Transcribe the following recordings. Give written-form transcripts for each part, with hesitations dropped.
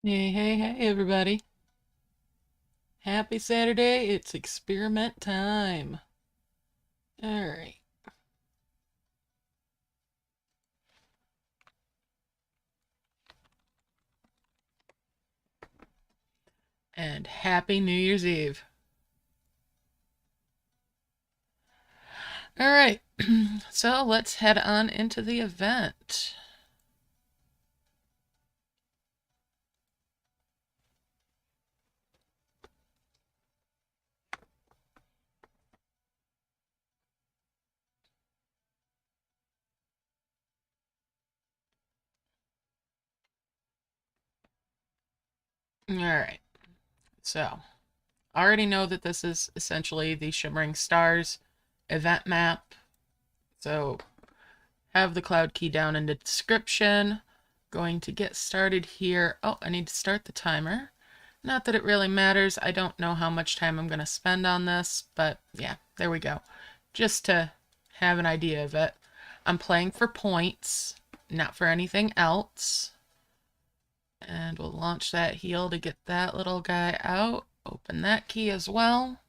Hey, everybody. Happy Saturday. It's experiment time. All right. And happy New Year's Eve. All right. So let's head on into the event. All right. So I already know that this is essentially the Shimmering Stars event map. So have the cloud key down in the description. Going to get started here. Oh, I need to start the timer. Not that it really matters. I don't know how much time I'm going to spend on this, but yeah, there we go. Just to have an idea of it. I'm playing for points, not for anything else. And we'll launch that heal to get that little guy out. Open that key as well.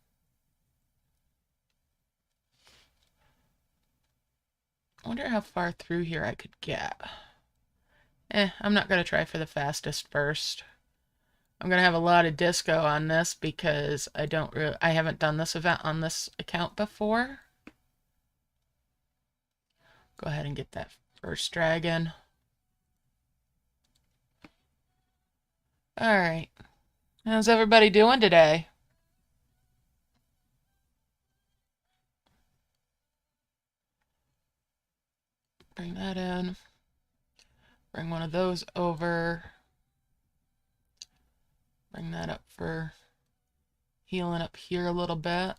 I wonder how far through here I could get. I'm not going to try for the fastest first. I'm going to have a lot of disco on this because I haven't done this event on this account before. Go ahead and get that first dragon. All right. How's everybody doing today? Bring that in. Bring one of those over. Bring that up for healing up here a little bit.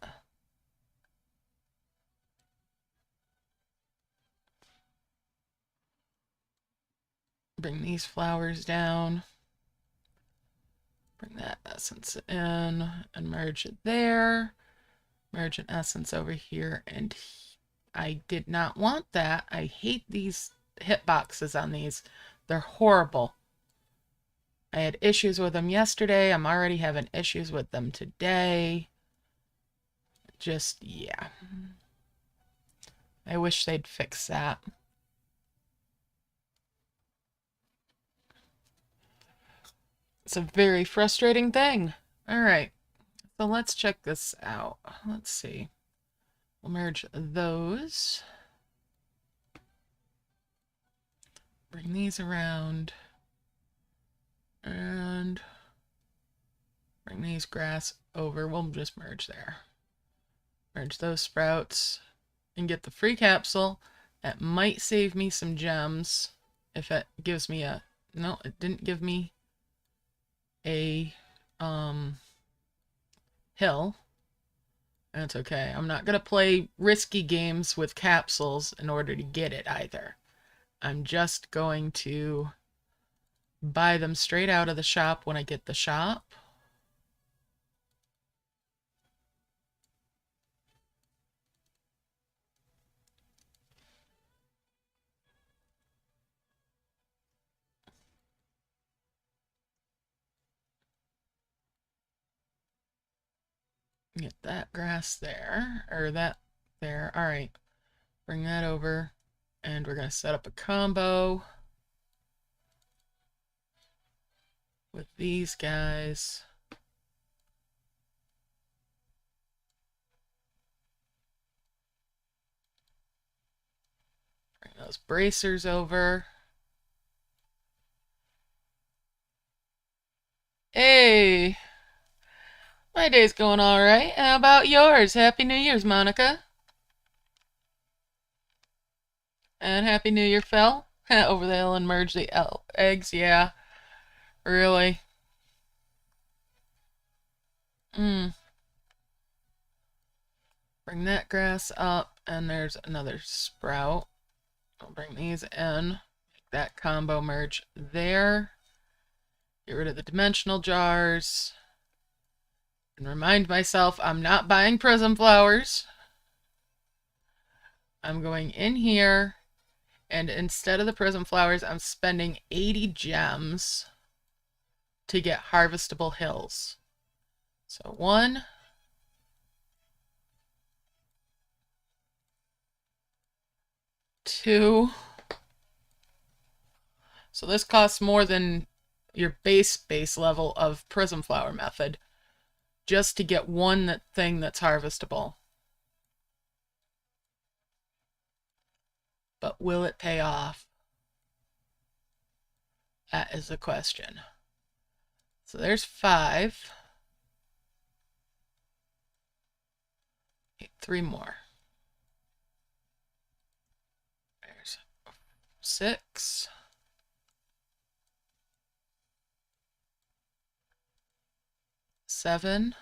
Bring these flowers down. Bring that essence in and merge it there. Merge an essence over here. And I did not want that. I hate these hitboxes on these. They're horrible. I had issues with them yesterday. I'm already having issues with them today. Just, yeah. I wish they'd fix that. It's a very frustrating thing. All right. So let's check this out. Let's see. We'll merge those. Bring these around. And bring these grass over. We'll just merge there. Merge those sprouts and get the free capsule. That might save me some gems if it gives me a... No, it didn't give me a hill. That's okay. I'm not going to play risky games with capsules in order to get it either. I'm just going to buy them straight out of the shop when I get the shop. Get that grass there, or that there. All right, bring that over, and we're going to set up a combo with these guys. Bring those bracers over. Hey, my day's going all right. How about yours? Happy New Year's, Monica. And Happy New Year, Phil. Over the hill and merge the eggs. Yeah, really. Mm. Bring that grass up, and there's another sprout. I'll bring these in. Make that combo merge there. Get rid of the dimensional jars. And remind myself I'm not buying prism flowers. I'm going in here, and instead of the prism flowers, I'm spending 80 gems to get harvestable hills. So 1, 2. So this costs more than your base level of prism flower method just to get one thing that's harvestable. But will it pay off? That is the question. So there's 5. 3 more. There's 6. 7.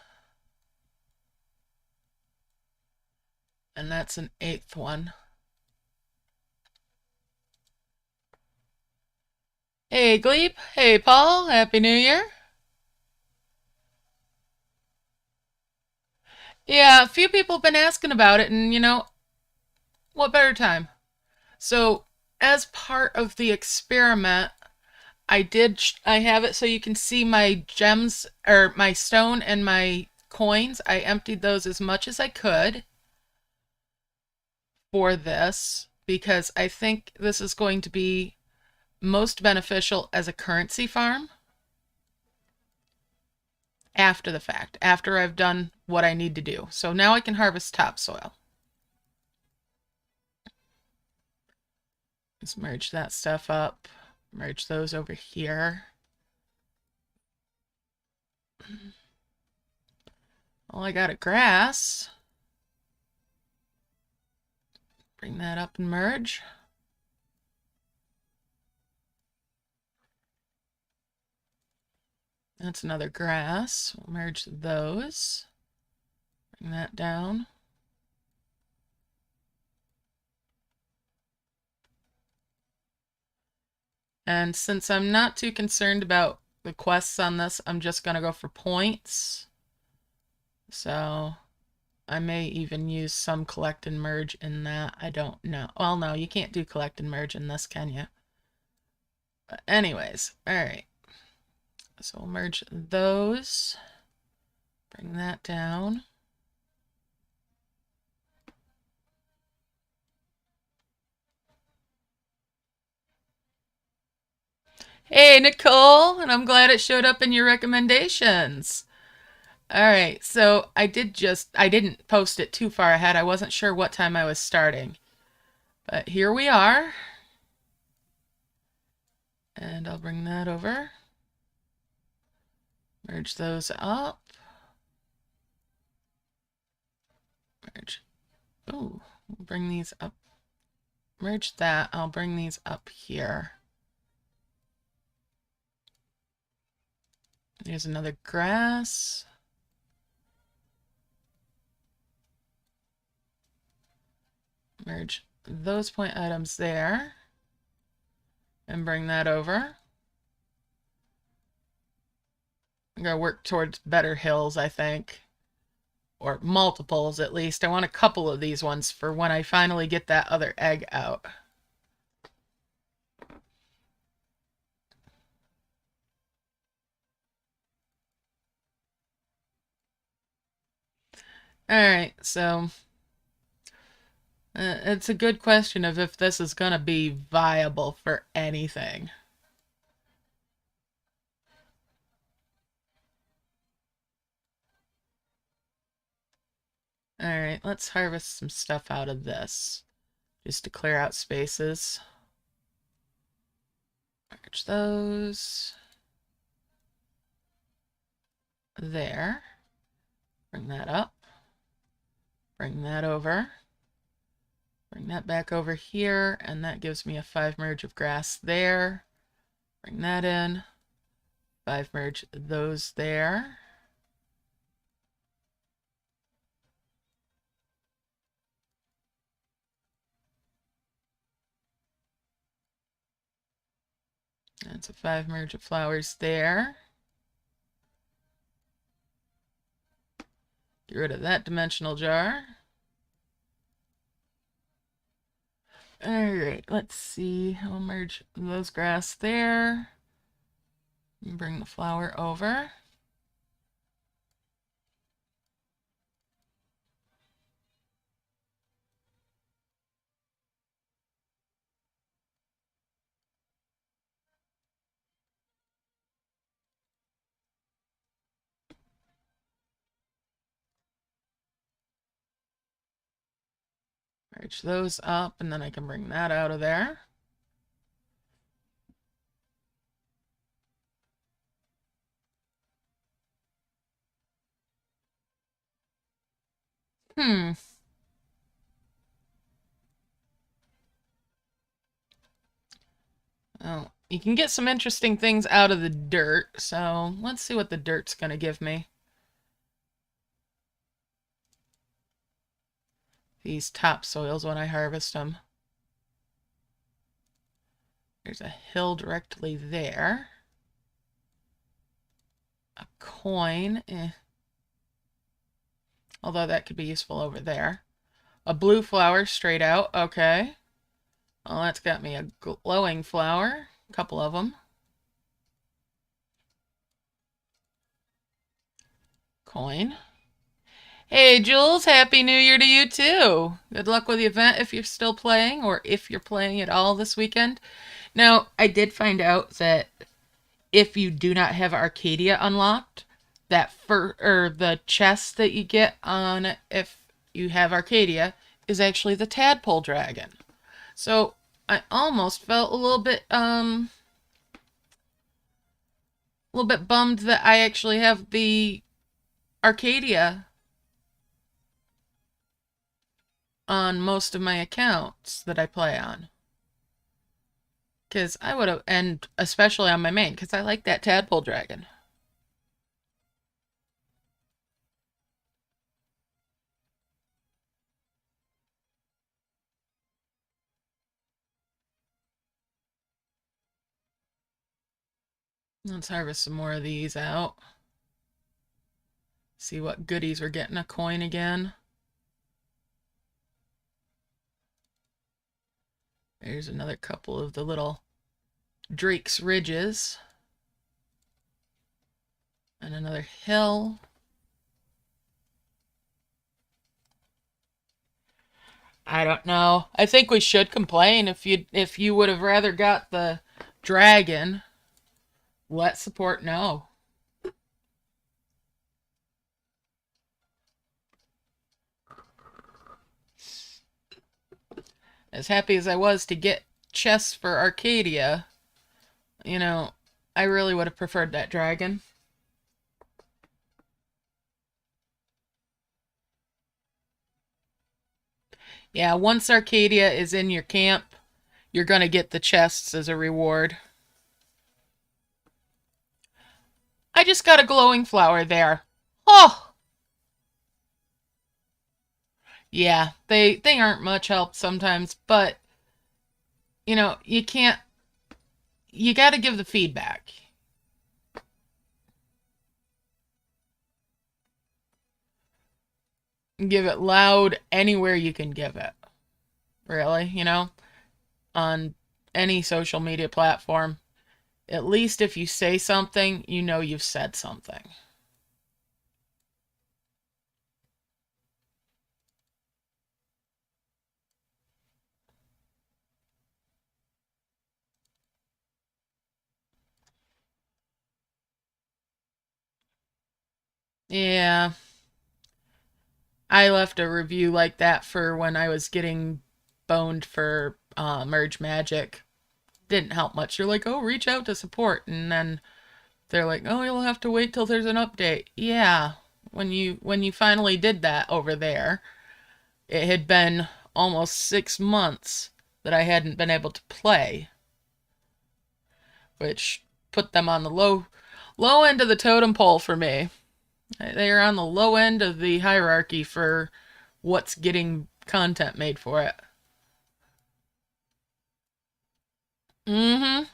And that's an 8th one. Hey, Gleep. Hey, Paul. Happy New Year. Yeah, a few people have been asking about it, and you know, what better time? So, as part of the experiment, I have it so you can see my gems, or my stone and my coins. I emptied those as much as I could for this because I think this is going to be most beneficial as a currency farm after the fact, after I've done what I need to do. So now I can harvest topsoil. Let's merge that stuff up, merge those over here. Well, I got a grass. Bring that up and merge. That's another grass. We'll merge those. Bring that down. And since I'm not too concerned about the quests on this, I'm just going to go for points. So I may even use some collect and merge in that. I don't know. Well, no, you can't do collect and merge in this, can you? But anyways, all right. So we'll merge those. Bring that down. Hey, Nicole, and I'm glad it showed up in your recommendations. All right, so I didn't post it too far ahead. I wasn't sure what time I was starting. But here we are. And I'll bring that over. Merge those up. Merge. Ooh, bring these up. Merge that. I'll bring these up here. There's another grass. Merge those point items there. And bring that over. I'm going to work towards better hills, I think. Or multiples, at least. I want a couple of these ones for when I finally get that other egg out. Alright, so it's a good question of if this is going to be viable for anything. Alright, let's harvest some stuff out of this, just to clear out spaces. Merge those. There. Bring that up. Bring that over. Bring that back over here, and that gives me a 5 merge of grass there. Bring that in. 5 merge those there. That's a 5 merge of flowers there. Get rid of that dimensional jar. Alright, let's see. I'll merge those grass there. Bring the flower over. Merge those up, and then I can bring that out of there. Oh, you can get some interesting things out of the dirt, so let's see what the dirt's gonna give me. These topsoils when I harvest them. There's a hill directly there. A coin, although that could be useful over there. A blue flower straight out, okay. Well, that's got me a glowing flower, a couple of them. Coin. Hey, Jules, Happy New Year to you too. Good luck with the event if you're still playing, or if you're playing at all this weekend. Now, I did find out that if you do not have Arcadia unlocked, the chest that you get on if you have Arcadia is actually the tadpole dragon. So I almost felt a little bit bummed that I actually have the Arcadia on most of my accounts that I play on. Because I would have, and especially on my main, because I like that tadpole dragon. Let's harvest some more of these out. See what goodies we're getting. A coin again. There's another couple of the little Drake's Ridges. And another hill. I don't know. I think we should complain if you would have rather got the dragon. Let support know. As happy as I was to get chests for Arcadia, you know, I really would have preferred that dragon. Yeah, once Arcadia is in your camp, you're going to get the chests as a reward. I just got a glowing flower there. Oh! Yeah, they aren't much help sometimes, but you know, you got to give the feedback. Give it loud anywhere you can give it. Really, on any social media platform. At least if you say something, you know you've said something. Yeah. I left a review like that for when I was getting boned for Merge Magic. Didn't help much. They're like, oh, reach out to support. And then they're like, oh, you'll have to wait till there's an update. Yeah. When you finally did that over there, it had been almost 6 months that I hadn't been able to play, which put them on the low end of the totem pole for me. They are on the low end of the hierarchy for what's getting content made for it. Mm-hmm.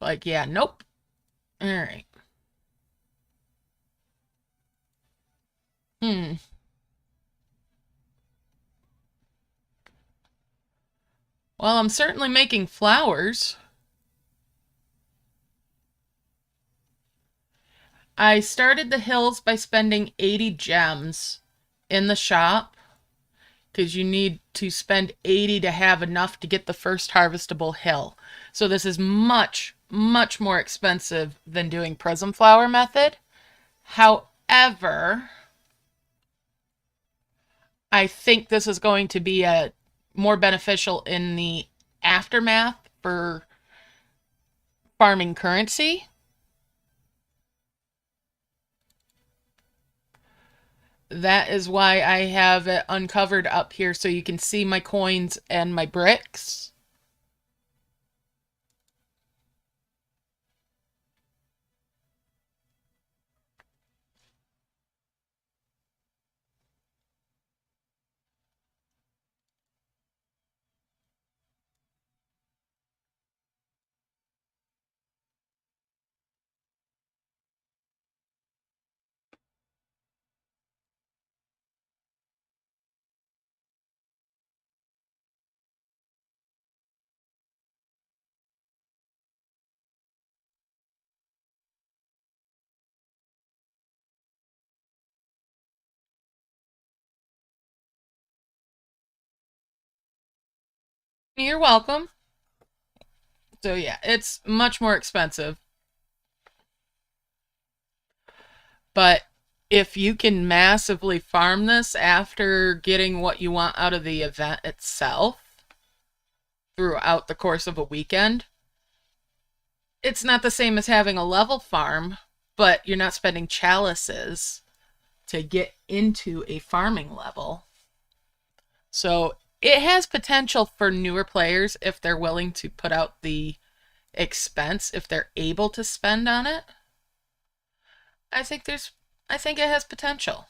Like, yeah, nope. All right. Hmm. Well, I'm certainly making flowers. I started the hills by spending 80 gems in the shop because you need to spend 80 to have enough to get the first harvestable hill. So this is much, much more expensive than doing prism flower method. However, I think this is going to be a more beneficial in the aftermath for farming currency. That is why I have it uncovered up here so you can see my coins and my bricks. You're welcome. So yeah, it's much more expensive. But if you can massively farm this after getting what you want out of the event itself throughout the course of a weekend, it's not the same as having a level farm, but you're not spending chalices to get into a farming level. So it has potential for newer players if they're willing to put out the expense, if they're able to spend on it. I think it has potential.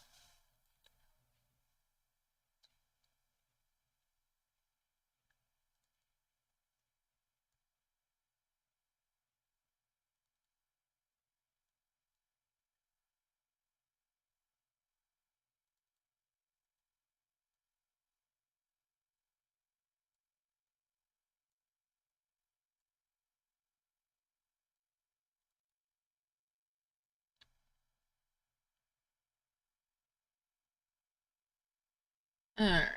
All right.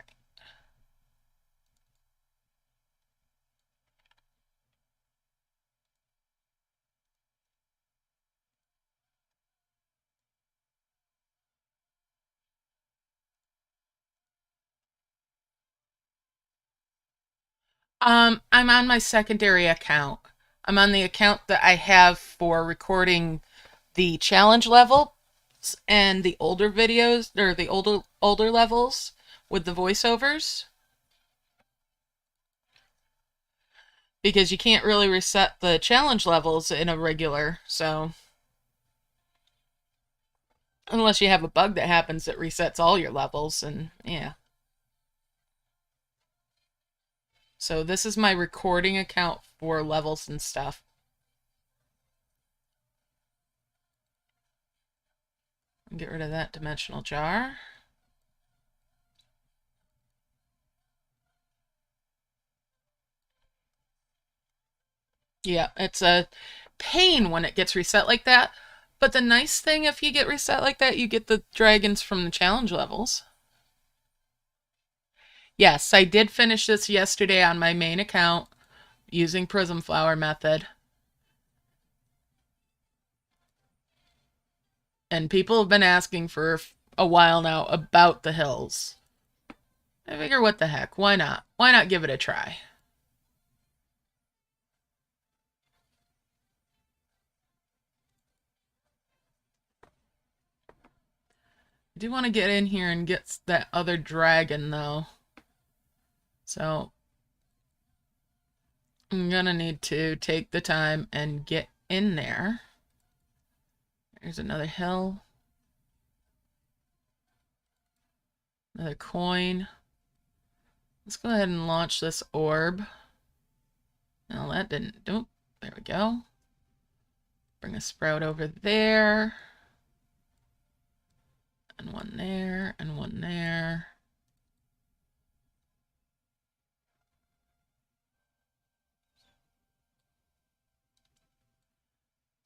I'm on my secondary account. I'm on the account that I have for recording the challenge level and the older videos or the older levels with the voiceovers because you can't really reset the challenge levels in a regular, so unless you have a bug that happens that resets all your levels and yeah. So this is my recording account for levels and stuff. Get rid of that dimensional jar. Yeah, it's a pain when it gets reset like that. But the nice thing, if you get reset like that, you get the dragons from the challenge levels. Yes, I did finish this yesterday on my main account using Prism Flower method. And people have been asking for a while now about the hills. I figure, what the heck? Why not? Why not give it a try? I do want to get in here and get that other dragon, though. So I'm gonna need to take the time and get in there. There's another hill. Another coin. Let's go ahead and launch this orb. No, that didn't do. There we go. Bring a sprout over there. And one there, and one there.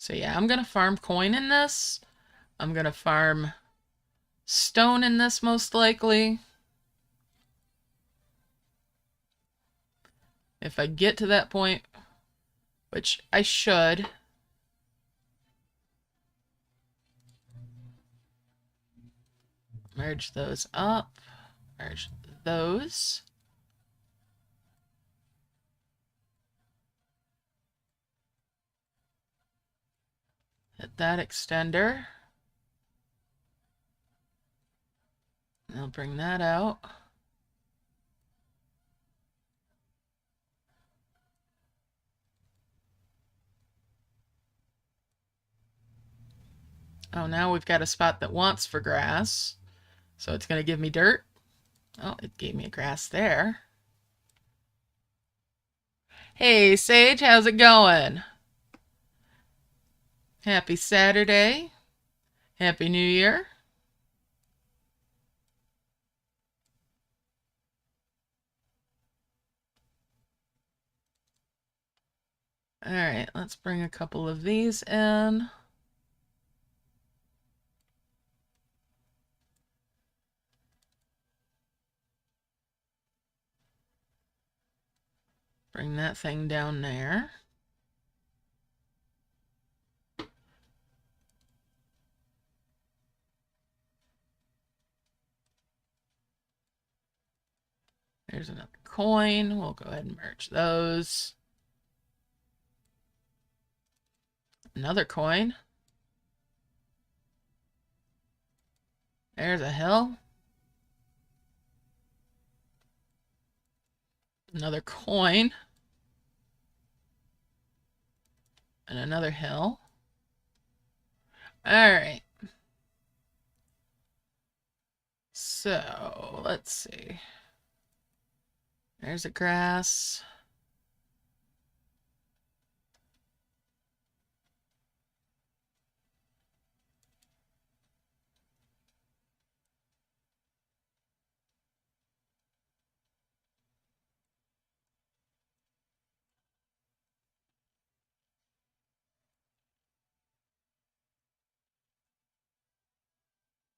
So yeah, I'm going to farm coin in this. I'm going to farm stone in this most likely. If I get to that point, which I should. Merge those up. Merge those. Hit that extender. I'll bring that out. Oh, now we've got a spot that wants for grass. So it's going to give me dirt. Oh, it gave me a grass there. Hey, Sage, how's it going? Happy Saturday. Happy New Year. All right, let's bring a couple of these in. Bring that thing down there. There's another coin. We'll go ahead and merge those. Another coin. There's a hill. Another coin. And another hill. All right. So, let's see. There's a grass.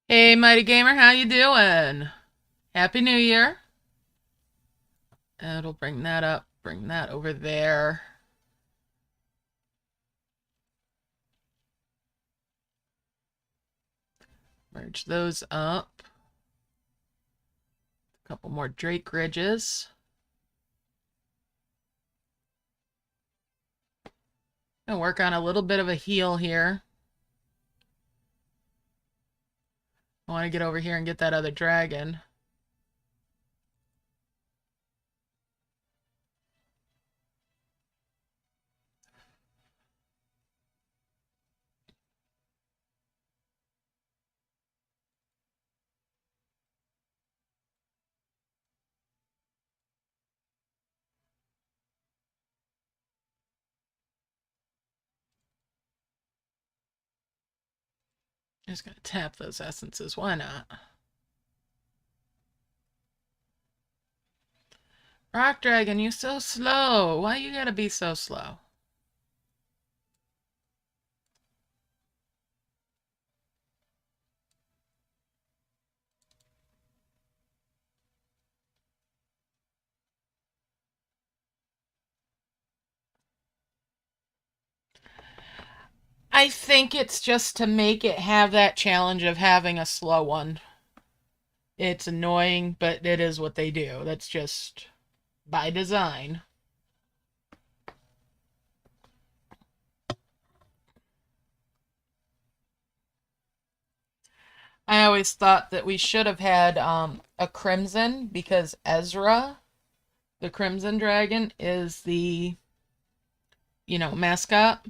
Hey, Mighty Gamer, how you doing? Happy New Year. It'll bring that up, bring that over there. Merge those up. A couple more Drake ridges. Gonna work on a little bit of a heel here. I want to get over here and get that other dragon. Just gonna tap those essences. Why not? Rock Dragon, you so slow. Why you gotta be so slow? I think it's just to make it have that challenge of having a slow one. It's annoying, but it is what they do. That's just by design. I always thought that we should have had a crimson because Ezra, the Crimson Dragon, is the, mascot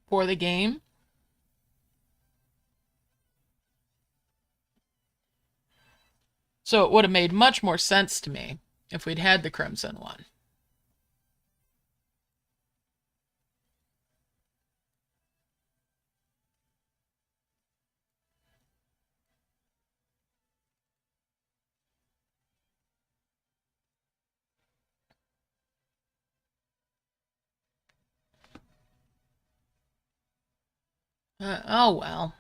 for the game. So it would have made much more sense to me if we'd had the crimson one. Oh well.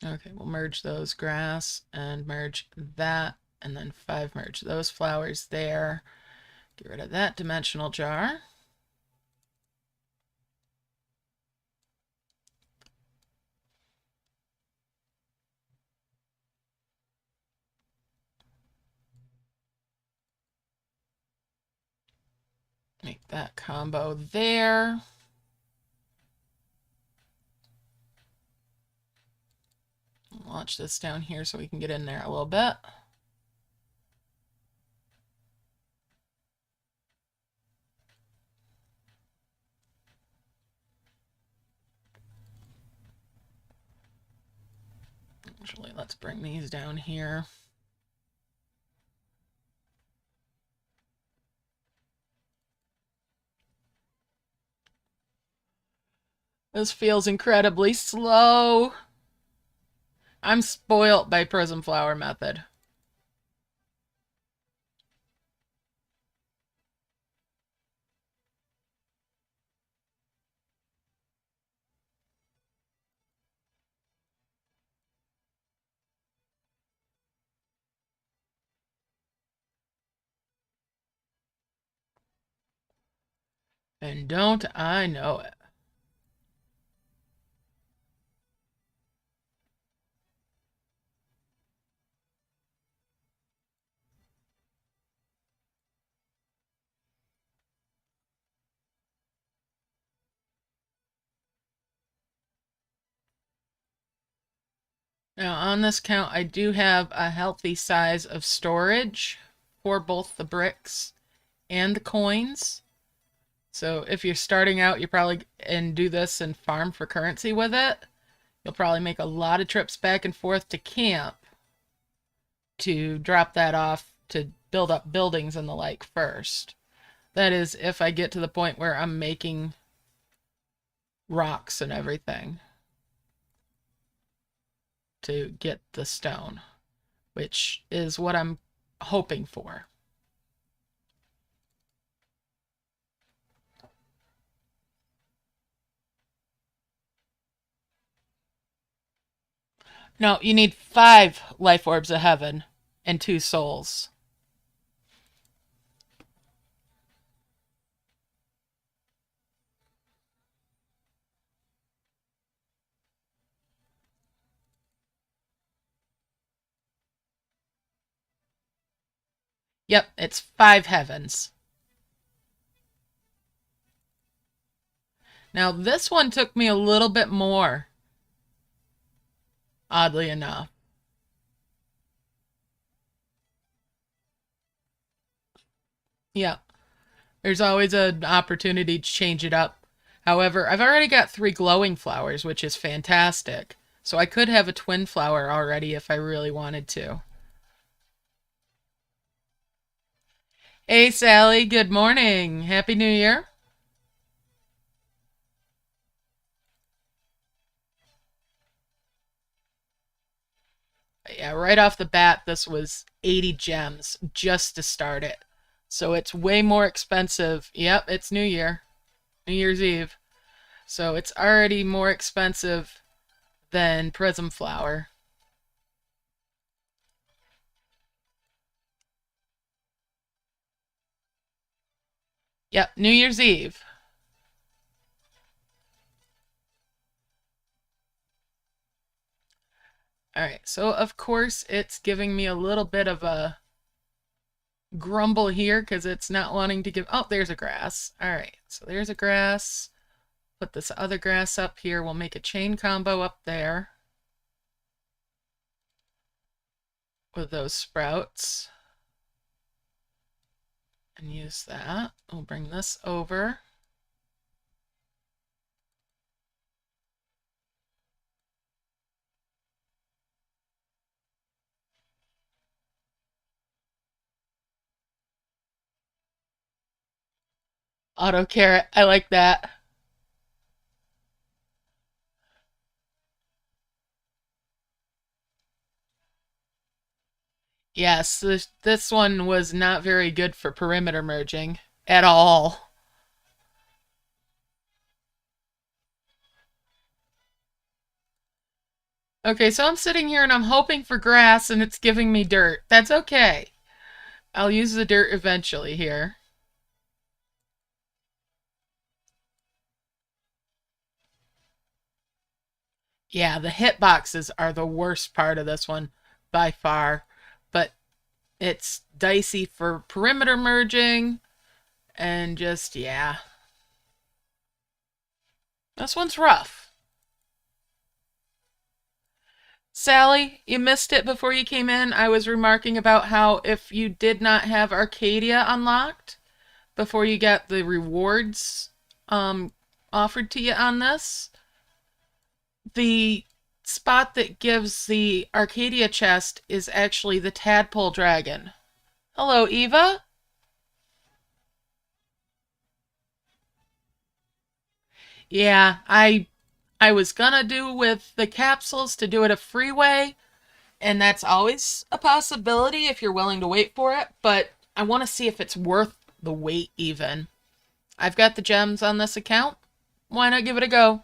Okay, we'll merge those grass and merge that, and then 5 merge those flowers there. Get rid of that dimensional jar. Make that combo there. Launch this down here so we can get in there a little bit. Actually, let's bring these down here. This feels incredibly slow. I'm spoilt by Prism Flower method. And don't I know it. Now, on this count, I do have a healthy size of storage for both the bricks and the coins. So if you're starting out, you probably and do this and farm for currency with it, you'll probably make a lot of trips back and forth to camp to drop that off to build up buildings and the like first. That is if I get to the point where I'm making rocks and everything to get the stone, which is what I'm hoping for. No, you need 5 life orbs of heaven and 2 souls. Yep, it's 5 heavens. Now, this one took me a little bit more, oddly enough. Yeah, there's always an opportunity to change it up. However, I've already got 3 glowing flowers, which is fantastic. So I could have a twin flower already if I really wanted to. Hey, Sally, good morning. Happy New Year. Yeah, right off the bat, this was 80 gems just to start it. So it's way more expensive. Yep, it's New Year, New Year's Eve. So it's already more expensive than Prism Flower. Yep, New Year's Eve. All right, so of course it's giving me a little bit of a grumble here because it's not wanting to give. Oh, there's a grass. All right, so there's a grass. Put this other grass up here. We'll make a chain combo up there with those sprouts and use that. We'll bring this over. Auto carrot. I like that. Yes, this one was not very good for perimeter merging at all. Okay, so I'm sitting here and I'm hoping for grass and it's giving me dirt. That's okay. I'll use the dirt eventually here. Yeah, the hitboxes are the worst part of this one by far, but it's dicey for perimeter merging and just, yeah. This one's rough. Sally, you missed it before you came in. I was remarking about how if you did not have Arcadia unlocked before you got the rewards offered to you on this, the spot that gives the Arcadia chest is actually the tadpole dragon. Hello, Eva. Yeah, I was gonna do with the capsules to do it a freeway, and that's always a possibility if you're willing to wait for it, but I want to see if it's worth the wait even. I've got the gems on this account. Why not give it a go?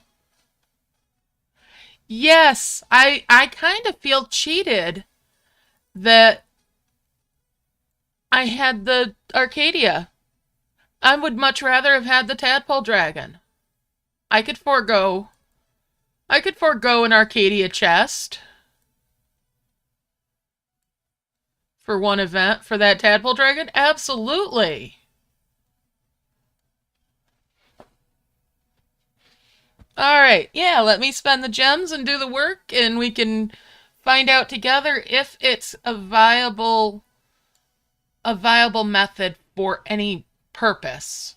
Yes, I kind of feel cheated that I had the Arcadia. I would much rather have had the tadpole dragon. I could forego I could forego an Arcadia chest for one event for that tadpole dragon. Absolutely. All right. Yeah, let me spend the gems and do the work and we can find out together if it's a viable method for any purpose.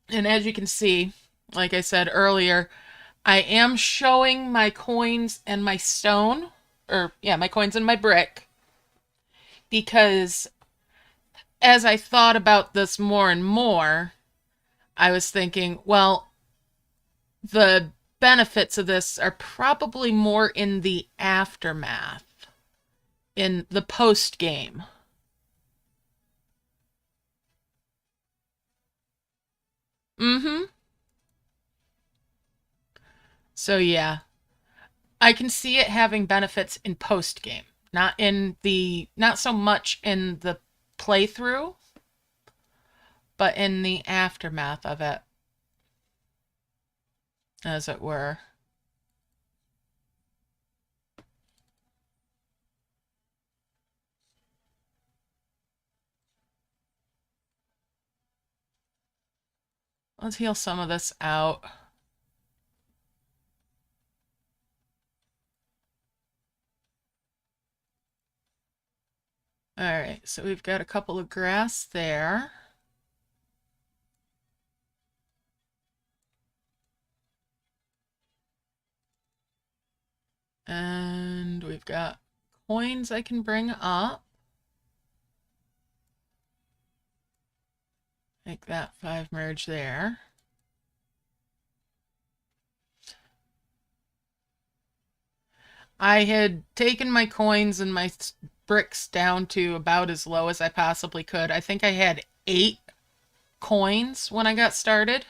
And as you can see, like I said earlier, I am showing my coins and my stone, or yeah, my coins and my brick, because as I thought about this more and more, I was thinking, well, the benefits of this are probably more in the aftermath, in the post game. Mm-hmm. So yeah, I can see it having benefits in post game, not so much in the playthrough, but in the aftermath of it, as it were. Let's heal some of this out. All right, so we've got a couple of grass there. And we've got coins I can bring up. Make that 5 merge there. I had taken my coins and my bricks down to about as low as I possibly could. I think I had 8 coins when I got started.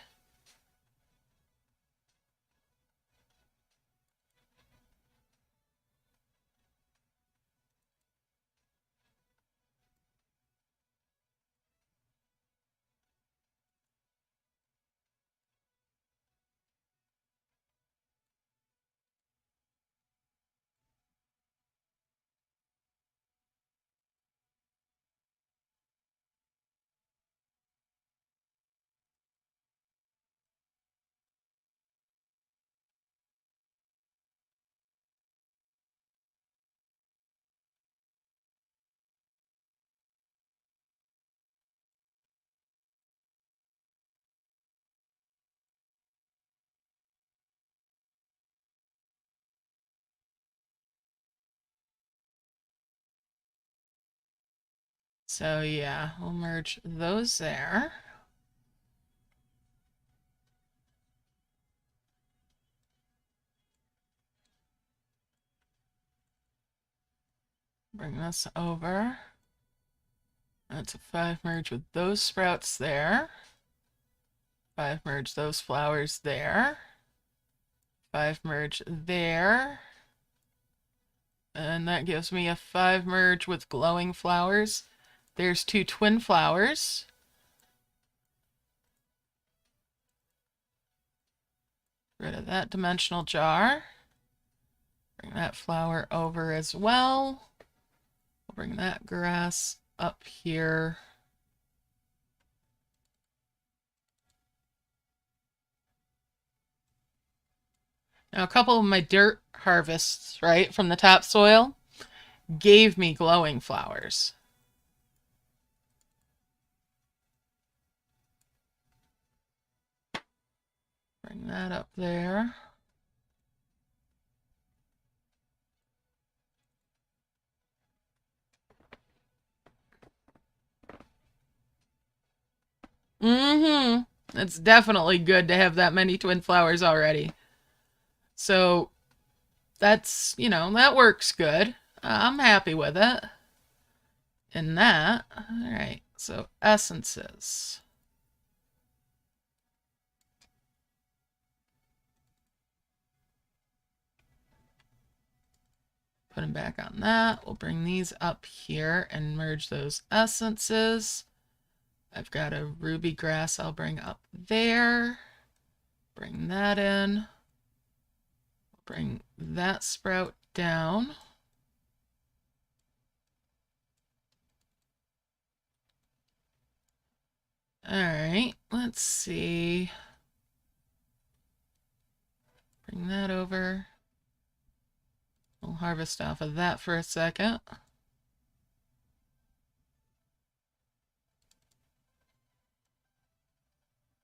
So yeah, we'll merge those there. Bring this over. That's a 5 merge with those sprouts there. 5 merge those flowers there. 5 merge there. And that gives me a 5 merge with glowing flowers. There's 2 twin flowers. Rid of that dimensional jar. Bring that flower over as well. We'll bring that grass up here. Now, a couple of my dirt harvests, right, from the topsoil, gave me glowing flowers. Bring that up there. It's definitely good to have that many twin flowers already. So that's, you know, that works good. I'm happy with it. And that, all right, so essences. Put them back on that. We'll bring these up here and merge those essences. I've got a ruby grass I'll bring up there. Bring that in. Bring that sprout down. All right, let's see. Bring that over. We'll harvest off of that for a second.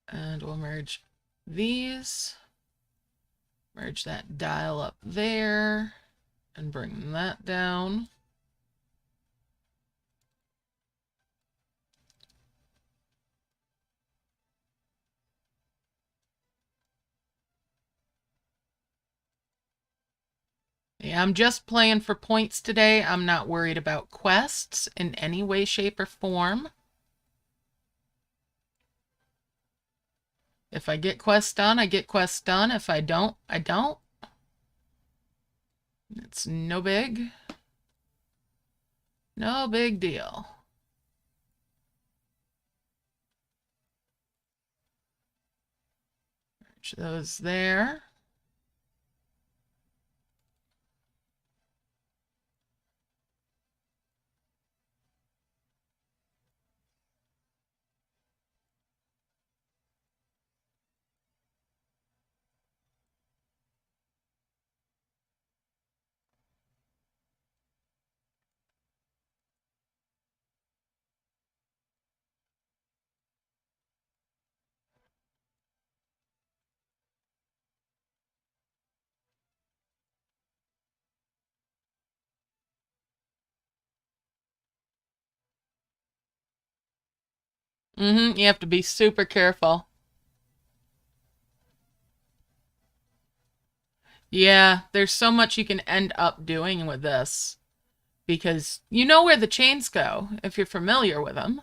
And we'll merge these. Merge that dial up there and bring that down. Yeah, I'm just playing for points today. I'm not worried about quests in any way, shape, or form. If I get quests done, I get quests done. If I don't, I don't. It's no big deal. Merge those there. You have to be super careful. Yeah, there's so much you can end up doing with this. Because you know where the chains go, if you're familiar with them.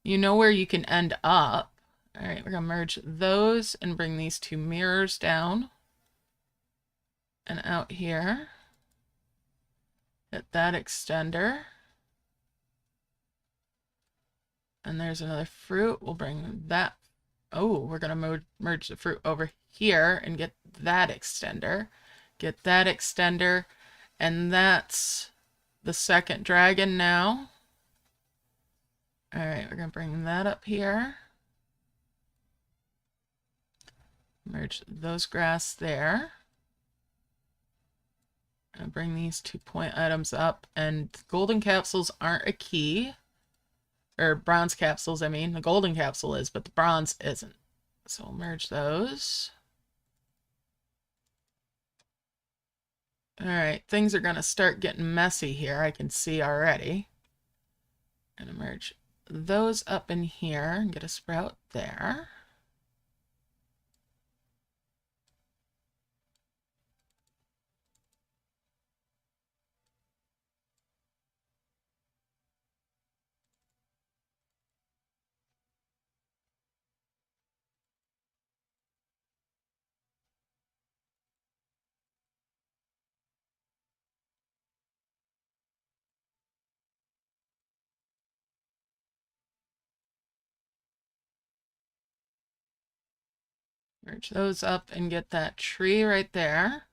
You know where you can end up. All right, we're going to merge those and bring these 2 mirrors down. And out here. Hit that extender. And there's another fruit. We'll bring that. Oh, we're going to merge the fruit over here and get that extender. Get that extender. And that's the second dragon now. All right, we're going to bring that up here. Merge those grass there. And bring these 2 point items up. And golden capsules aren't a key. Or bronze capsules, I mean. The golden capsule is, but the bronze isn't. So we'll merge those. All right, things are going to start getting messy here. I can see already. I'm going to merge those up in here and get a sprout there. Merge those up and get that tree right there.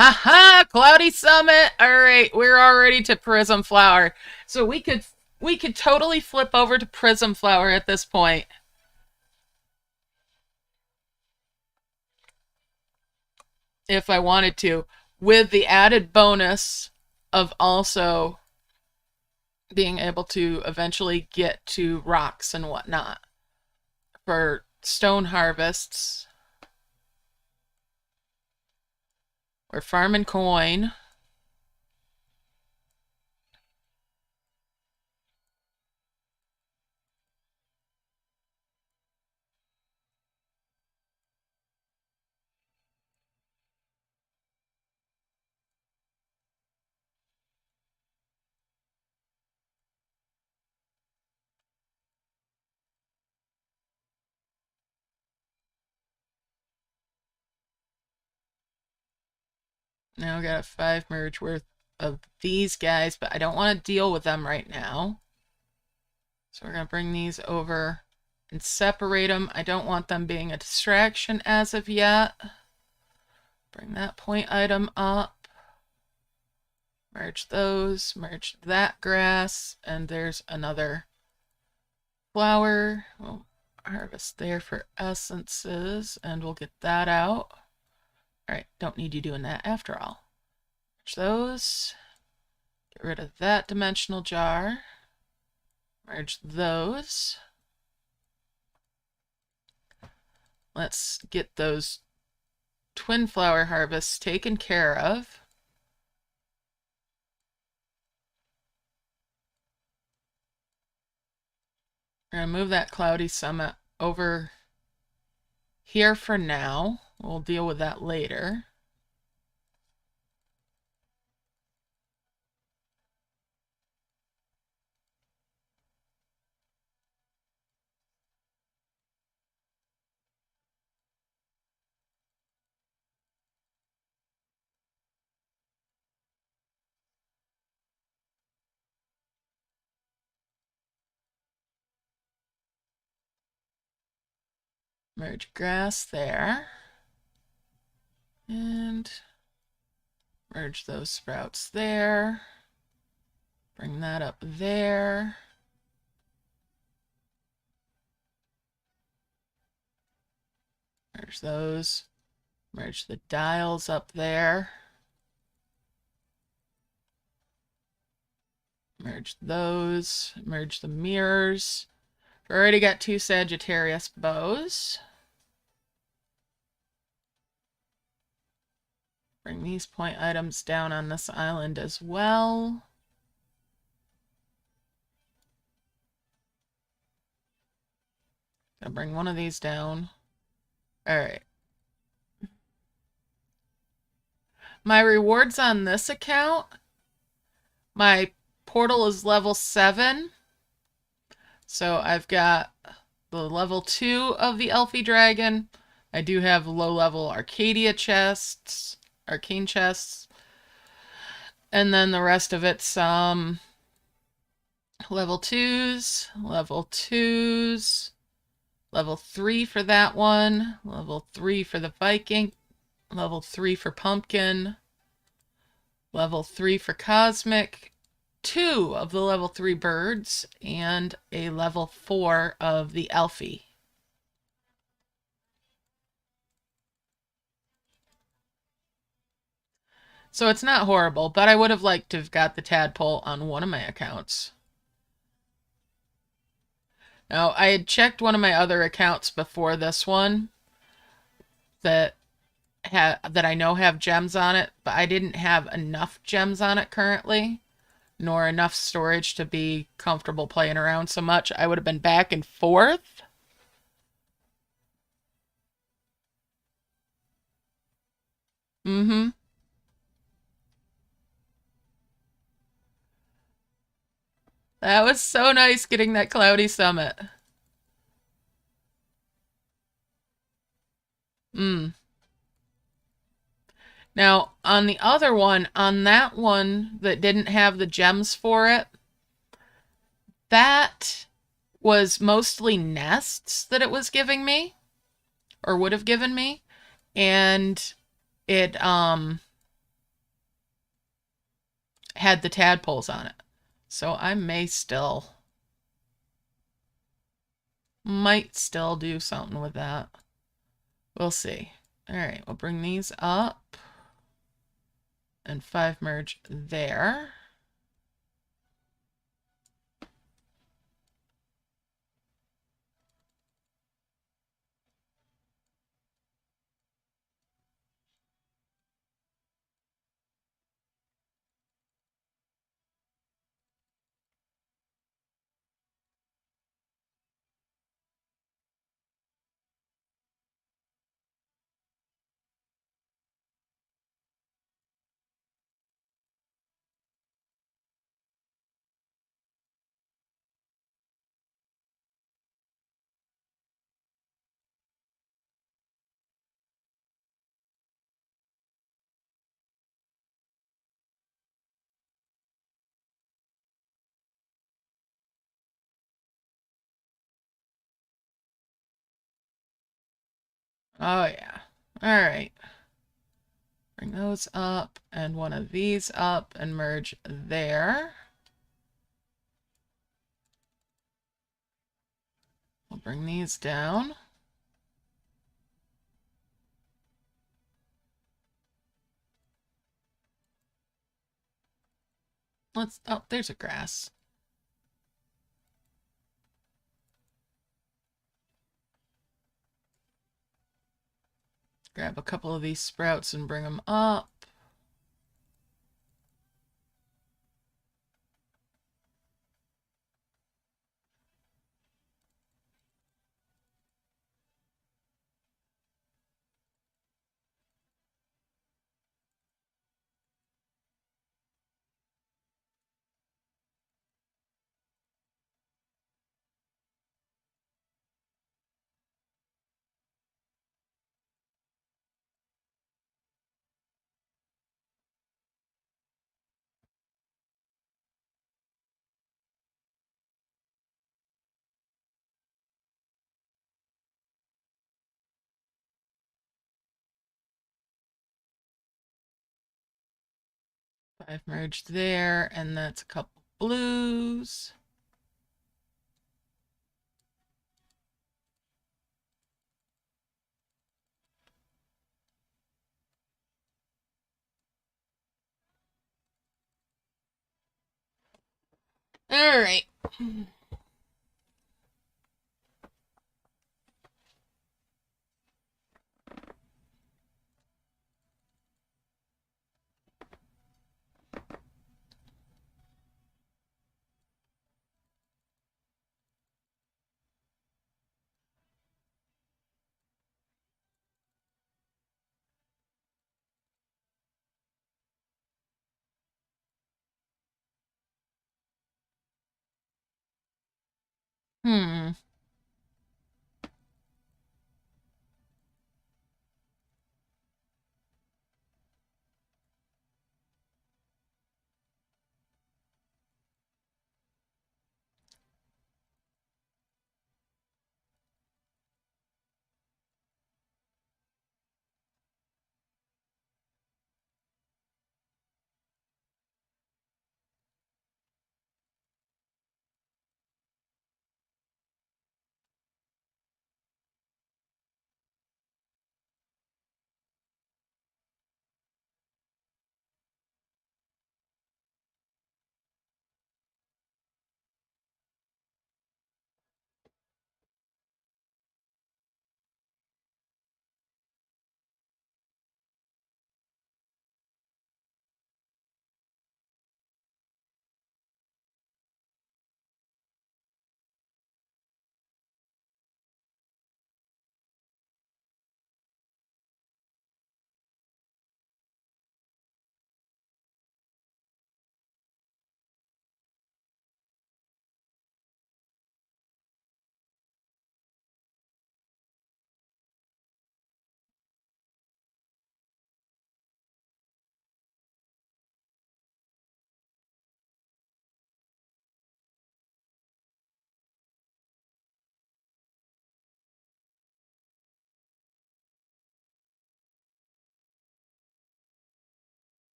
Haha, Cloudy Summit. All right, we're already to Prism Flower. So we could totally flip over to Prism Flower at this point. If I wanted to, with the added bonus of also being able to eventually get to rocks and whatnot for stone harvests. We're farming coin. Now we got a 5 merge worth of these guys, but I don't want to deal with them right now. So we're going to bring these over and separate them. I don't want them being a distraction as of yet. Bring that point item up. Merge those, merge that grass, and there's another flower. We'll harvest there for essences, and we'll get that out. All right, don't need you doing that after all. Merge those. Get rid of that dimensional jar. Merge those. Let's get those twin flower harvests taken care of. We're going to move that Cloudy Summit over here for now. We'll deal with that later. Merge grass there. And merge those sprouts there. Bring that up there. Merge those. Merge the dials up there. Merge those. Merge the mirrors. We already got 2 Sagittarius bows. Bring these point items down on this island as well. Gonna bring one of these down. All right. My rewards on this account, my portal is level 7. So I've got the level 2 of the Elfie Dragon. I do have low-level Arcadia chests, arcane chests. And then the rest of it's level 2s, level 2s, level 3 for that one, level 3 for the Viking, level 3 for Pumpkin, level 3 for Cosmic, 2 of the level 3 birds, and a level 4 of the Elfie. So it's not horrible, but I would have liked to have got the tadpole on one of my accounts. Now, I had checked one of my other accounts before this one that I know have gems on it, but I didn't have enough gems on it currently, nor enough storage to be comfortable playing around so much. I would have been back and forth. Mm-hmm. That was so nice getting that cloudy summit. Mm. Now, on the other one, on that one that didn't have the gems for it, that was mostly nests that it was giving me or would have given me, and it had the tadpoles on it. So I might still do something with that. We'll see. All right, we'll bring these up and 5 merge there. Oh yeah. All right. Bring those up and one of these up and merge there. We'll bring these down. Oh, there's a grass. Grab a couple of these sprouts and bring them up. I've merged there, and that's a couple blues. All right. Hmm.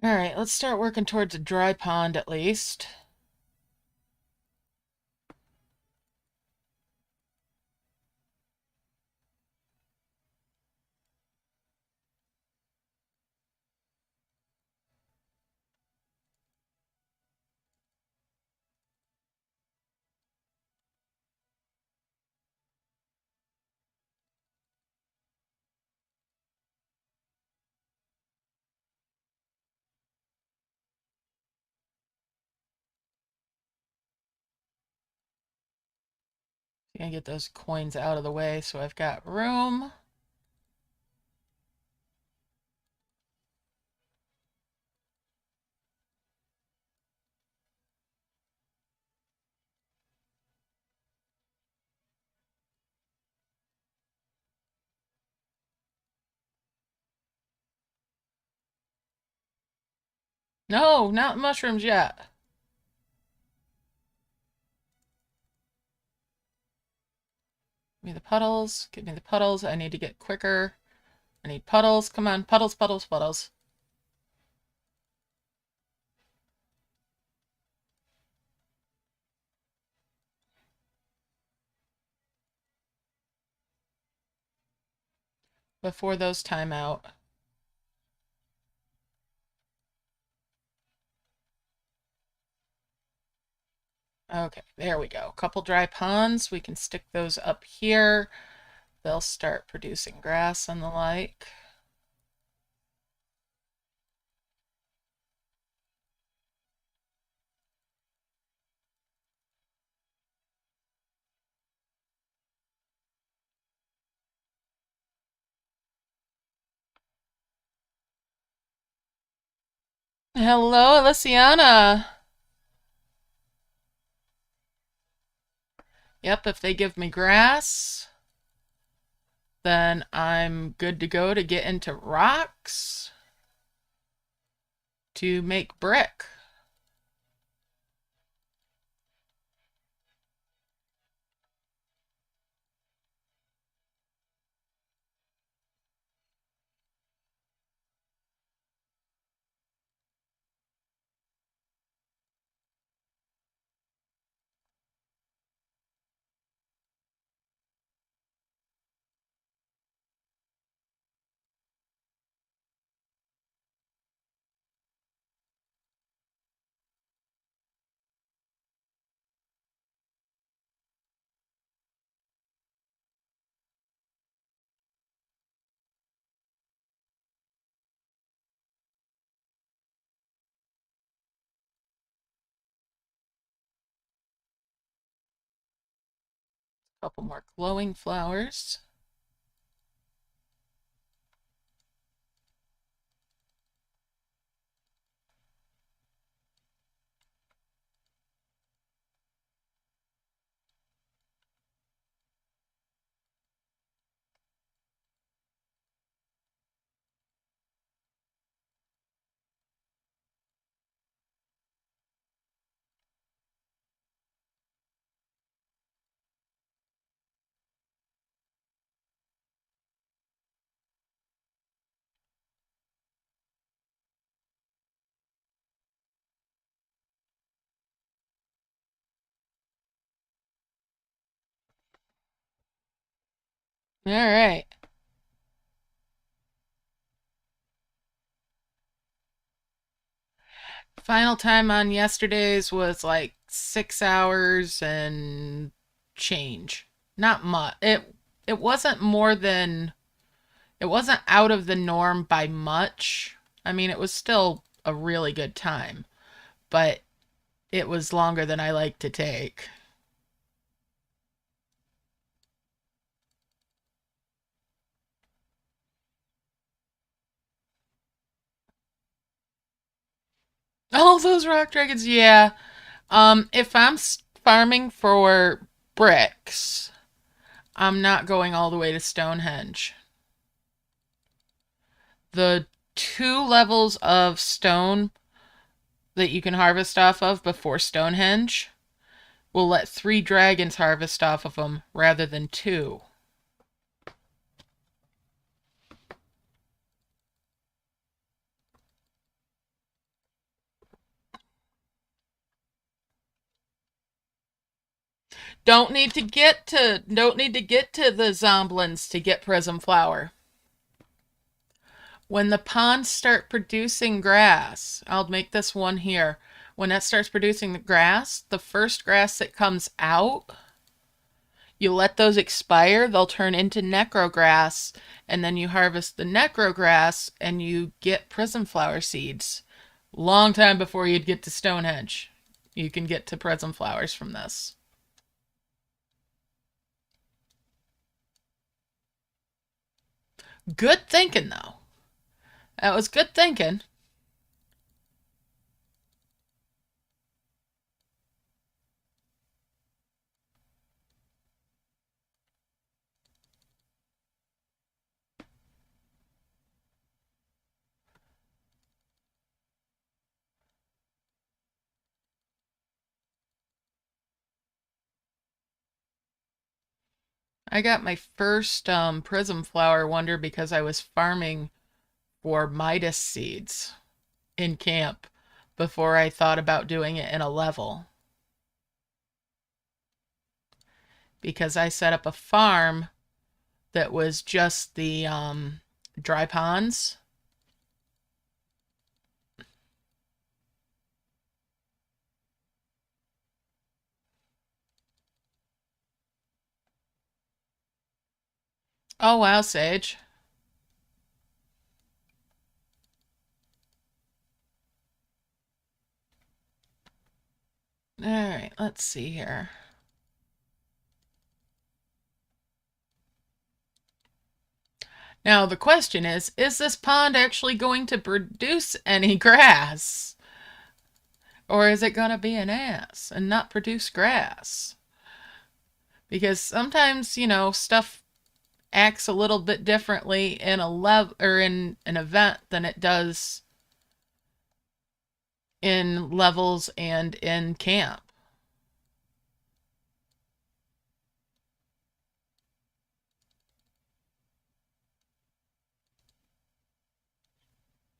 All right, let's start working towards a dry pond at least. Gonna get those coins out of the way so I've got room. No, not mushrooms yet. Give me the puddles. Give me the puddles. I need to get quicker. I need puddles. Come on, puddles, puddles, puddles. Before those time out. Okay, there we go. Couple dry ponds. We can stick those up here. They'll start producing grass and the like. Hello, Alessiana. Yep, if they give me grass, then I'm good to go to get into rocks to make brick. Couple more glowing flowers. All right. Final time on yesterday's was like 6 hours and change. Not much. It wasn't more than it wasn't out of the norm by much. I mean, it was still a really good time, but it was longer than I like to take. All those rock dragons, yeah. If I'm farming for bricks, I'm not going all the way to Stonehenge. The 2 levels of stone that you can harvest off of before Stonehenge will let 3 dragons harvest off of them rather than 2. Don't need to get to the zomblins to get prism flower. When the ponds start producing grass, I'll make this one here. When that starts producing the grass, the first grass that comes out, you let those expire, they'll turn into necrograss, and then you harvest the necrograss and you get prism flower seeds. Long time before you'd get to Stonehenge. You can get to prism flowers from this. Good thinking, though. That was good thinking. I got my first prism flower wonder because I was farming for Midas seeds in camp before I thought about doing it in a level. Because I set up a farm that was just the dry ponds. Oh wow, Sage. All right, let's see here. Now the question is this pond actually going to produce any grass? Or is it going to be an ass and not produce grass? Because sometimes, stuff acts a little bit differently in a level or in an event than it does in levels and in camp.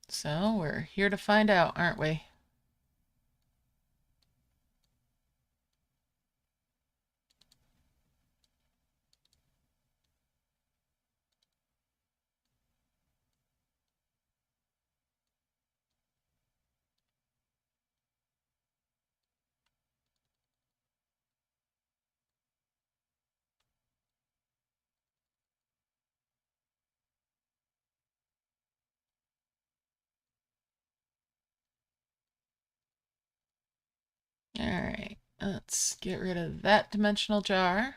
So we're here to find out, aren't we? All right, let's get rid of that dimensional jar.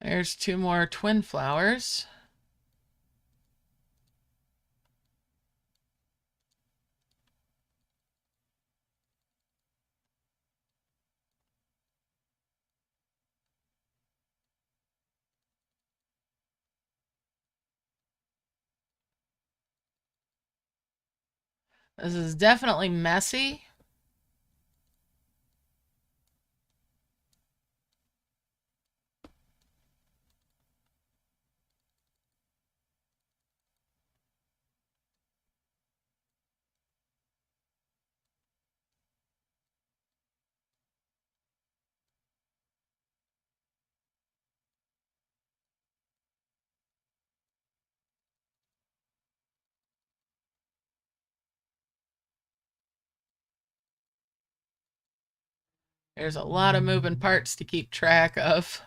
There's two more twin flowers. This is definitely messy. There's a lot of moving parts to keep track of.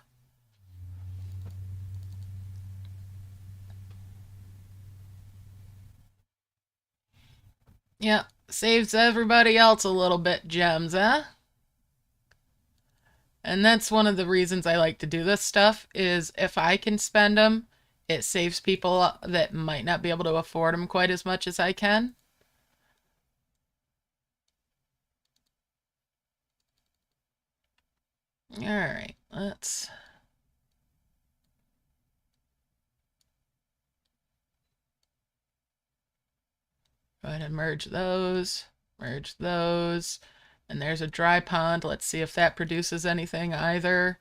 Yep, saves everybody else a little bit, gems, huh? And that's one of the reasons I like to do this stuff is if I can spend them, it saves people that might not be able to afford them quite as much as I can. Alright, let's... go ahead and merge those. Merge those. And there's a dry pond. Let's see if that produces anything either.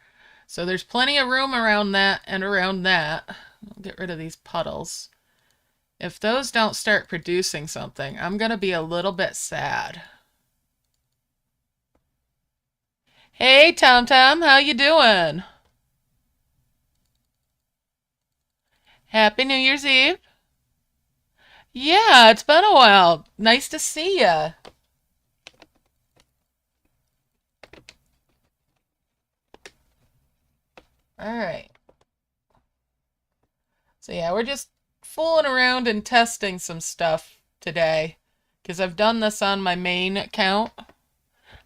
So there's plenty of room around that and around that. I'll get rid of these puddles. If those don't start producing something, I'm going to be a little bit sad. Hey, Tom Tom, how you doing? Happy New Year's Eve. Yeah, it's been a while. Nice to see ya. All right. So yeah, we're just fooling around and testing some stuff today because I've done this on my main account.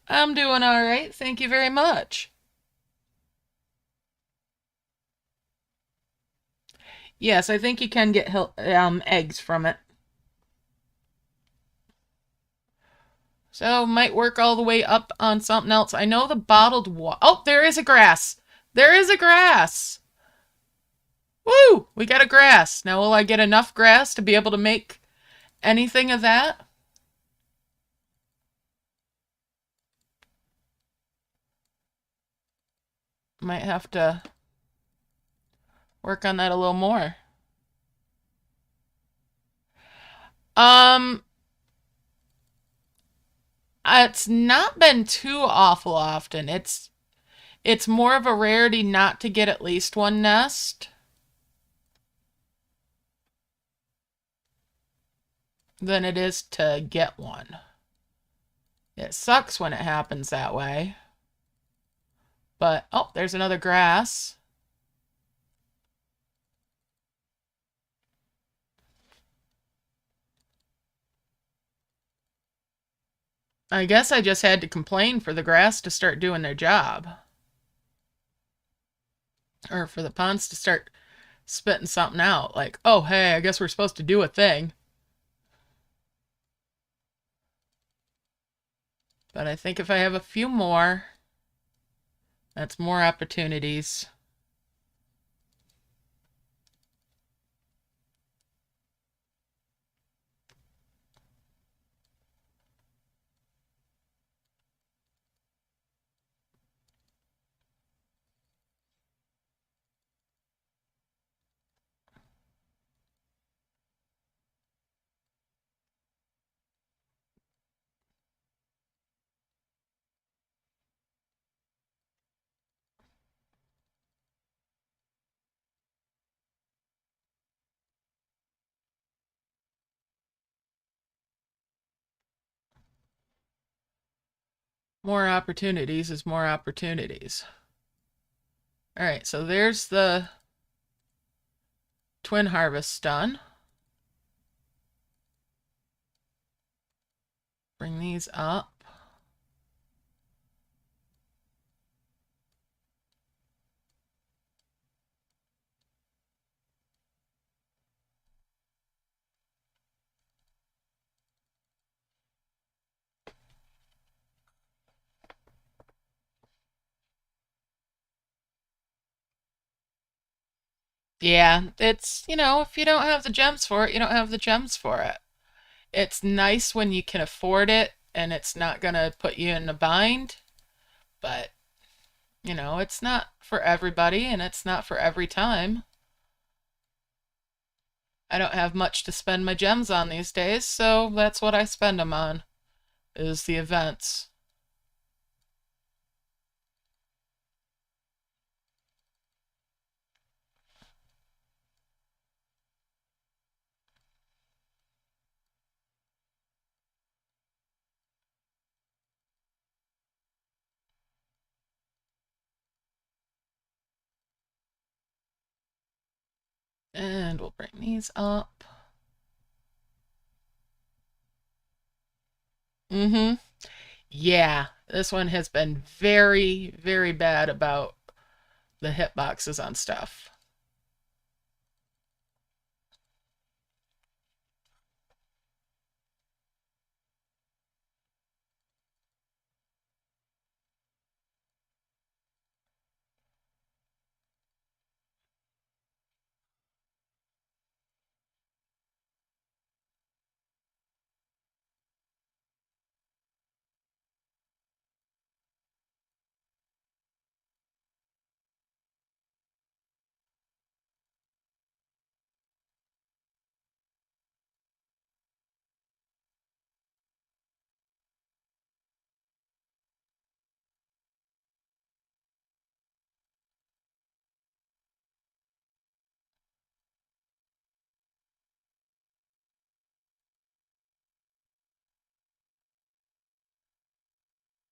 I'm doing all right. Thank you very much. Yes, I think you can get eggs from it. So might work all the way up on something else. I know the bottled water. Oh, there is a grass. There is a grass. Woo! We got a grass. Now will I get enough grass to be able to make anything of that? Might have to work on that a little more. Um, it's not been too awful often. It's more of a rarity not to get at least one nest than it is to get one. It sucks when it happens that way. But, oh, there's another grass. I guess I just had to complain for the grass to start doing their job. Or for the ponds to start spitting something out. Like, oh, hey, I guess we're supposed to do a thing. But I think if I have a few more, that's more opportunities. More opportunities is more opportunities. All right, so there's the twin harvest done. Bring these up. Yeah, it's, if you don't have the gems for it, you don't have the gems for it. It's nice when you can afford it and it's not going to put you in a bind, but, it's not for everybody and it's not for every time. I don't have much to spend my gems on these days, so that's what I spend them on, is the events. And we'll bring these up. Mm-hmm. Yeah, this one has been very, very bad about the hitboxes on stuff.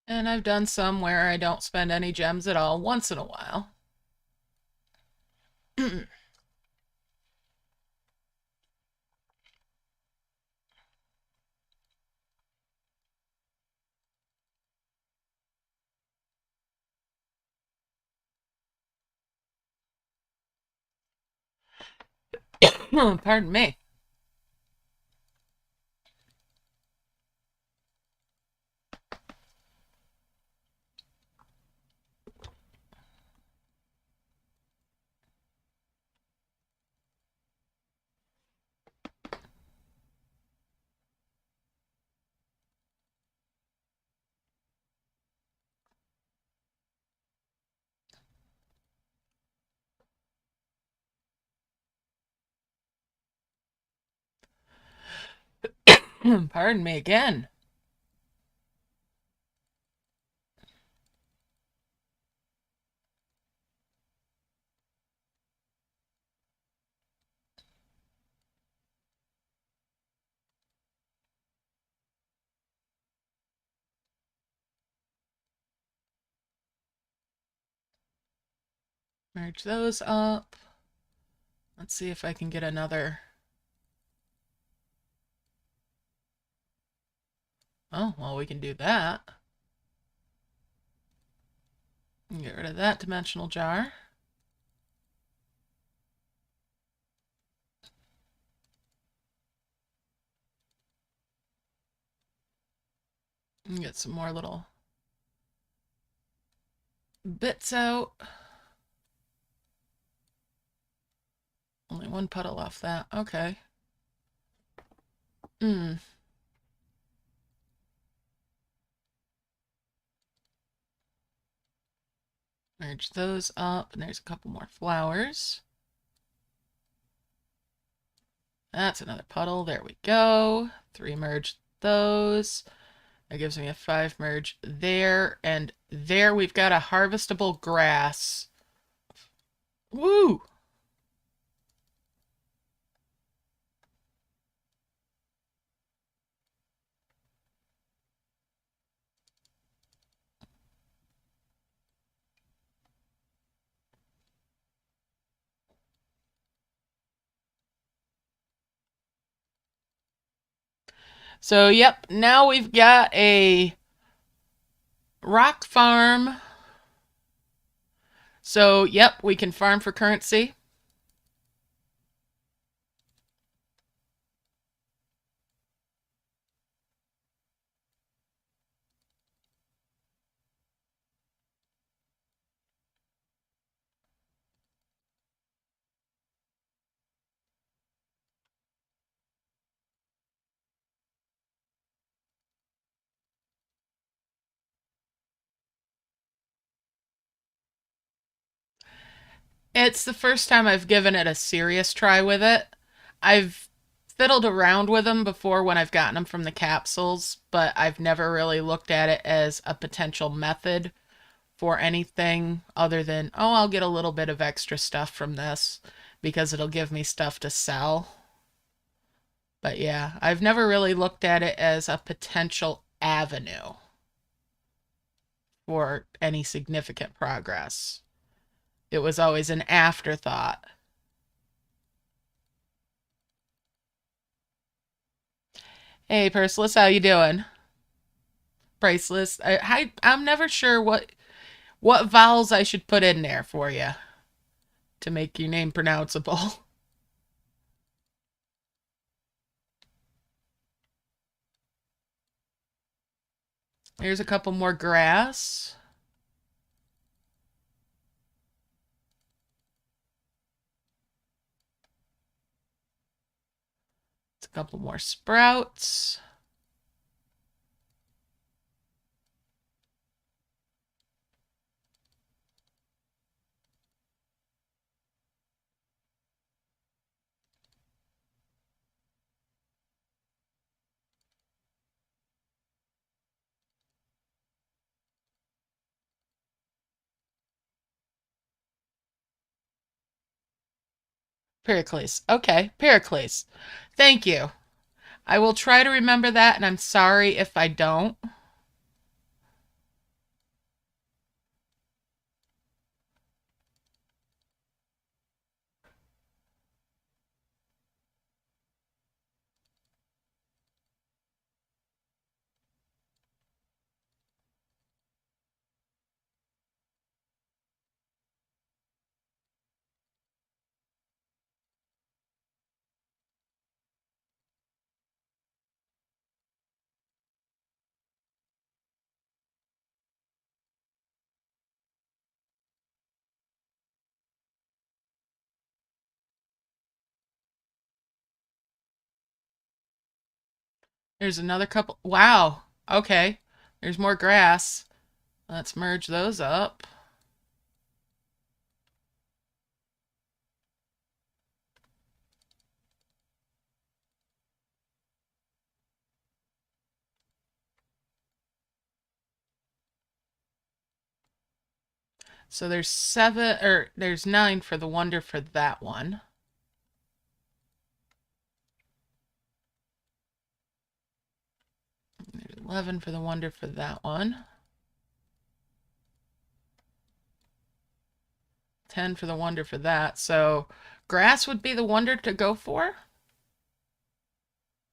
And I've done some where I don't spend any gems at all once in a while. Pardon me. Pardon me again. Merge those up. Let's see if I can get another. Oh, well, we can do that. Get rid of that dimensional jar. And get some more little bits out. Only one puddle off that. Okay. Merge those up, and there's a couple more flowers. That's another puddle. There we go. 3 merge those. That gives me a 5 merge there. And there we've got a harvestable grass. Woo! So, yep, now we've got a rock farm. So, yep, we can farm for currency. It's the first time I've given it a serious try with it. I've fiddled around with them before when I've gotten them from the capsules, but I've never really looked at it as a potential method for anything other than, oh, I'll get a little bit of extra stuff from this because it'll give me stuff to sell. But yeah, I've never really looked at it as a potential avenue for any significant progress. It was always an afterthought. Hey, Persilus, how you doing? Priceless. I'm never sure what vowels I should put in there for you to make your name pronounceable. Here's a couple more grass. It's a couple more sprouts. Pericles. Okay, Pericles. Thank you. I will try to remember that, and I'm sorry if I don't. There's another couple. Wow. Okay. There's more grass. Let's merge those up. So there's 7, or there's 9 for the wonder for that one. There's 11 for the wonder for that one. 10 for the wonder for that. So grass would be the wonder to go for?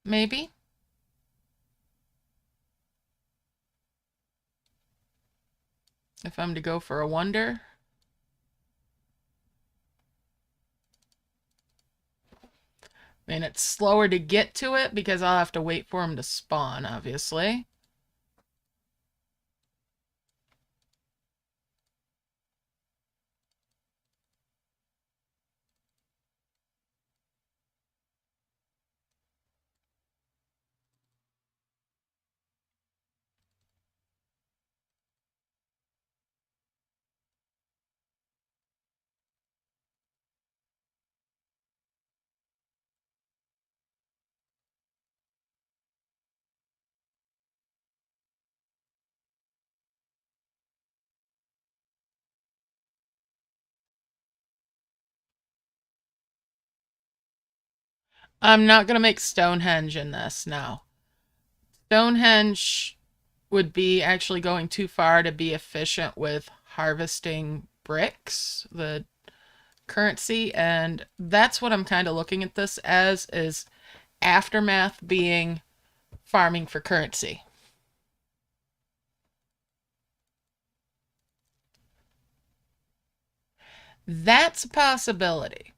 Maybe? If I'm to go for a wonder. I mean, it's slower to get to it because I'll have to wait for them to spawn, obviously. I'm not going to make Stonehenge in this, no. Stonehenge would be actually going too far to be efficient with harvesting bricks, the currency, and that's what I'm kind of looking at this as, is aftermath being farming for currency. That's a possibility.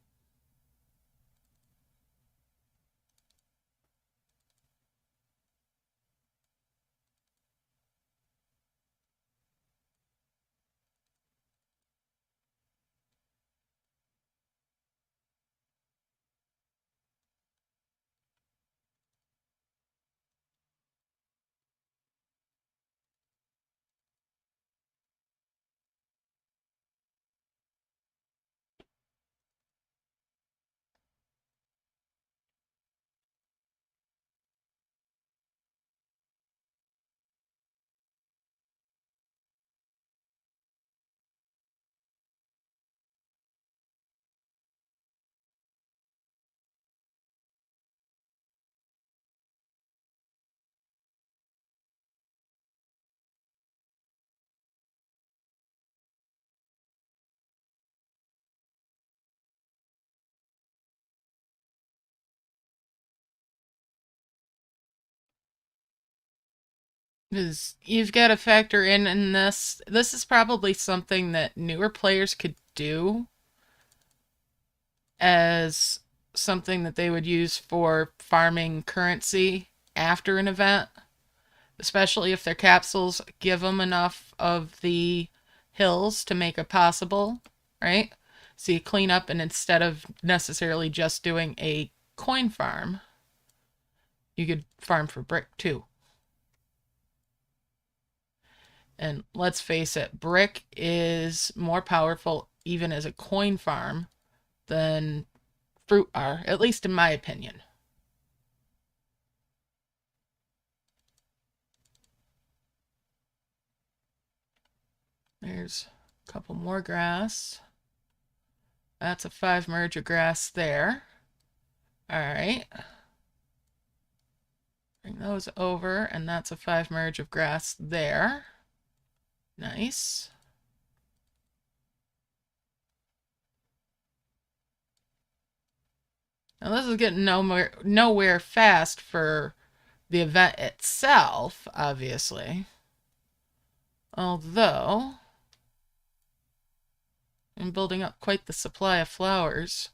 Because you've got to factor in this. This is probably something that newer players could do as something that they would use for farming currency after an event, especially if their capsules give them enough of the hills to make it possible, right? So you clean up, and instead of necessarily just doing a coin farm, you could farm for brick too. And let's face it, brick is more powerful even as a coin farm than fruit are, at least in my opinion. There's a couple more grass. That's a 5 merge of grass there. All right. Bring those over, and that's a 5 merge of grass there. Nice. Now this is getting nowhere fast for the event itself, obviously. Although, I'm building up quite the supply of flowers.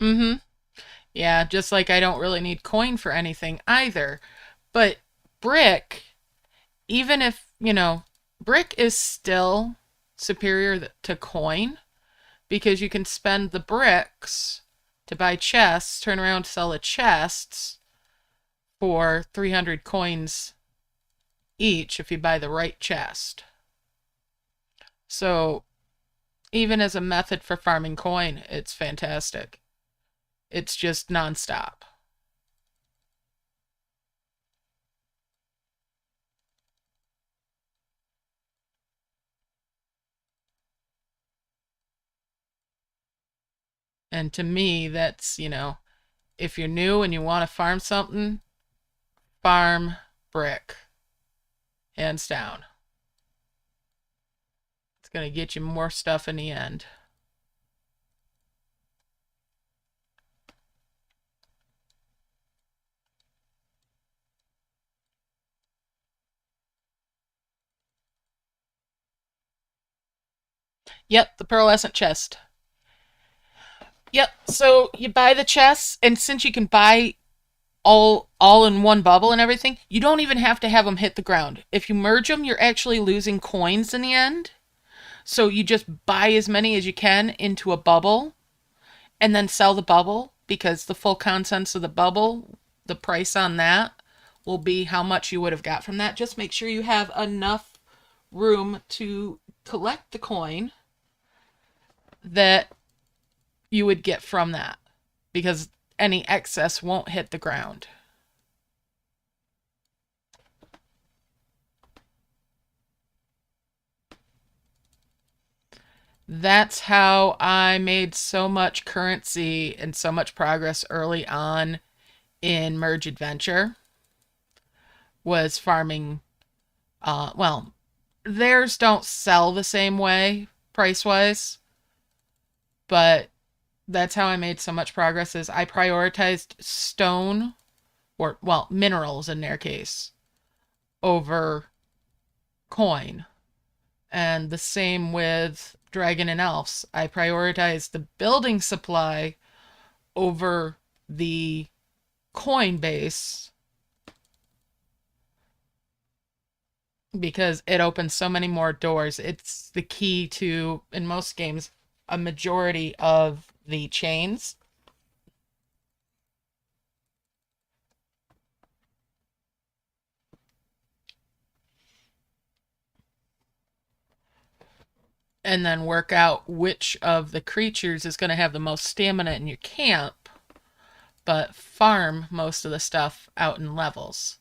Mm-hmm. Yeah, just like I don't really need coin for anything either. But brick, even if, brick is still superior to coin because you can spend the bricks to buy chests, turn around, sell the chests for 300 coins each if you buy the right chest. So, even as a method for farming coin, it's fantastic. It's just nonstop. And to me, that's, if you're new and you want to farm something, farm brick, hands down. It's going to get you more stuff in the end. Yep, the pearlescent chest. Yep, so you buy the chests, and since you can buy all in one bubble and everything, you don't even have to have them hit the ground. If you merge them, you're actually losing coins in the end. So you just buy as many as you can into a bubble and then sell the bubble because the full contents of the bubble, the price on that will be how much you would have got from that. Just make sure you have enough room to collect the coin that you would get from that because any excess won't hit the ground. That's how I made so much currency and so much progress early on in Merge Adventure was farming. Well, theirs don't sell the same way price wise, but that's how I made so much progress is I prioritized stone or well, minerals in their case over coin. And the same with Dragon and Elves. I prioritized the building supply over the coin base because it opens so many more doors. It's the key to, in most games, a majority of the chains. And then work out which of the creatures is going to have the most stamina in your camp, but farm most of the stuff out in levels.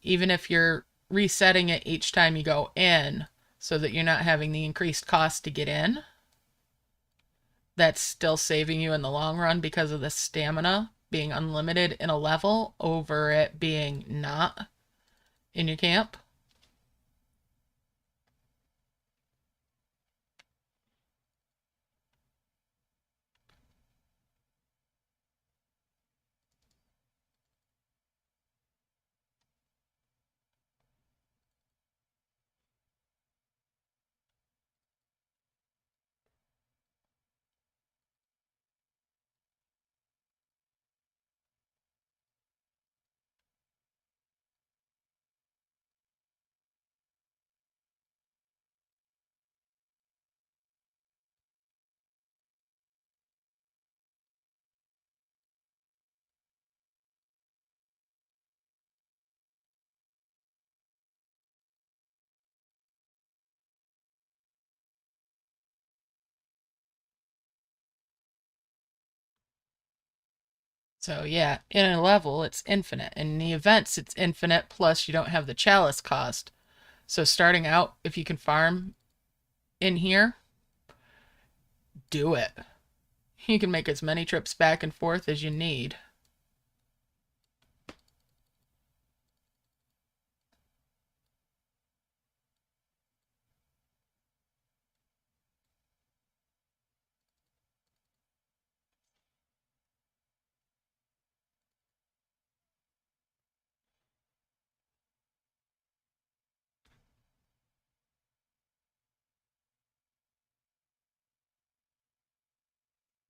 Even if you're resetting it each time you go in so that you're not having the increased cost to get in, that's still saving you in the long run because of the stamina being unlimited in a level over it being not in your camp. So yeah, in a level it's infinite. In the events it's infinite plus you don't have the chalice cost. So starting out, if you can farm in here, do it. You can make as many trips back and forth as you need.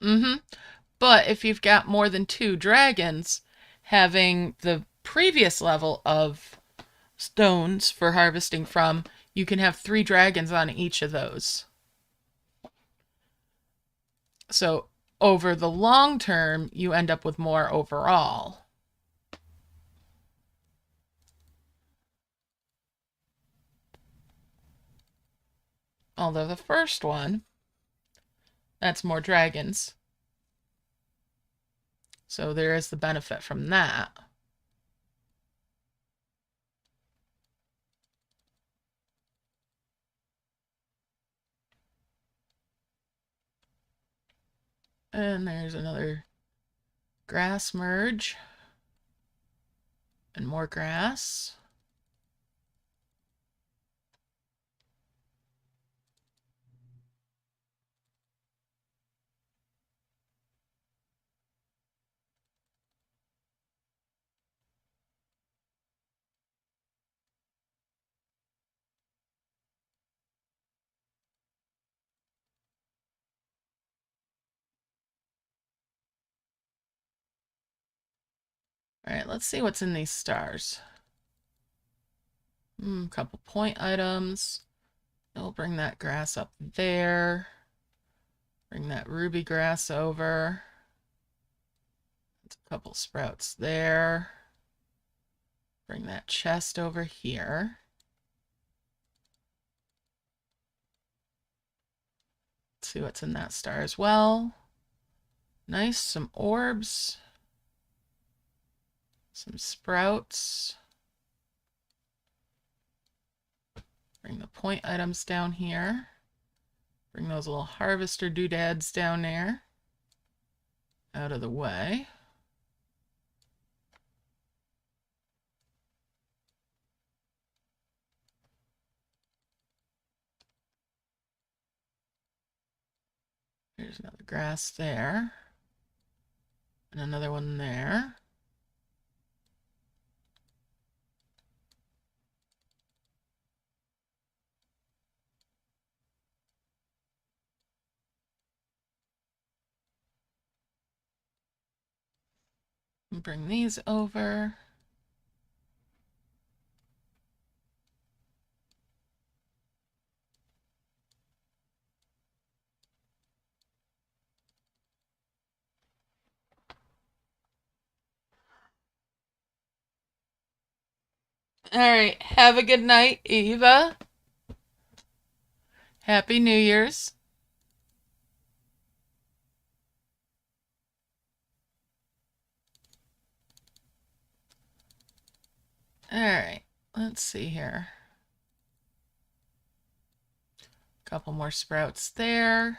Mm-hmm. But if you've got more than 2 dragons, having the previous level of stones for harvesting from, you can have 3 dragons on each of those. So over the long term, you end up with more overall. Although the first one, that's more dragons. So there is the benefit from that. And there's another grass merge. And more grass. All right, let's see what's in these stars. Couple point items. We'll bring that grass up there. Bring that ruby grass over. There's a couple sprouts there. Bring that chest over here. Let's see what's in that star as well. Nice, some orbs. Some sprouts. Bring the point items down here. Bring those little harvester doodads down there. Out of the way. There's another grass there. And another one there. And bring these over. All right. Have a good night, Eva. Happy New Year's. All right. Let's see here. Couple more sprouts there.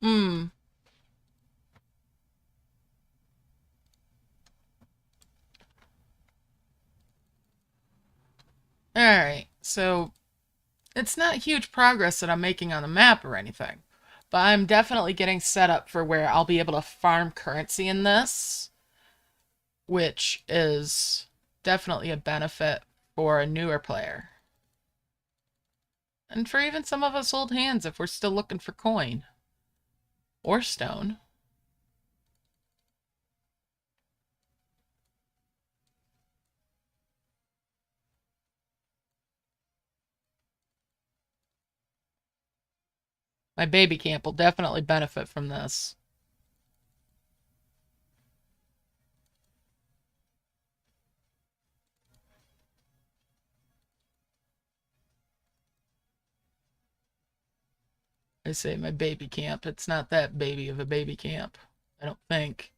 All right. So it's not huge progress that I'm making on the map or anything, but I'm definitely getting set up for where I'll be able to farm currency in this, which is definitely a benefit for a newer player. And for even some of us old hands if we're still looking for coin or stone. My baby camp will definitely benefit from this. I say my baby camp. It's not that baby of a baby camp, I don't think.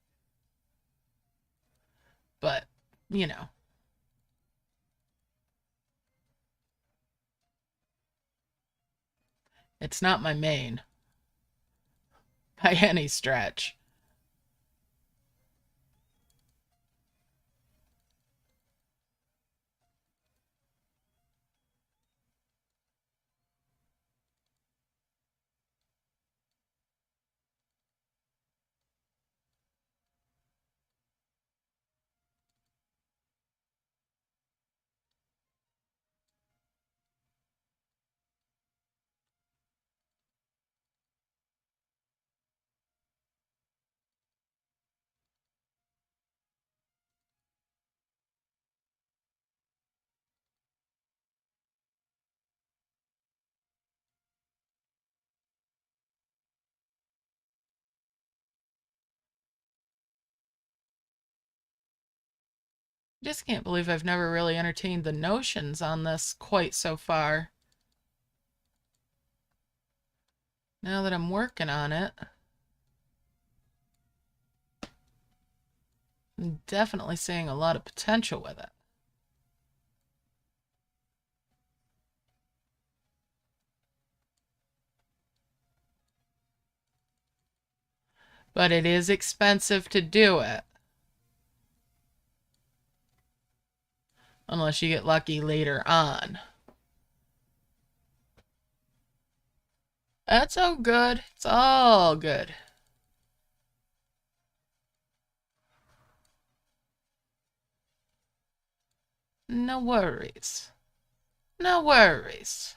But, you know. It's not my main by any stretch. just can't believe I've never really entertained the notions on this quite so far. Now that I'm working on it, I'm definitely seeing a lot of potential with it. But it is expensive to do it. Unless you get lucky later on. That's all good. It's all good. No worries. No worries.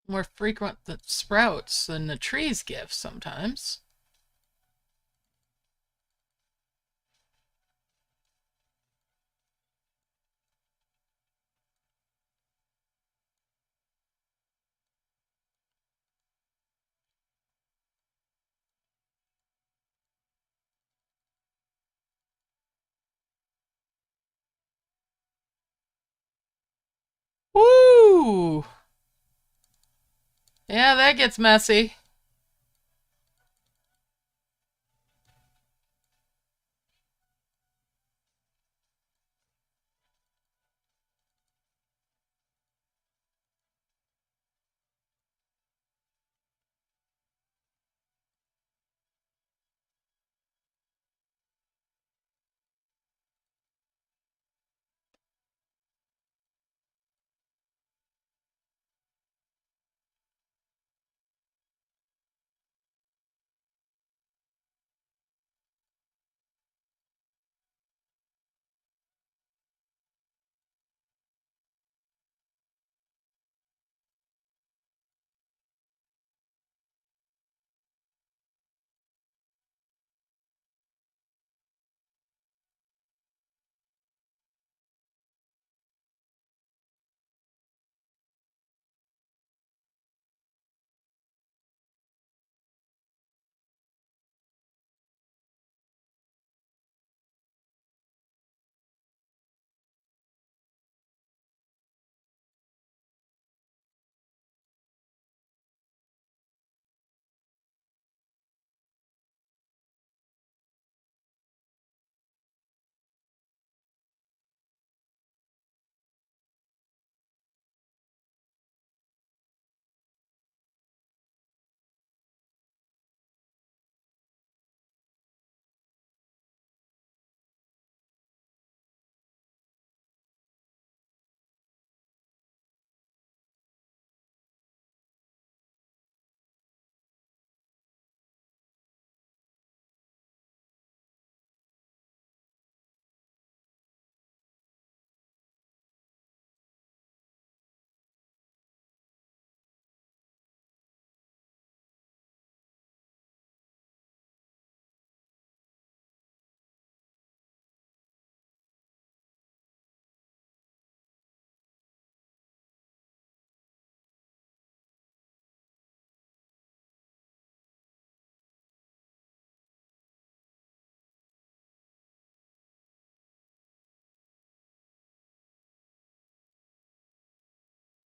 More frequent the sprouts than the trees give sometimes. Woo! Yeah, that gets messy.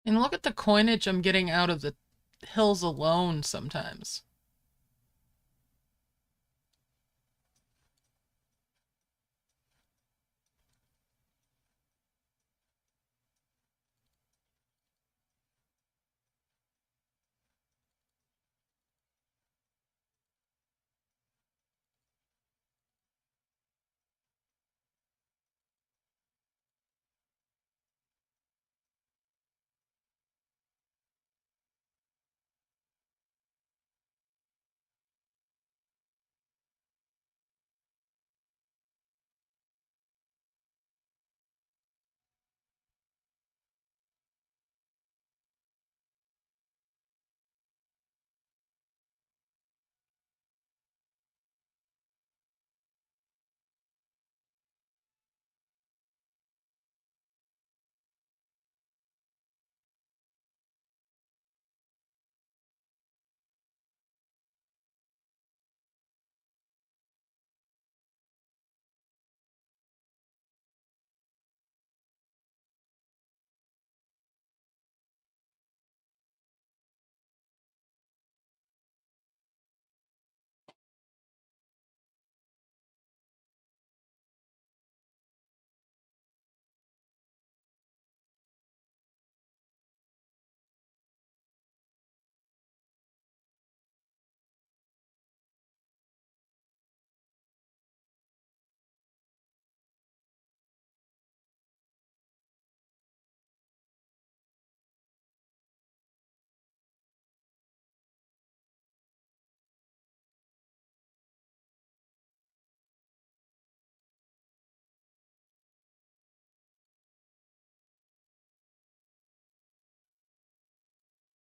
And look at the coinage I'm getting out of the hills alone sometimes.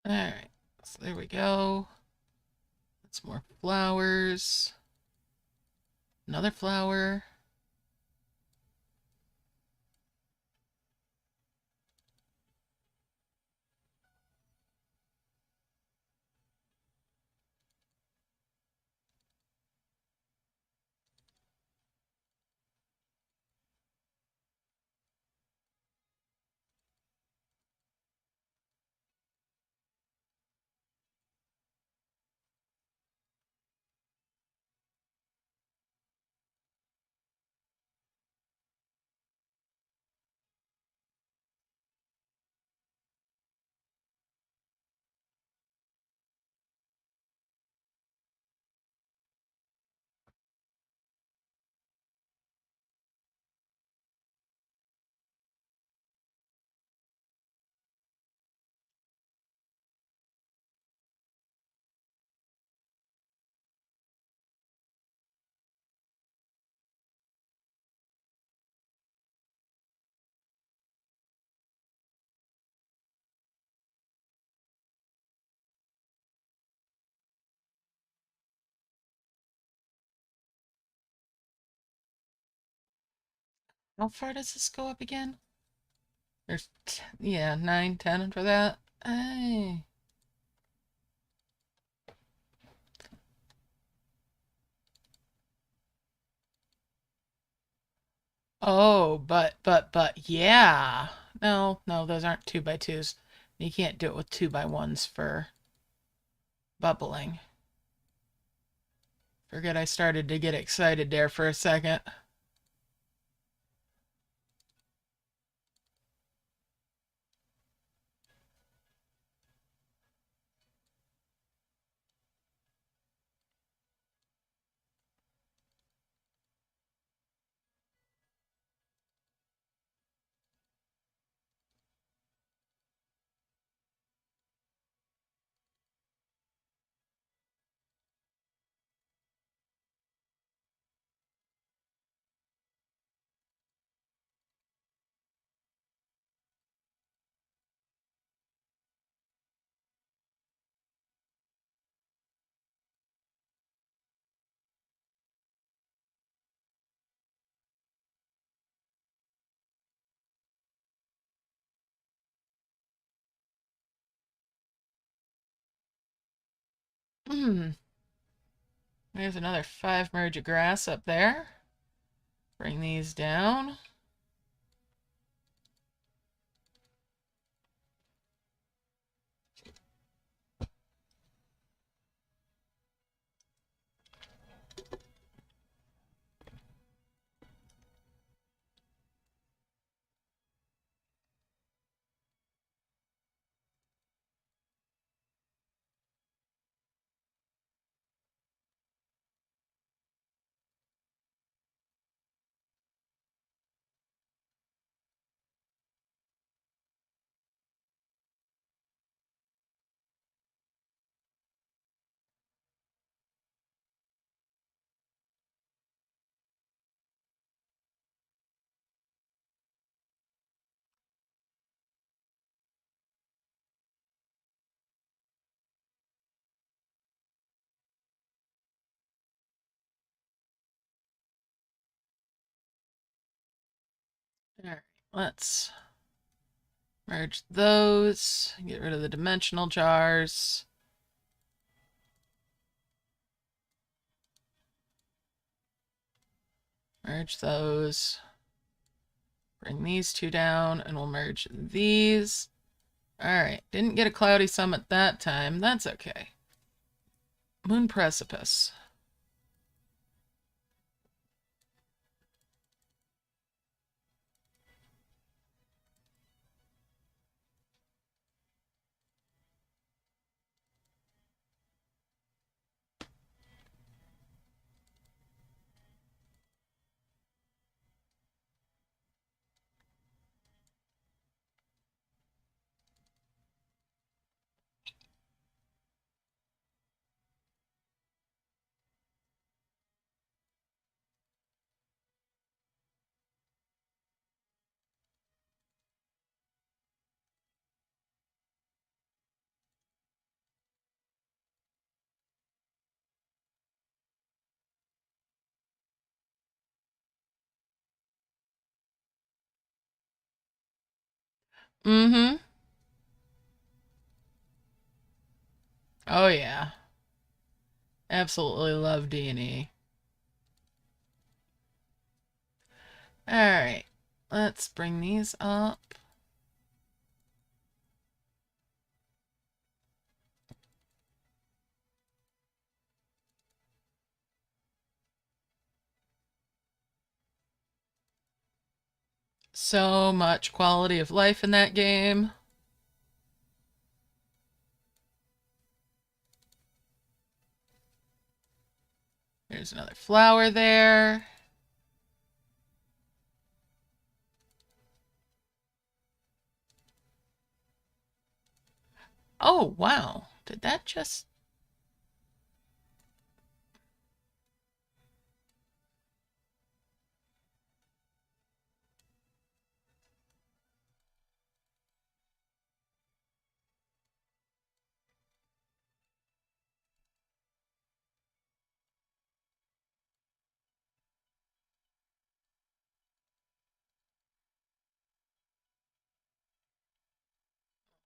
Alright, so there we go. That's more flowers. Another flower. How far does this go up again? There's, yeah, 9, 10 for that. Hey. Oh, but, yeah. No, no, those aren't 2x2s. You can't do it with 2x1s for bubbling. Forget I started to get excited there for a second. Hmm. There's another 5 merge of grass up there. Bring these down. All right, let's merge those. Get rid of the dimensional jars. Merge those. Bring these two down, and we'll merge these. All right, didn't get a cloudy summit that time. That's okay. Moon precipice. Mm-hmm. Oh yeah. Absolutely love D&E. Alright. Let's bring these up. So much quality of life in that game. There's another flower there. Oh, wow. Did that just...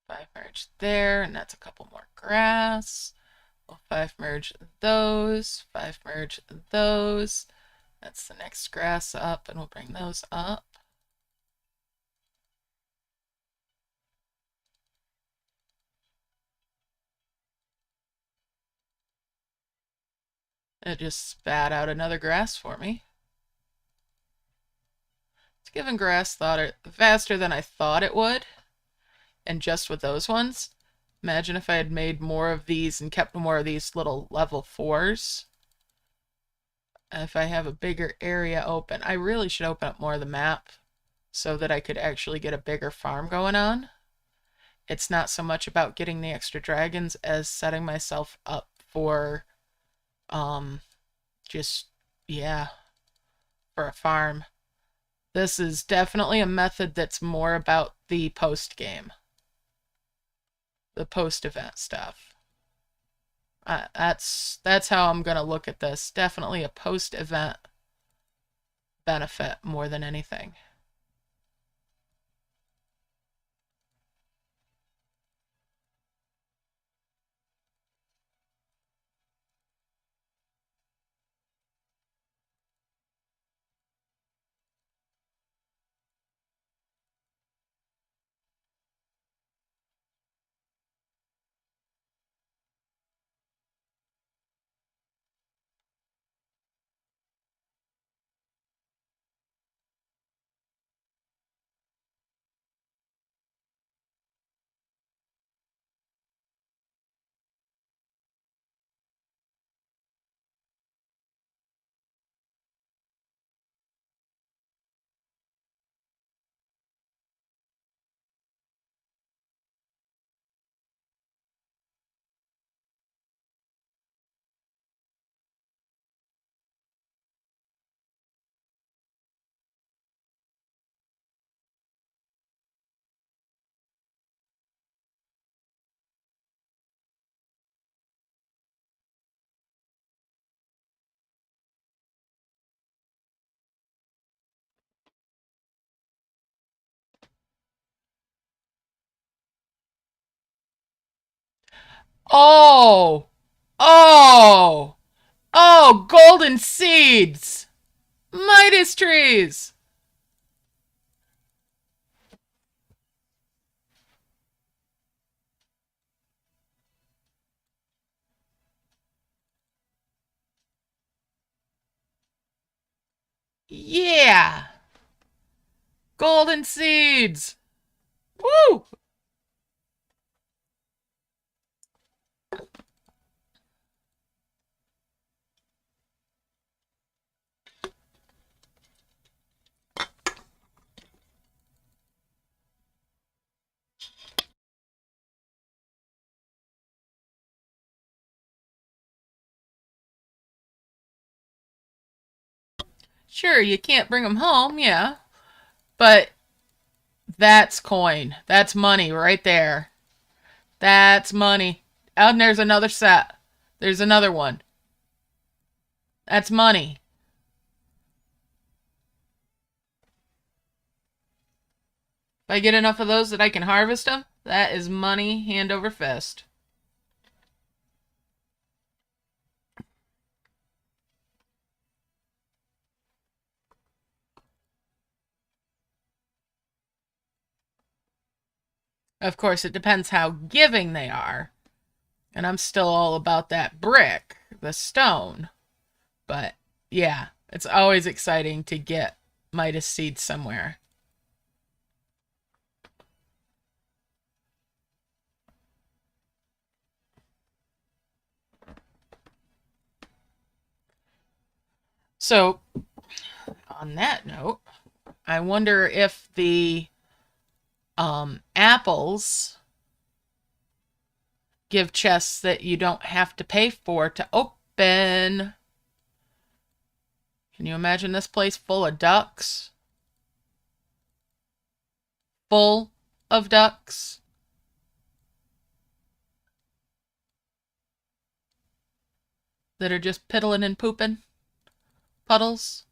Five merge there, and that's a couple more grass. We'll five merge those, five merge those. That's the next grass up, and we'll bring those up. It just spat out another grass for me. It's giving grass thought it faster than I thought it would. And just with those ones, imagine if I had made more of these and kept more of these little level 4s. If I have a bigger area open, I really should open up more of the map so that I could actually get a bigger farm going on. It's not so much about getting the extra dragons as setting myself up for just, yeah, for a farm. This is definitely a method that's more about the post game, the post event stuff. That's how I'm gonna look at this. Definitely a post event benefit more than anything. Oh! Oh! Oh, golden seeds! Midas trees! Yeah! Golden seeds! Woo! Sure, you can't bring them home, yeah. But that's coin. That's money right there. That's money. Oh, and there's another set. There's another one. That's money. If I get enough of those that I can harvest them, that is money hand over fist. Of course, it depends how giving they are. And I'm still all about that brick, the stone. But yeah, it's always exciting to get Midas seeds somewhere. So, on that note, I wonder if the apples give chests that you don't have to pay for to open. Can you imagine this place full of ducks? Full of ducks? That are just piddling and pooping? Puddles?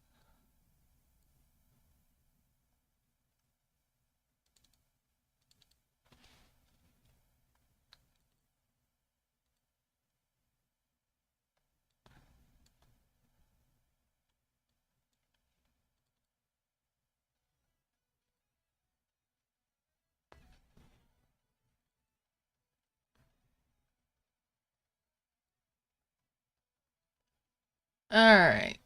Alright.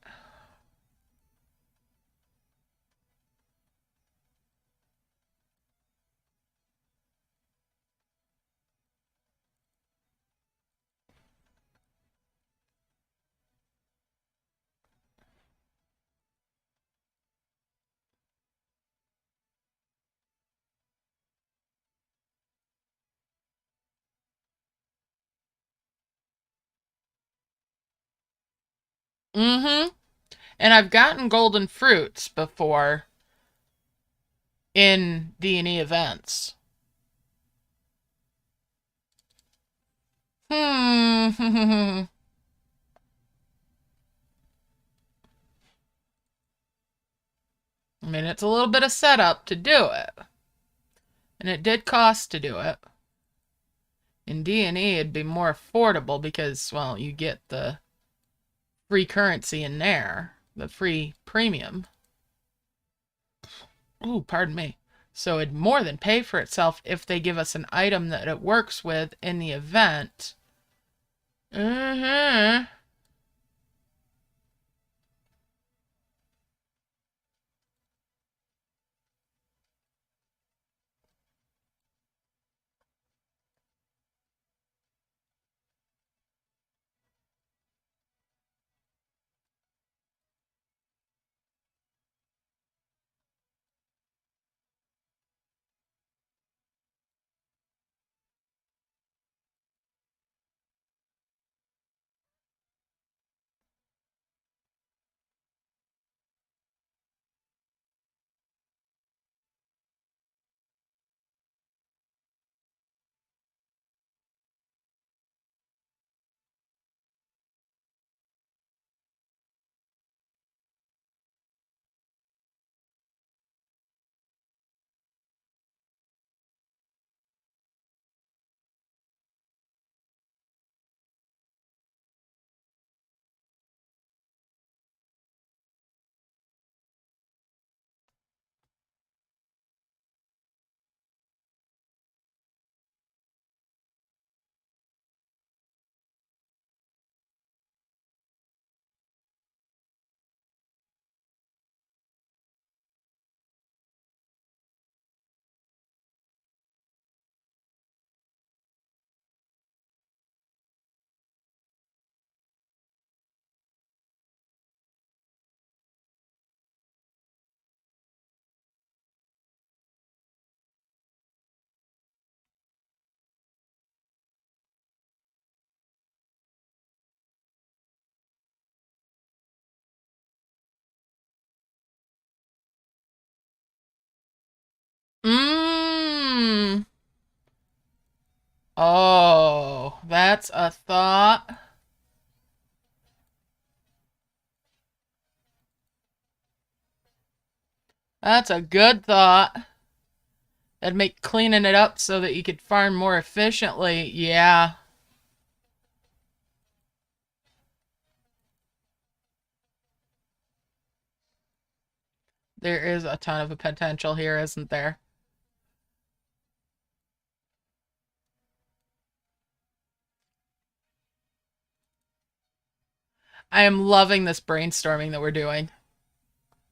Mm-hmm. And I've gotten golden fruits before in D&E events. I mean, it's a little bit of setup to do it. And it did cost to do it. In D&E, it'd be more affordable because, well, you get the free currency in there, the free premium. Ooh, pardon me. So it'd more than pay for itself if they give us an item that it works with in the event. Mm-hmm. Mmm. Oh, that's a thought. That's a good thought. That'd make cleaning it up so that you could farm more efficiently. Yeah, there is a ton of potential here, isn't there? I am loving this brainstorming that we're doing.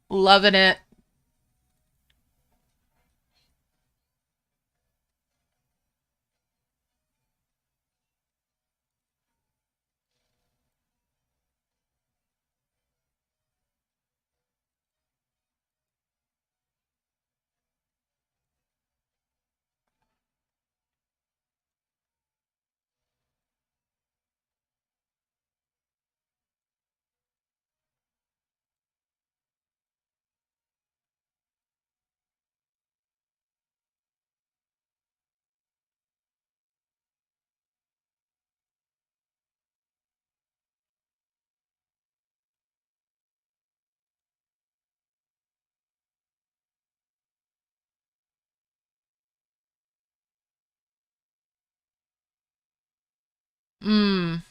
Loving it. Mmm.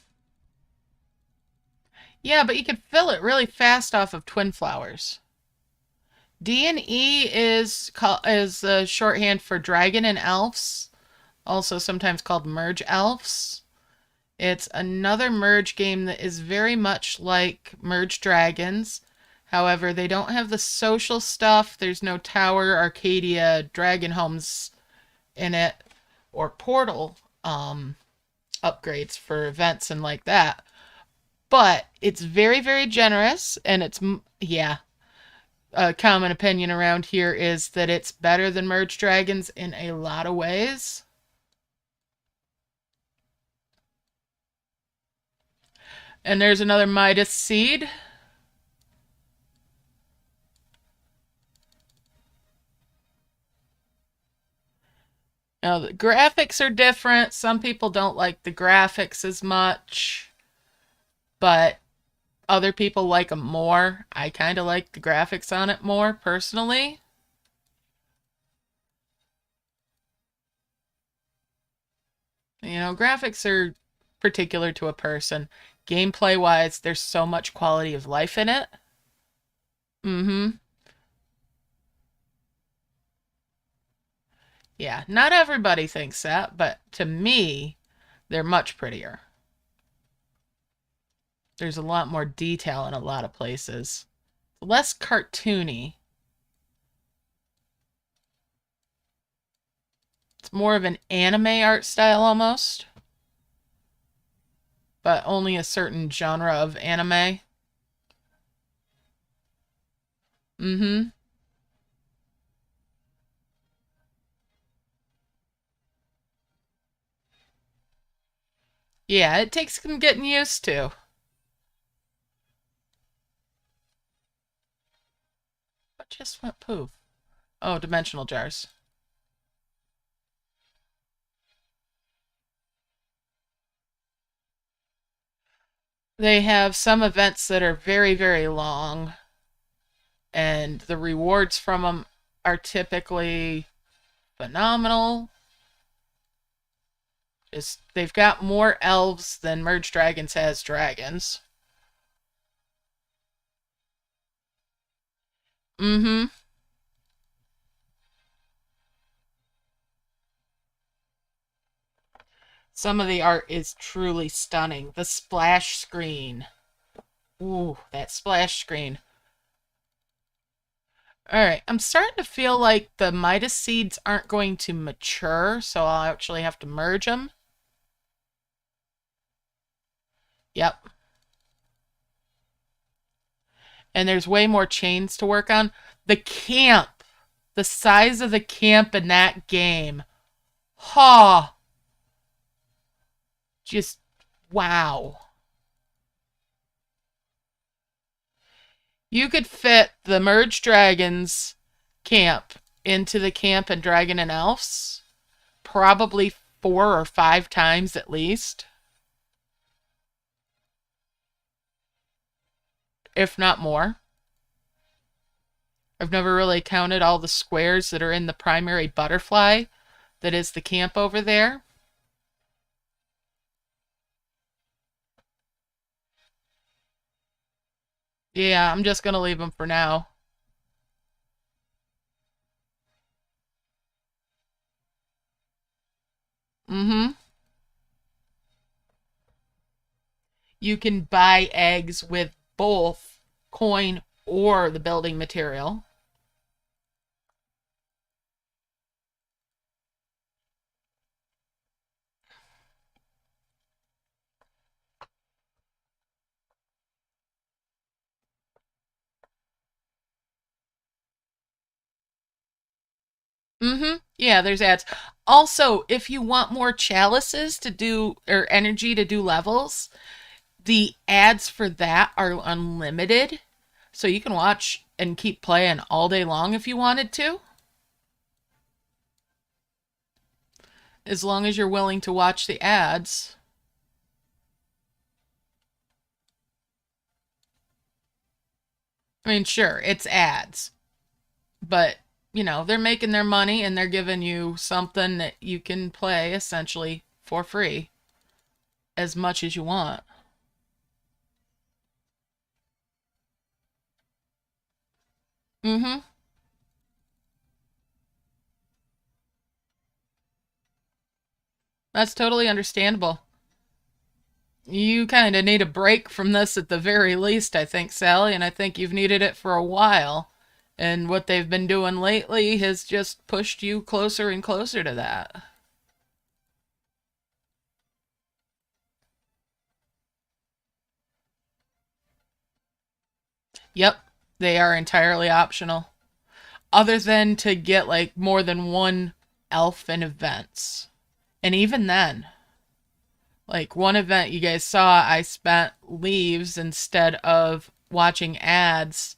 Yeah, but you could fill it really fast off of twin flowers. D and E is shorthand for dragon and elves, also sometimes called merge elves. It's another merge game that is very much like Merge Dragons. However, they don't have the social stuff. There's no Tower, Arcadia, Dragon Homes in it, or Portal upgrades for events and like that. But it's very, very generous, and yeah, a common opinion around here is that it's better than Merge Dragons in a lot of ways. And there's another Midas seed. Now, the graphics are different. Some people don't like the graphics as much, but other people like them more. I kind of like the graphics on it more, personally. You know, graphics are particular to a person. Gameplay wise, there's so much quality of life in it. Mm-hmm. Yeah, not everybody thinks that, but to me, they're much prettier. There's a lot more detail in a lot of places. Less cartoony. It's more of an anime art style almost, but only a certain genre of anime. Mm-hmm. Yeah, it takes some getting used to. What just went poof? Oh, dimensional jars. They have some events that are very, very long, and the rewards from them are typically phenomenal. Just they've got more elves than Merge Dragons has dragons. Mm-hmm. Some of the art is truly stunning. The splash screen. Ooh, that splash screen. All right, I'm starting to feel like the Midas seeds aren't going to mature, so I'll actually have to merge them. Yep. And there's way more chains to work on. The camp. The size of the camp in that game. Ha! Just wow. You could fit the Merge Dragons camp into the camp in Dragon and Elves probably 4 or 5 times at least, if not more. I've never really counted all the squares that are in the primary butterfly that is the camp over there. Yeah, I'm just going to leave them for now. Mm-hmm. You can buy eggs with both coin or the building material. Mm-hmm. Yeah, there's ads. Also, if you want more chalices to do, or energy to do levels, the ads for that are unlimited. So you can watch and keep playing all day long if you wanted to, as long as you're willing to watch the ads. I mean, sure, it's ads, but they're making their money and they're giving you something that you can play essentially for free as much as you want. Mm-hmm. That's totally understandable. You kind of need a break from this at the very least, I think, Sally, and I think you've needed it for a while. And what they've been doing lately has just pushed you closer and closer to that. Yep, they are entirely optional, other than to get like more than one elf in events. And even then, like one event you guys saw, I spent leaves instead of watching ads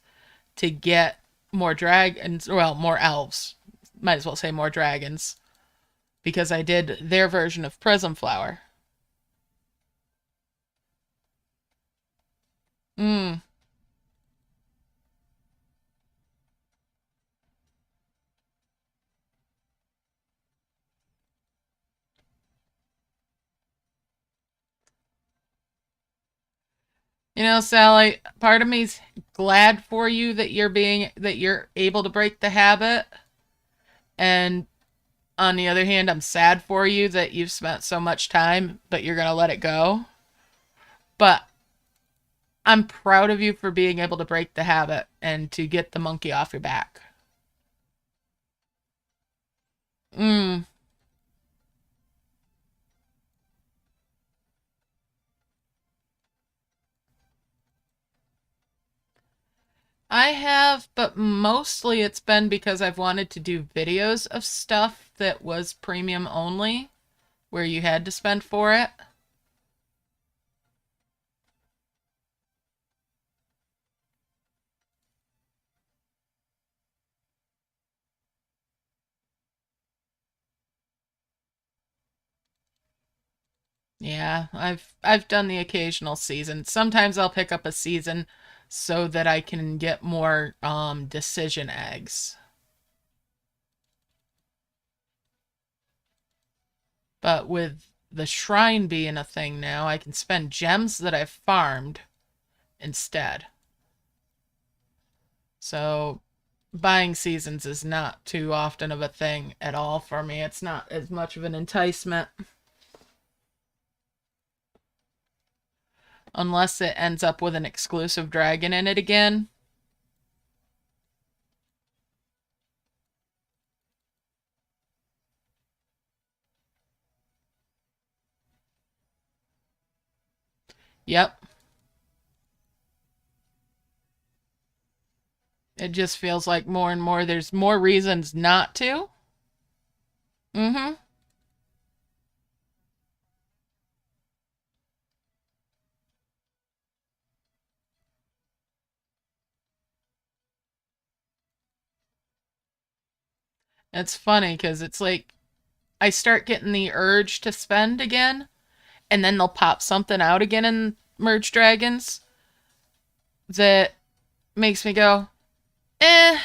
to get more dragons, well, more elves. Might as well say more dragons, because I did their version of Prism Flower. Mm. Sally, part of me's glad for you that you're able to break the habit, and on the other hand, I'm sad for you that you've spent so much time, but you're gonna let it go. But I'm proud of you for being able to break the habit and to get the monkey off your back. Mm. I have, but mostly it's been because I've wanted to do videos of stuff that was premium only, where you had to spend for it. Yeah, I've done the occasional season. Sometimes I'll pick up a season so that I can get more decision eggs. But with the shrine being a thing now, I can spend gems that I've farmed instead. So buying seasons is not too often of a thing at all for me. It's not as much of an enticement unless it ends up with an exclusive dragon in it again. Yep. It just feels like more and more there's more reasons not to. Mm-hmm. It's funny because it's like I start getting the urge to spend again, and then they'll pop something out again in Merge Dragons that makes me go, eh.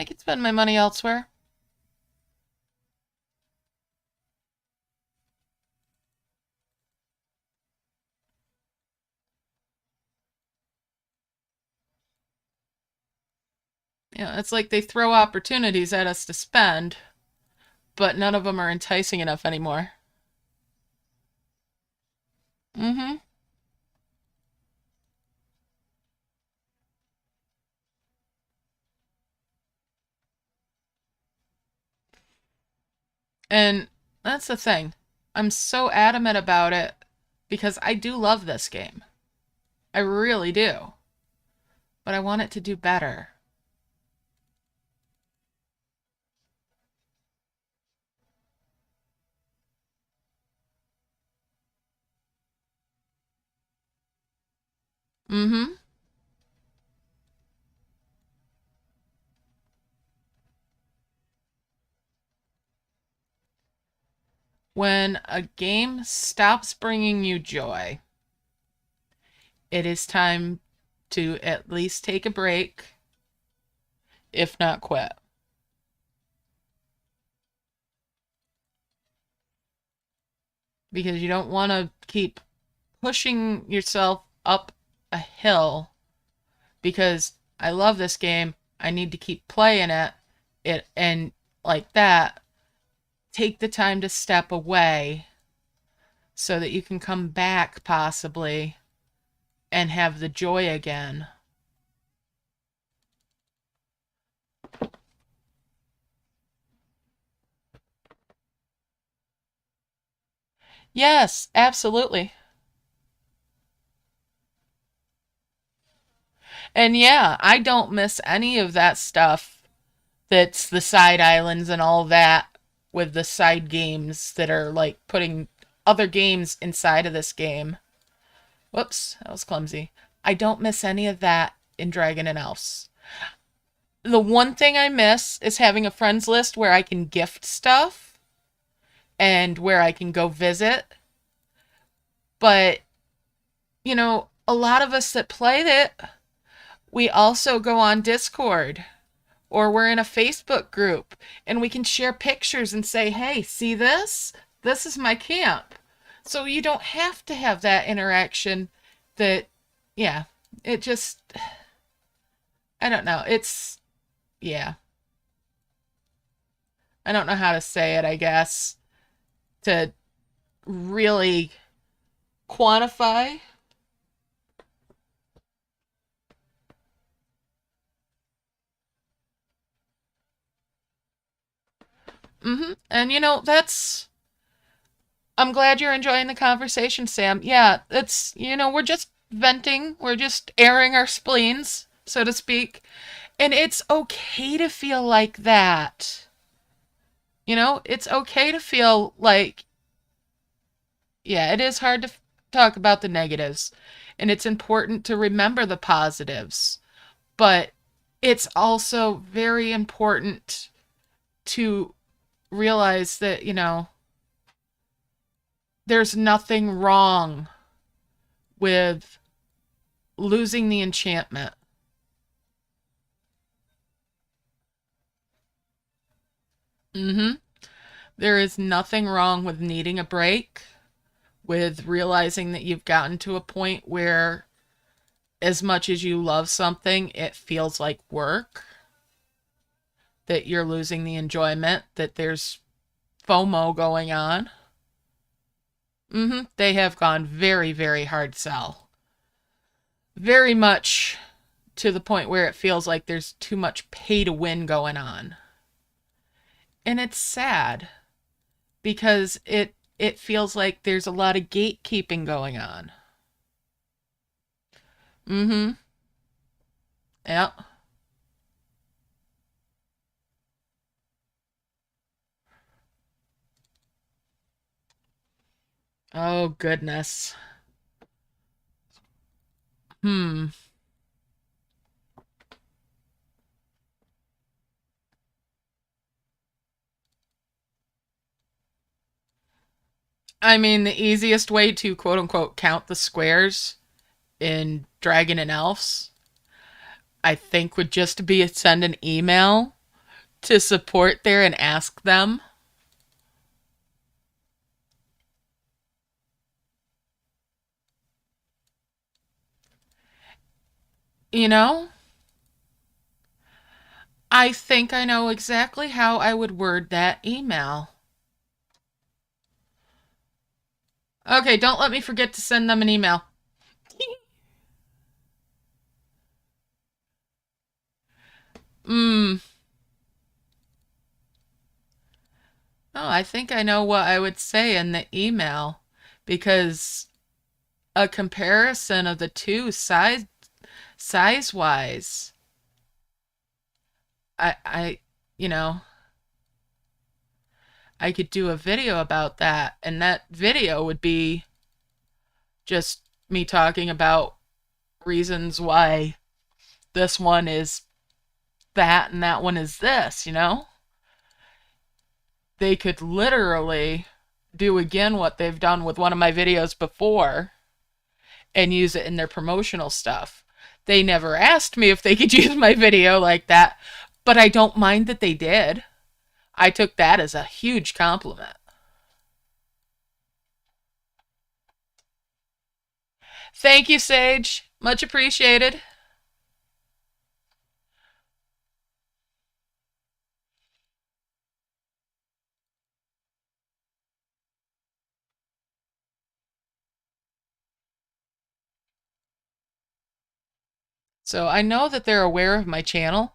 I could spend my money elsewhere. Yeah, it's like they throw opportunities at us to spend, but none of them are enticing enough anymore. Mm-hmm. And that's the thing. I'm so adamant about it because I do love this game. I really do. But I want it to do better. Mm-hmm. When a game stops bringing you joy, it is time to at least take a break, if not quit. Because you don't want to keep pushing yourself up a hill because I love this game. I need to keep playing it and like that. Take the time to step away so that you can come back possibly and have the joy again. Yes, absolutely. And yeah, I don't miss any of that stuff that's the side islands and all that with the side games that are like putting other games inside of this game. Whoops, that was clumsy. I don't miss any of that in Dragon and Elves. The one thing I miss is having a friends list where I can gift stuff and where I can go visit. But, a lot of us that play it, we also go on Discord or we're in a Facebook group and we can share pictures and say, hey, see this? This is my camp. So you don't have to have that interaction that, yeah, it just, I don't know. Yeah, I don't know how to say it, I guess, to really quantify. And I'm glad you're enjoying the conversation, Sam. Yeah, we're just venting, we're just airing our spleens, so to speak. And it's okay to feel like that. It's okay to feel like, yeah, it is hard to talk about the negatives. And it's important to remember the positives. But it's also very important to realize that, there's nothing wrong with losing the enchantment. Mm-hmm. There is nothing wrong with needing a break, with realizing that you've gotten to a point where, as much as you love something, it feels like work, that you're losing the enjoyment, that there's FOMO going on. They have gone very, very hard sell. Very much to the point where it feels like there's too much pay to win going on. And it's sad because it feels like there's a lot of gatekeeping going on. Mm-hmm. Yeah. Oh goodness. Hmm. I mean, the easiest way to quote unquote count the squares in Dragon and Elves, I think, would just be send an email to support there and ask them. You know, I think I know exactly how I would word that email. Okay, don't let me forget to send them an email. Hmm. Oh, I think I know what I would say in the email because a comparison of the two size wise, I you know, I could do a video about that, and that video would be just me talking about reasons why this one is that and that one is this, you know? They could literally do again what they've done with one of my videos before and use it in their promotional stuff. They never asked me if they could use my video like that, but I don't mind that they did. I took that as a huge compliment. Thank you, Sage. Much appreciated. So I know that they're aware of my channel.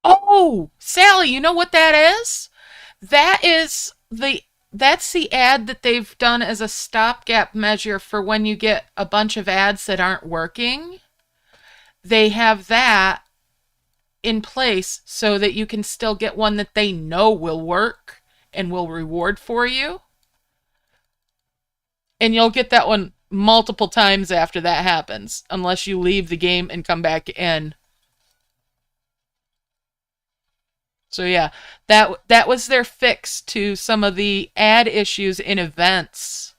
Oh, Sally, you know what that is? That is that's the ad that they've done as a stopgap measure for when you get a bunch of ads that aren't working. They have that in place so that you can still get one that they know will work and will reward for you. And you'll get that one multiple times after that happens, unless you leave the game and come back in. So yeah, that was their fix to some of the ad issues in events.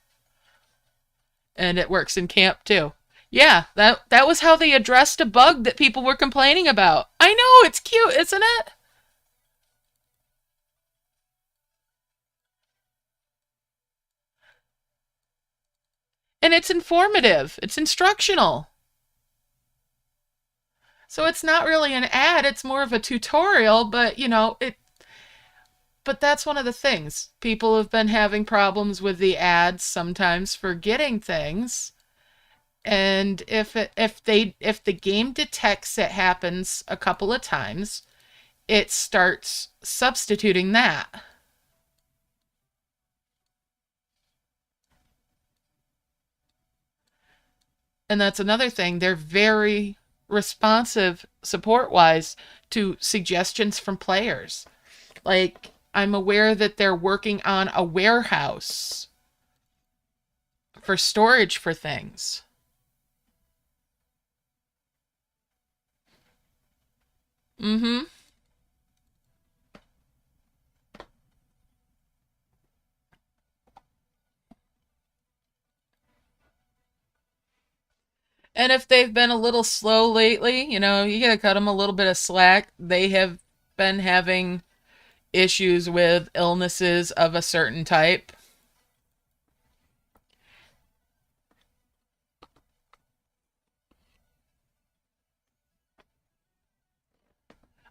And it works in camp too. Yeah, that was how they addressed a bug that people were complaining about. I know, it's cute, isn't it? And it's informative. It's instructional. So it's not really an ad, it's more of a tutorial, but but that's one of the things. People have been having problems with the ads sometimes for getting things. And if the game detects it happens a couple of times, it starts substituting that. And that's another thing. They're very responsive support wise to suggestions from players. Like, I'm aware that they're working on a warehouse for storage for things. Mm-hmm. And if they've been a little slow lately, you gotta cut them a little bit of slack. They have been having issues with illnesses of a certain type.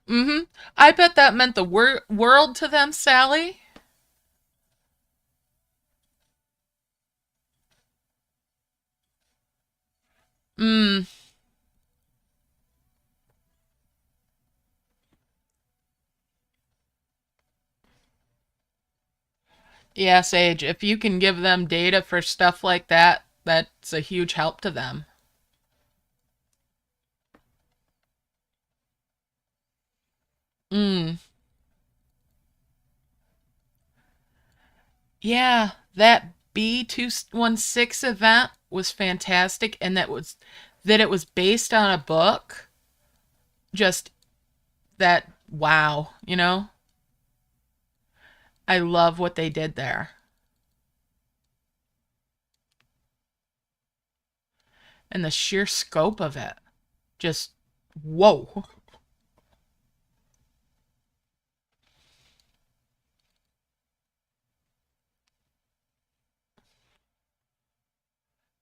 Mm-hmm. I bet that meant the world to them, Sally. Mm. Yeah, Sage, if you can give them data for stuff like that, that's a huge help to them. Mm. Yeah, that B216 event was fantastic, and that it was based on a book. Just that wow, you know? I love what they did there. And the sheer scope of it. Just, whoa.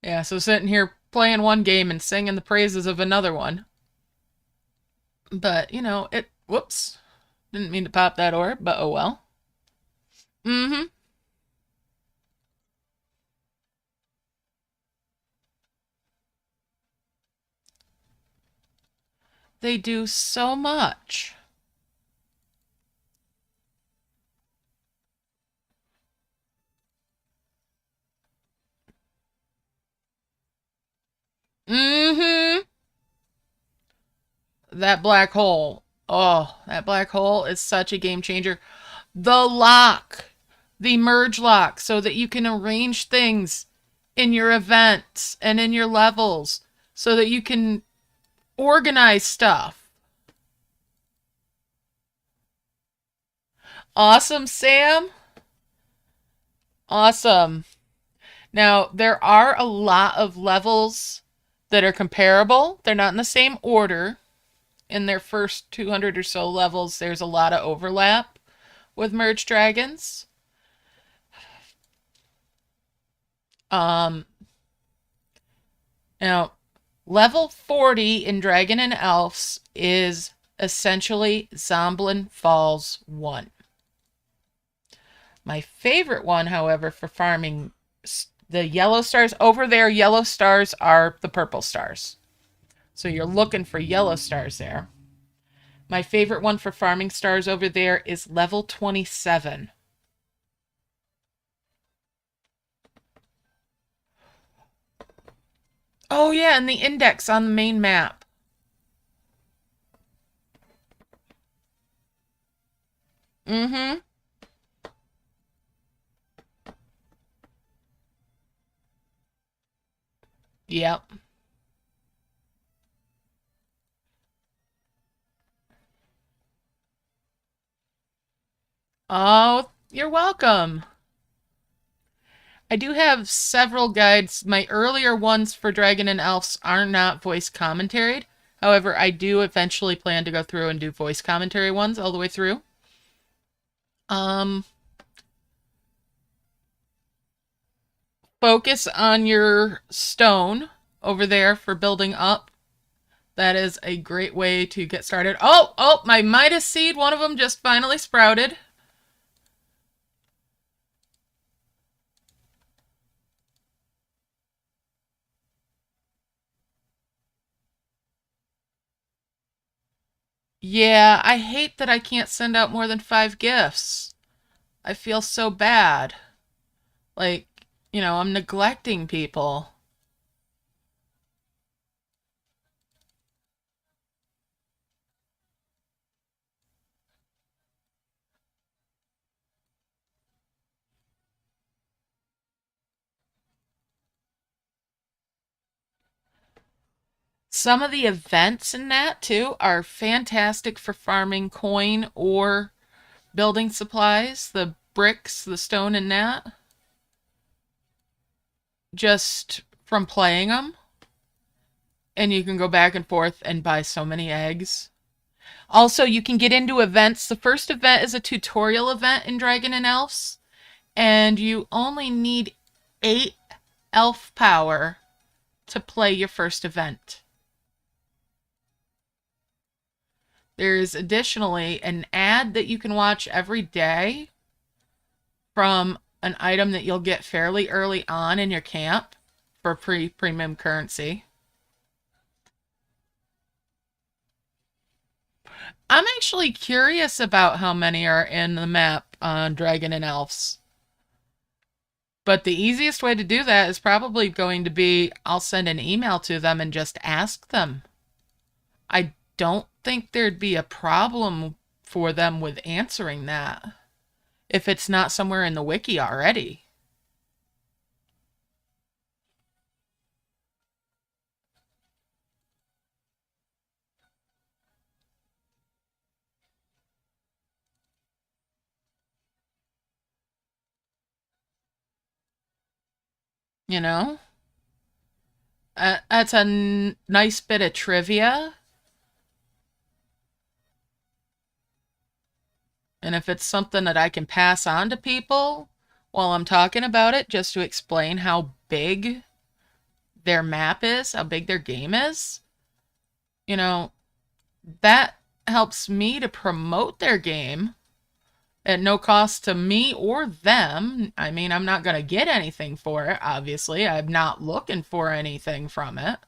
Yeah, so sitting here playing one game and singing the praises of another one. But, whoops. Didn't mean to pop that orb, but oh well. Mm-hmm. They do so much. Mm-hmm. That black hole. Oh, that black hole is such a game changer. The lock. The merge lock so that you can arrange things in your events and in your levels so that you can organize stuff. Awesome, Sam. Awesome. Now, there are a lot of levels that are comparable. They're not in the same order. In their first 200 or so levels, there's a lot of overlap with Merge Dragons. Um, Now, level 40 in Dragon and Elves is essentially Zomblin Falls 1. My favorite one, however, for farming the yellow stars, over there, yellow stars are the purple stars. So you're looking for yellow stars there. My favorite one for farming stars over there is level 27. Oh, yeah, and the index on the main map. Mm-hmm. Yep. Oh, you're welcome. I do have several guides. My earlier ones for Dragon and Elves are not voice commentaried. However, I do eventually plan to go through and do voice commentary ones all the way through. Um, Focus on your stone over there for building up. That is a great way to get started. Oh, my Midas seed, one of them just finally sprouted. Yeah, I hate that I can't send out more than 5 gifts. I feel so bad. Like, I'm neglecting people. Some of the events in that, too, are fantastic for farming coin or building supplies. The bricks, the stone in that. Just from playing them. And you can go back and forth and buy so many eggs. Also, you can get into events. The first event is a tutorial event in Dragon and Elves. And you only need 8 elf power to play your first event. There's additionally an ad that you can watch every day from an item that you'll get fairly early on in your camp for premium currency. I'm actually curious about how many are in the map on Dragon and Elves. But the easiest way to do that is probably going to be I'll send an email to them and just ask them. I don't think there'd be a problem for them with answering that if it's not somewhere in the wiki already. You know? That's a nice bit of trivia. And if it's something that I can pass on to people while I'm talking about it, just to explain how big their map is, how big their game is, you know, that helps me to promote their game at no cost to me or them. I mean, I'm not going to get anything for it, obviously. I'm not looking for anything from it.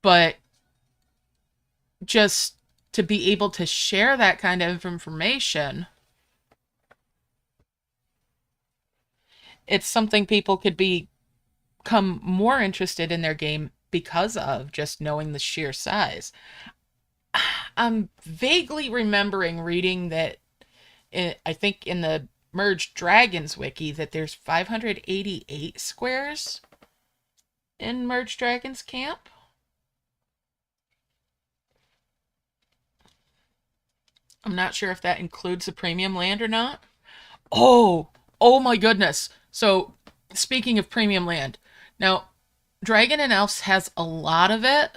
But just to be able to share that kind of information, it's something people could become more interested in their game because of just knowing the sheer size. I'm vaguely remembering reading that I think in the Merged Dragons wiki that there's 588 squares in Merged Dragons camp. I'm not sure if that includes the premium land or not. Oh, oh my goodness. So, speaking of premium land, now Dragon and Elves has a lot of it.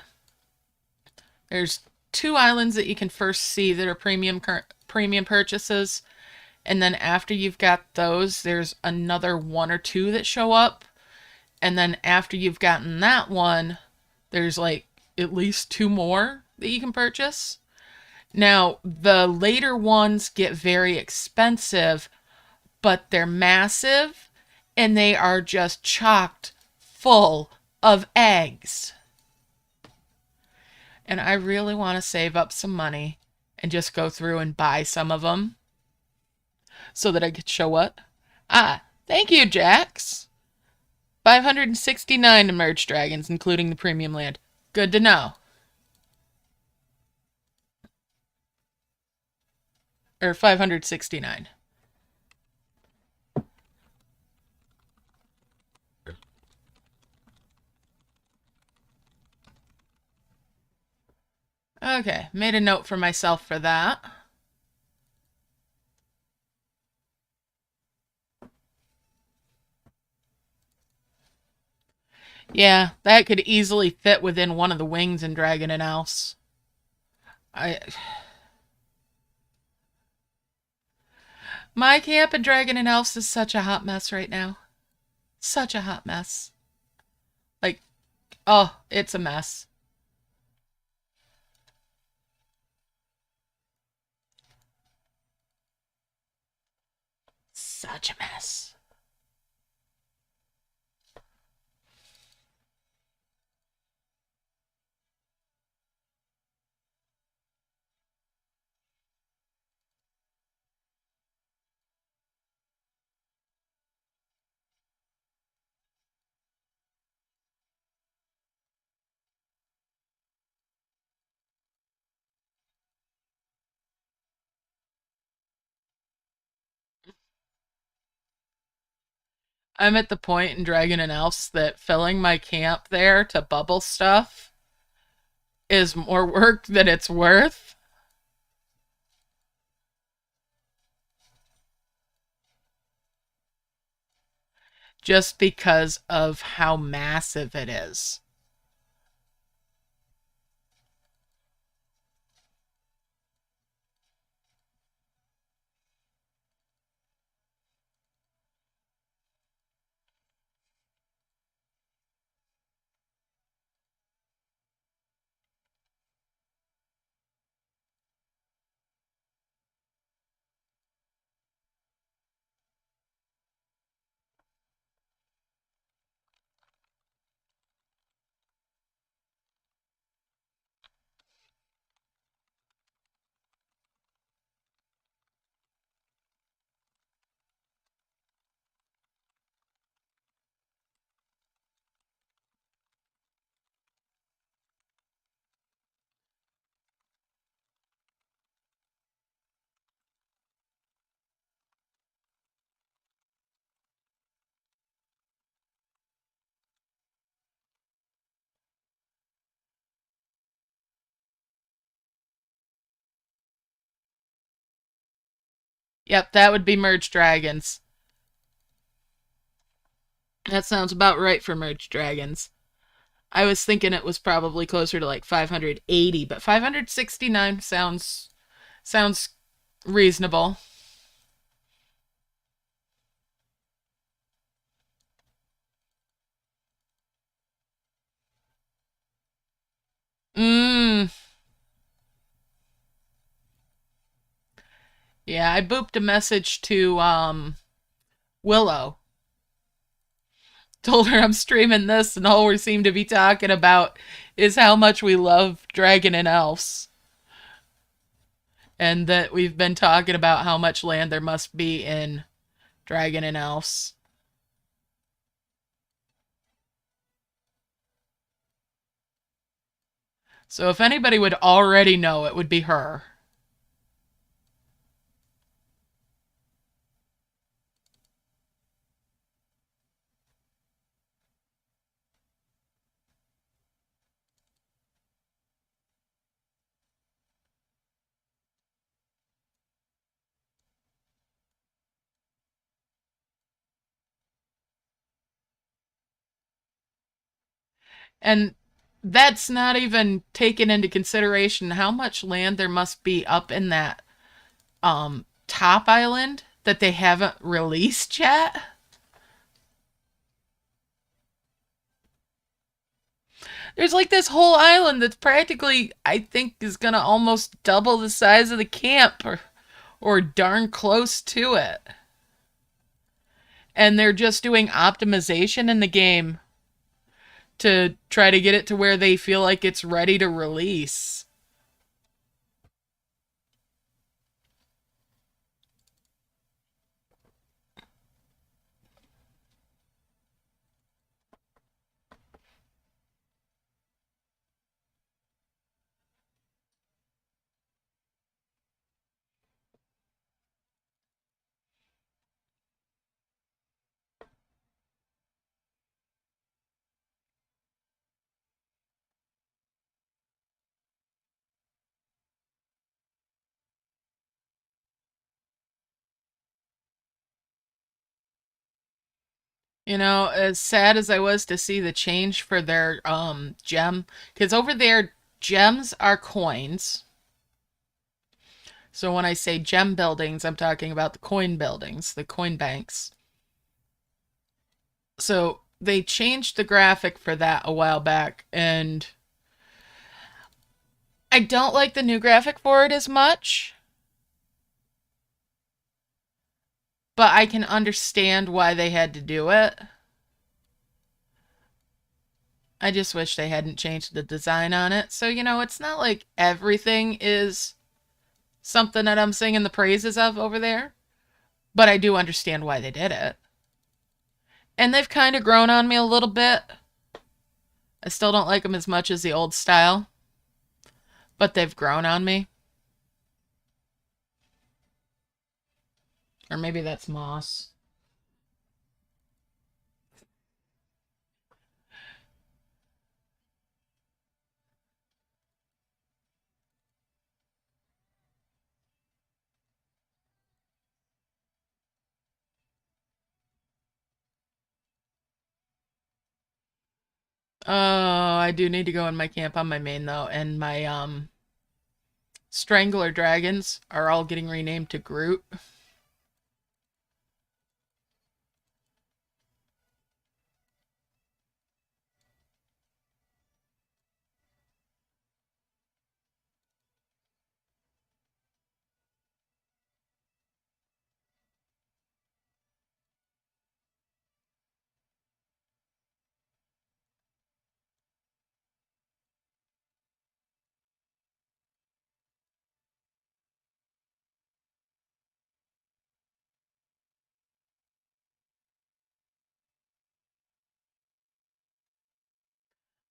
There's two islands that you can first see that are premium purchases, and then after you've got those, there's another one or two that show up, and then after you've gotten that one, there's like at least two more that you can purchase. Now, the later ones get very expensive, but they're massive and they are just chocked full of eggs. And I really want to save up some money and just go through and buy some of them so that I could show what? Ah, thank you, Jax. 569 to merge dragons, including the premium land. Good to know. Or 569. Okay, made a note for myself for that. Yeah, that could easily fit within one of the wings in Dragon and Elves. I My camp in Dragon and Elves is such a hot mess right now. Such a hot mess. Like, oh, it's a mess. Such a mess. I'm at the point in Dragon and Elves that filling my camp there to bubble stuff is more work than it's worth. Just because of how massive it is. Yep, that would be merged dragons. That sounds about right for merged dragons. I was thinking it was probably closer to like 580, but 569 sounds reasonable. Mmm. Yeah, I booped a message to Willow. Told her I'm streaming this, and all we seem to be talking about is how much we love Dragon and Elves. And that we've been talking about how much land there must be in Dragon and Elves. So if anybody would already know, it would be her. And that's not even taken into consideration how much land there must be up in that top island that they haven't released yet. There's like this whole island that's practically, I think, is gonna almost double the size of the camp, or darn close to it. And they're just doing optimization in the game to try to get it to where they feel like it's ready to release. You know, as sad as I was to see the change for their gem, because over there gems are coins. So when I say gem buildings, I'm talking about the coin buildings, the coin banks. So they changed the graphic for that a while back, and I don't like the new graphic for it as much, but I can understand why they had to do it. I just wish they hadn't changed the design on it. So, you know, it's not like everything is something that I'm singing the praises of over there, but I do understand why they did it. And they've kind of grown on me a little bit. I still don't like them as much as the old style, but they've grown on me. Or maybe that's moss. Oh, I do need to go in my camp on my main though, and my strangler dragons are all getting renamed to Groot.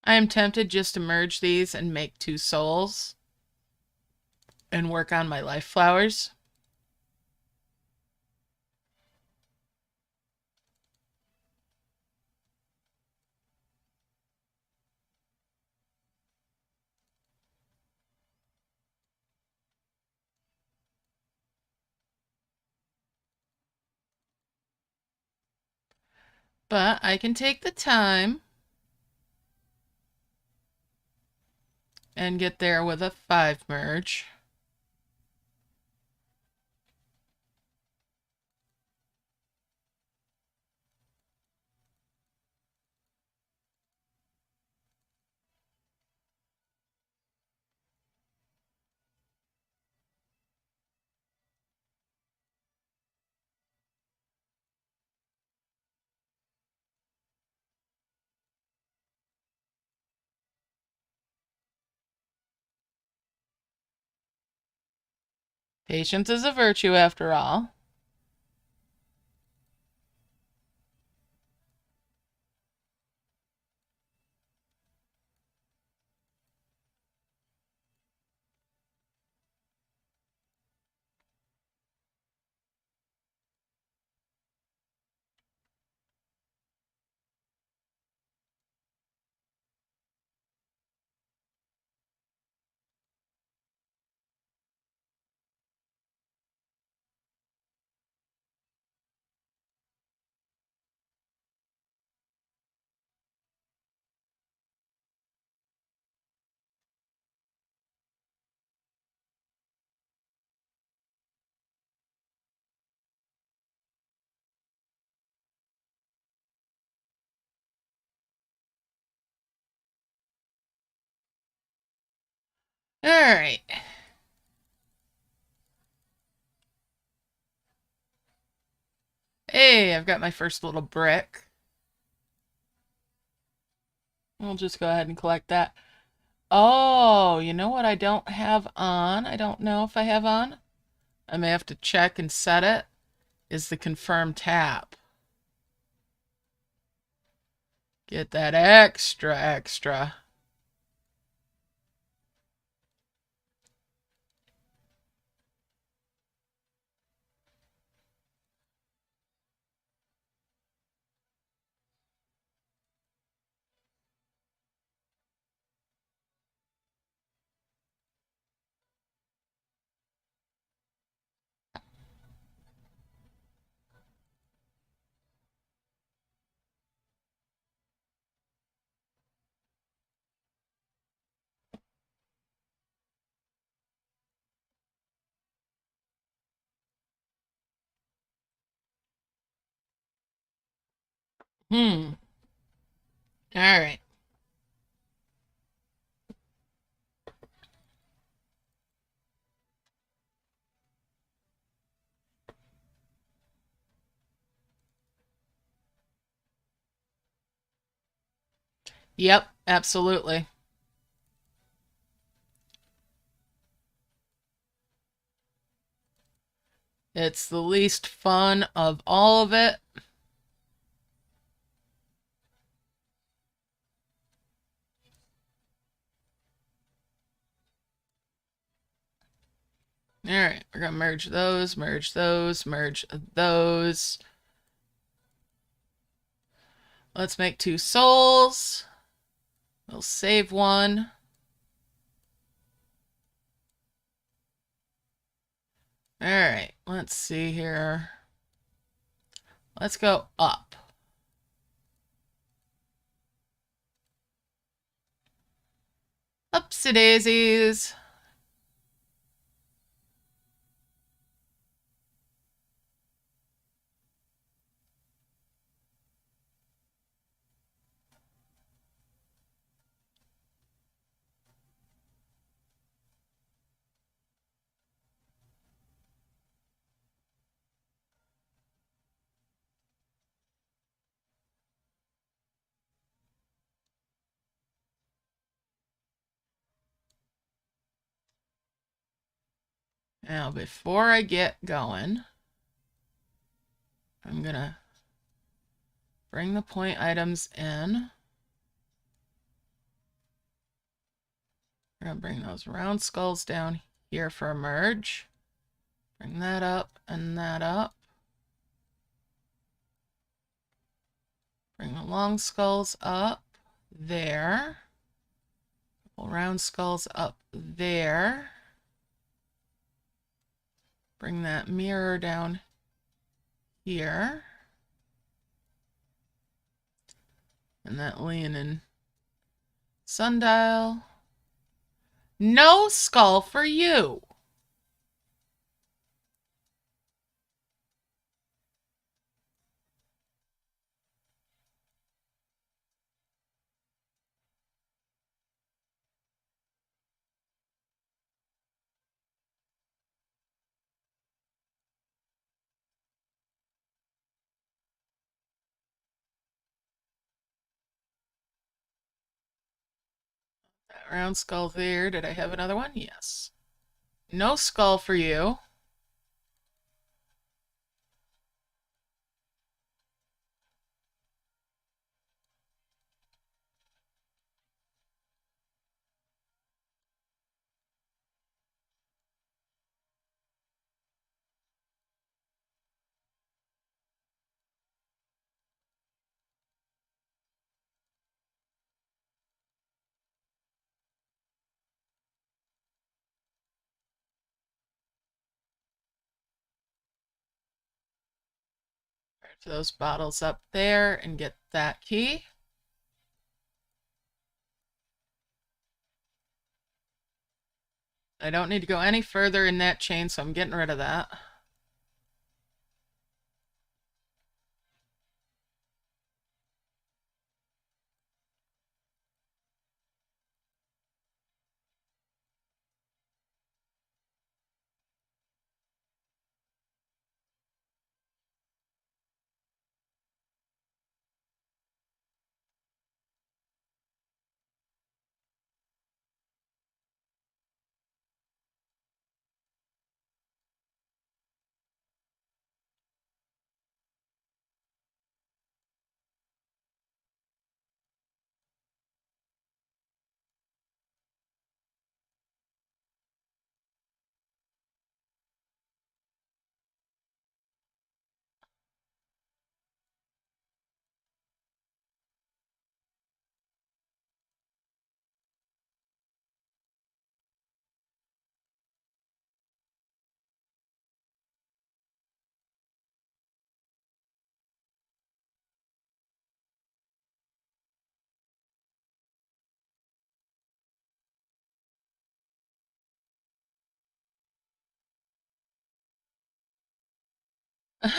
I am tempted just to merge these and make two souls and work on my life flowers. But I can take the time and get there with a 5 merge. Patience is a virtue after all. All right. Hey, I've got my first little brick. We'll just go ahead and collect that. Oh, you know what I don't have on? I don't know if I have on. I may have to check and set it. Is the confirm tap. Get that extra. All right. Yep, absolutely. It's the least fun of all of it. All right, we're gonna merge those, merge those, merge those. Let's make 2 souls. We'll save one. All right, let's see here. Let's go up. Upsie daisies. Now, before I get going, I'm gonna bring the point items in. We're gonna bring those round skulls down here for a merge. Bring that up and that up. Bring the long skulls up there. Couple round skulls up there. Bring that mirror down here. And that leonin sundial. No skull for you. That round skull there. Did I have another one? Yes. No skull for you. Put those bottles up there and get that key. I don't need to go any further in that chain, so I'm getting rid of that.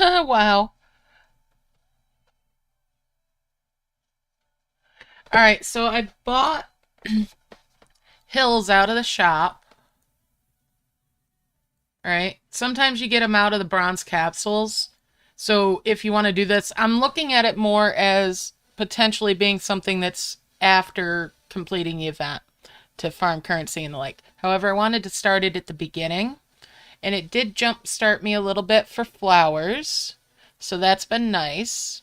Wow. All right, so I bought hills out of the shop. All right. Sometimes you get them out of the bronze capsules. So if you want to do this, I'm looking at it more as potentially being something that's after completing the event to farm currency and the like. However, I wanted to start it at the beginning, and it did jumpstart me a little bit for flowers. So that's been nice.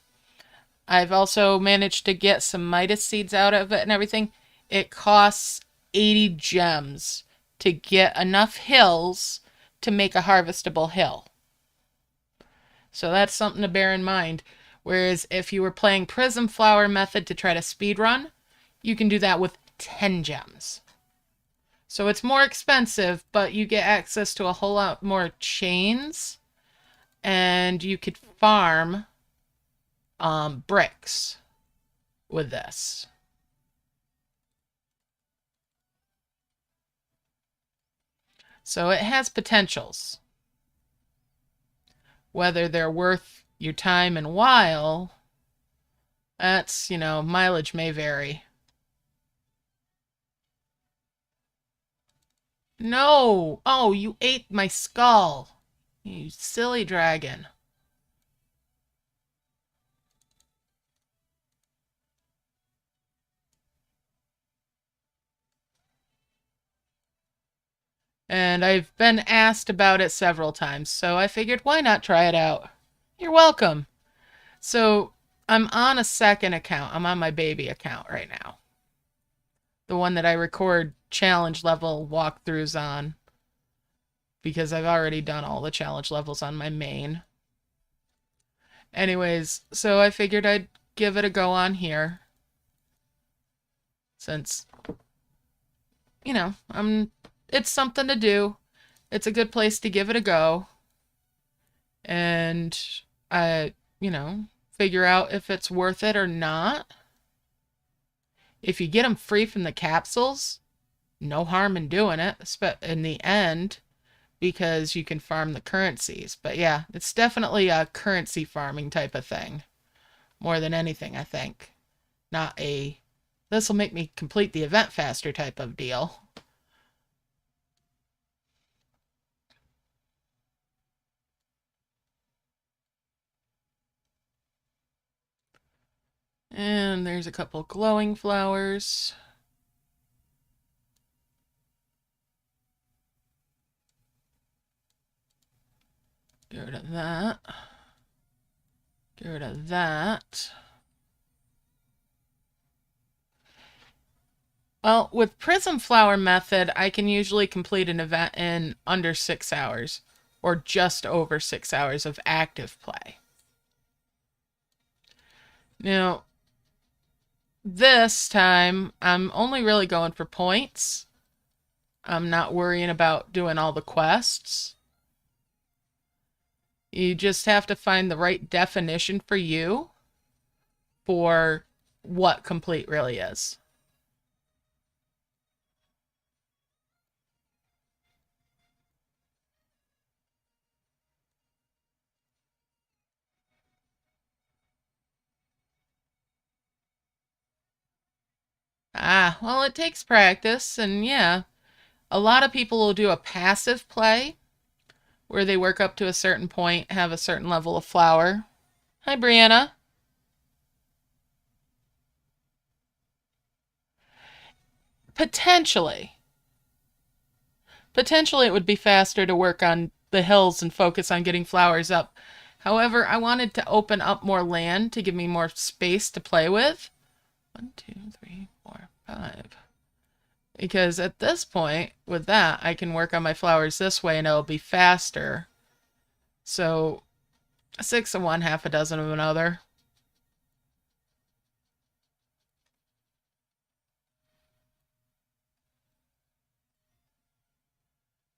I've also managed to get some Midas seeds out of it and everything. It costs 80 gems to get enough hills to make a harvestable hill. So that's something to bear in mind. Whereas if you were playing Prism Flower method to try to speed run, you can do that with 10 gems. So it's more expensive, but you get access to a whole lot more chains, and you could farm bricks with this. So it has potentials. Whether they're worth your time and while, that's, mileage may vary. No! Oh, you ate my skull. You silly dragon. And I've been asked about it several times, so I figured why not try it out? You're welcome. So I'm on a second account. I'm on my baby account right now. The one that I record challenge level walkthroughs on, because I've already done all the challenge levels on my main. Anyways, so I figured I'd give it a go on here. Since, it's something to do. It's a good place to give it a go. And I, figure out if it's worth it or not. If you get them free from the capsules, no harm in doing it in the end, because you can farm the currencies. But yeah, it's definitely a currency farming type of thing more than anything, I think. Not a this will make me complete the event faster type of deal. And there's a couple glowing flowers. Get rid of that. Get rid of that. Well, with Prism Flower method, I can usually complete an event in under 6 hours, or just over 6 hours of active play. Now, this time, I'm only really going for points. I'm not worrying about doing all the quests. You just have to find the right definition for you for what complete really is. Ah, well, it takes practice, and yeah, a lot of people will do a passive play where they work up to a certain point, have a certain level of flower. Hi, Brianna. Potentially. Potentially, it would be faster to work on the hills and focus on getting flowers up. However, I wanted to open up more land to give me more space to play with. 1, 2, 3, 4, 5. Because at this point, with that, I can work on my flowers this way and it'll be faster. So 6 of one, half a dozen of another.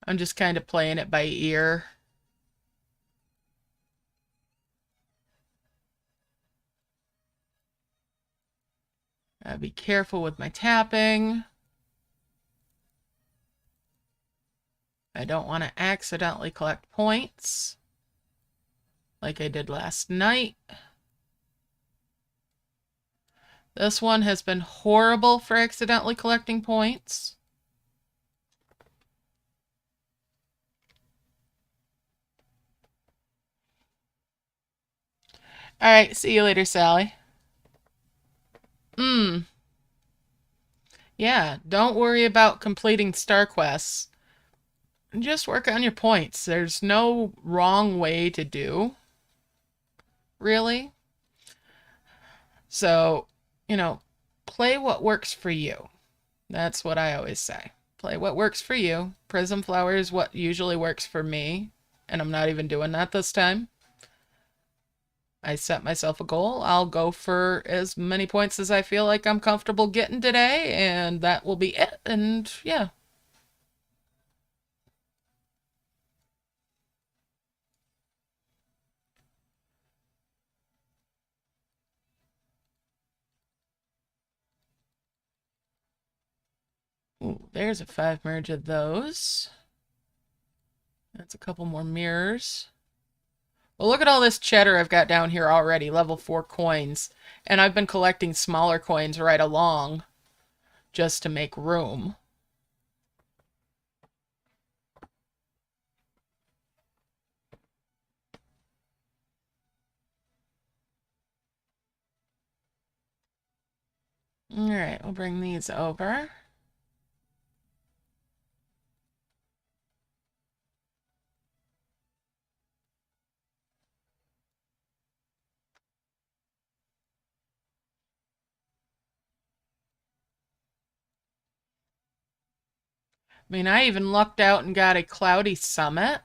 I'm just kind of playing it by ear. Gotta be careful with my tapping. I don't want to accidentally collect points like I did last night. This one has been horrible for accidentally collecting points. All right, see you later, Sally. Yeah, don't worry about completing star quests. Just work on your points. There's no wrong way to do, really. So, play what works for you. That's what I always say. Play what works for you. Prism Flower is what usually works for me, and I'm not even doing that this time. I set myself a goal. I'll go for as many points as I feel like I'm comfortable getting today, and that will be it. And yeah. Ooh, there's a 5 merge of those. That's a couple more mirrors. Well, look at all this cheddar I've got down here already, level 4 coins. And I've been collecting smaller coins right along just to make room. All right, we'll bring these over. I mean, I even lucked out and got a cloudy summit.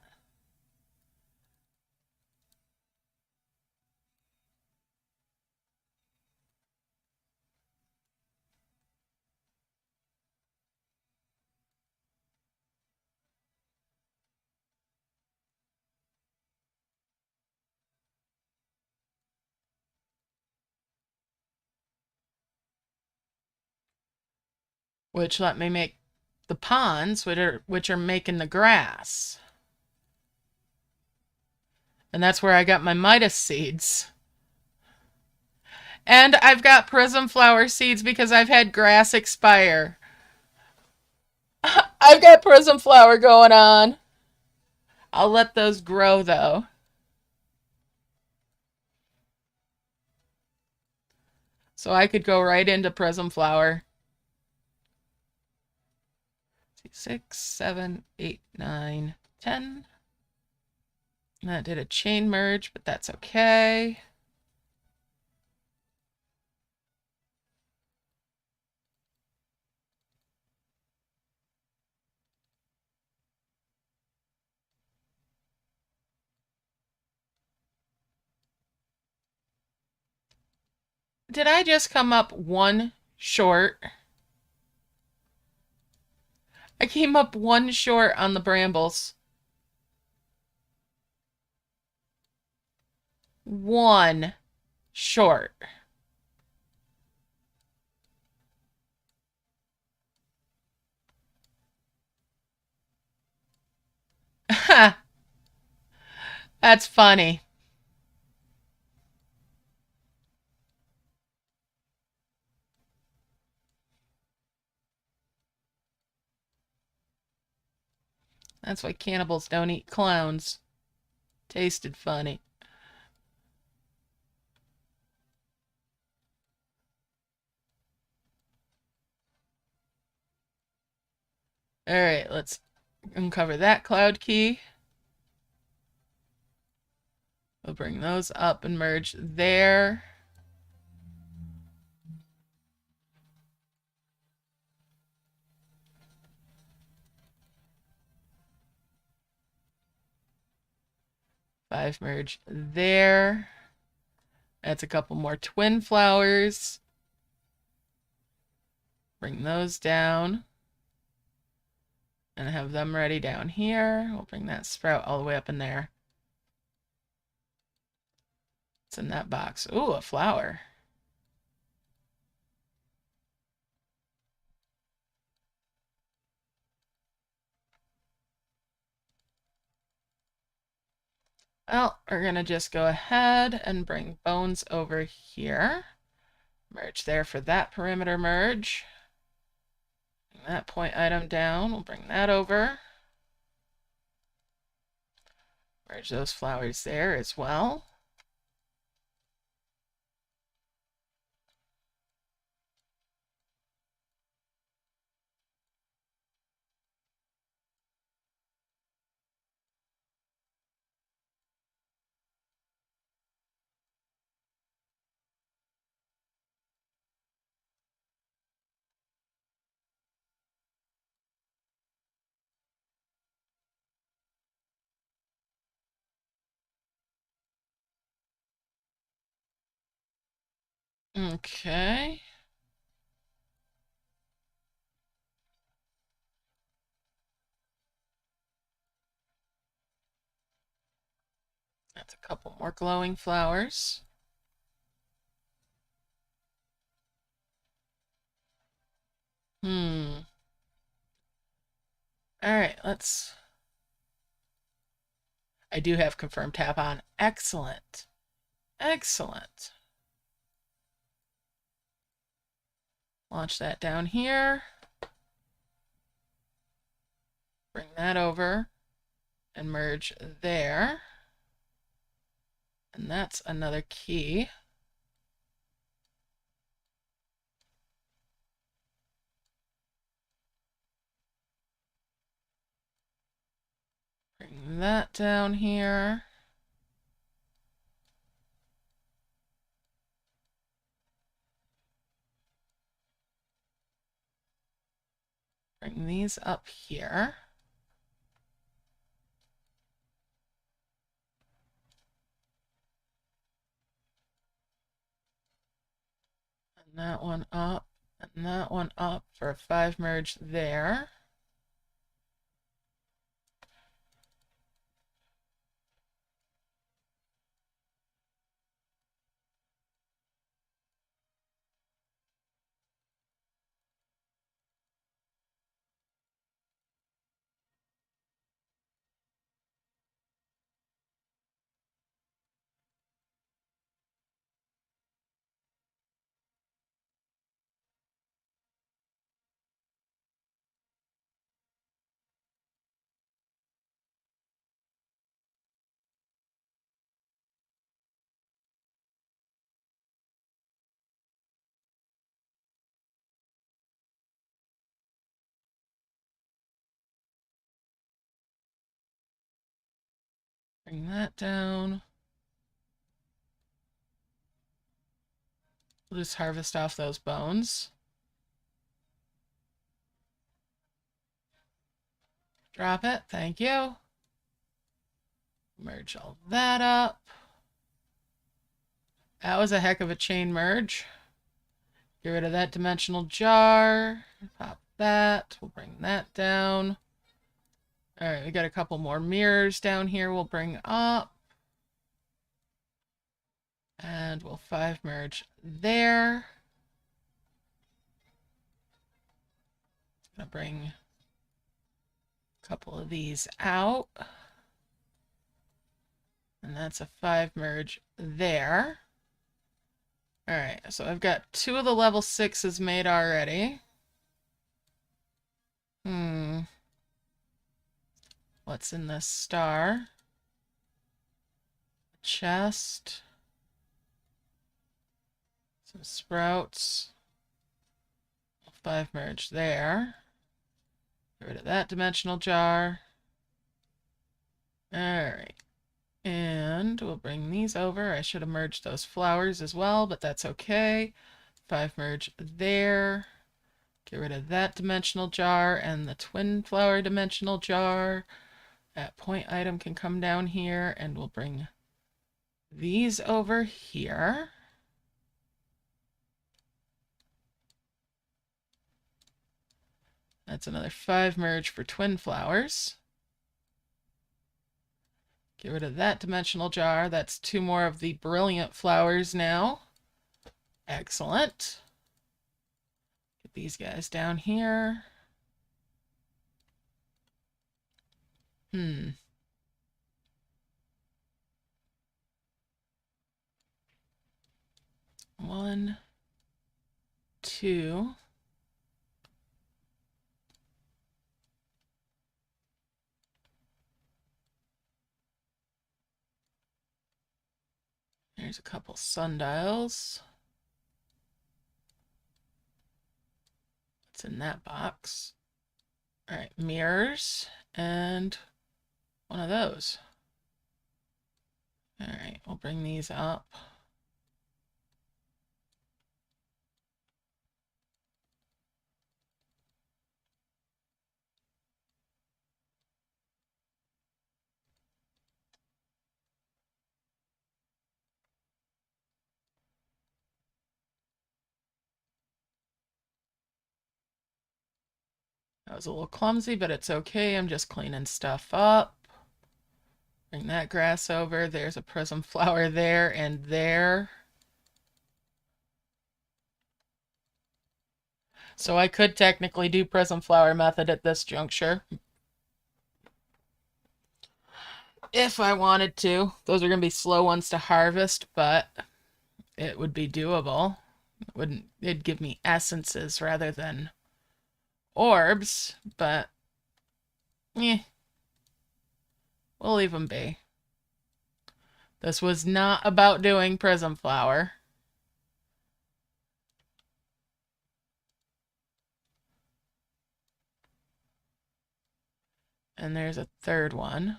which let me make the ponds, which are making the grass. And that's where I got my Midas seeds. And I've got prism flower seeds because I've had grass expire. I've got prism flower going on. I'll let those grow though. So I could go right into prism flower. 6, 7, 8, 9, 10. That did a chain merge, but that's okay. Did I just come up one short? I came up one short on the brambles. One short. That's funny. That's why cannibals don't eat clowns. Tasted funny. All right, let's uncover that cloud key. We'll bring those up and merge there. Five merge there. That's a couple more twin flowers. Bring those down. And have them ready down here. We'll bring that sprout all the way up in there. What's in that box? Ooh, a flower. Well, we're going to just go ahead and bring bones over here. Merge there for that perimeter merge. Bring that point item down. We'll bring that over. Merge those flowers there as well. Okay. That's a couple more glowing flowers. All right, let's... I do have confirmed tap on. Excellent. Excellent. Launch that down here. Bring that over and merge there. And that's another key. Bring that down here. Bring these up here. And that one up, and that one up for a 5 merge there. Bring that down. We'll just harvest off those bones. Drop it. Thank you. Merge all that up. That was a heck of a chain merge. Get rid of that dimensional jar. Pop that. We'll bring that down. All right, we got a couple more mirrors down here we'll bring up. And we'll 5 merge there. Gonna bring a couple of these out. And that's a 5 merge there. All right, so I've got 2 of the level 6s made already. What's in this star? Chest. Some sprouts. 5 merge there. Get rid of that dimensional jar. Alright. And we'll bring these over. I should have merged those flowers as well, but that's okay. 5 merge there. Get rid of that dimensional jar and the twin flower dimensional jar. That point item can come down here, and we'll bring these over here. That's another 5 merge for twin flowers. Get rid of that dimensional jar. That's 2 more of the brilliant flowers now. Excellent. Get these guys down here. 1, 2. There's a couple sundials. What's in that box? All right, mirrors and one of those. All right, we'll bring these up. That was a little clumsy, but it's okay. I'm just cleaning stuff up. Bring that grass over. There's a prism flower there and there. So I could technically do prism flower method at this juncture, if I wanted to. Those are going to be slow ones to harvest, but it would be doable. It'd give me essences rather than orbs, but we'll leave them be. This was not about doing prism flower. And there's a third one.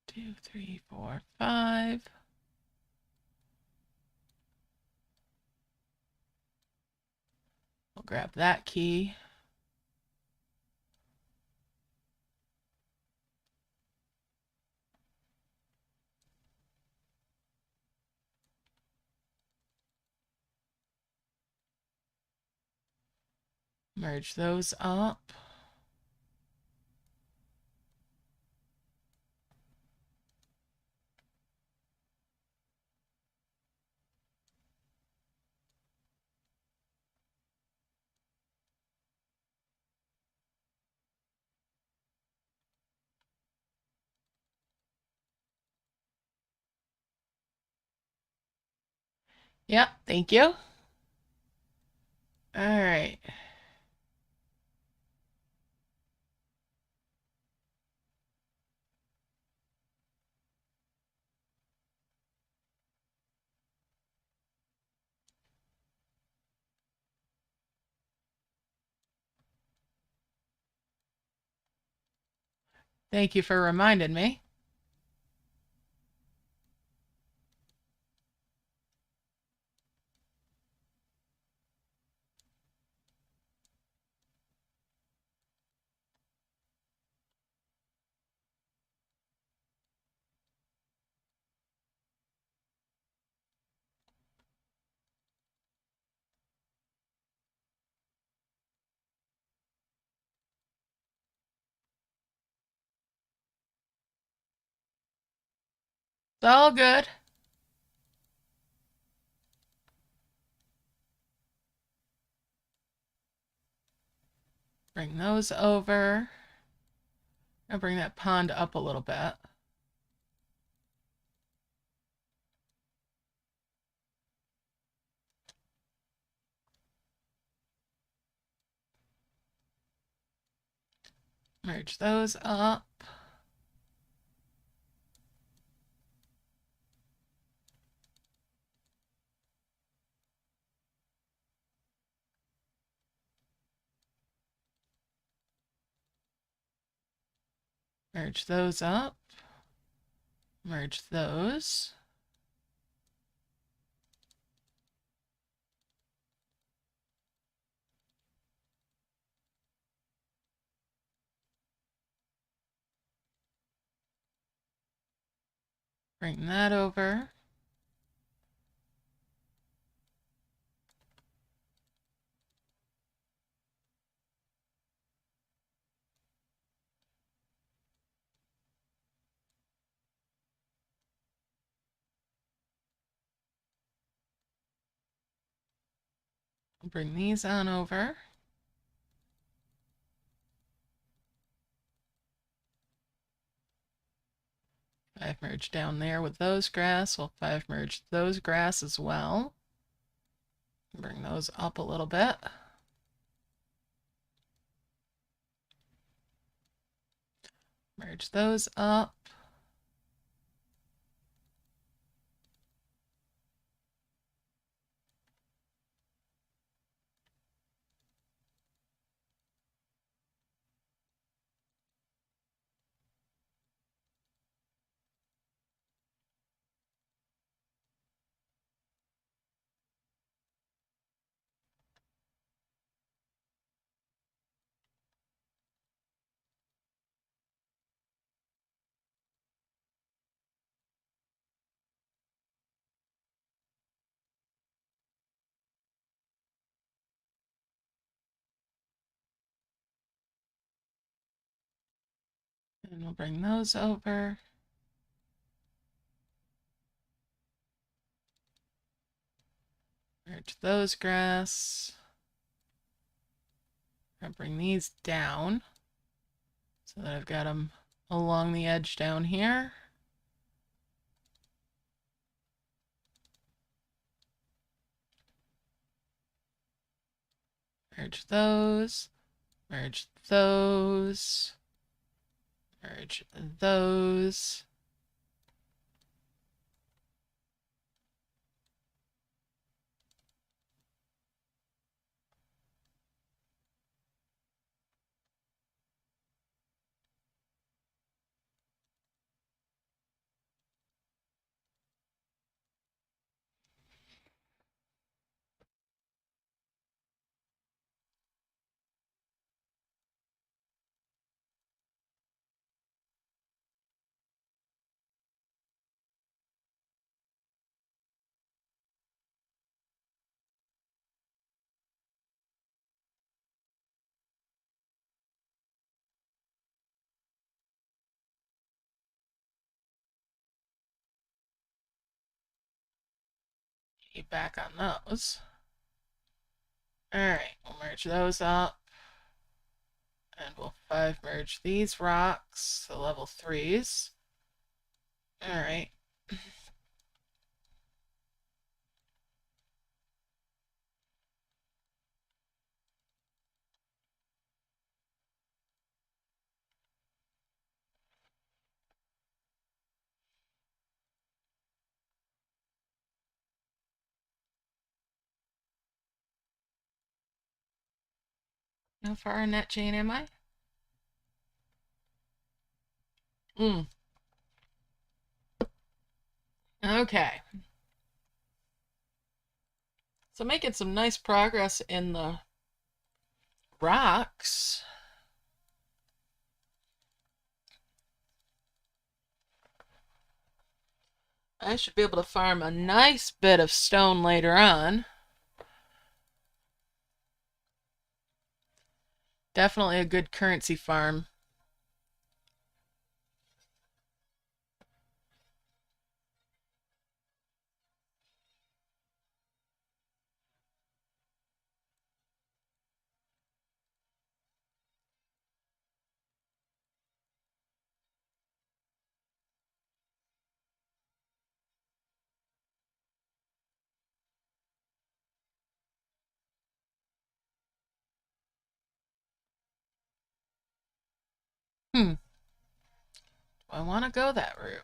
Two, three, four, 5. We'll grab that key. Merge those up. Yep, thank you. All right. Thank you for reminding me. It's all good. Bring those over. I'll bring that pond up a little bit. Merge those up. Merge those up. Merge those. Bring that over. Bring these on over. Five merge down there with those grass. We'll five merge those grass as well. Bring those up a little bit. Merge those up. And we'll bring those over. Merge those grass. I'll bring these down so that I've got them along the edge down here. Merge those. Merge those. Merge those. Get back on those. Alright, we'll merge those up. And we'll five merge these rocks to level 3s. Alright. How far in that chain am I? Mm. Okay. So making some nice progress in the rocks. I should be able to farm a nice bit of stone later on. Definitely a good currency farm. Hmm. Do I want to go that route?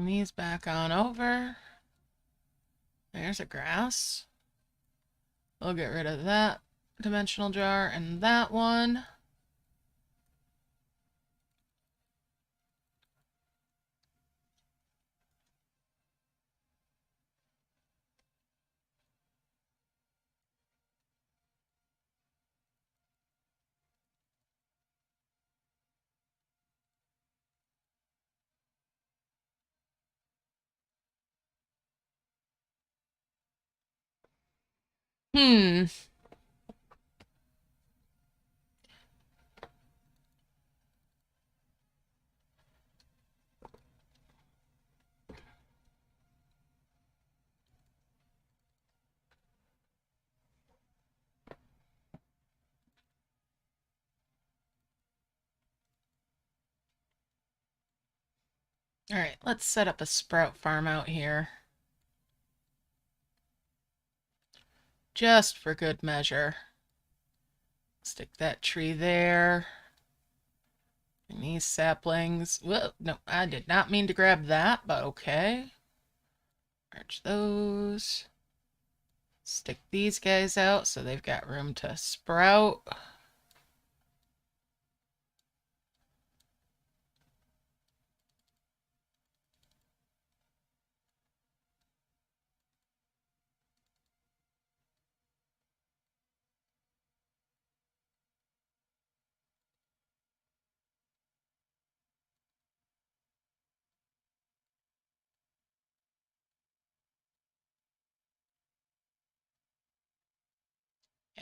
Bring these back on over. There's a grass. We'll get rid of that dimensional jar and that one. Hmm. All right, let's set up a sprout farm out here. Just for good measure. Stick that tree there. And these saplings. Whoa, no, I did not mean to grab that, but okay. Merge those. Stick these guys out so they've got room to sprout.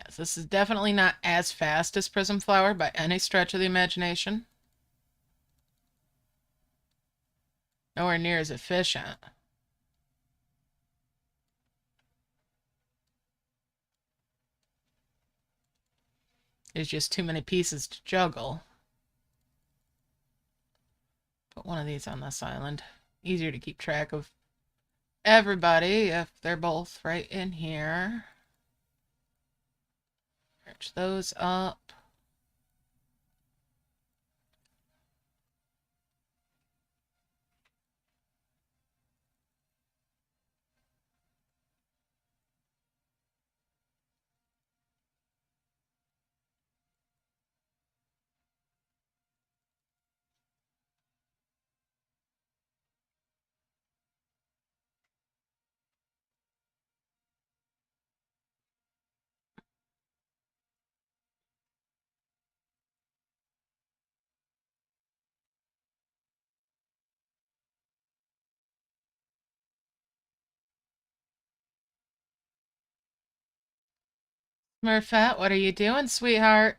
Yes, this is definitely not as fast as Prism Flower by any stretch of the imagination. Nowhere near as efficient. There's just too many pieces to juggle. Put one of these on this island. Easier to keep track of everybody if they're both right in here. Merge those up. Smurfette, what are you doing, sweetheart?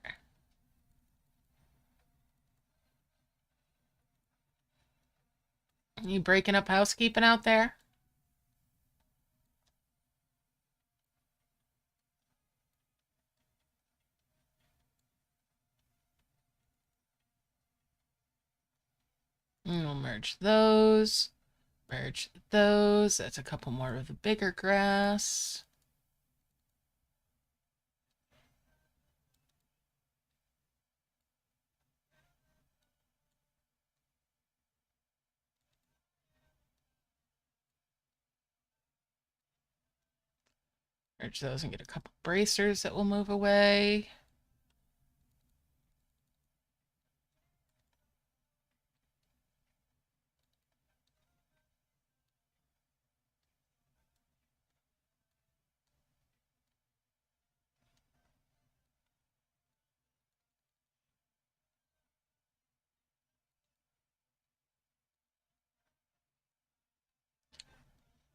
You breaking up housekeeping out there? And we'll merge those. Merge those. That's a couple more of the bigger grass. Merge those and get a couple bracers that will move away.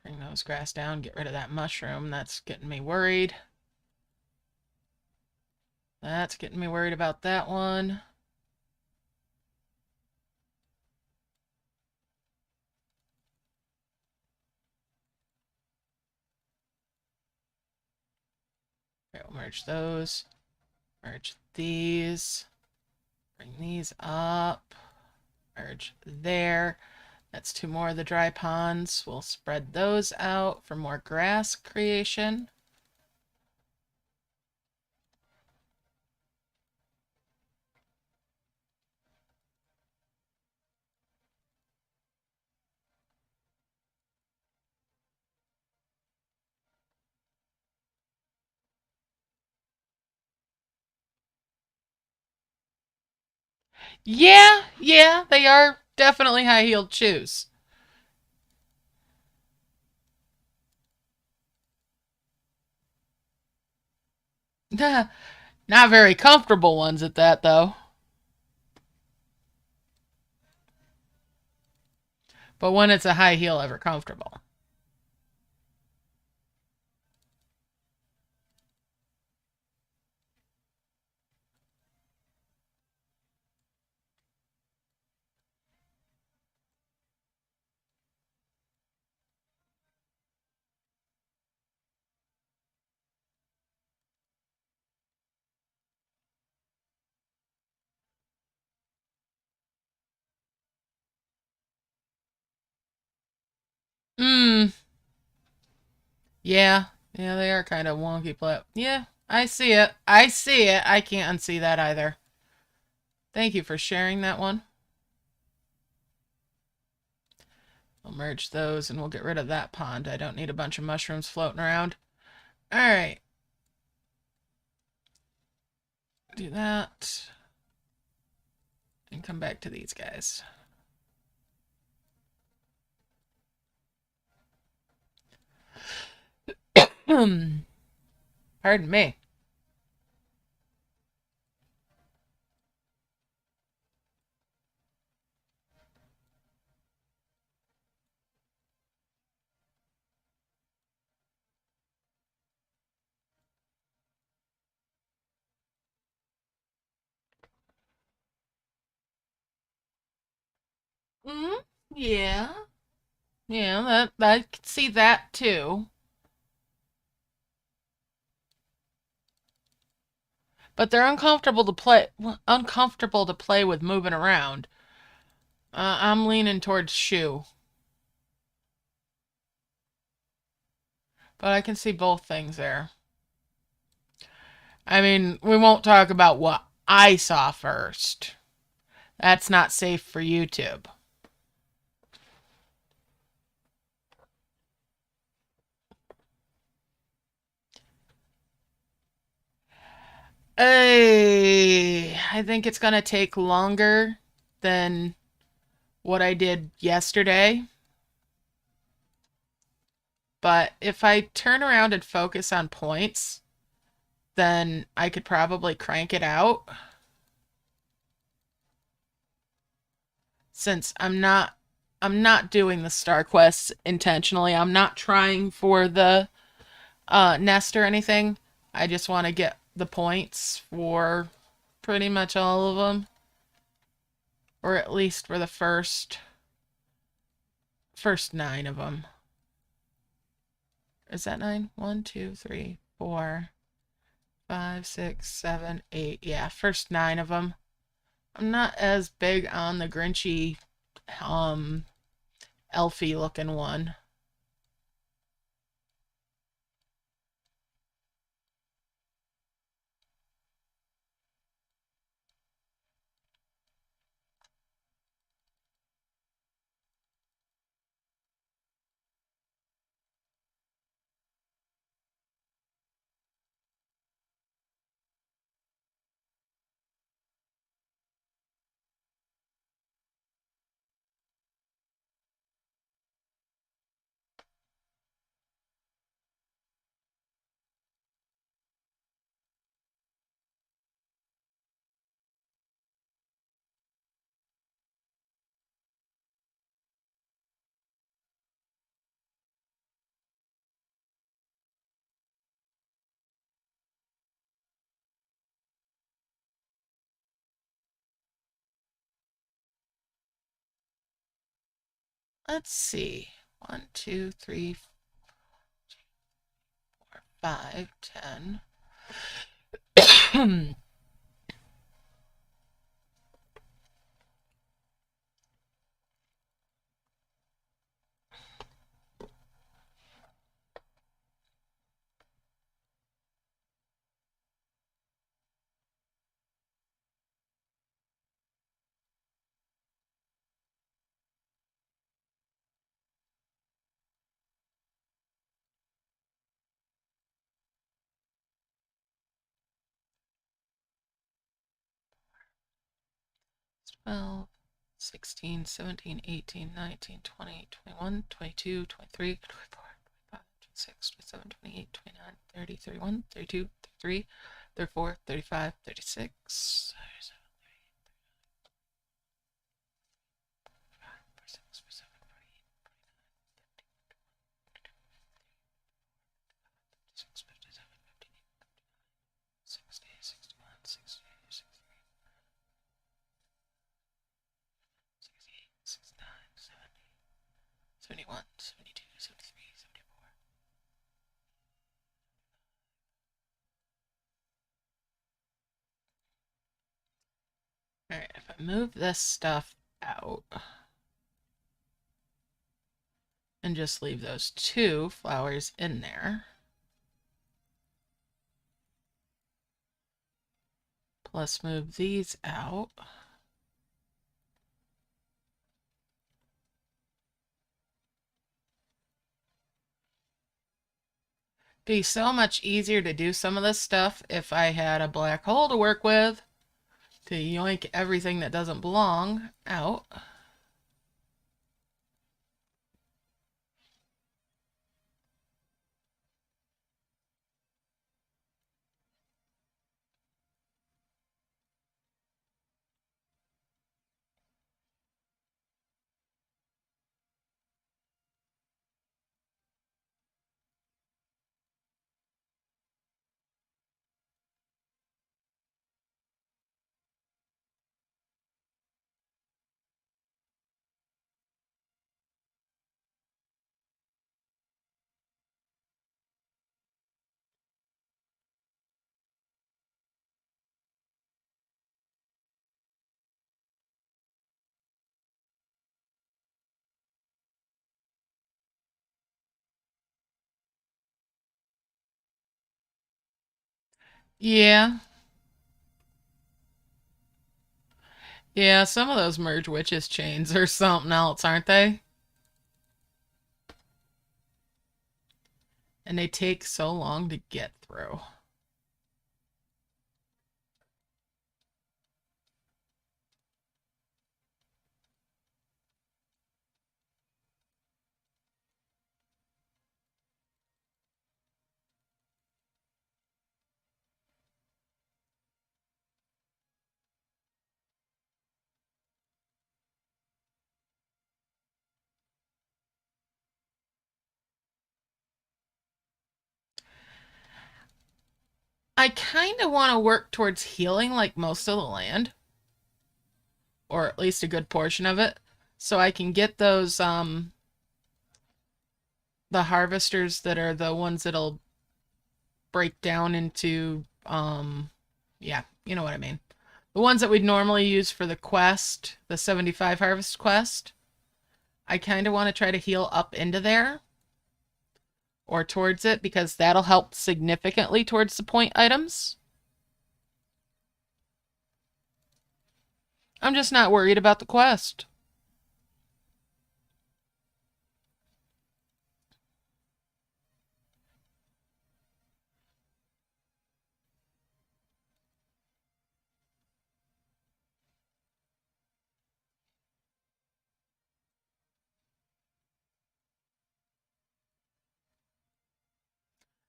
Bring those grass down, get rid of that mushroom. That's getting me worried. That's getting me worried about that one. Okay, we'll merge those. Merge these. Bring these up. Merge there. That's two more of the dry ponds. We'll spread those out for more grass creation. Yeah, they are definitely high-heeled shoes. Not very comfortable ones at that, though. But when it's a high heel, ever comfortable. Hmm. Yeah, they are kind of wonky, but yeah, I see it. I see it. I can't unsee that either. Thank you for sharing that one. We'll merge those and we'll get rid of that pond. I don't need a bunch of mushrooms floating around. All right. Do that. And come back to these guys. Pardon me. Mm, yeah. Yeah, that I could see that too. But they're uncomfortable to play with moving around. I'm leaning towards shoe, but I can see both things there. I mean, we won't talk about what I saw first. That's not safe for YouTube. I think it's going to take longer than what I did yesterday. But if I turn around and focus on points, then I could probably crank it out. Since I'm not doing the star quests intentionally. I'm not trying for the nest or anything. I just want to get the points for pretty much all of them, or at least for the first 9 of them. Is that 9? 1, 2, 3, 4, 5, 6, 7, 8. Yeah, first 9 of them. I'm not as big on the Grinchy, elfy looking one. Let's see. 1, 2, 3, 4, 5, 10. Twelve, 16, 17, 18, 19, 20, 21, 22, 23, 24, 25, 26, 27, 28, 29, 30, 31, 32, 33, 34, 35, 36, 36, 37, 38, 56, 57, 58, 60, 61, 62, 63, 68, 69, 70, 71, 72, 73, 74. Alright, if I move this stuff out and just leave those 2 flowers in there, plus move these out, be so much easier to do some of this stuff if I had a black hole to work with to yoink everything that doesn't belong out. Yeah. Yeah, some of those merge witches chains are something else, aren't they? And they take so long to get through. I kind of want to work towards healing like most of the land, or at least a good portion of it, so I can get those the harvesters that are the ones that'll break down into yeah, you know what I mean. The ones that we'd normally use for the quest, the 75 harvest quest. I kind of want to try to heal up into there or towards it because that'll help significantly towards the point items. I'm just not worried about the quest.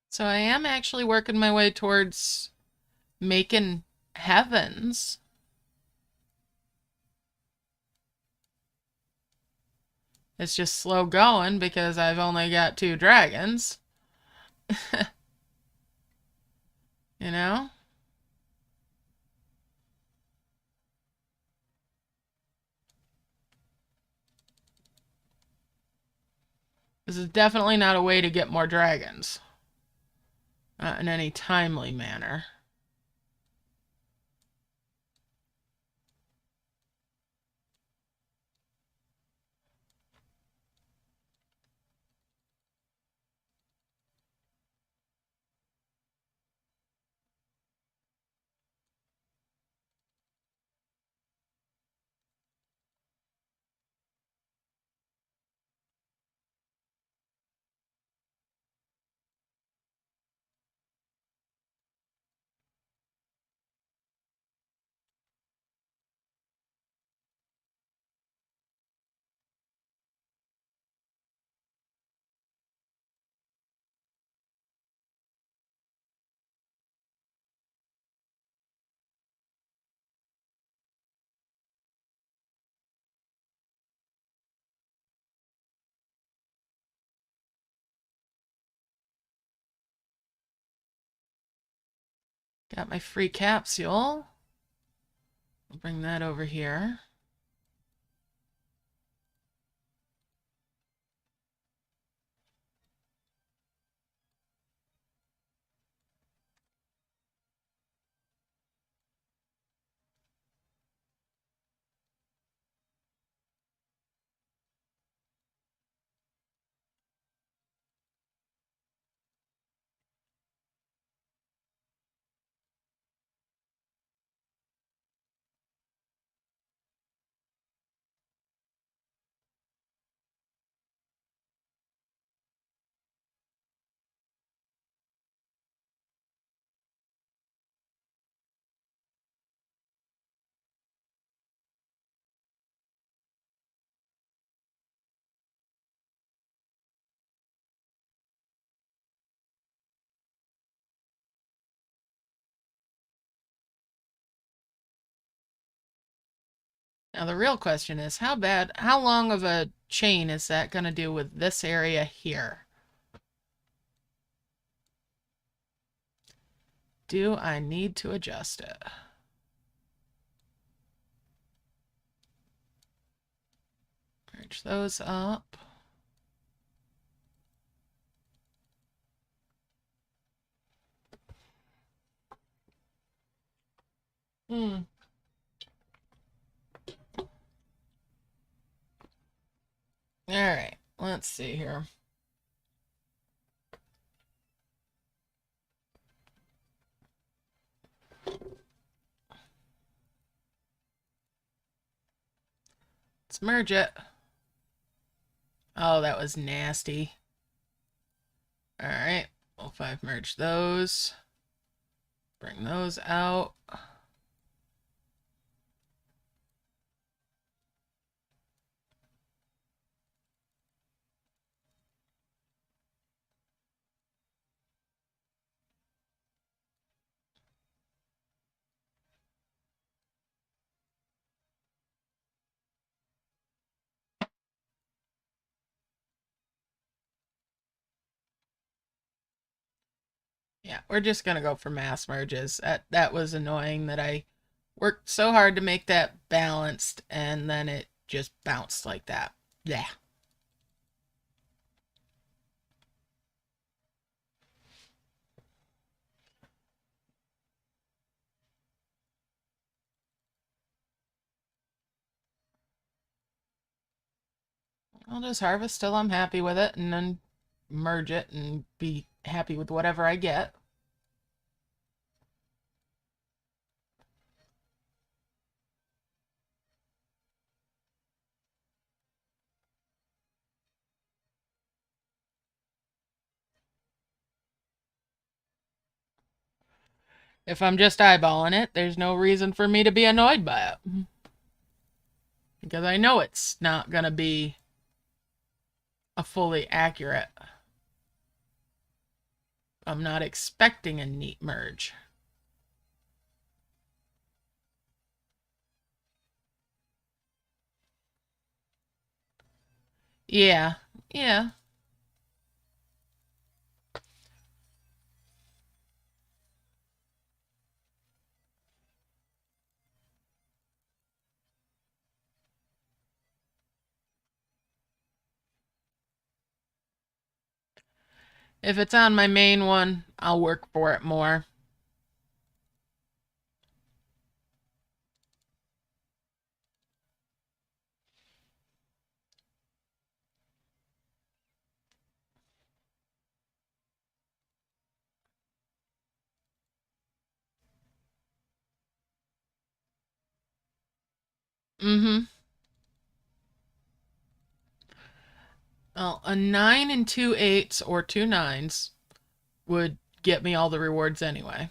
So I am actually working my way towards making heavens. It's just slow going because I've only got 2 dragons. You know? This is definitely not a way to get more dragons. Not in any timely manner. Got my free capsule. I'll bring that over here. Now the real question is how long of a chain is that going to do with this area here? Do I need to adjust it? Merge those up. Hmm. All right, let's see here. Let's merge it. Oh, that was nasty. All right, we'll 5 merge those. Bring those out. Yeah, we're just gonna go for mass merges. That was annoying that I worked so hard to make that balanced and then it just bounced like that. Yeah. I'll just harvest till I'm happy with it and then merge it and be happy with whatever I get. If I'm just eyeballing it, there's no reason for me to be annoyed by it. Because I know it's not going to be a fully accurate. I'm not expecting a neat merge. Yeah, yeah. If it's on my main one, I'll work for it more. Mm-hmm. Well, a 9 and 2 8s or 2 9s would get me all the rewards anyway.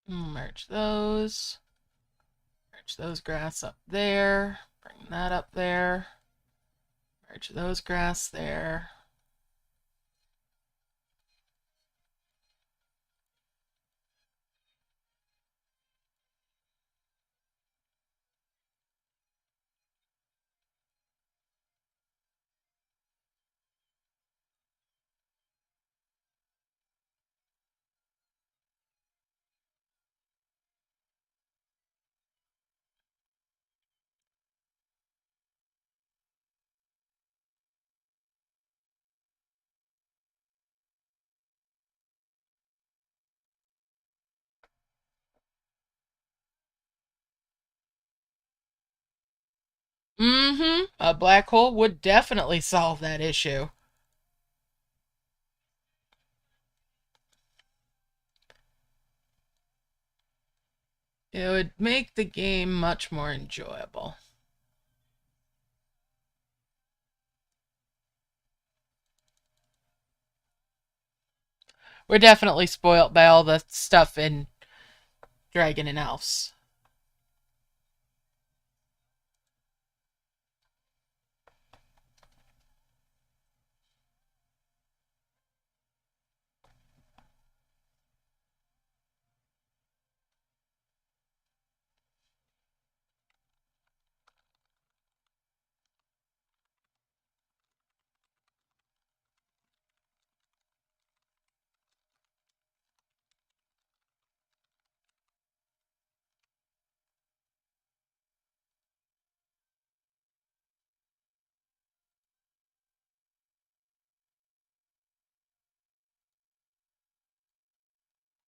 Merge those. Merge those grass up there. Bring that up there. Merge those grass there. Mm-hmm. A black hole would definitely solve that issue. It would make the game much more enjoyable. We're definitely spoilt by all the stuff in Dragon and Elves.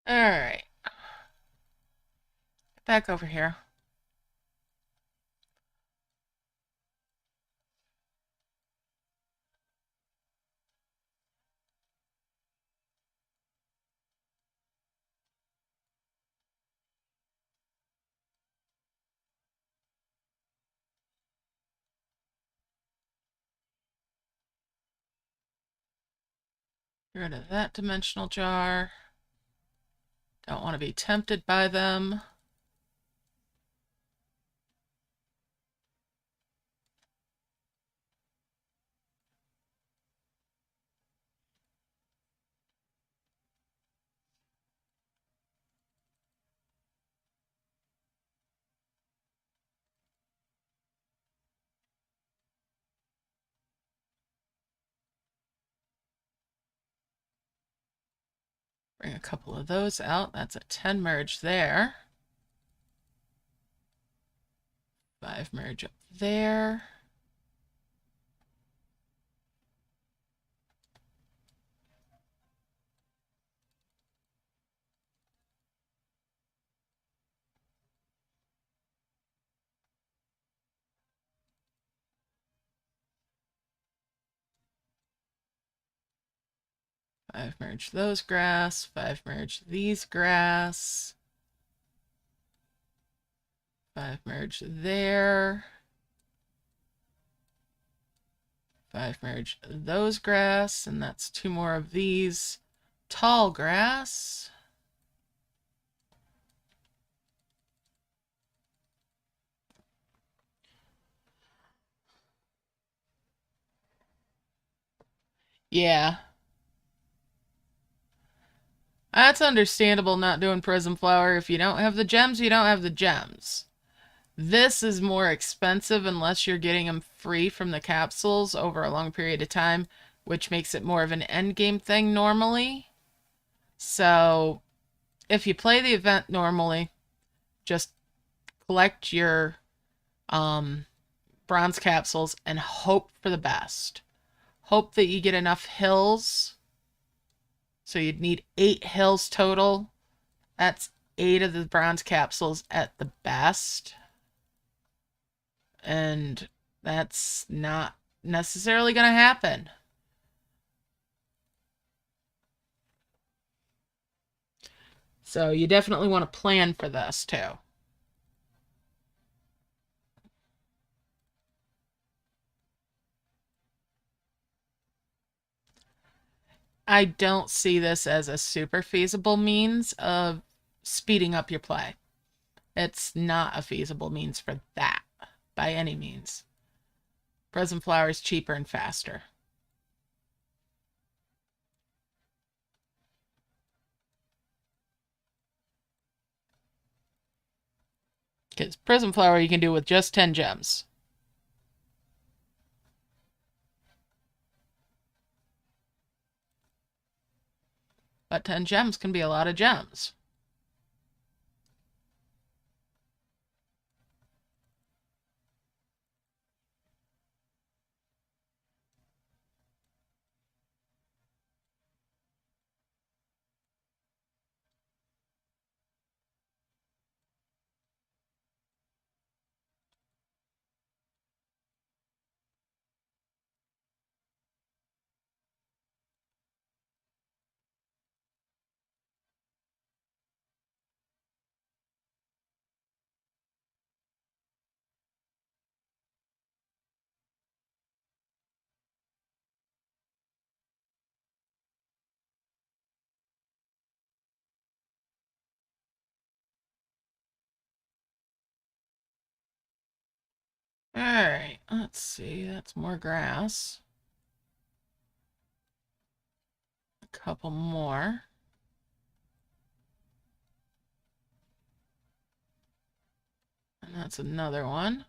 Alright. Get back over here. Get rid of that dimensional jar. Don't want to be tempted by them. Bring a couple of those out. That's a 10 merge there. 5 merge up there. Five merge those grass. 5 merge these grass. 5 merge there. 5 merge those grass, and that's 2 more of these tall grass. Yeah. That's understandable not doing prism flower. If you don't have the gems, you don't have the gems. This is more expensive unless you're getting them free from the capsules over a long period of time, which makes it more of an end game thing normally. So if you play the event normally, just collect your bronze capsules and hope for the best. Hope that you get enough hills. So you'd need 8 hills total. That's 8 of the bronze capsules at the best. And that's not necessarily going to happen. So you definitely want to plan for this too. I don't see this as a super feasible means of speeding up your play. It's not a feasible means for that by any means. Present flower is cheaper and faster. Because prism flower you can do with just 10 gems. But 10 gems can be a lot of gems. Alright, let's see. That's more grass. A couple more. And that's another one.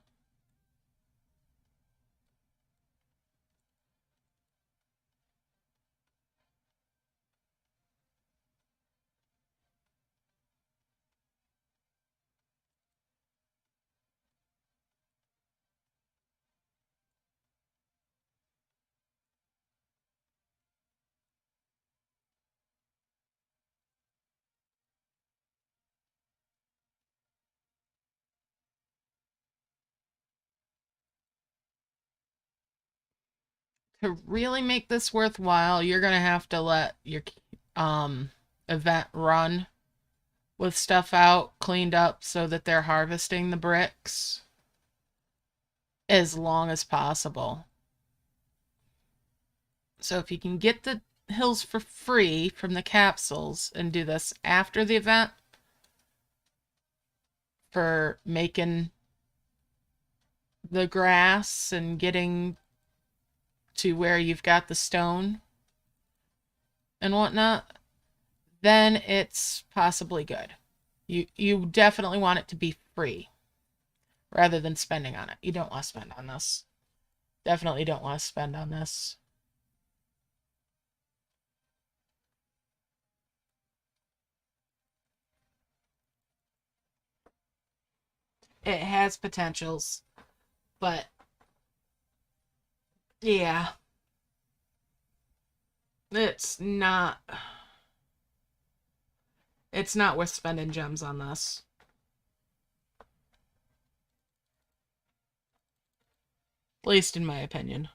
To really make this worthwhile, you're going to have to let your event run with stuff out, cleaned up so that they're harvesting the bricks as long as possible. So if you can get the hills for free from the capsules and do this after the event for making the grass and getting to where you've got the stone and whatnot, then it's possibly good. You definitely want it to be free rather than spending on it. You don't want to spend on this. Definitely don't want to spend on this. It has potentials, but yeah, it's not worth spending gems on this. At least in my opinion.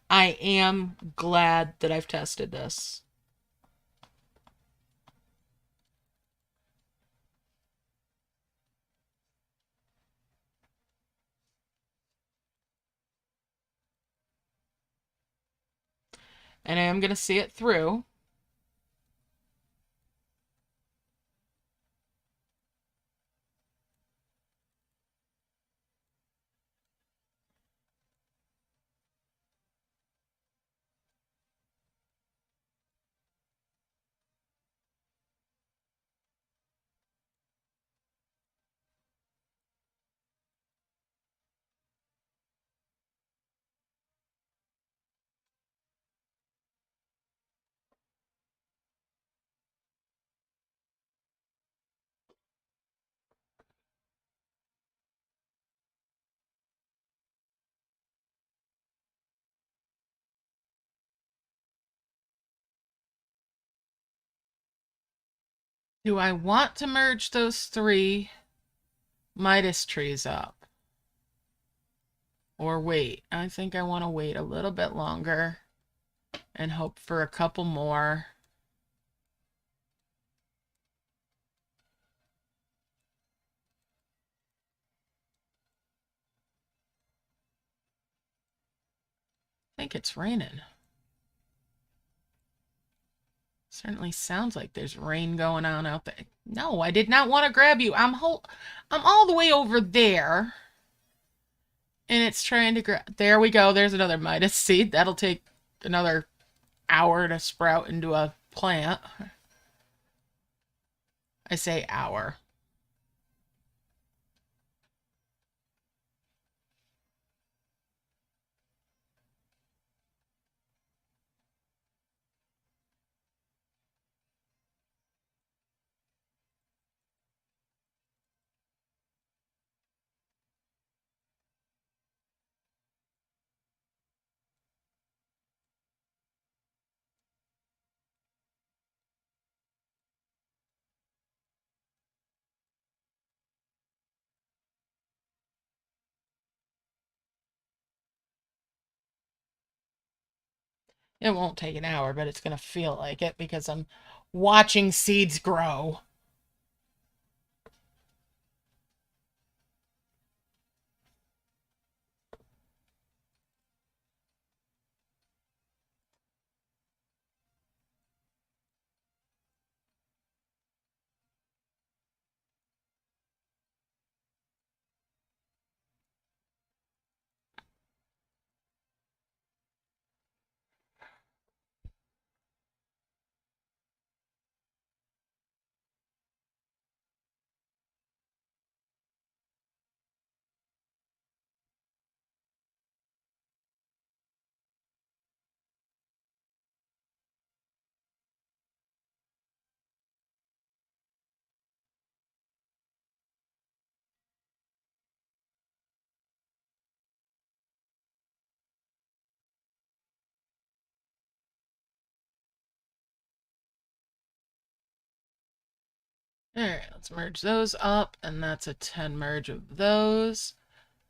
I am glad that I've tested this. And I am going to see it through. Do I want to merge those 3 Midas trees up? Or wait? I think I want to wait a little bit longer and hope for a couple more. I think it's raining. Certainly sounds like there's rain going on out there. No, I did not want to grab you. I'm all the way over there. And it's trying to grab. There we go. There's another Midas seed. That'll take another hour to sprout into a plant. I say hour. It won't take an hour, but it's going to feel like it because I'm watching seeds grow. Alright, let's merge those up, and that's a 10 merge of those.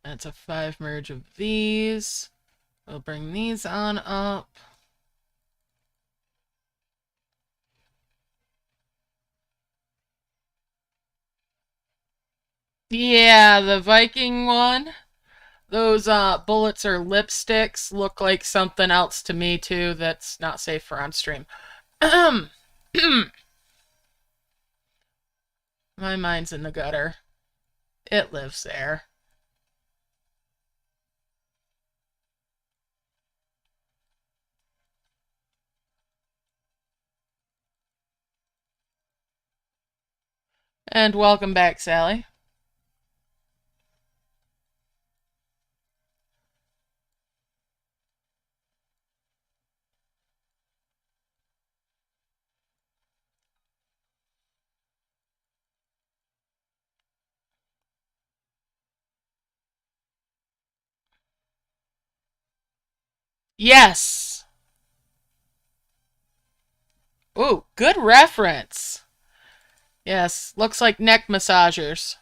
That's a 5 merge of these. We'll bring these on up. Yeah, the Viking one. Those bullets or lipsticks look like something else to me too that's not safe for on stream. My mind's in the gutter. It lives there. And welcome back, Sally. Yes! Ooh, good reference. Yes, looks like neck massagers.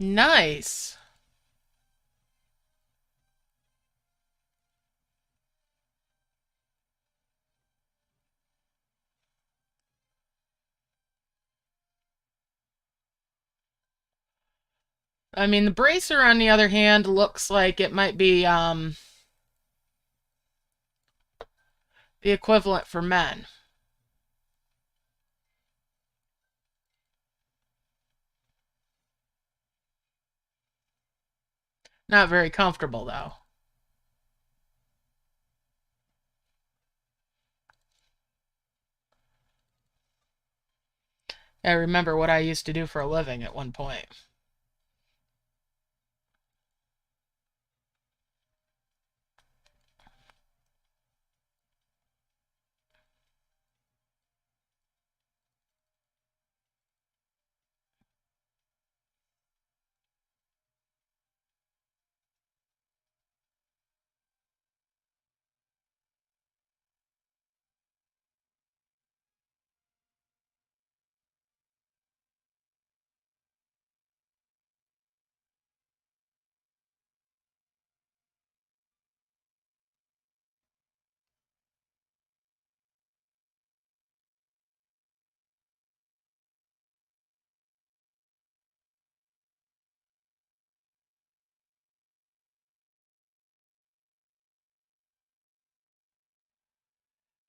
Nice. I mean, the bracer, on the other hand, looks like it might be the equivalent for men. Not very comfortable, though. I remember what I used to do for a living at one point.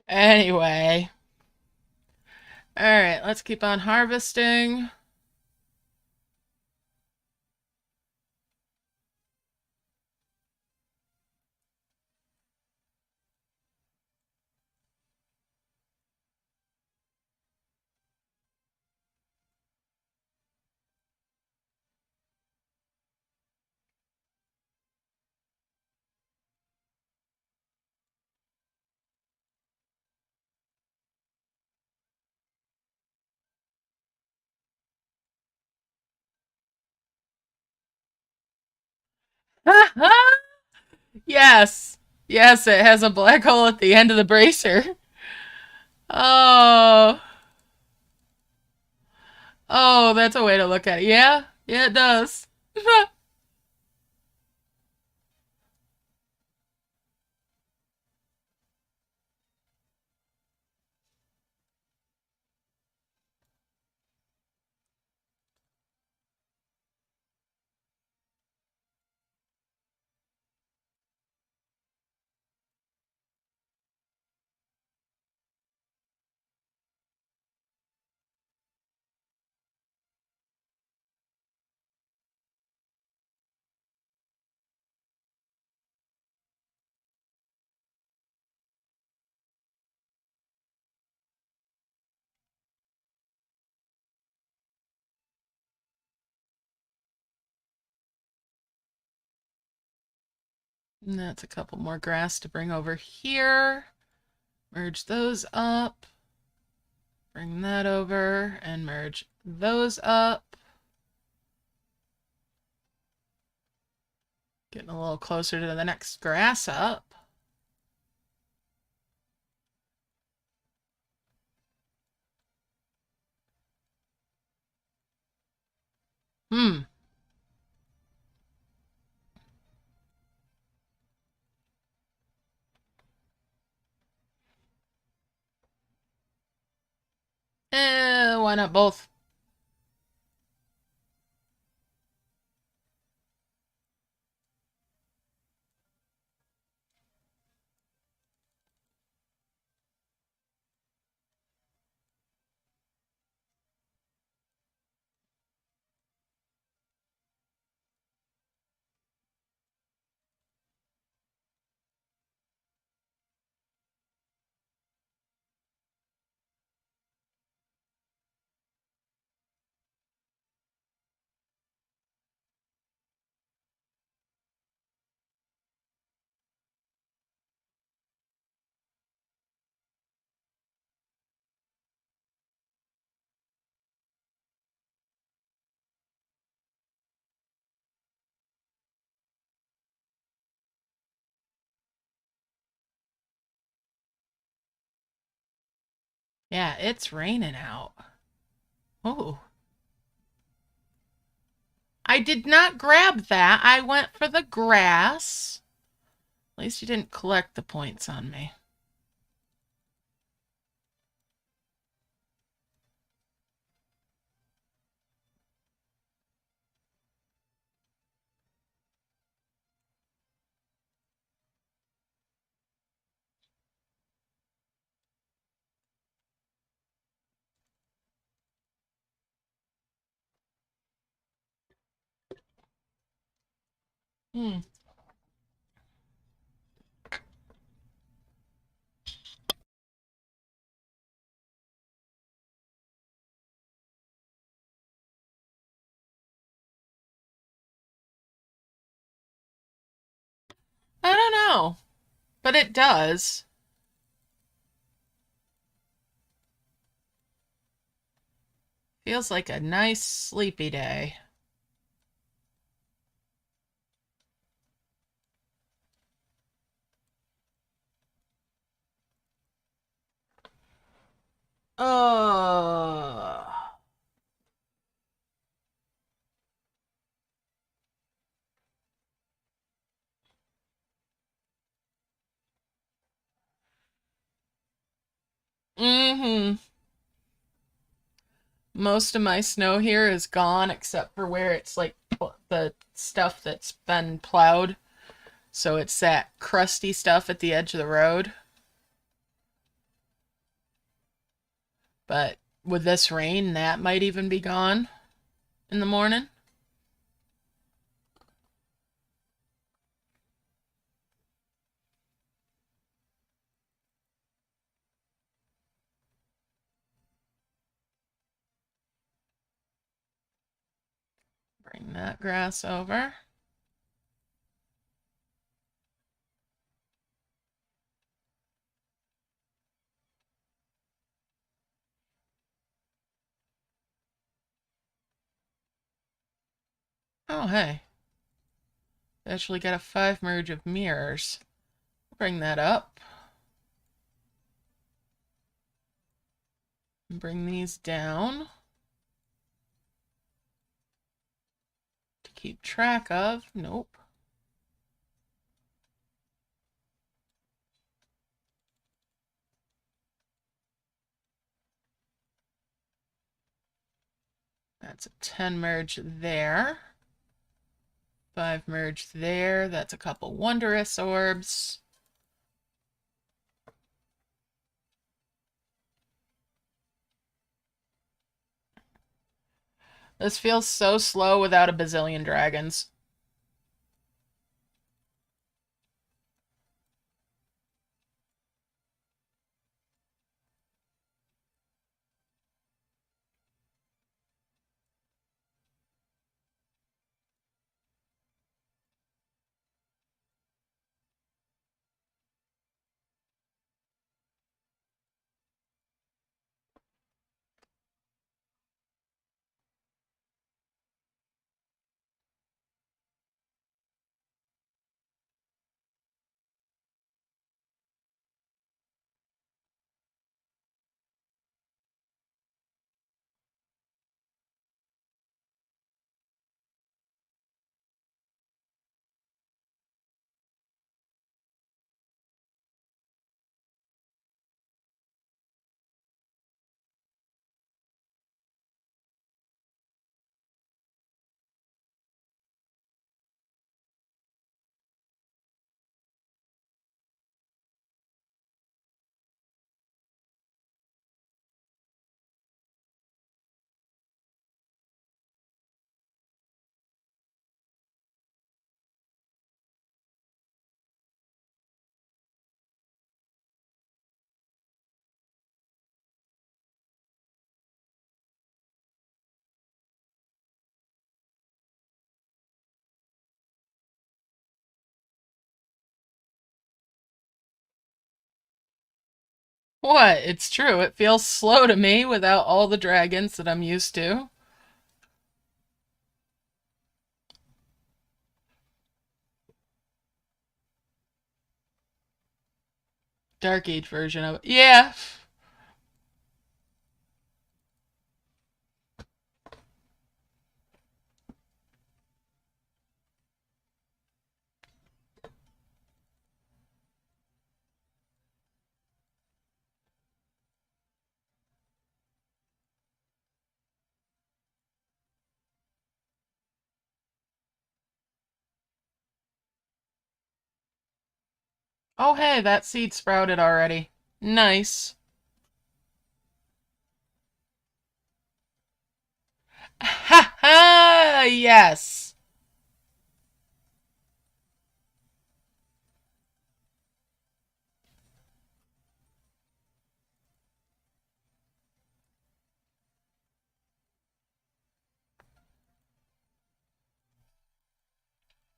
Anyway. Alright, let's keep on harvesting. Yes. Yes, it has a black hole at the end of the bracer. Oh. Oh, that's a way to look at it. Yeah. Yeah, it does. And that's a couple more grass to bring over here. Merge those up. Bring that over and merge those up. Getting a little closer to the next grass up. Hmm. Why not both? Yeah, it's raining out. Oh. I did not grab that. I went for the grass. At least you didn't collect the points on me. Hmm. I don't know, but it does. Feels like a nice sleepy day. Uh. Mm-hmm. Most of my snow here is gone except for where it's like the stuff that's been plowed. So it's that crusty stuff at the edge of the road. But with this rain, that might even be gone in the morning. Bring that grass over. Oh, hey. Actually got a 5 merge of mirrors. Bring that up. Bring these down to keep track of. Nope. That's a 10 merge there. 5 merge there. That's a couple wondrous orbs. This feels so slow without a bazillion dragons. What? It's true. It feels slow to me without all the dragons that I'm used to. Dark Age version of it. Yeah. Oh, hey, that seed sprouted already. Nice. Ha ha! Yes.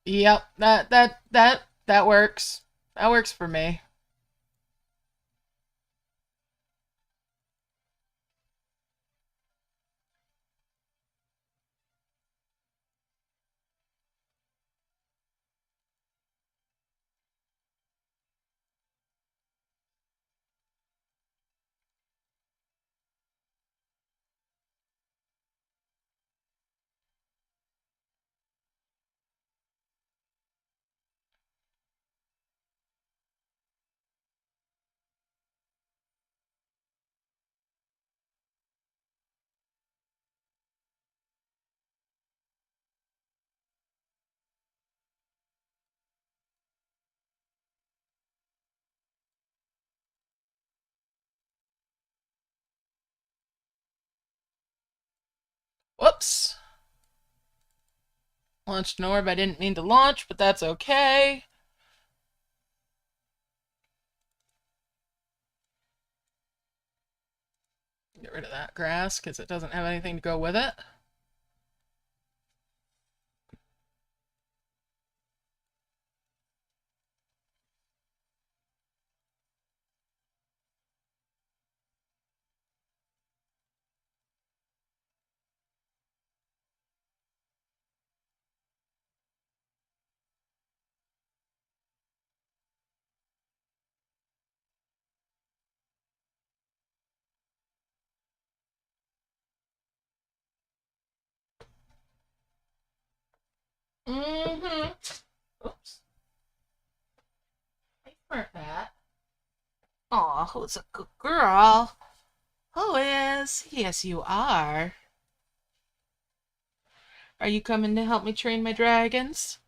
Yep. That works. That works for me. Whoops. Launched an orb I didn't mean to launch, but that's okay. Get rid of that grass because it doesn't have anything to go with it. Mm-hmm. Oops. I burnt that. Aw, who's a good girl? Who is? Yes, you are. Are you coming to help me train my dragons?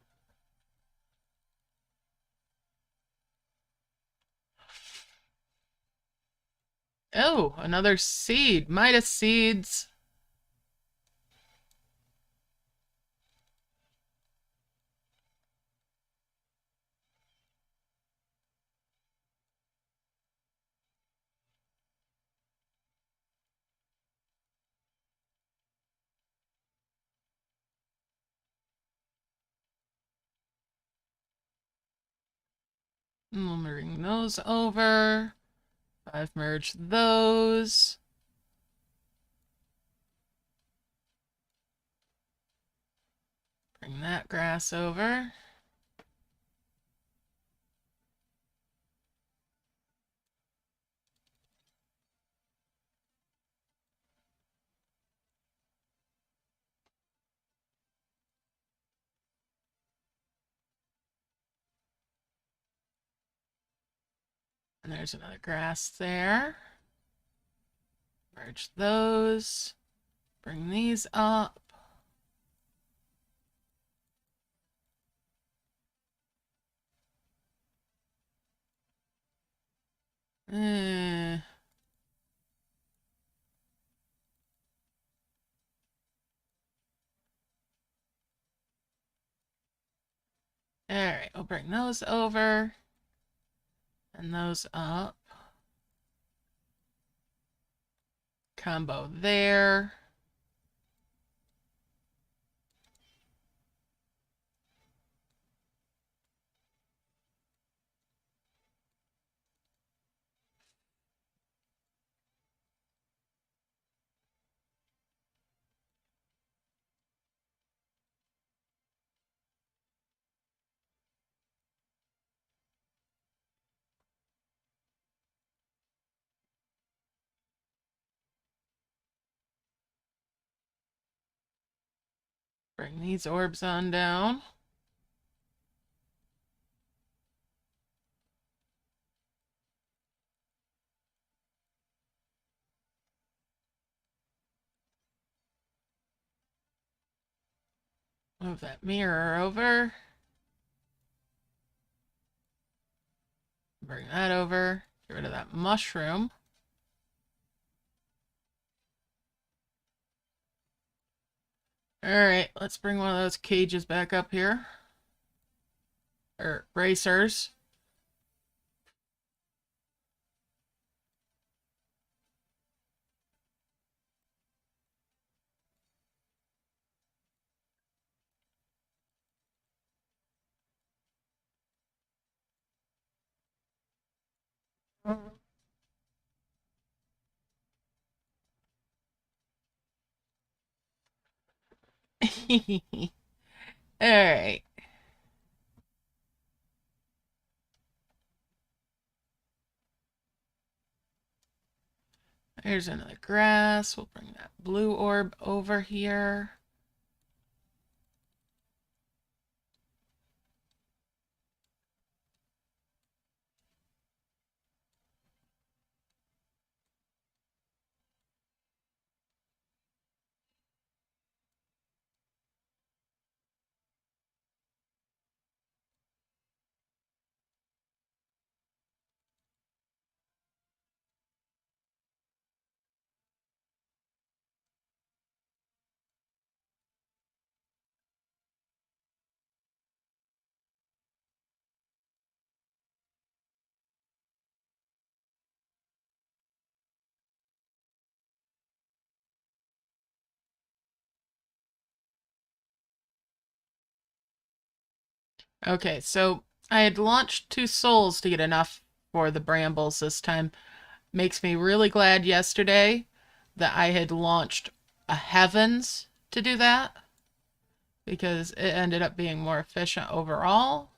Oh, another seed. Midas seeds. We'll bring those over. I've merged those. Bring that grass over. And there's another grass there. Merge those. Bring these up. Eh. Alright, we'll bring those over. And those up. Combo there. Bring these orbs on down. Move that mirror over. Bring that over. Get rid of that mushroom. Alright, let's bring one of those cages back up here. Or bracers. Alright. There's another grass. We'll bring that blue orb over here. Okay, so I had launched 2 souls to get enough for the brambles this time. Makes me really glad yesterday that I had launched a heavens to do that, because it ended up being more efficient overall.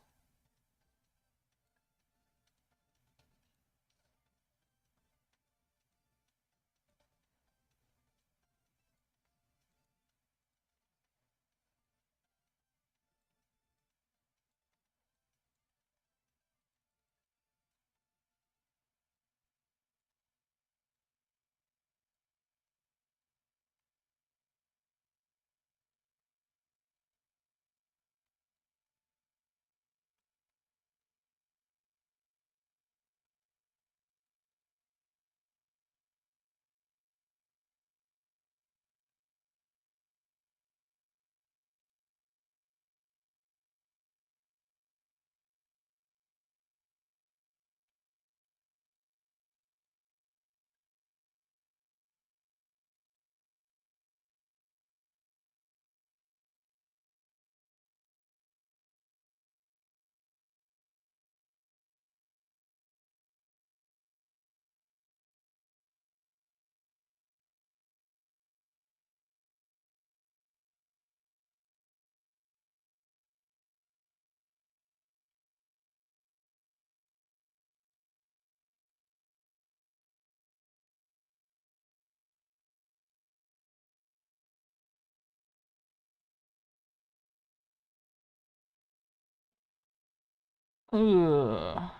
Ugh.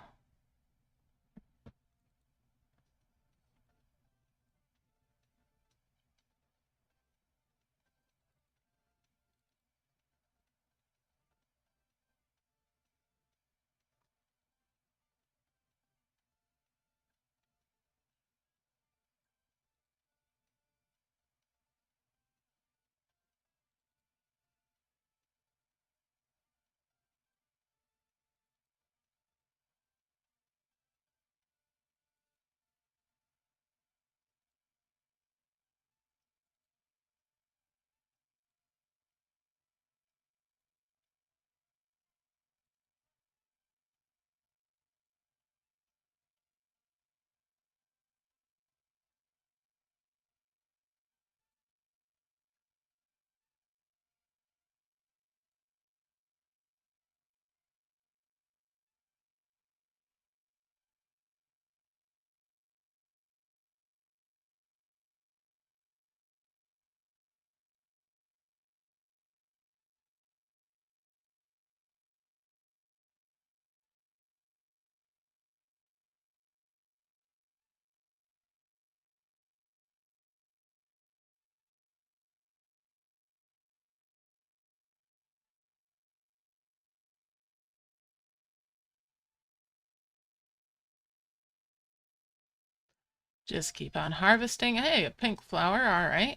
Just keep on harvesting. Hey, a pink flower. All right.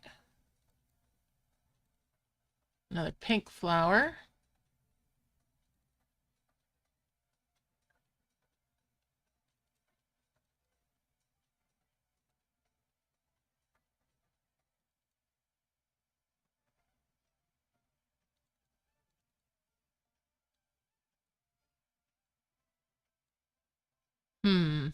Another pink flower. Hmm.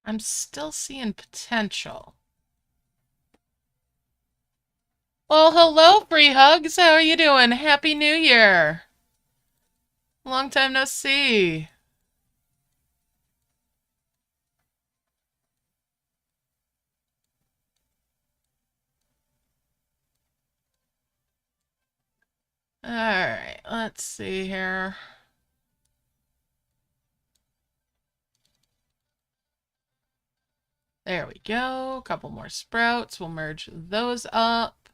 I'm still seeing potential. Well, hello, free hugs. How are you doing? Happy New Year. Long time no see. All right, let's see here. There we go. A couple more sprouts. We'll merge those up.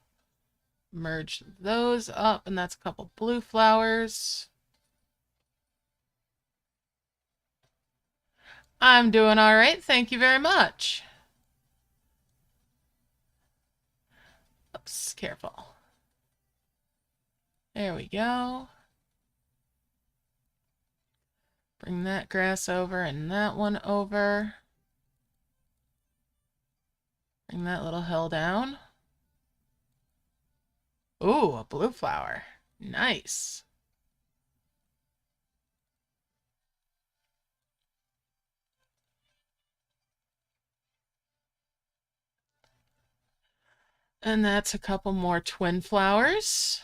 Merge those up, and that's a couple blue flowers. I'm doing all right. Thank you very much. Oops, careful. There we go. Bring that grass over and that one over. Bring that little hill down. Ooh, a blue flower. Nice. And that's a couple more twin flowers.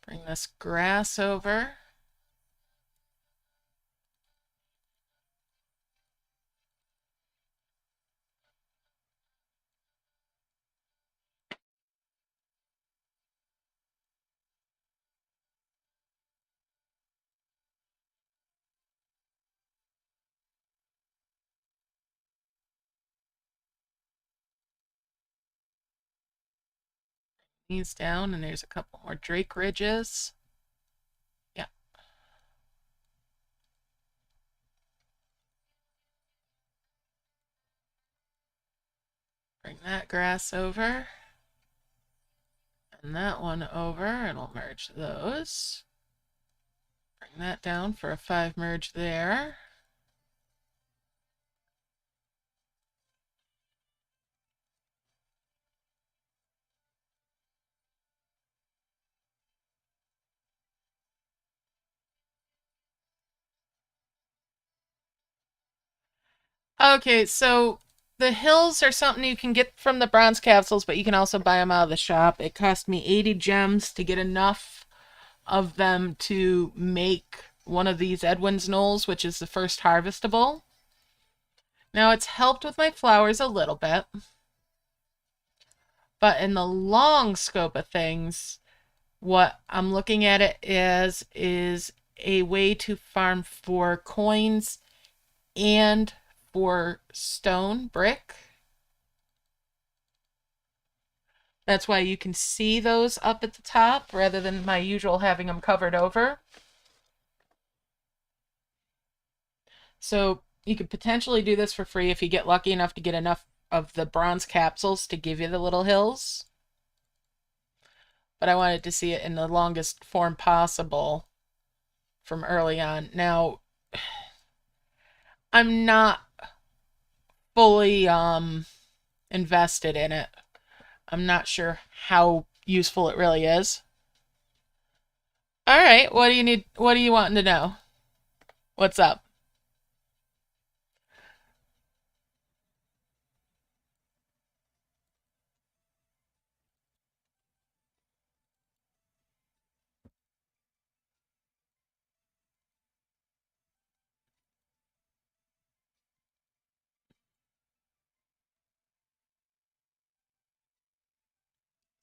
Bring this grass over. These down, and there's a couple more drake ridges. Yeah. Bring that grass over. And that one over, and we'll merge those. Bring that down for a 5 merge there. Okay, so the hills are something you can get from the bronze capsules, but you can also buy them out of the shop. It cost me 80 gems to get enough of them to make one of these Edwin's Knolls, which is the first harvestable. Now, it's helped with my flowers a little bit, but in the long scope of things, what I'm looking at it is a way to farm for coins and for stone brick. That's why you can see those up at the top rather than my usual having them covered over. So you could potentially do this for free if you get lucky enough to get enough of the bronze capsules to give you the little hills. But I wanted to see it in the longest form possible from early on. Now, I'm not fully invested in it. I'm not sure how useful it really is. All right, what do you need? What do you wanting to know? What's up?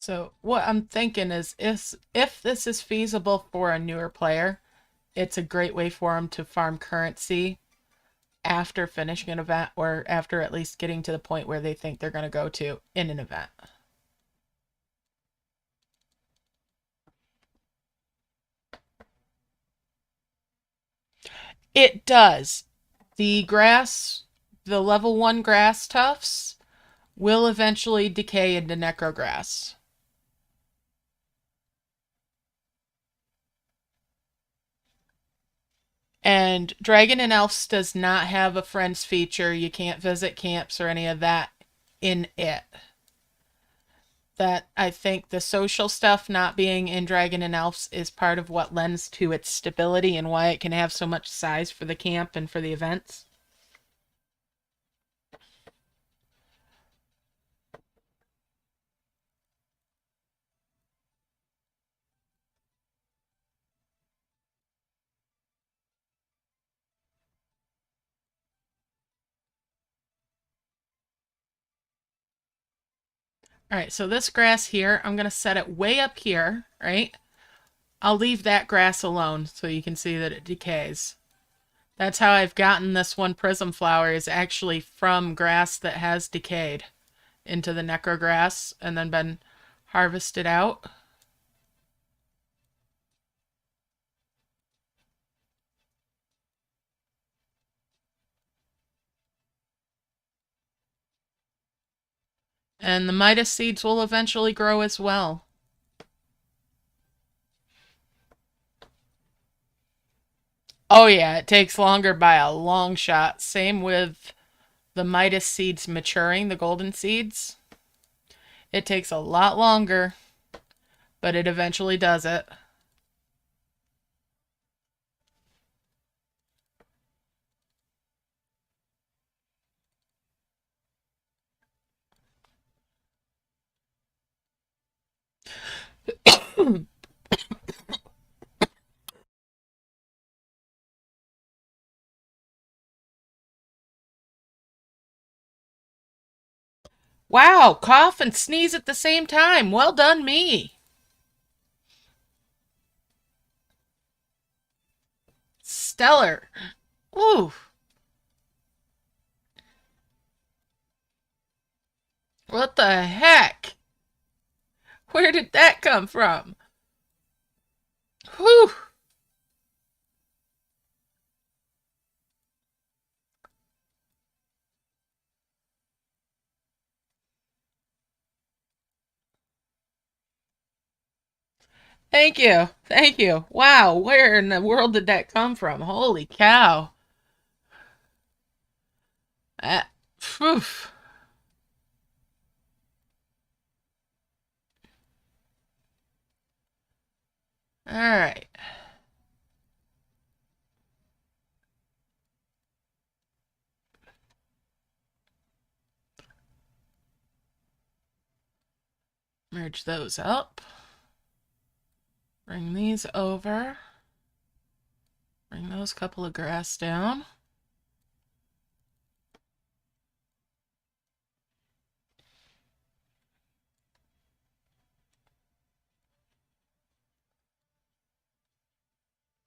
So what I'm thinking is if this is feasible for a newer player, it's a great way for them to farm currency after finishing an event or after at least getting to the point where they think they're going to go to in an event. It does. The grass, the level 1 grass tufts will eventually decay into necrograss. And Dragon and Elves does not have a friends feature. You can't visit camps or any of that in it. That I think the social stuff not being in Dragon and Elves is part of what lends to its stability and why it can have so much size for the camp and for the events. All right, so this grass here, I'm going to set it way up here, right? I'll leave that grass alone so you can see that it decays. That's how I've gotten this one prism flower is actually from grass that has decayed into the necrograss and then been harvested out. And the Midas seeds will eventually grow as well. Oh yeah, it takes longer by a long shot. Same with the Midas seeds maturing, the golden seeds. It takes a lot longer, but it eventually does it. Wow, cough and sneeze at the same time. Well done, me. Stellar. Ooh, what the heck? Where did that come from? Whew. Thank you. Thank you. Wow, where in the world did that come from? Holy cow. Phew. All right. Merge those up. Bring these over. Bring those couple of grass down.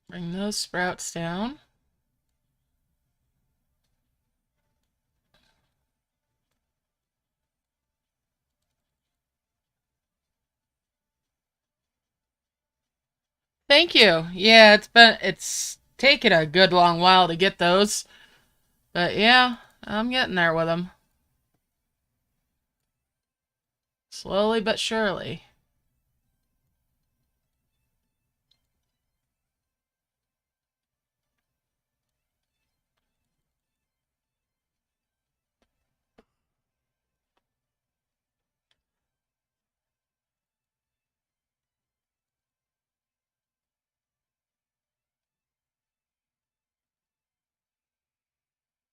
Bring those sprouts down. Thank you. Yeah, it's taken a good long while to get those. But yeah, I'm getting there with them. Slowly but surely.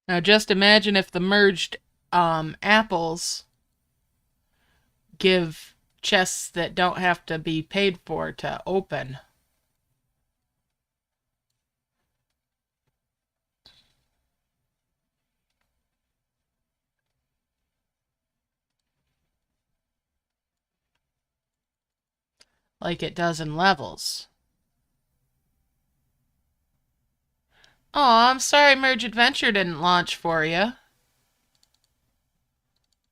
Now just imagine if the merged apples give chests that don't have to be paid for to open. Like it does in levels. Oh, I'm sorry Merge Adventure didn't launch for you.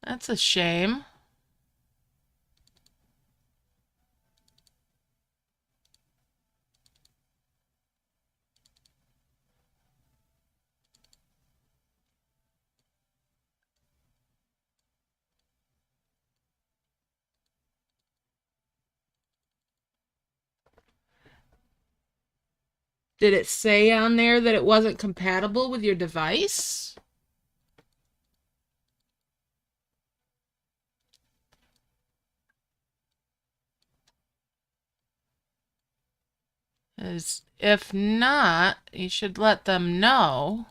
That's a shame. Did it say on there that it wasn't compatible with your device? As if not, you should let them know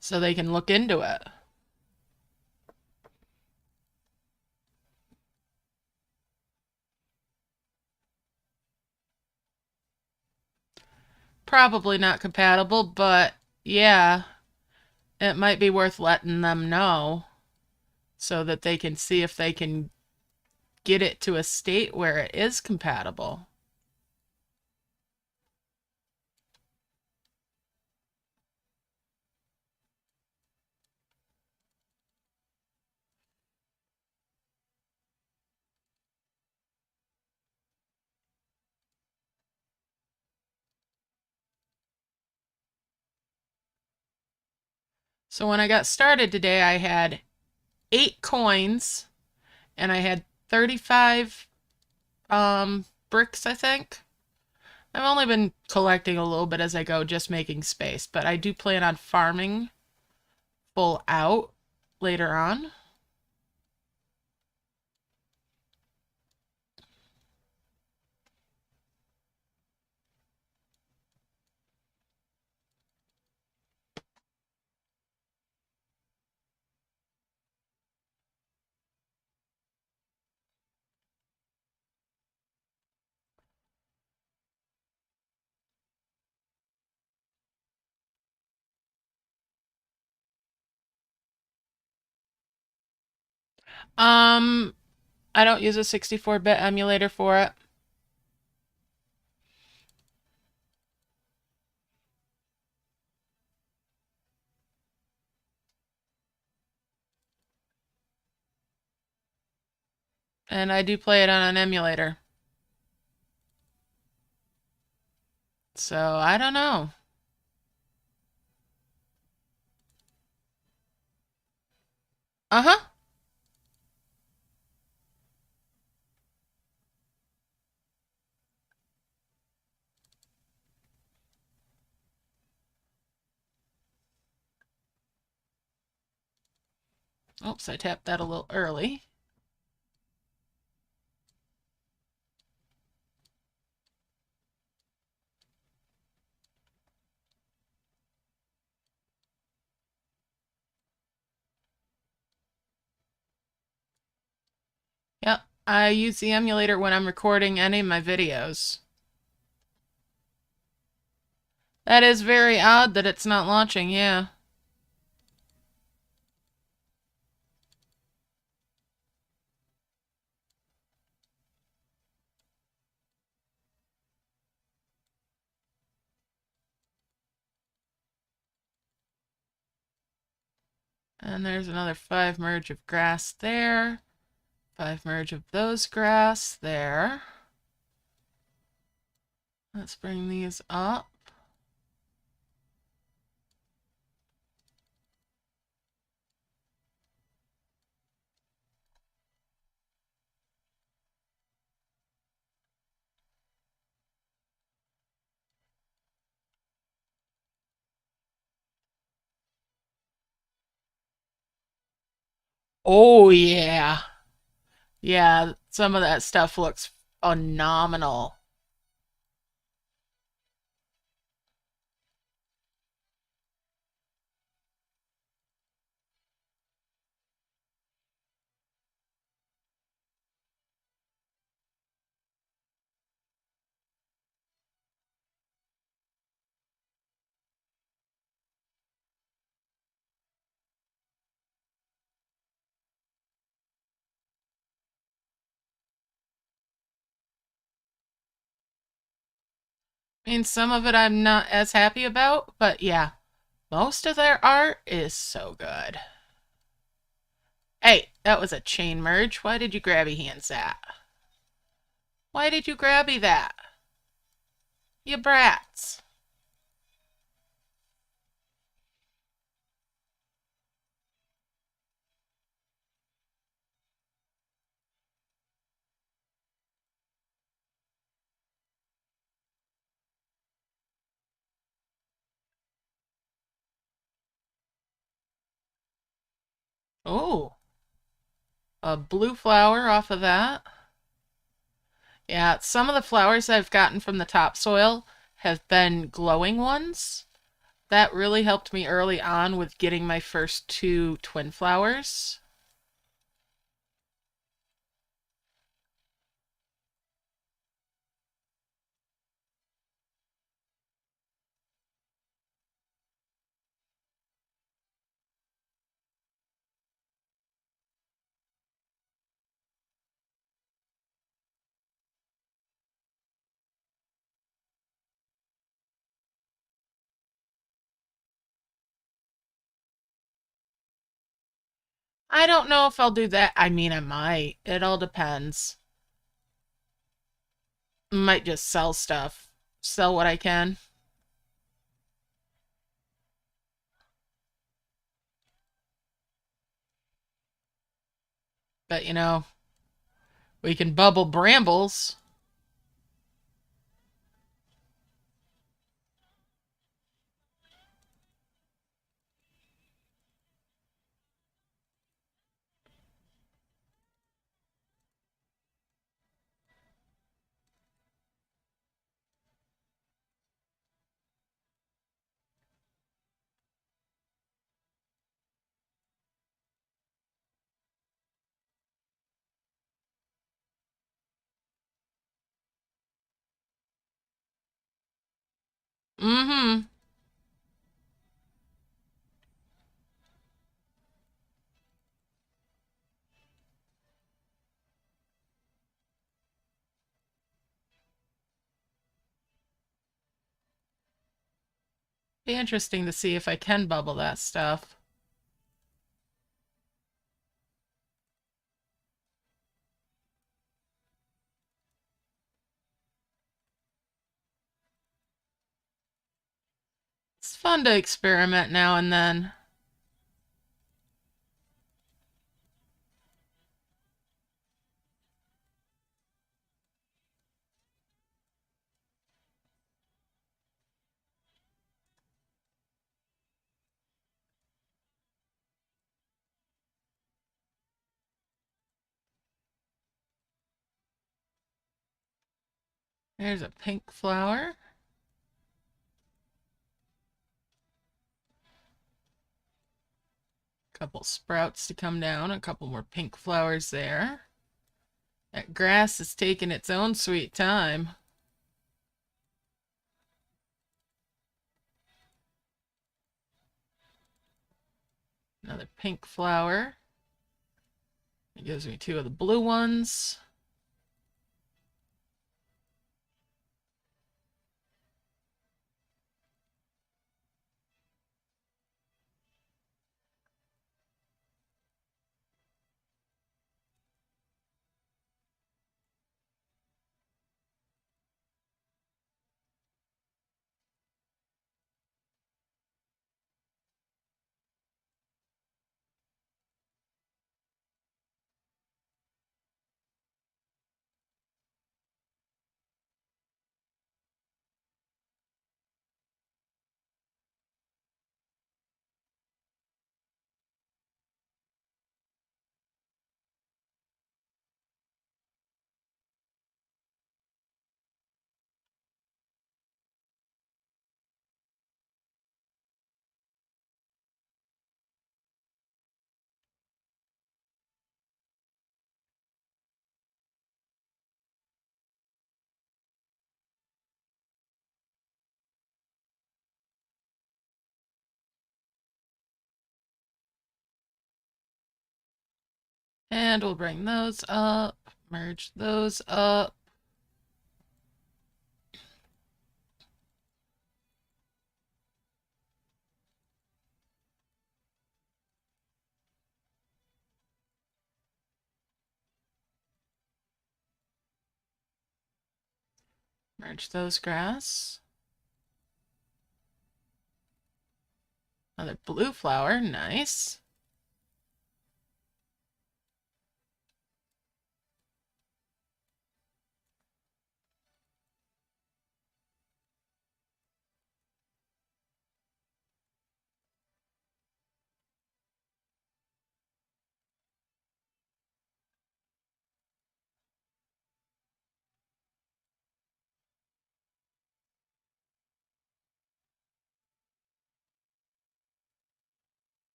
so they can look into it. Probably not compatible, but yeah, it might be worth letting them know so that they can see if they can get it to a state where it is compatible. So when I got started today, I had 8 coins and I had 35 bricks, I think. I've only been collecting a little bit as I go, just making space, but I do plan on farming full out later on. Um, I don't use a 64-bit emulator for it. And I do play it on an emulator. So I don't know. Uh-huh. Oops, I tapped that a little early. Yep, I use the emulator when I'm recording any of my videos. That is very odd that it's not launching, yeah. And there's another 5 merge of grass there. 5 merge of those grass there. Let's bring these up. Oh, yeah. Yeah, some of that stuff looks phenomenal. I mean, some of it I'm not as happy about, but yeah, most of their art is so good. Hey, that was a chain merge. Why did you grabby hands that? Why did you grabby that? You brats. Oh, a blue flower off of that. Yeah, some of the flowers I've gotten from the topsoil have been glowing ones. That really helped me early on with getting my first two twin flowers. I don't know if I'll do that. I mean, I might. It all depends. Might just sell stuff. Sell what I can. But, we can bubble brambles. Mm-hmm. Be interesting to see if I can bubble that stuff. It's fun to experiment now and then. There's a pink flower. Couple sprouts to come down. A couple more pink flowers there. That grass is taking its own sweet time. Another pink flower. It gives me two of the blue ones. And we'll bring those up, merge those up. Merge those grass. Another blue flower, nice.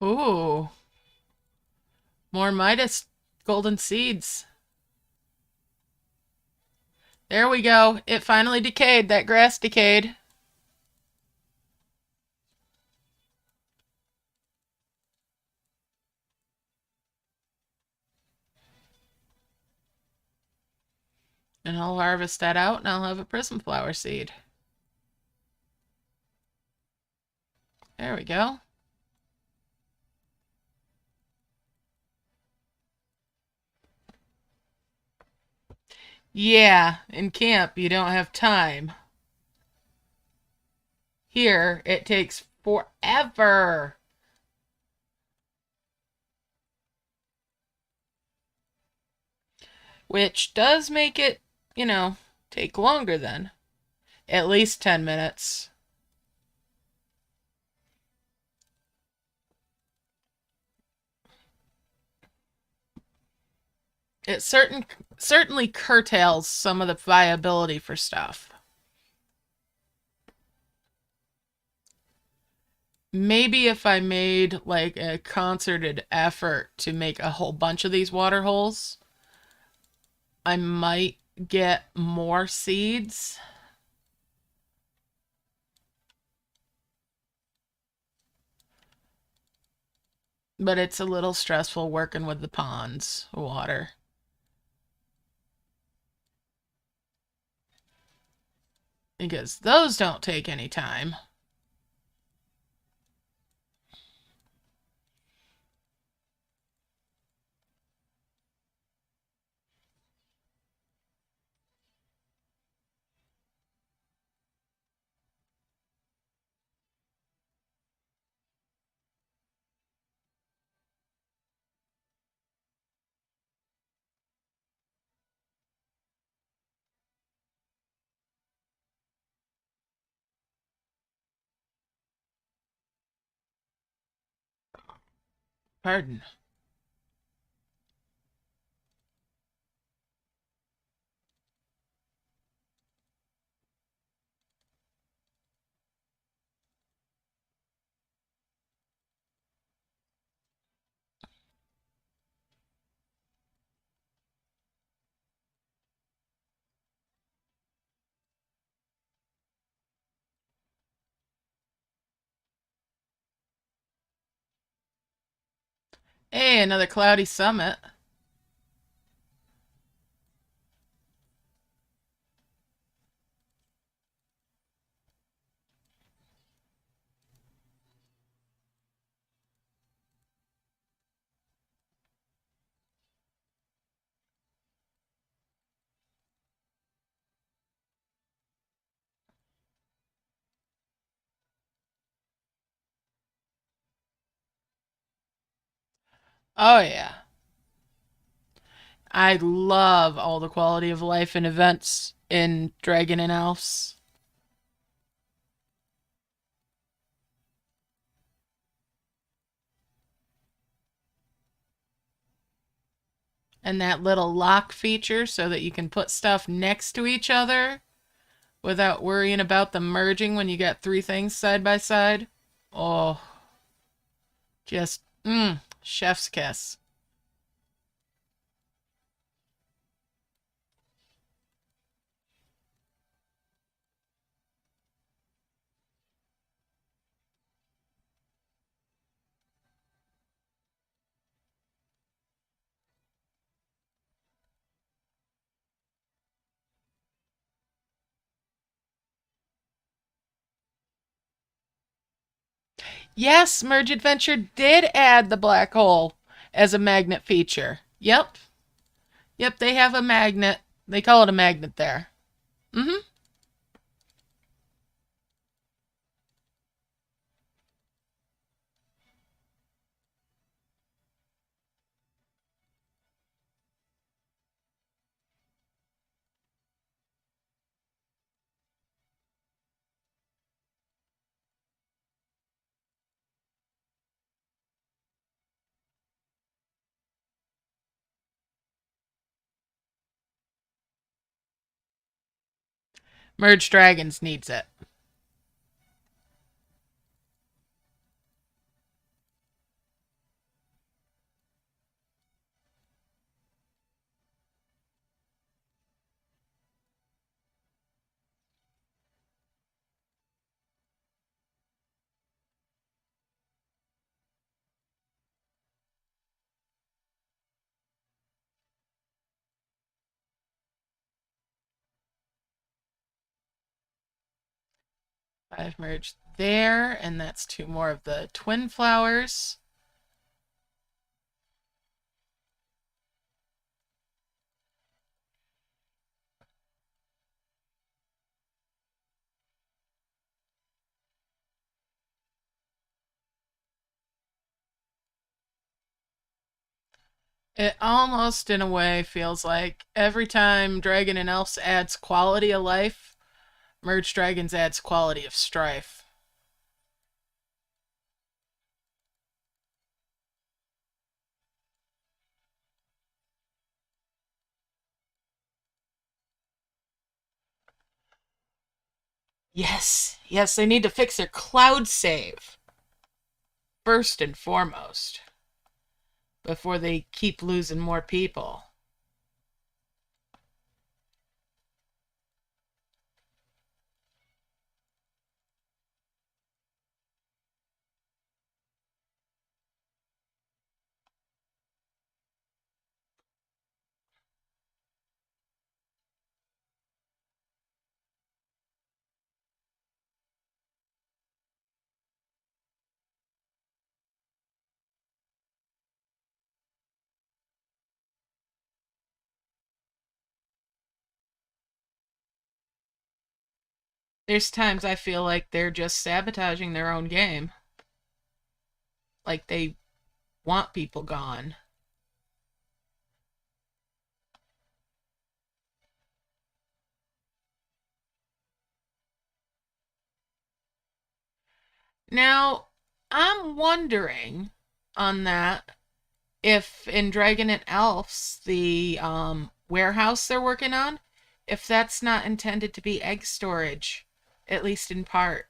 Ooh, more Midas golden seeds. There we go. It finally decayed. That grass decayed. And I'll harvest that out and I'll have a prism flower seed. There we go. Yeah, in camp you don't have time. Here it takes forever. Which does make it, take longer then. At least 10 minutes. It certainly curtails some of the viability for stuff. Maybe if I made like a concerted effort to make a whole bunch of these water holes, I might get more seeds. But it's a little stressful working with the ponds water. Because those don't take any time. Pardon. Hey, another cloudy summit. Oh, yeah. I love all the quality of life and events in Dragon and Elves. And that little lock feature so that you can put stuff next to each other without worrying about them merging when you got three things side by side. Oh, just, chef's kiss. Yes, Merge Adventure did add the black hole as a magnet feature. Yep. Yep, they have a magnet. They call it a magnet there. Mm-hmm. Merge Dragons needs it. I've merged there, and that's two more of the twin flowers. It almost, in a way, feels like every time Dragon and Elves adds quality of life, Merge Dragons adds quality of strife. Yes, yes, they need to fix their cloud save first and foremost before they keep losing more people. There's times I feel like they're just sabotaging their own game. Like they want people gone. Now, I'm wondering on that if in Dragon and Elves, the warehouse they're working on, if that's not intended to be egg storage, at least in part.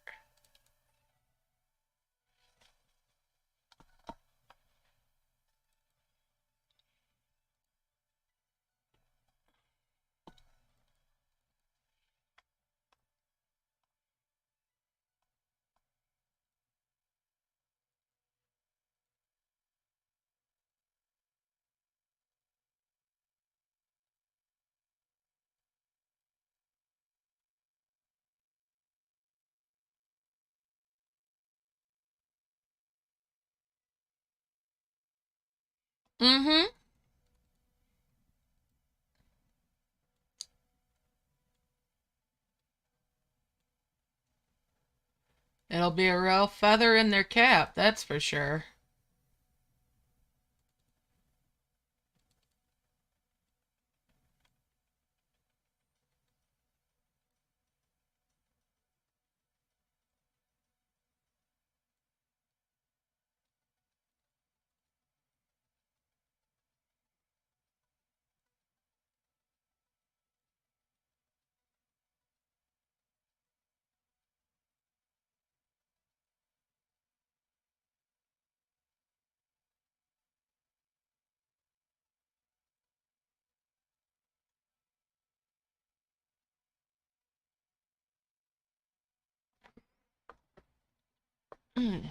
Mm-hmm. It'll be a real feather in their cap, that's for sure. Mm.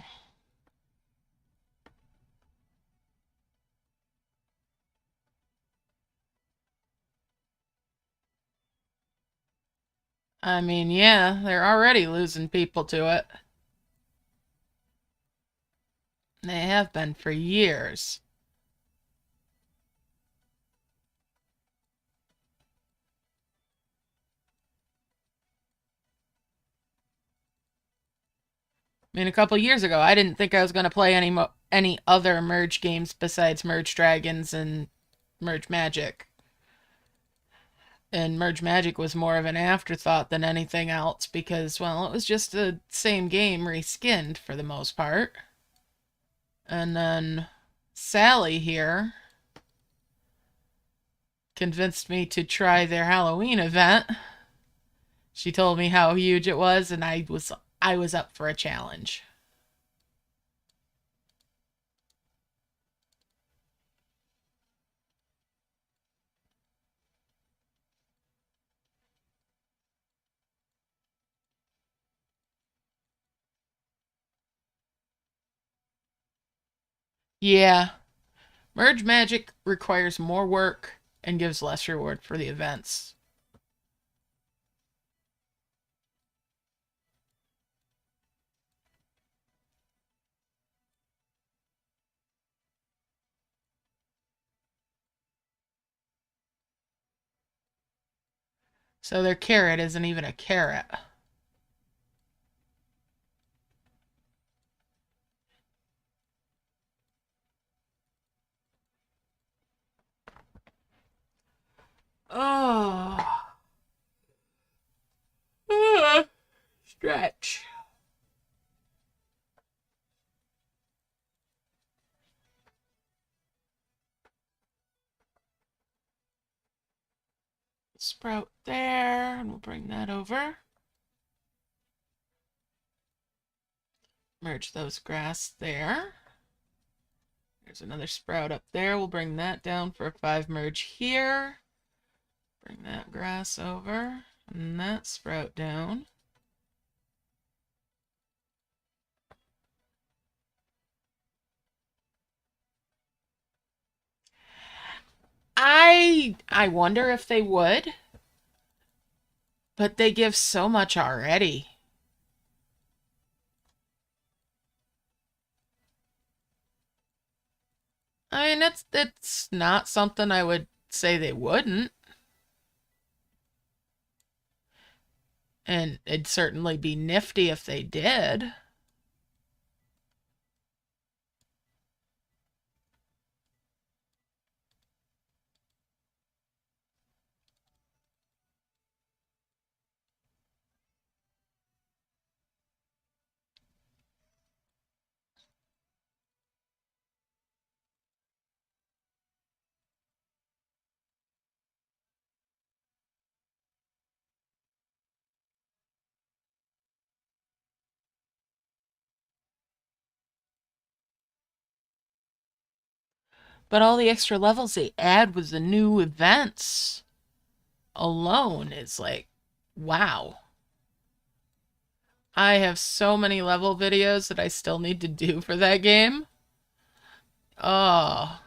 I mean, yeah, they're already losing people to it. They have been for years. I mean, a couple years ago, I didn't think I was going to play any other Merge games besides Merge Dragons and Merge Magic. And Merge Magic was more of an afterthought than anything else because, well, it was just the same game reskinned for the most part. And then Sally here convinced me to try their Halloween event. She told me how huge it was, and I was up for a challenge. Yeah, Merge Magic requires more work and gives less reward for the events. So their carrot isn't even a carrot. Oh. Stretch. Sprout there, and we'll bring that over. Merge those grass there. There's another sprout up there. We'll bring that down for a 5 merge here. Bring that grass over, and that sprout down. I wonder if they would, but they give so much already. I mean, it's not something I would say they wouldn't. And it'd certainly be nifty if they did. But all the extra levels they add with the new events alone is like, wow. I have so many level videos that I still need to do for that game. Oh.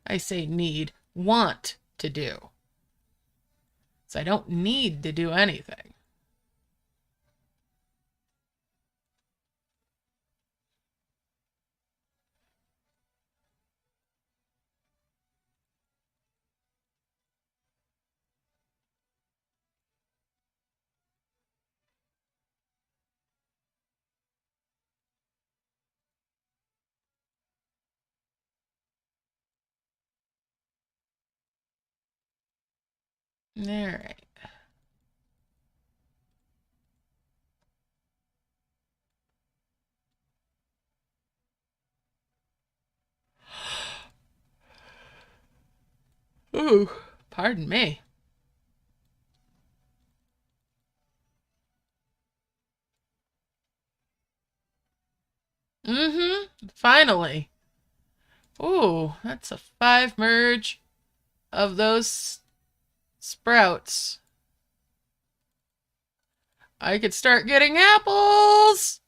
I say need, want to do. So I don't need to do anything. All right. Ooh, pardon me. Finally. Ooh, that's a 5 merge of those sprouts. I could start getting apples.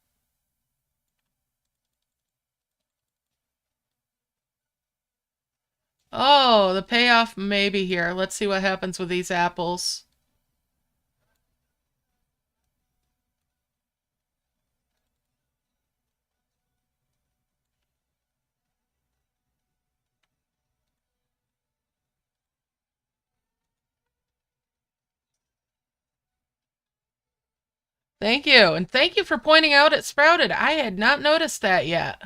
Oh, the payoff may be here. Let's see what happens with these apples. Thank you. And thank you for pointing out it sprouted. I had not noticed that yet.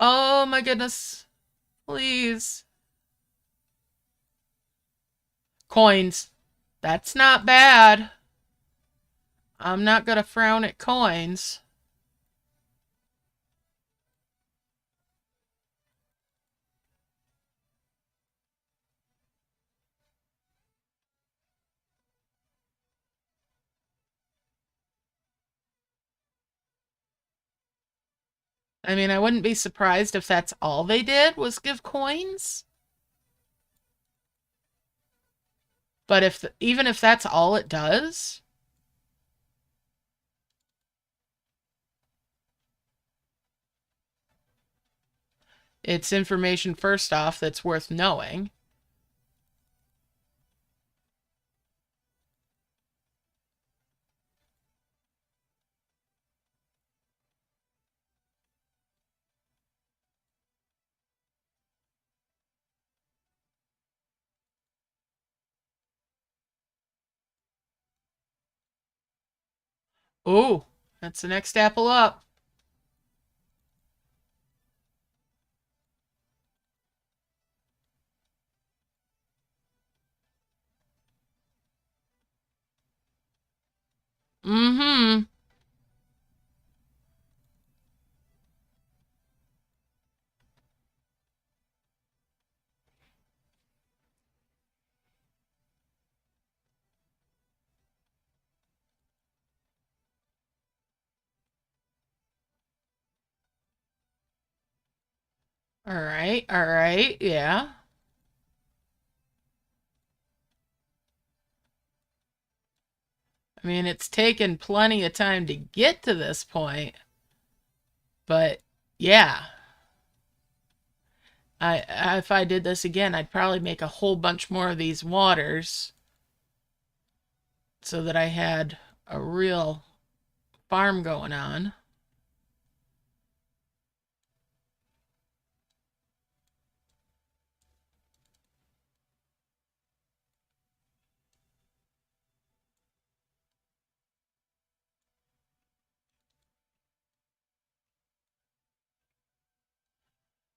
Oh my goodness. Please. Coins. That's not bad. I'm not going to frown at coins. I mean, I wouldn't be surprised if that's all they did was give coins. But even if that's all it does, it's information first off that's worth knowing. Ooh, that's the next apple up. Mm-hmm. All right, yeah. I mean, it's taken plenty of time to get to this point, but yeah. If I did this again, I'd probably make a whole bunch more of these waters so that I had a real farm going on.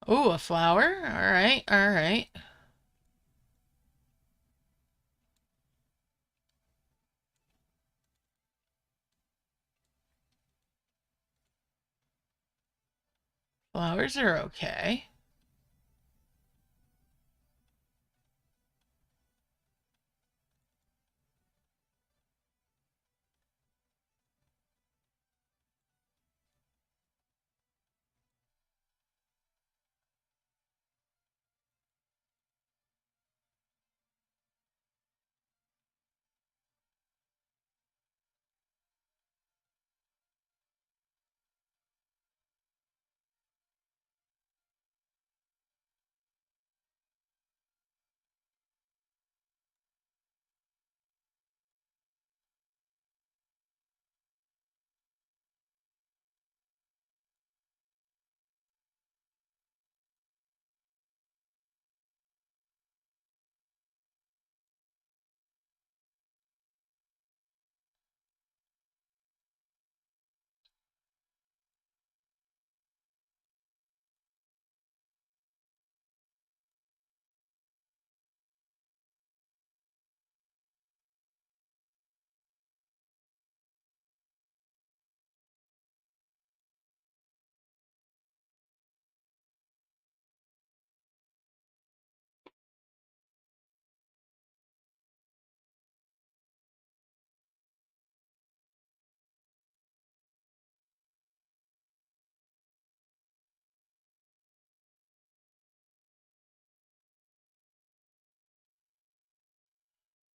Oh, a flower. All right, all right. Flowers are okay.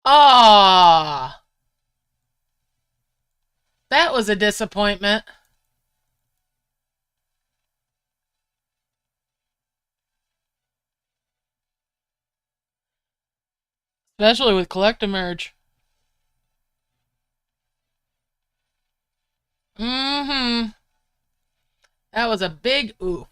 Ah, that was a disappointment. Especially with collect emerge. Mm-hmm. That was a big oof.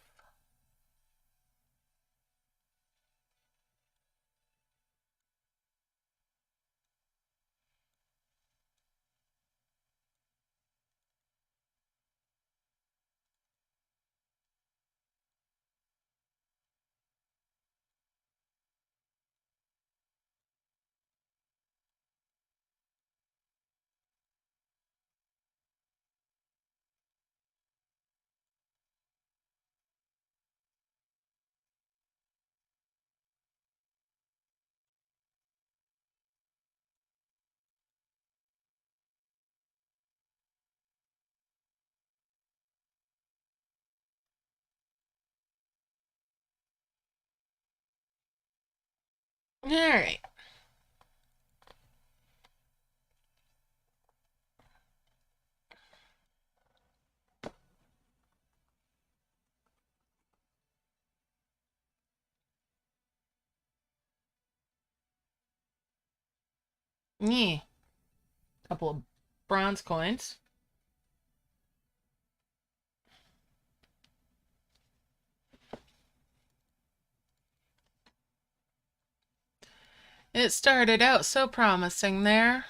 Alright. Yeah. Couple of bronze coins. It started out so promising there.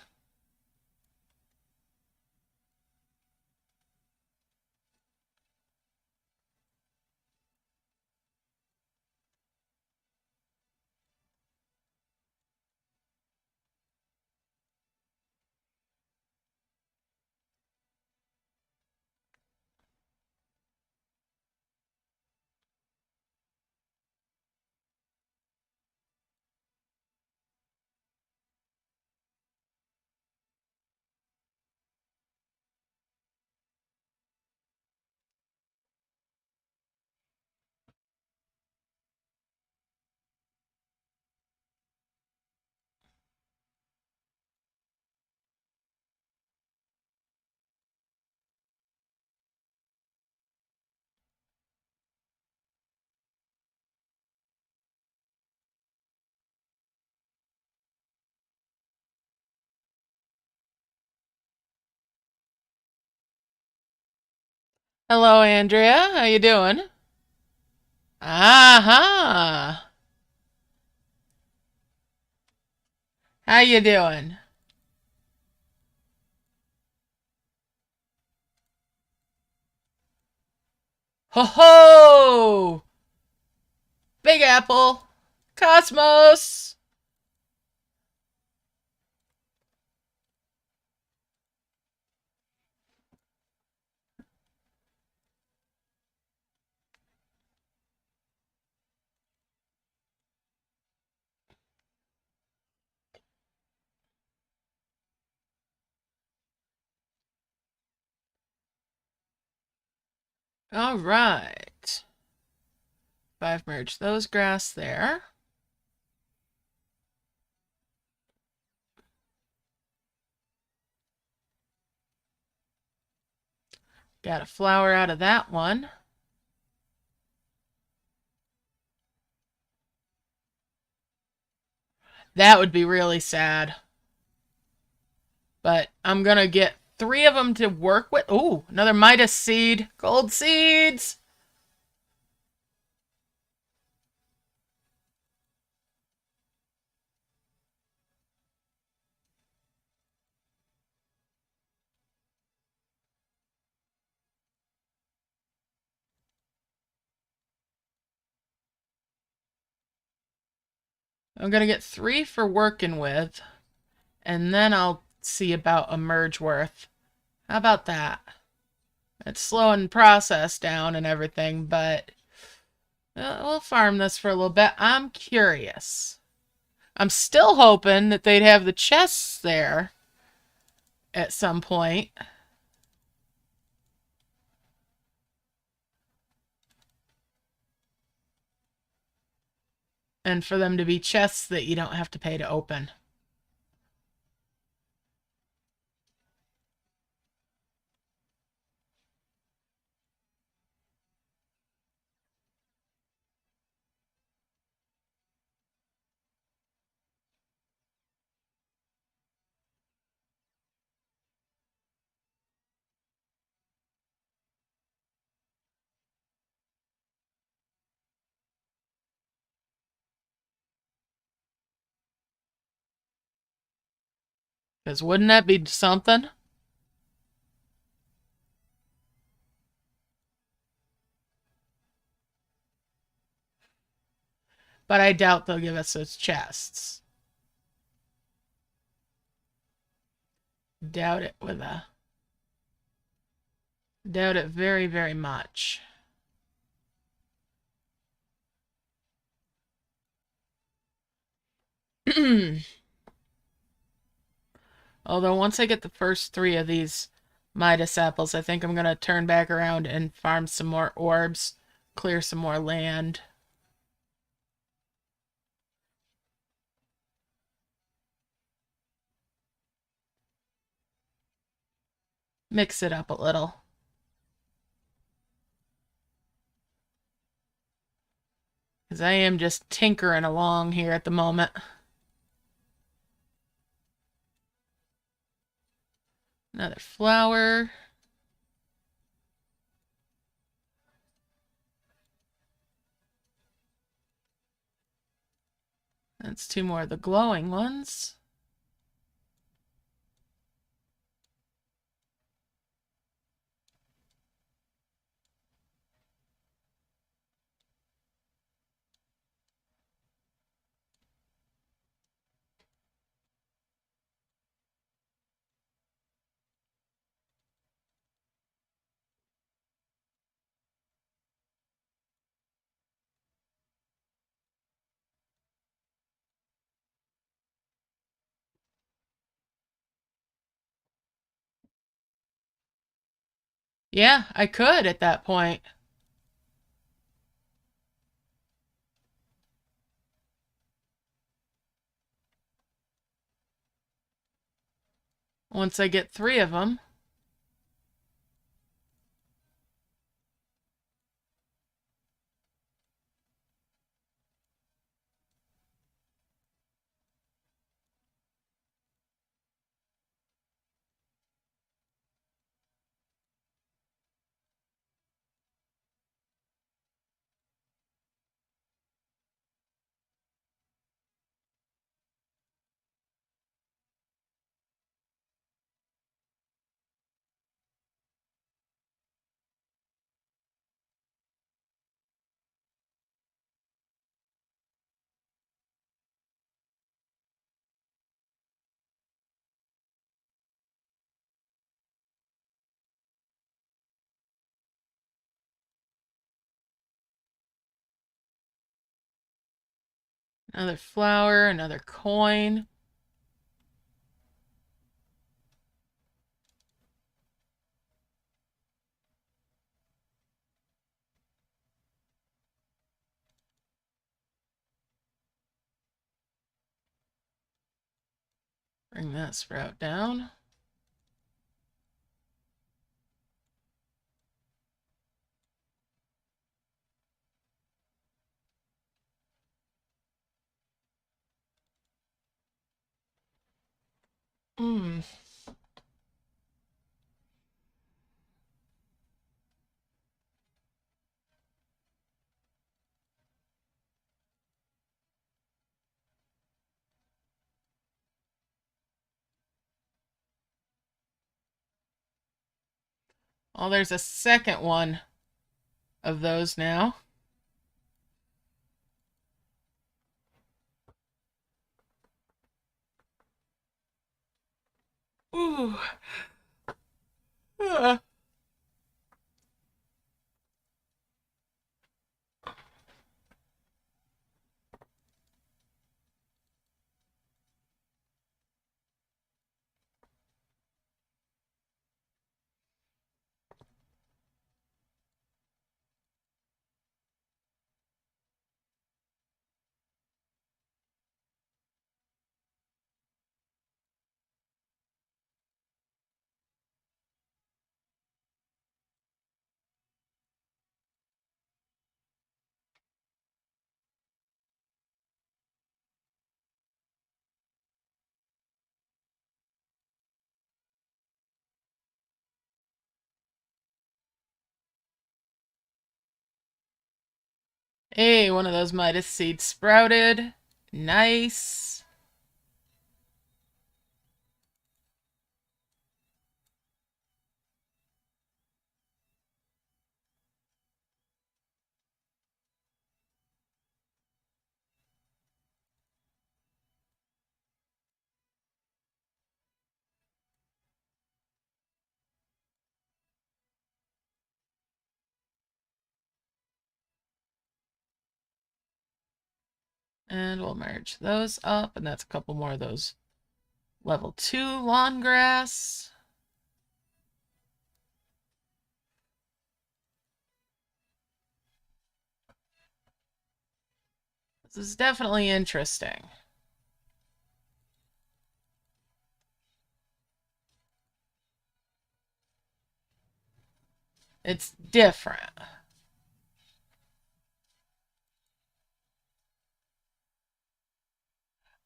Hello, Andrea. How you doing? Aha! How you doing? Ho ho! Big Apple! Cosmos! All right. I've merged those grass there. Got a flower out of that one. That would be really sad. But I'm gonna get 3 of them to work with. Ooh, another Midas seed. Gold seeds! I'm gonna get 3 for working with. And then I'll see about a merge worth. How about that? It's slowing the process down and everything, but we'll farm this for a little bit. I'm curious. I'm still hoping that they'd have the chests there at some point. And for them to be chests that you don't have to pay to open. Because wouldn't that be something? But I doubt they'll give us those chests. Doubt it with a... Doubt it very, very much. Although once I get the first 3 of these Midas apples, I think I'm going to turn back around and farm some more orbs, clear some more land. mix it up a little. Because I am just tinkering along here at the moment. Another flower. That's two more of the glowing ones. Yeah, I could at that point. Once I get three of them. Another flower, another coin. Bring that sprout down. Mmm. Oh, there's a second one of those now. Ooh. Ah. Hey, one of those Midas seeds sprouted. Nice. And we'll merge those up, and that's a couple more of those level 2 lawn grass. This is definitely interesting. It's different.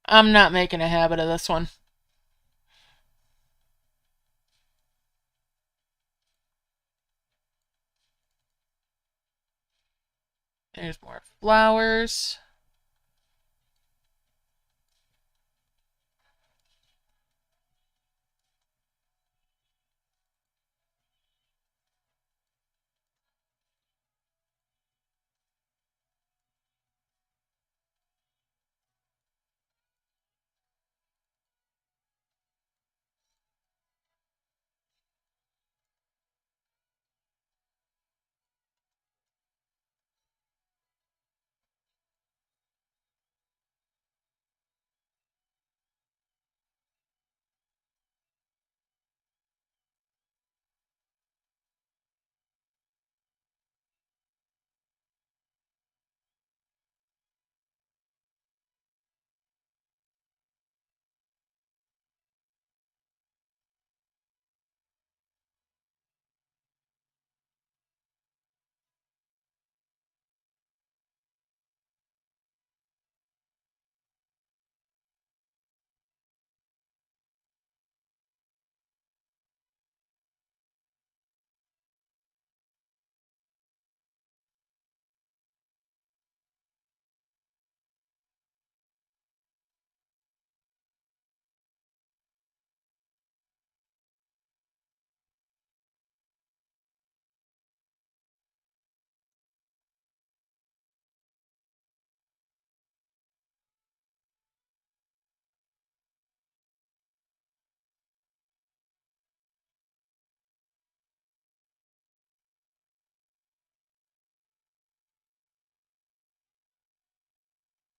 I'm not making a habit of this one. There's more flowers.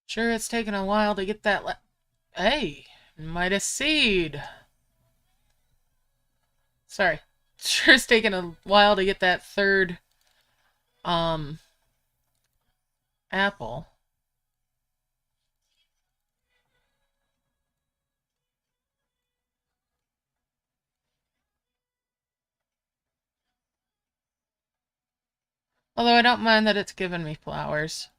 Sure, it's taken a while to get that. Hey, Midas seed. Sorry. Sure, it's taken a while to get that third um apple. Although I don't mind that it's given me flowers.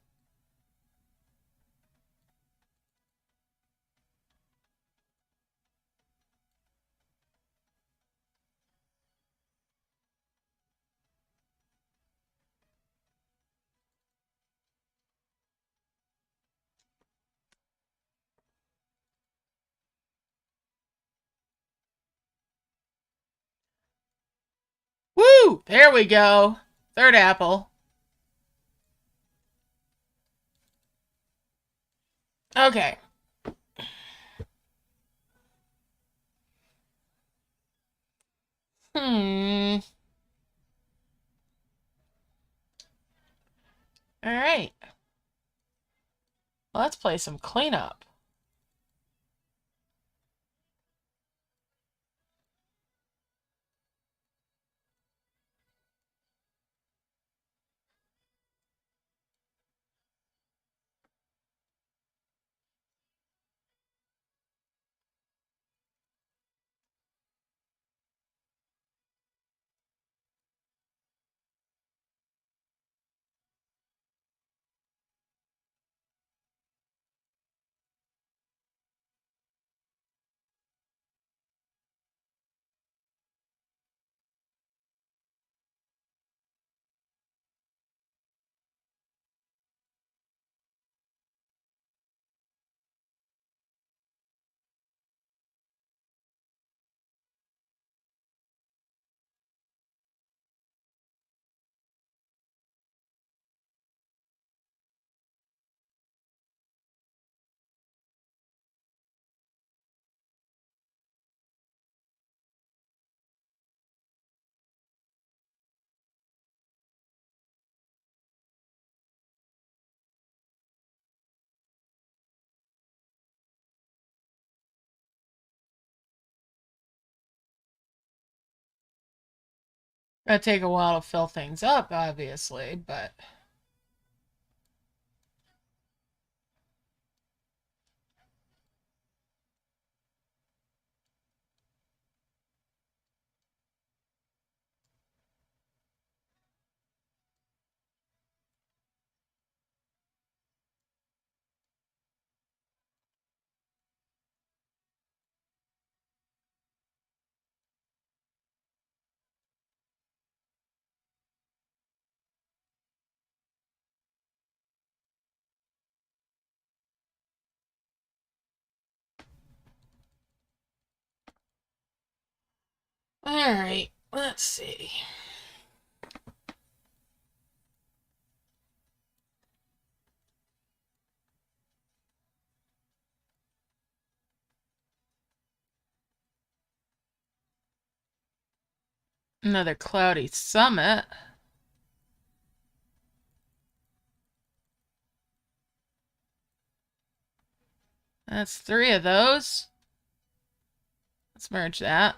Woo! There we go. Third apple. Okay. Hmm. Alright. Let's play some cleanup. Gonna take a while to fill things up, obviously, but Alright, let's see. Another cloudy summit. That's 3 of those. Let's merge that.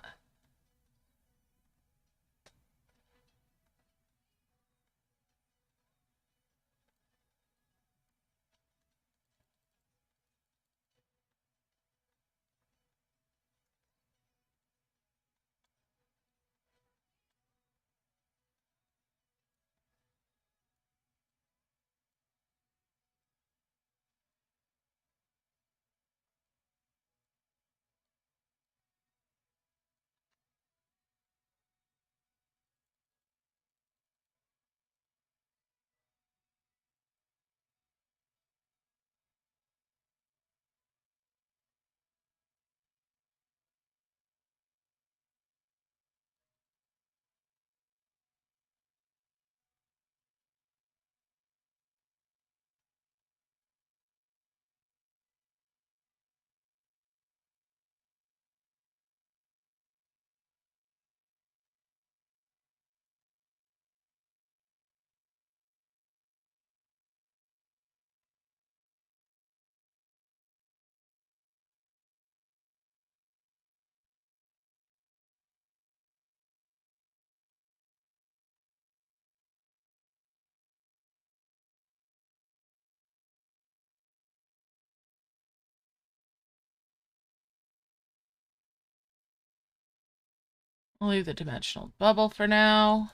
We'll leave the dimensional bubble for now.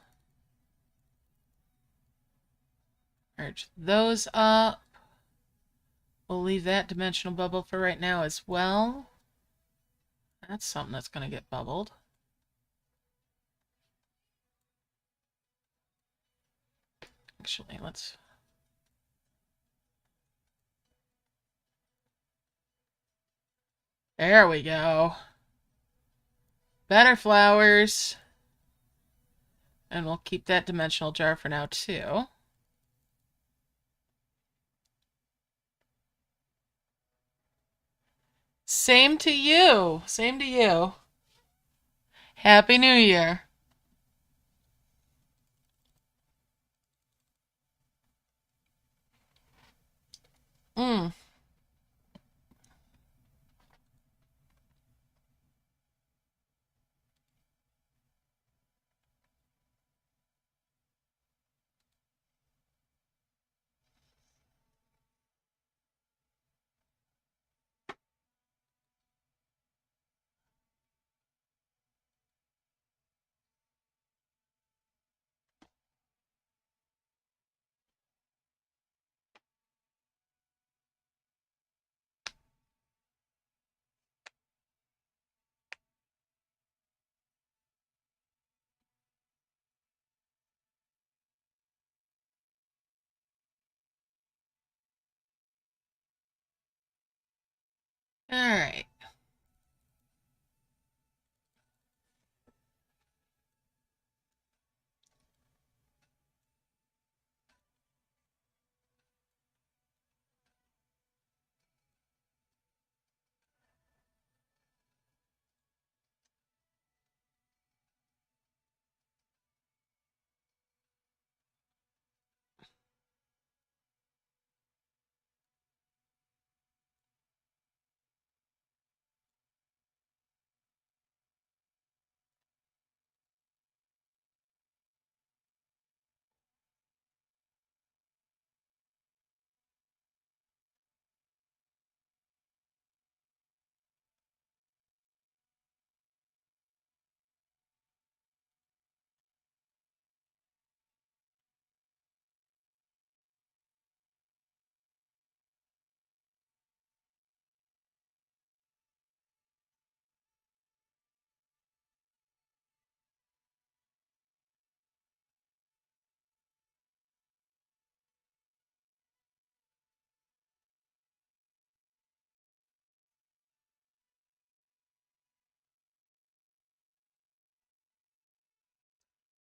Merge those up. We'll leave that dimensional bubble for right now as well. That's something that's going to get bubbled. Actually, let's... There we go. Better flowers. And we'll keep that dimensional jar for now, too. Same to you. Same to you. Happy New Year. Mm. All right.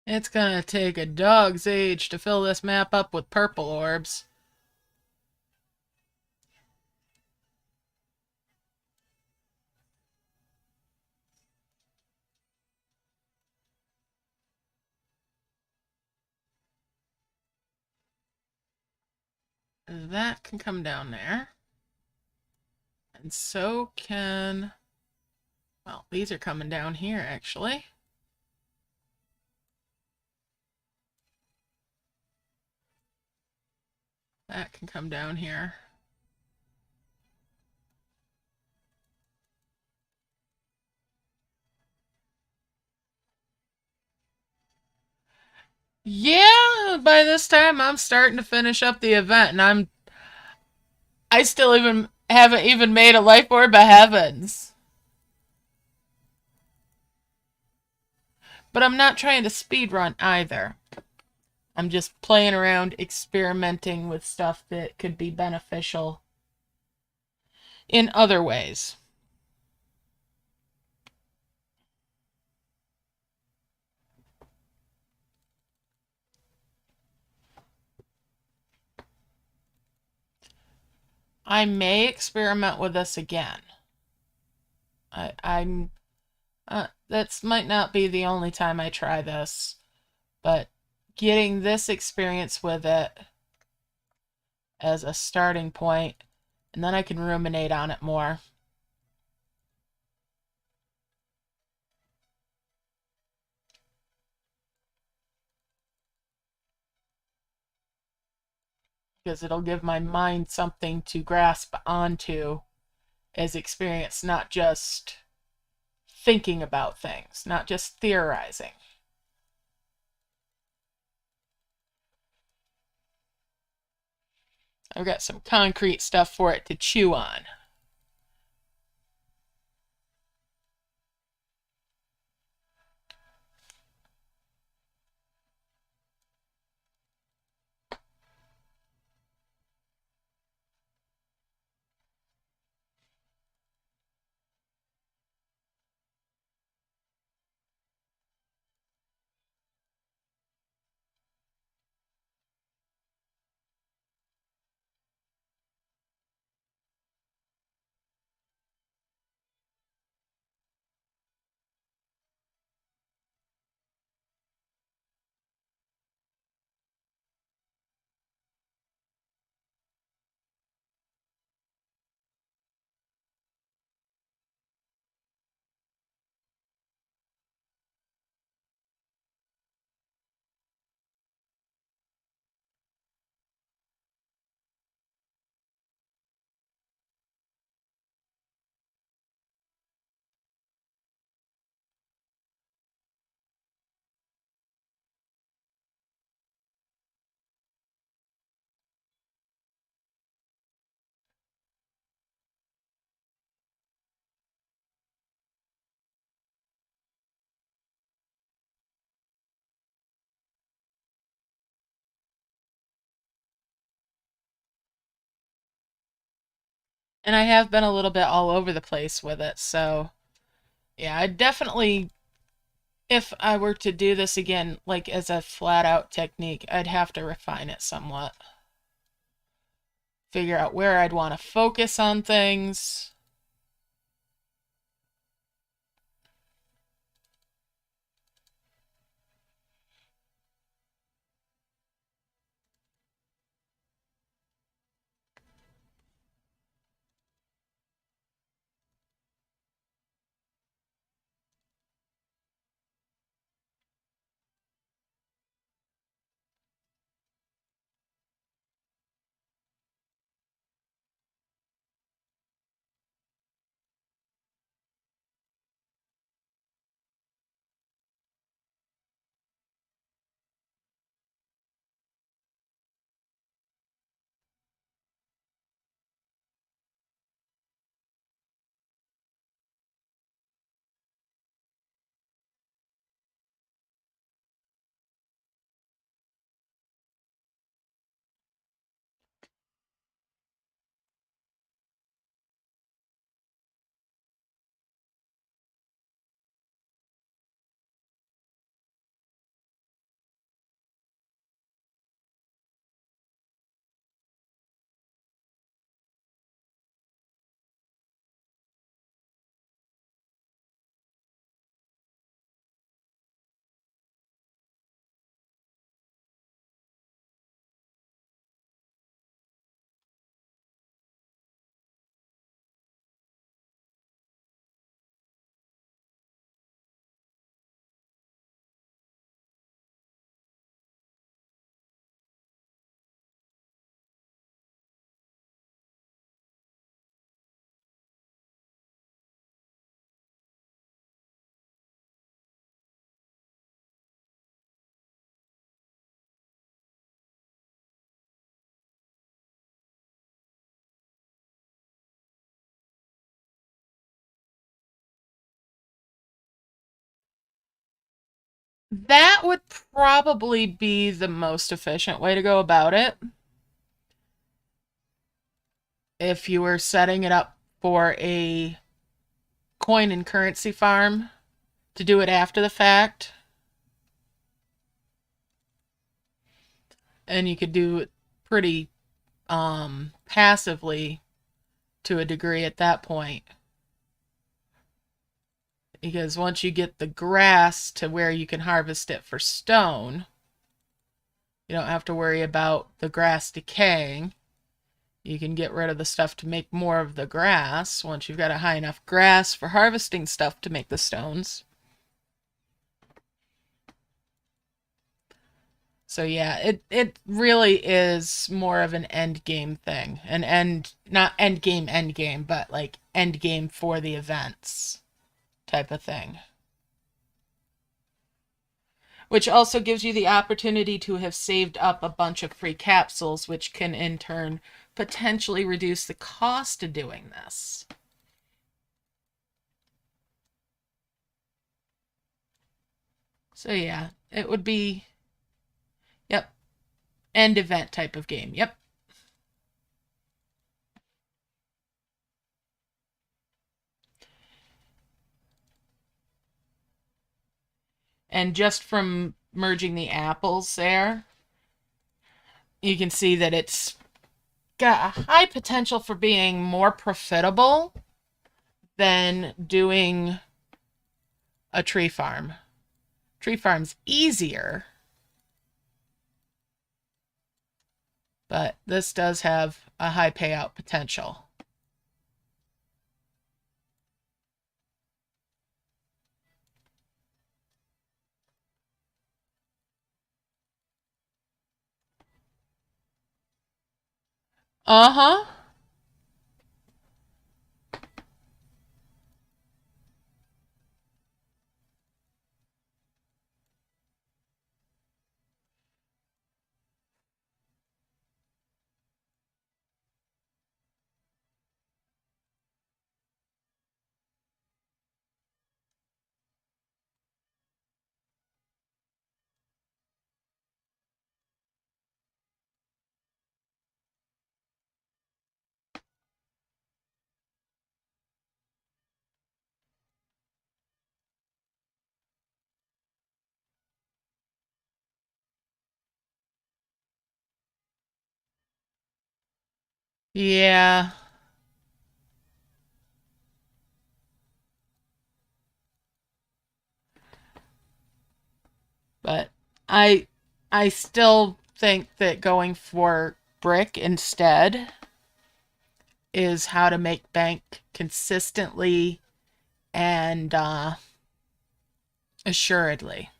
It's gonna take a dog's age to fill this map up with purple orbs. That can come down there. And so can... Well, these are coming down here, actually. That can come down here. Yeah, by this time I'm starting to finish up the event, and I still even haven't even made a life orb of heavens. But I'm not trying to speed run either. I'm just playing around, experimenting with stuff that could be beneficial in other ways. I may experiment with this again. I'm that might not be the only time I try this, but getting this experience with it as a starting point, and then I can ruminate on it more. Because it'll give my mind something to grasp onto as experience, not just thinking about things, not just theorizing. I've got some concrete stuff for it to chew on. And I have been a little bit all over the place with it, so yeah, I definitely, if I were to do this again, like as a flat out technique, I'd have to refine it somewhat. Figure out where I'd want to focus on things. That would probably be the most efficient way to go about it. If you were setting it up for a coin and currency farm, to do it after the fact. And you could do it pretty passively to a degree at that point. Because once you get the grass to where you can harvest it for stone, you don't have to worry about the grass decaying. You can get rid of the stuff to make more of the grass once you've got a high enough grass for harvesting stuff to make the stones. So yeah, it really is more of an end game thing. Not end game, but like end game for the events type of thing. Which also gives you the opportunity to have saved up a bunch of free capsules, which can in turn potentially reduce the cost of doing this. So yeah, it would be, yep, end event type of game. Yep. And just from merging the apples there, you can see that it's got a high potential for being more profitable than doing a tree farm. Tree farm's easier, but this does have a high payout potential. Uh-huh. Yeah. But I I still think that going for brick instead is how to make bank consistently and assuredly.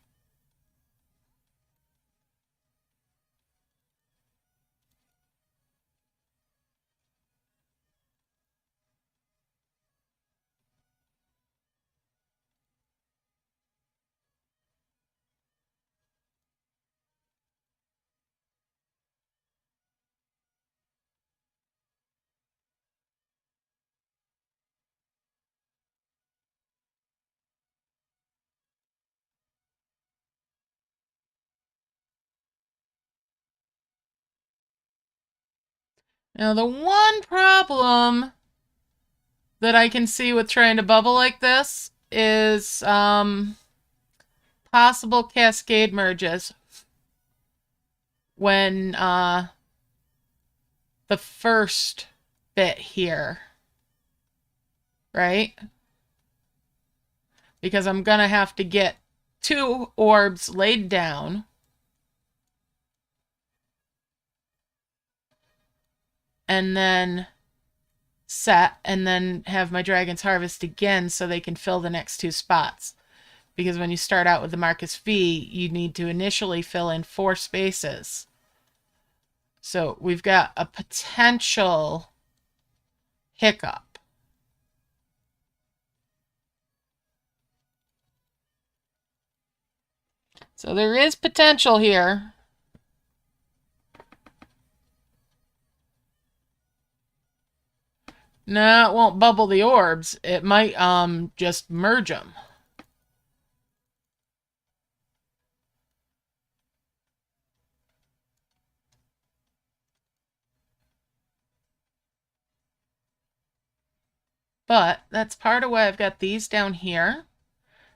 Now, the one problem that I can see with trying to bubble like this is possible cascade merges when the first bit here, right? Because I'm gonna have to get 2 orbs laid down and then set and then have my dragons harvest again so they can fill the next 2 spots. Because when you start out with the Marcus V, you need to initially fill in 4 spaces. So we've got a potential hiccup. So there is potential here. No, it won't bubble the orbs. It might just merge them. But that's part of why I've got these down here.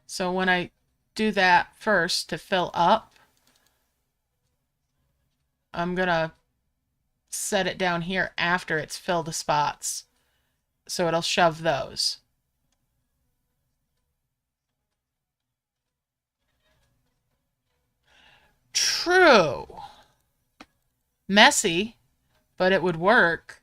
So when I do that first to fill up, I'm going to set it down here after it's filled the spots. So it'll shove those. True. Messy, but it would work.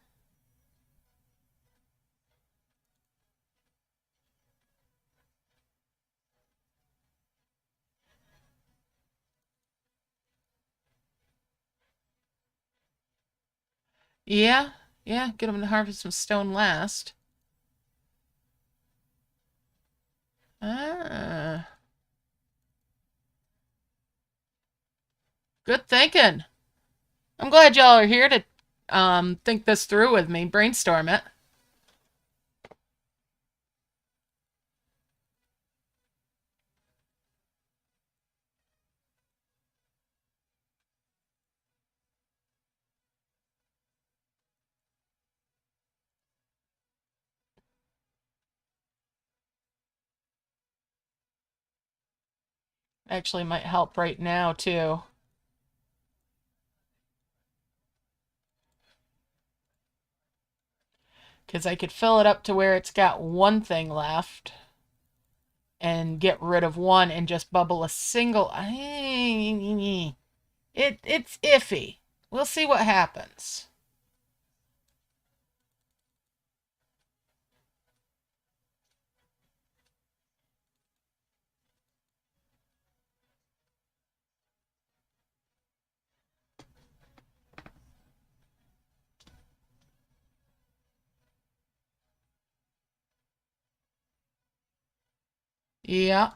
Yeah, yeah, get them to harvest some stone last. Ah, good thinking. I'm glad y'all are here to think this through with me, brainstorm it. Actually might help right now too. Because I could fill it up to where it's got one thing left and get rid of one and just bubble a single. It's iffy. We'll see what happens. Yeah.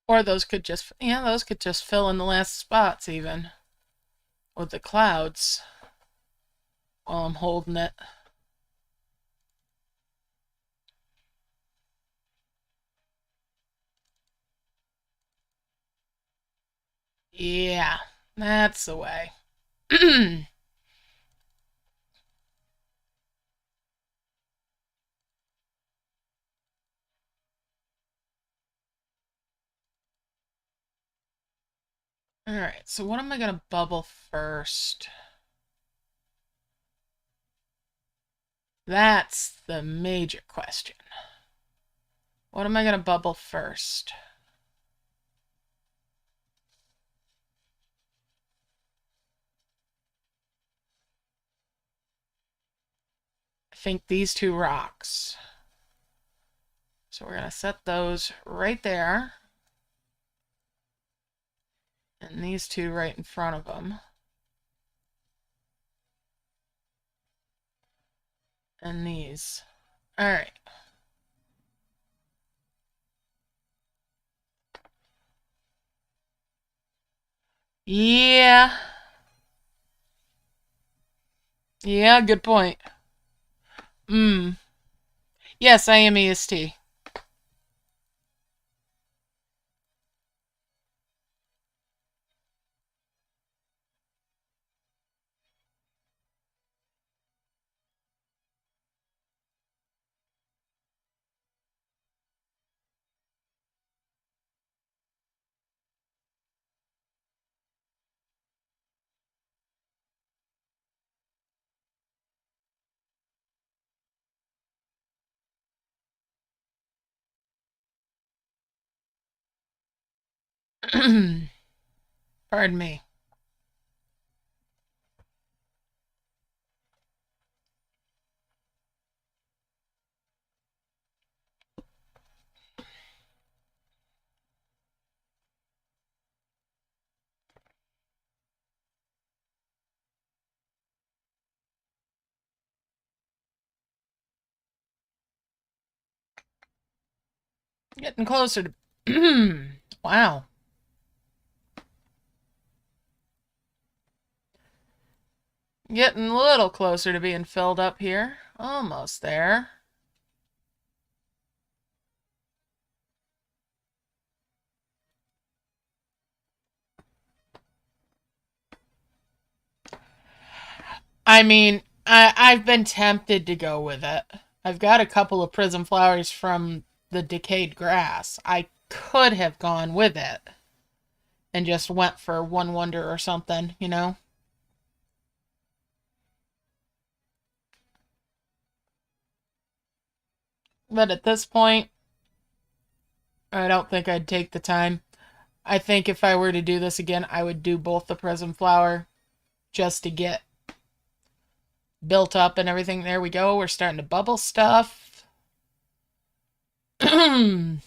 Or those could just, yeah, those could just fill in the last spots even with the clouds while I'm holding it. Yeah, that's the way. All right, so what am I going to bubble first? That's the major question. What am I going to bubble first? I think these two rocks. So we're going to set those right there. And these two right in front of them. And these. All right. Yeah. Yeah, good point. Yes, I am EST. Pardon me. Getting closer to... Wow. Getting a little closer to being filled up here. Almost there. I mean, I've been tempted to go with it. I've got a couple of prism flowers from the decayed grass. I could have gone with it and just went for one wonder or something, you know? But at this point, I don't think I'd take the time. I think if I were to do this again, I would do both the prism flower just to get built up and everything. There we go. We're starting to bubble stuff. Whoa,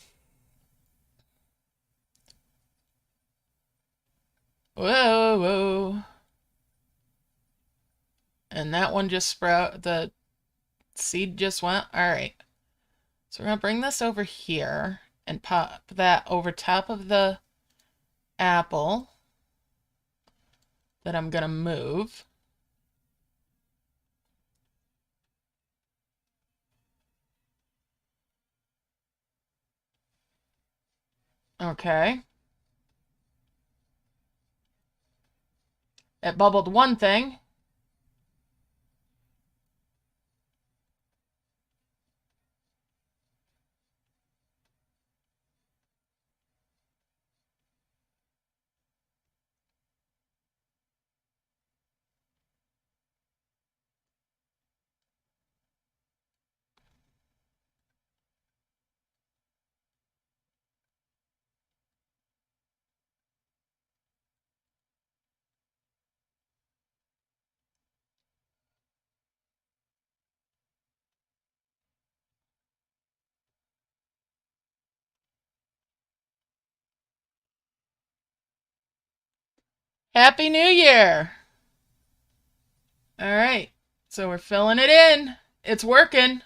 whoa. And that one just sprout, the seed just went. All right. So we're going to bring this over here and pop that over top of the apple that I'm going to move. Okay. It bubbled one thing. Happy New Year! All right. So we're filling it in. It's working.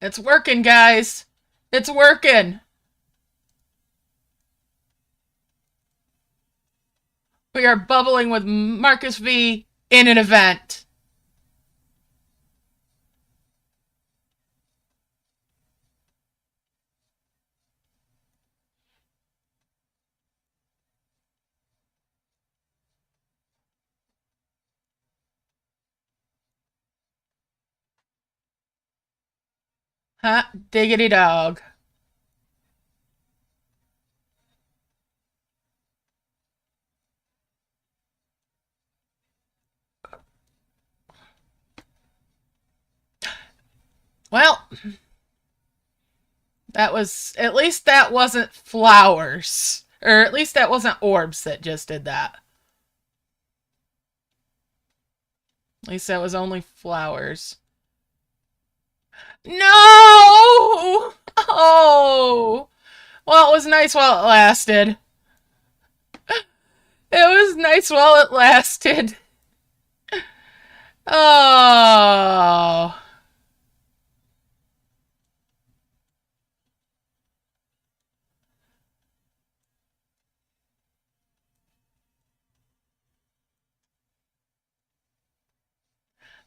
It's working, guys. It's working. We are bubbling with Marcus V in an event. Hot diggity dog. Well, that was, at least that wasn't flowers. Or at least that wasn't orbs that just did that. At least that was only flowers. No! Oh! Well, it was nice while it lasted. It was nice while it lasted. Oh.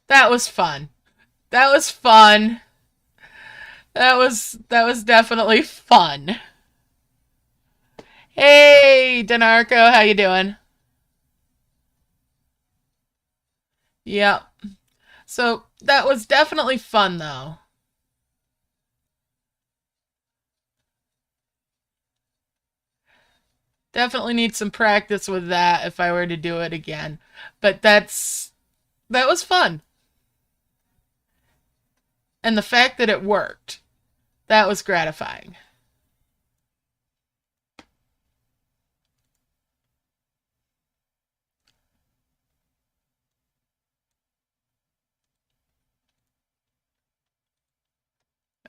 That was fun. That was fun. That was definitely fun. Hey, Denarco, how you doing? Yep. So that was definitely fun though. Definitely need some practice with that if I were to do it again. But that was fun. And the fact that it worked, that was gratifying.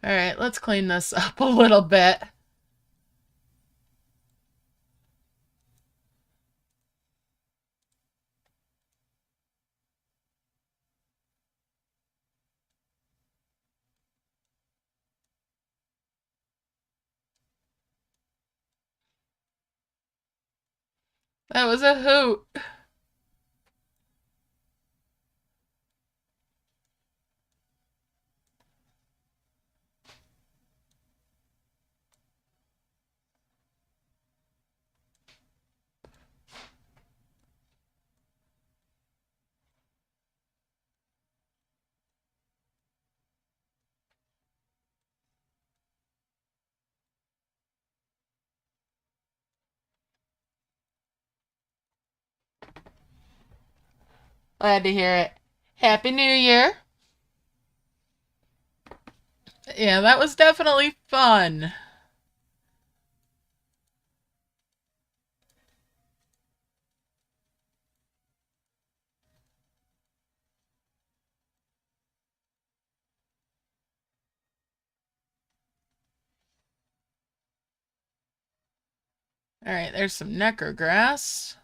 All right, let's clean this up a little bit. That was a hoot. Glad to hear it. Happy New Year. Yeah, that was definitely fun. All right, there's some necker grass.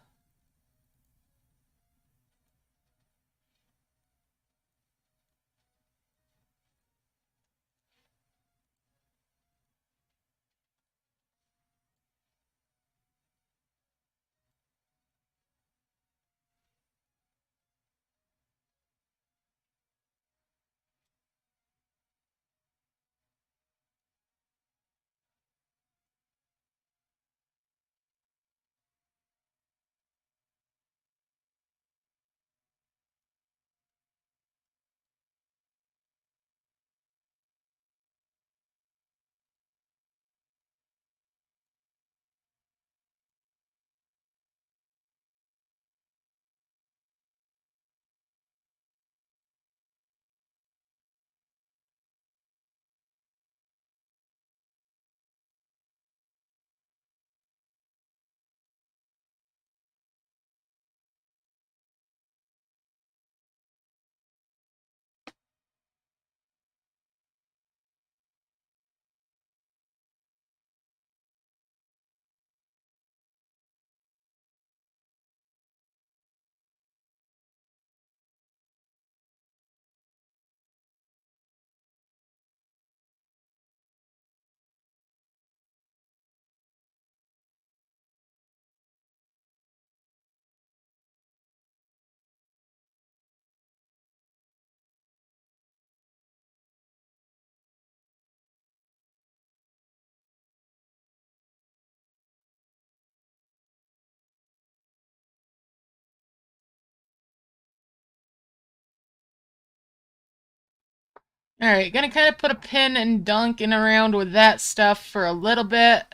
All right, gonna kind of put a pin in dunking around with that stuff for a little bit.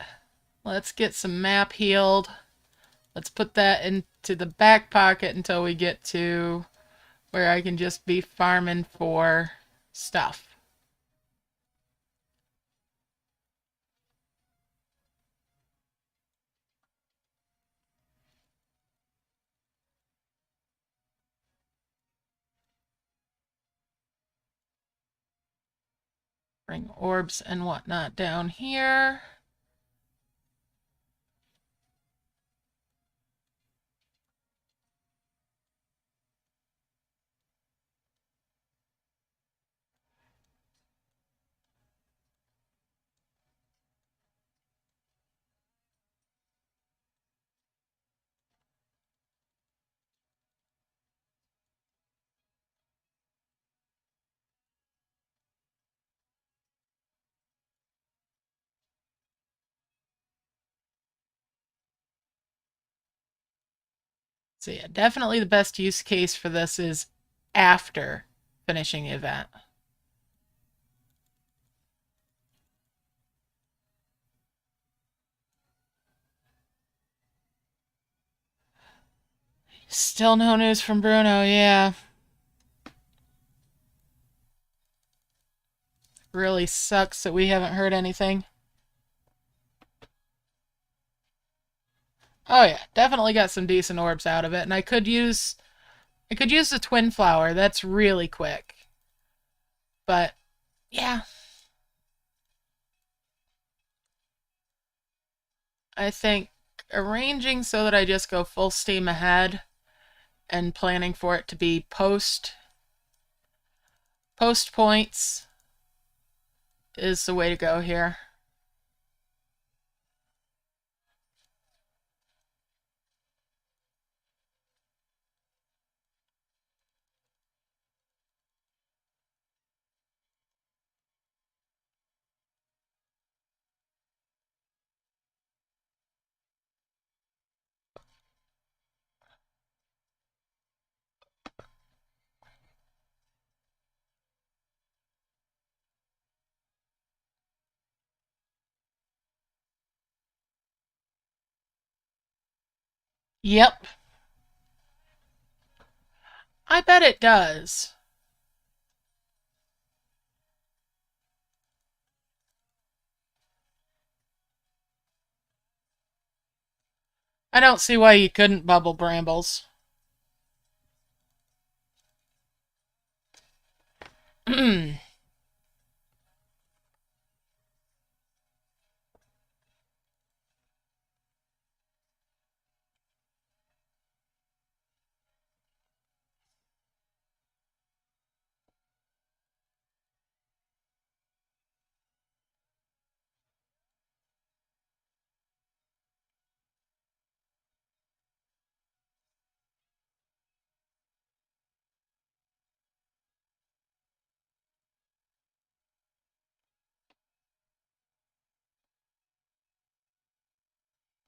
Let's get some map healed. Let's put that into the back pocket until we get to where I can just be farming for stuff. Bring orbs and whatnot down here. So yeah, definitely the best use case for this is after finishing the event. Still no news from Bruno, yeah. Really sucks that we haven't heard anything. Oh yeah, definitely got some decent orbs out of it, and I could use the twin flower. That's really quick. But yeah, I think arranging so that I just go full steam ahead and planning for it to be post points is the way to go here. Yep. I bet it does. I don't see why you couldn't bubble brambles.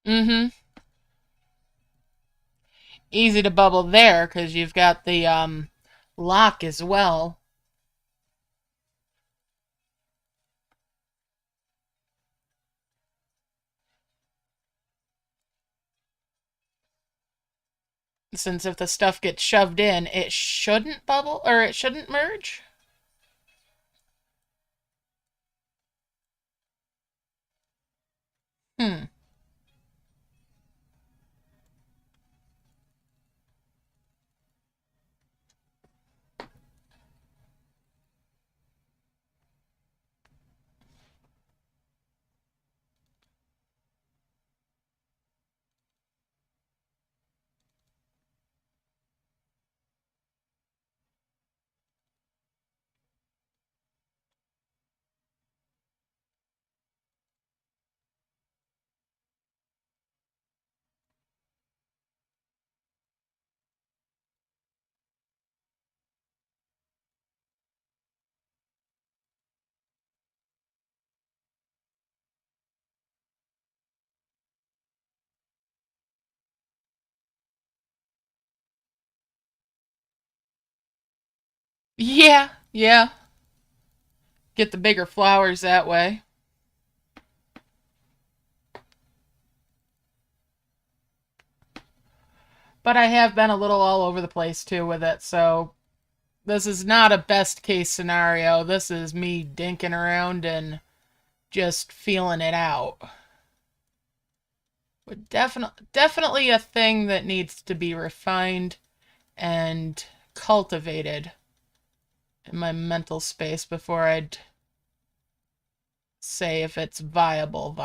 Mm-hmm. Easy to bubble there because you've got the lock as well. Since if the stuff gets shoved in, it shouldn't bubble or it shouldn't merge. Hmm. Yeah, yeah. Get the bigger flowers that way. But I have been a little all over the place too with it, so this is not a best case scenario. This is me dinking around and just feeling it out. But definitely a thing that needs to be refined and cultivated in my mental space before I'd say if it's viable.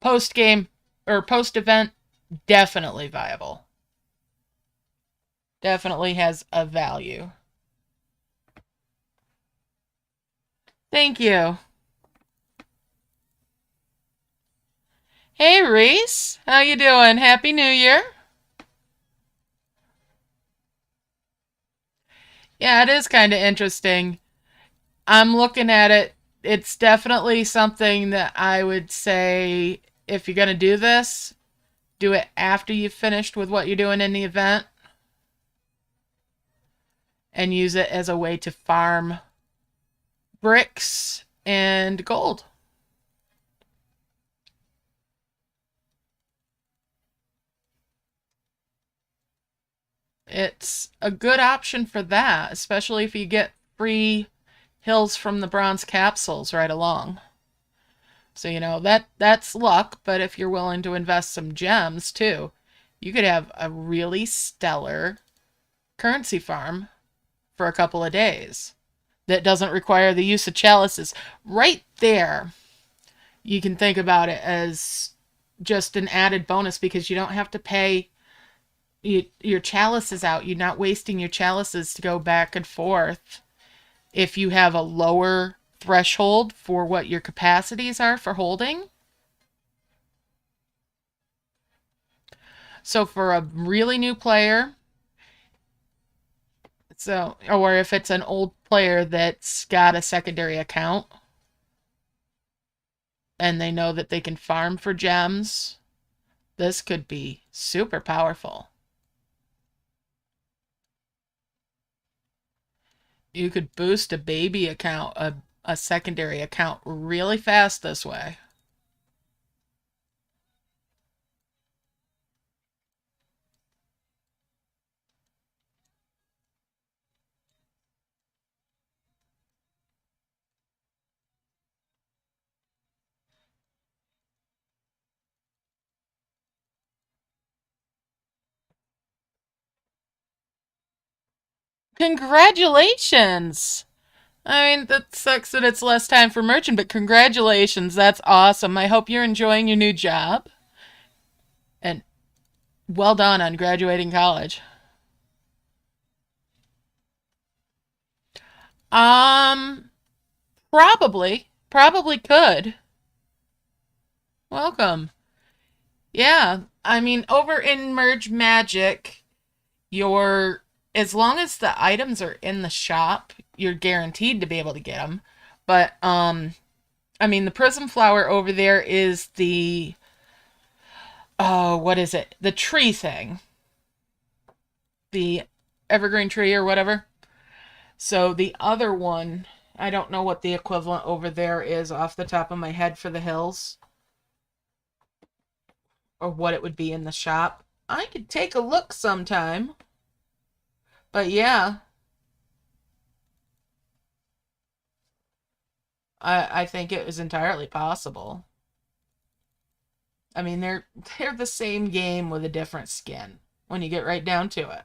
Post game or post event, definitely viable. Definitely has a value. Thank you. Hey Reese, how you doing? Happy New Year. Yeah, it is kind of interesting. I'm looking at it. It's definitely something that I would say if you're going to do this, do it after you've finished with what you're doing in the event and use it as a way to farm bricks and gold. It's a good option for that, especially if you get free hills from the bronze capsules right along. So that's luck, but if you're willing to invest some gems too, you could have a really stellar currency farm for a couple of days that doesn't require the use of chalices. Right there, you can think about it as just an added bonus because you don't have to pay your chalices out. You're not wasting your chalices to go back and forth if you have a lower threshold for what your capacities are for holding. So for a really new player, or if it's an old player that's got a secondary account and they know that they can farm for gems, this could be super powerful. You could boost a baby account, a secondary account really fast this way. Congratulations! I mean, that sucks that it's less time for merchant, but congratulations. That's awesome. I hope you're enjoying your new job. And well done on graduating college. Um, probably could. Welcome. Yeah, I mean, over in Merge Magic, you're as long as the items are in the shop, you're guaranteed to be able to get them. But I mean, the prism flower over there is the oh, what is it? The tree thing, the evergreen tree or whatever. So the other one, I don't know what the equivalent over there is off the top of my head for the hills, or what it would be in the shop. I could take a look sometime. But yeah, I think it was entirely possible. I mean, they're the same game with a different skin when you get right down to it.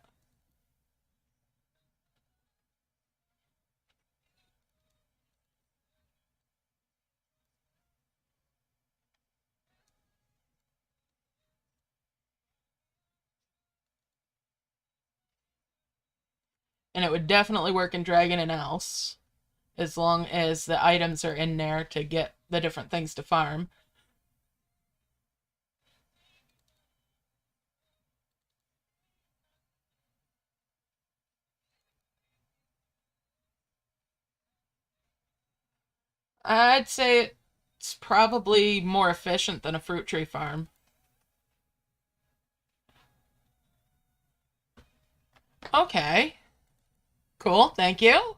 And it would definitely work in Dragon and Else as long as the items are in there to get the different things to farm. I'd say it's probably more efficient than a fruit tree farm. Okay, cool, thank you.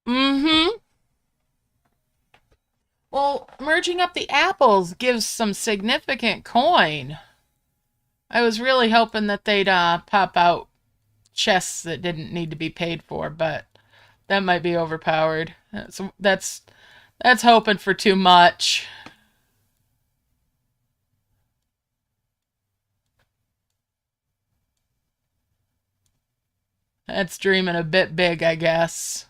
Mm-hmm. Well, merging up the apples gives some significant coin. I was really hoping that they'd pop out chests that didn't need to be paid for, but that might be overpowered. That's hoping for too much. That's dreaming a bit big, I guess.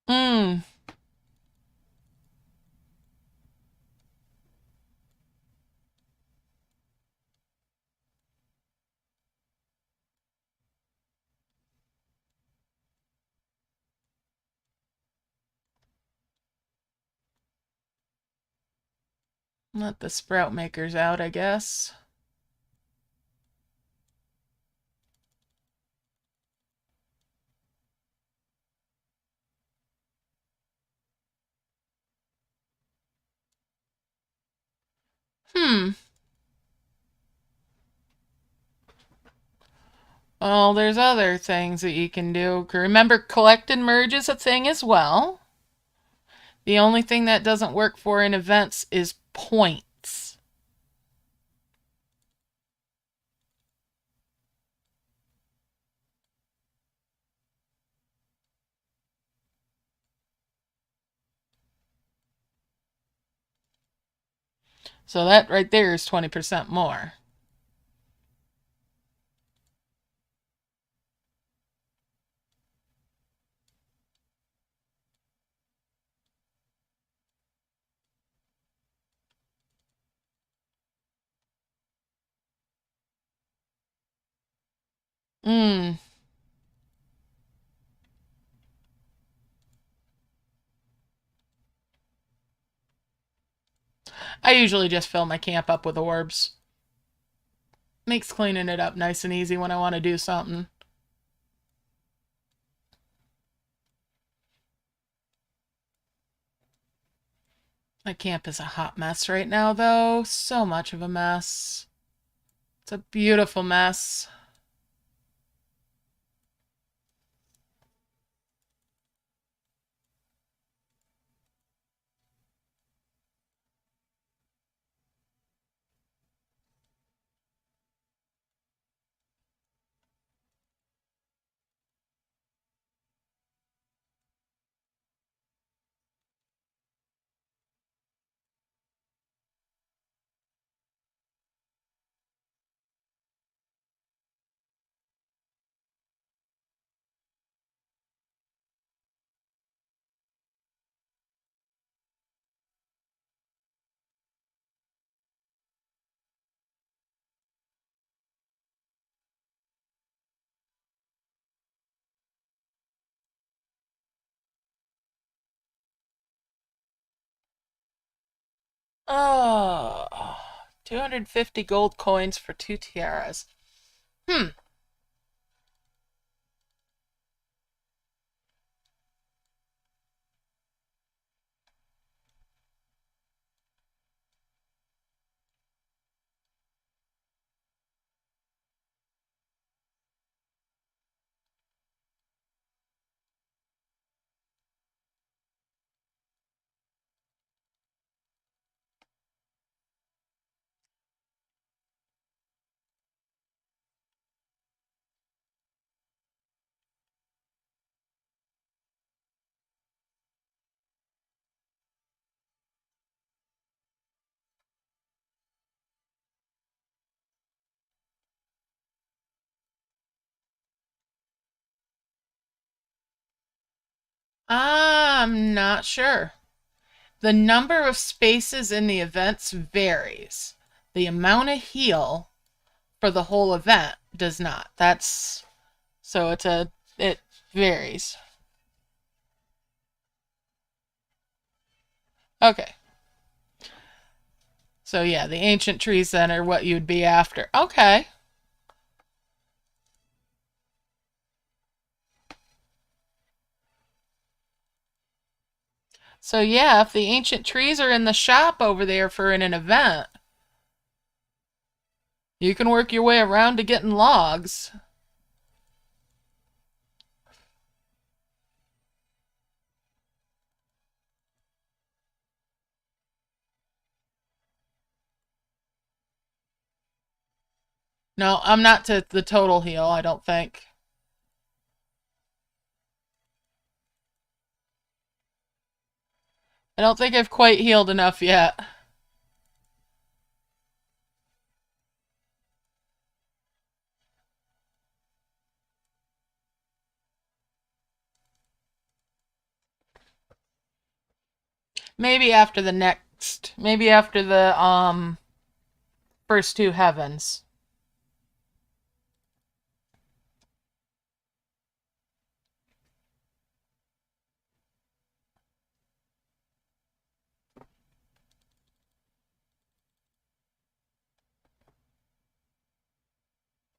Hmm. Let the sprout makers out, I guess. Hmm. Well, there's other things that you can do. Remember, collect and merge is a thing as well. The only thing that doesn't work for in events is points. So that right there is 20% more. Hmm. I usually just fill my camp up with orbs. Makes cleaning it up nice and easy when I want to do something. My camp is a hot mess right now, though. So much of a mess. It's a beautiful mess. Oh, 250 gold coins for 2 tiaras. Hmm. I'm not sure. The number of spaces in the events varies. The amount of heal for the whole event does not. That's so it varies. Okay. So yeah, the ancient trees then are what you'd be after. Okay. So yeah, if the ancient trees are in the shop over there for an event, you can work your way around to getting logs. No, I'm not to the total heal, I don't think. I don't think I've quite healed enough yet. Maybe after the first two heavens.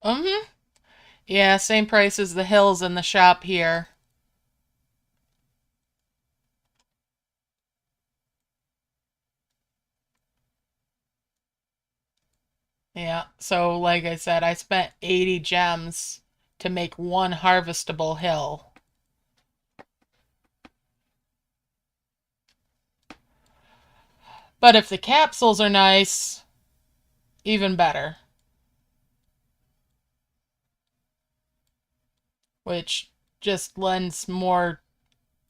Mm-hmm. Yeah, same price as the hills in the shop here. Yeah, so like I said, I spent 80 gems to make one harvestable hill. But if the capsules are nice, even better. Which just lends more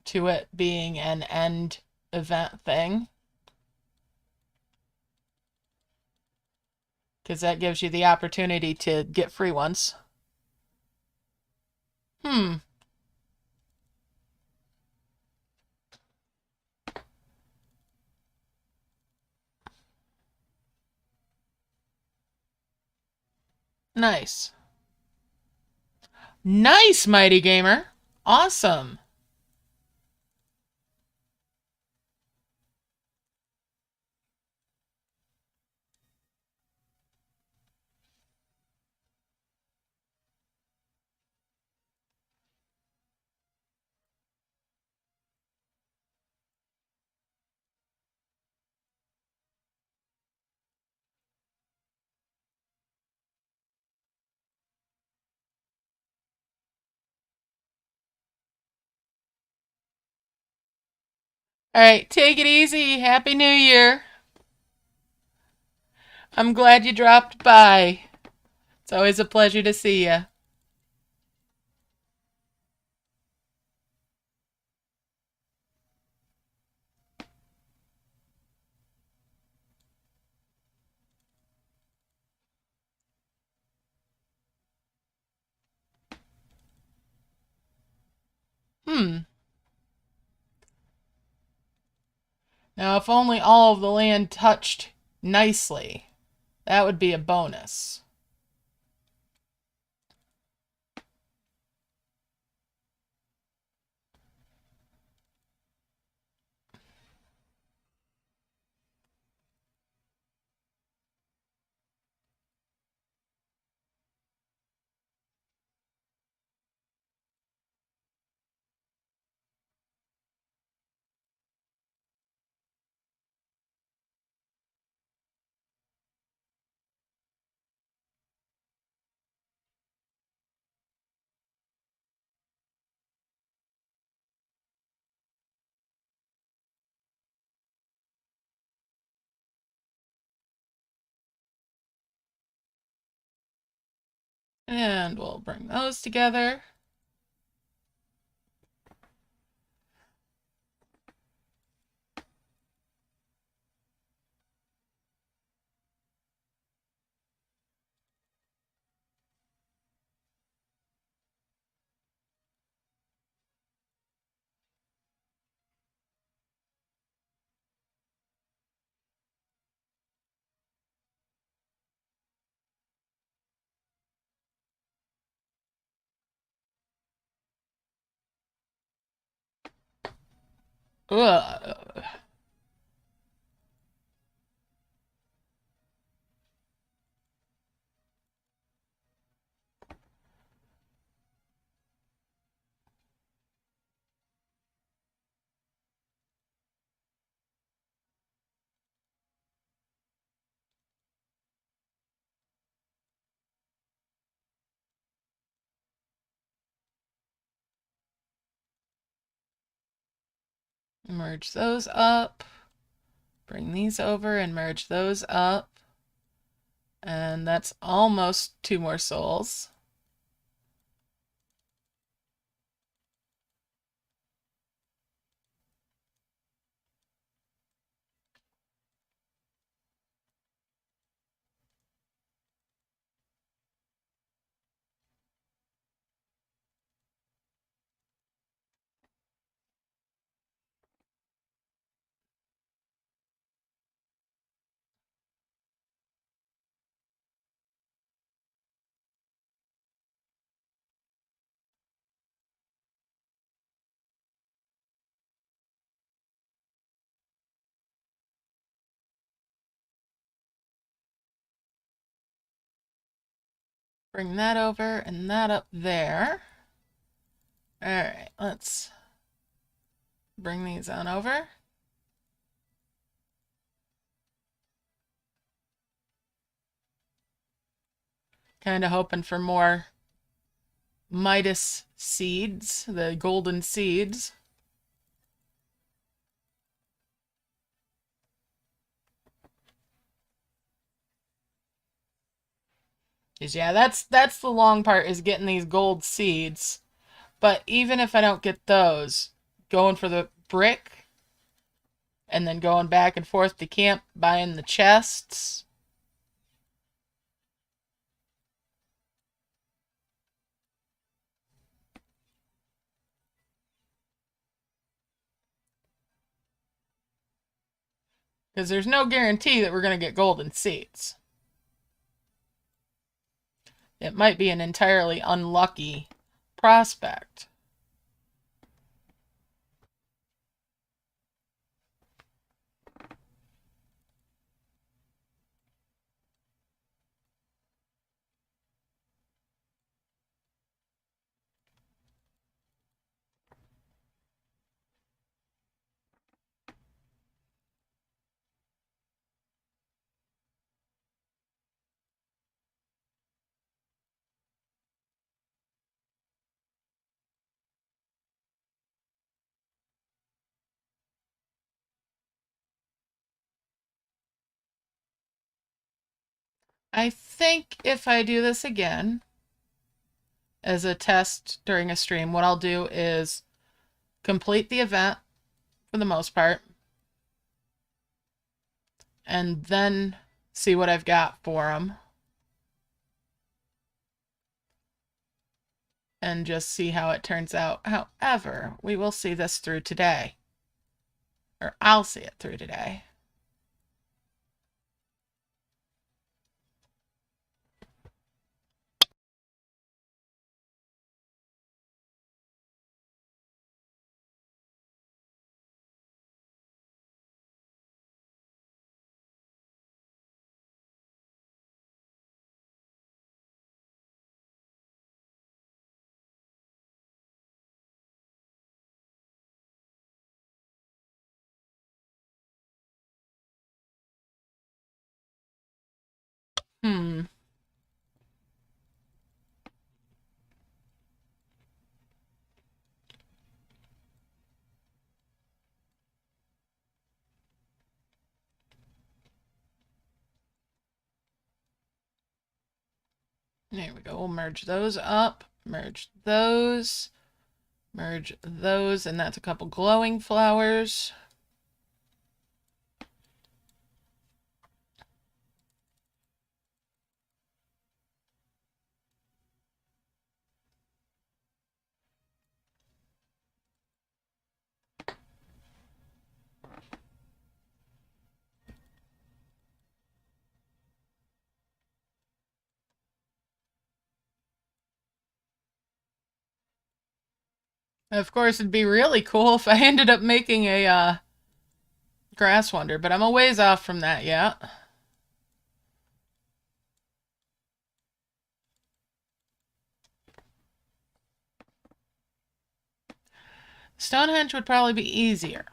to it being an end event thing. Because that gives you the opportunity to get free ones. Hmm. Nice. Nice, Mighty Gamer. Awesome. All right, take it easy. Happy New Year. I'm glad you dropped by. It's always a pleasure to see you. Hmm. Now, if only all of the land touched nicely, that would be a bonus. And we'll bring those together. Ugh. Merge those up. Bring these over and merge those up. And that's almost 2 more souls. Bring that over and that up there. All right, let's bring these on over. Kind of hoping for more Midas seeds, the golden seeds. Is yeah, that's the long part, is getting these gold seeds. But even if I don't get those, going for the brick and then going back and forth to camp, buying the chests. Because there's no guarantee that we're going to get golden seeds. It might be an entirely unlucky prospect. I think if I do this again as a test during a stream, what I'll do is complete the event for the most part and then see what I've got for them and just see how it turns out. However, we will see this through today, or I'll see it through today. Hmm. There we go. We'll merge those up, merge those, and that's a couple glowing flowers. Of course, it'd be really cool if I ended up making a grass wonder, but I'm a ways off from that yet. Stonehenge would probably be easier.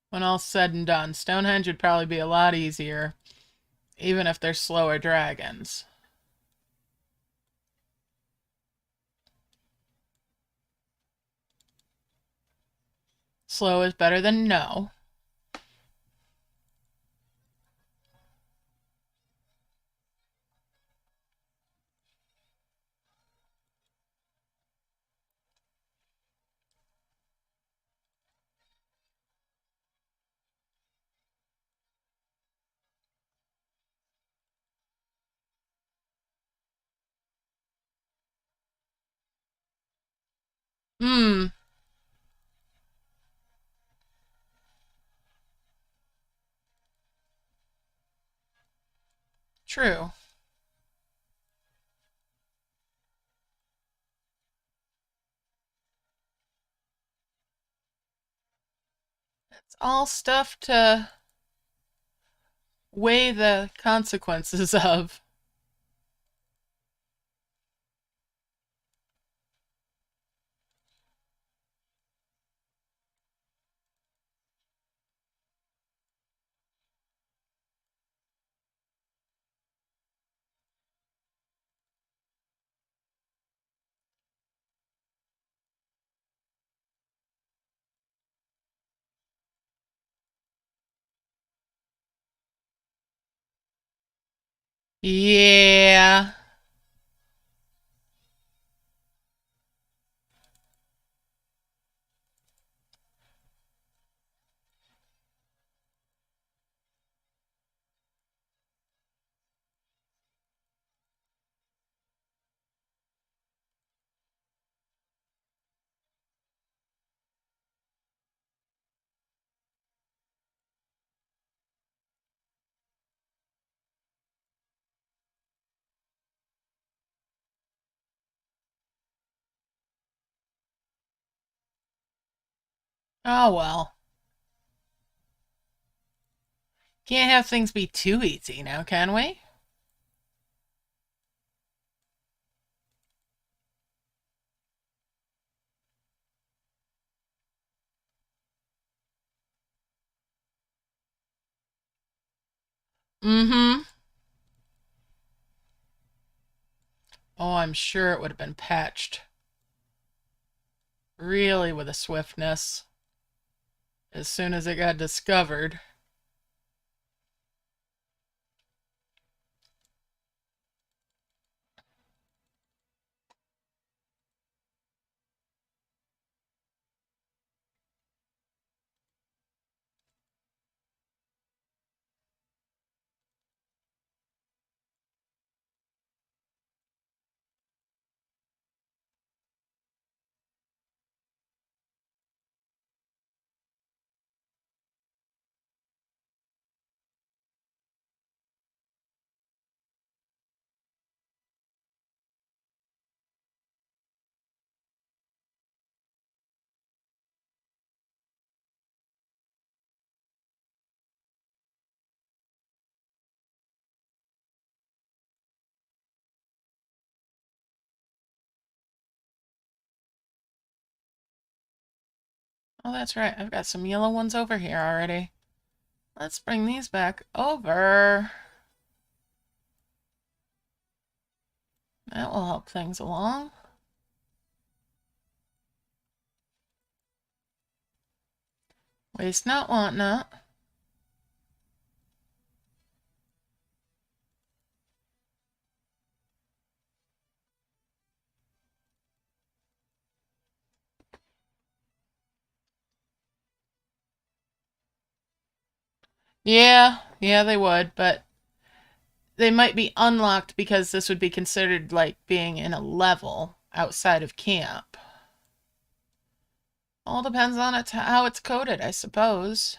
When all's said and done, Stonehenge would probably be a lot easier, even if they're slower dragons. Slow is better than no. Hmm, true. It's all stuff to weigh the consequences of. Yeah. Oh well. Can't have things be too easy now, can we? Mm-hmm. Oh, I'm sure it would have been patched really with a swiftness as soon as it got discovered. Oh, that's right. I've got some yellow ones over here already. Let's bring these back over. That will help things along. Waste not, want not. Yeah, they would, but they might be unlocked because this would be considered like being in a level outside of camp. All depends on how it's coded, I suppose.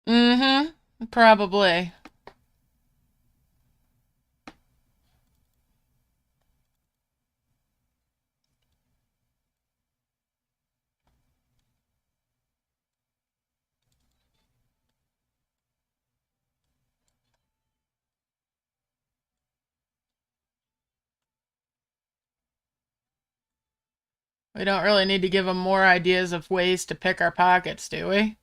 Mm-hmm. Probably. We don't really need to give them more ideas of ways to pick our pockets, do we?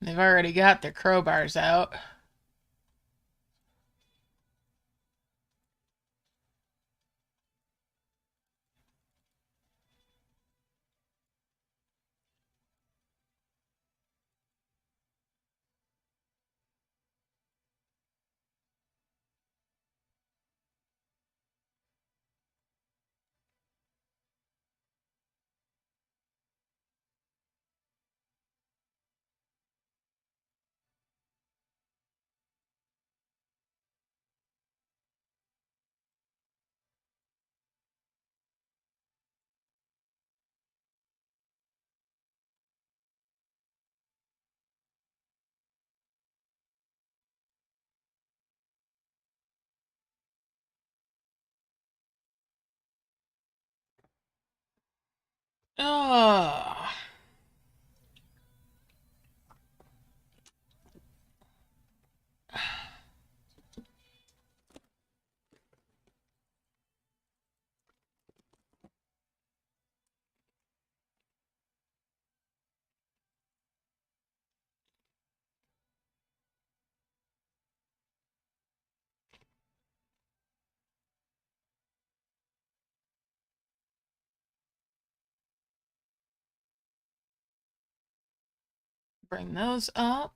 They've already got their crowbars out. Oh. Bring those up.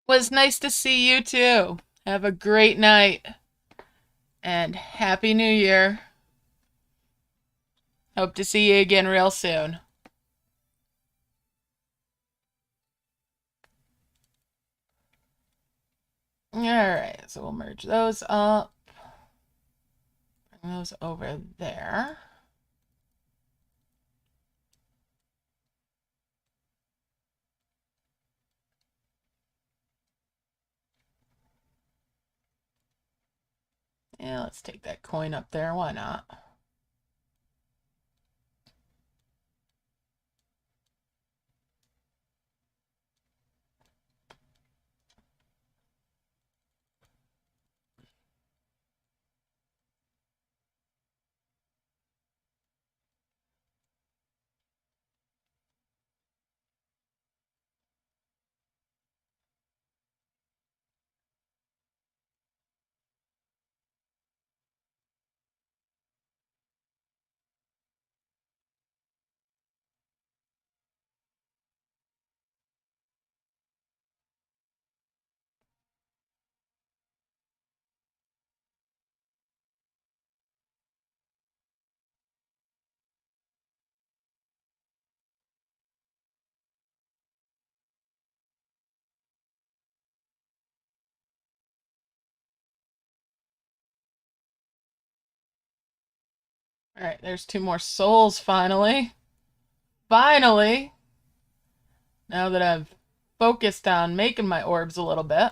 Was nice to see you too. Have a great night and Happy New Year. Hope to see you again real soon. Alright, so we'll merge those up. Bring those over there. Yeah, let's take that coin up there. Why not? Alright, there's 2 more souls finally. Finally! Now that I've focused on making my orbs a little bit.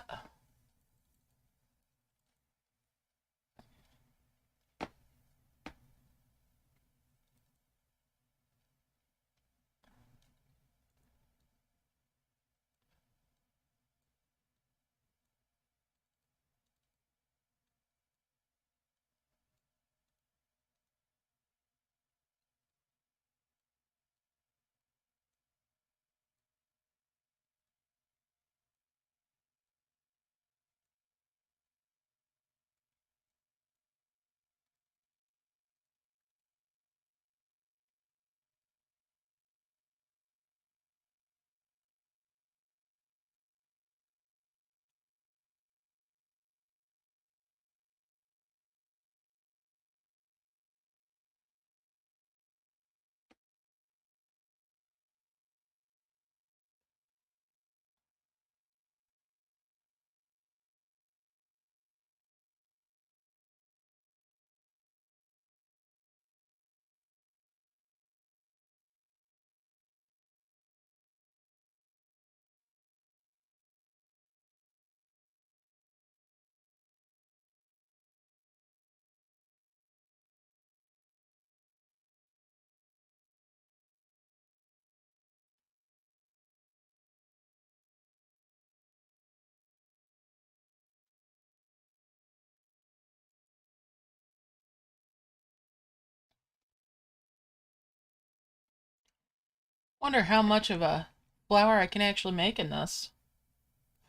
Wonder how much of a flower I can actually make in this.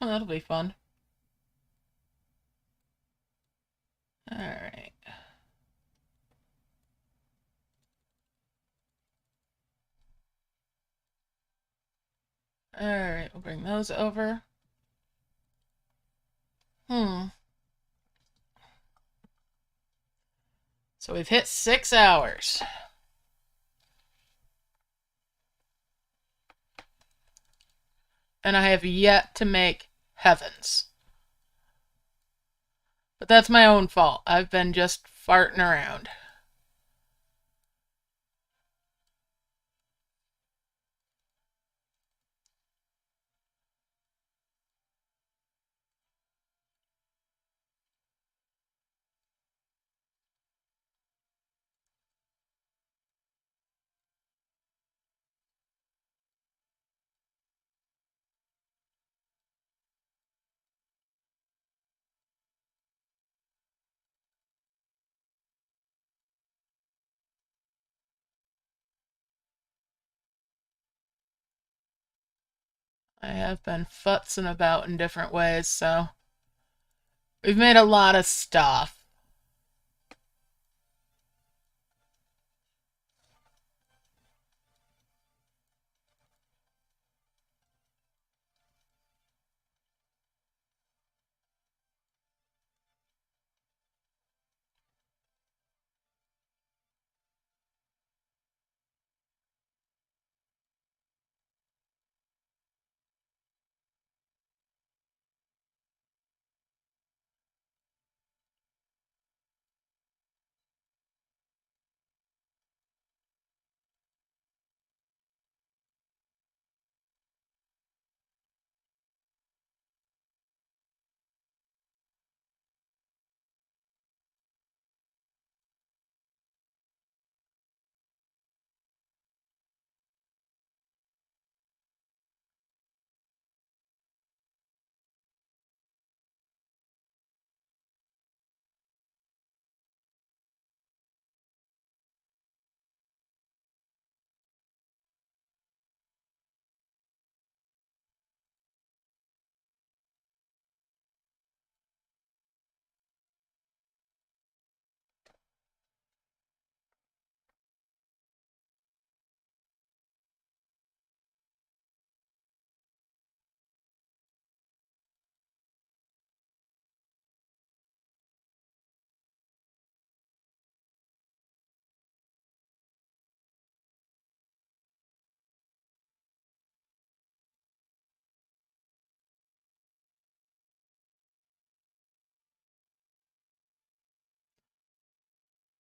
Well, that'll be fun. Alright. Alright, we'll bring those over. So we've hit 6 hours. And I have yet to make heavens. But that's my own fault. I've been just farting around. I have been futzing about in different ways, so we've made a lot of stuff.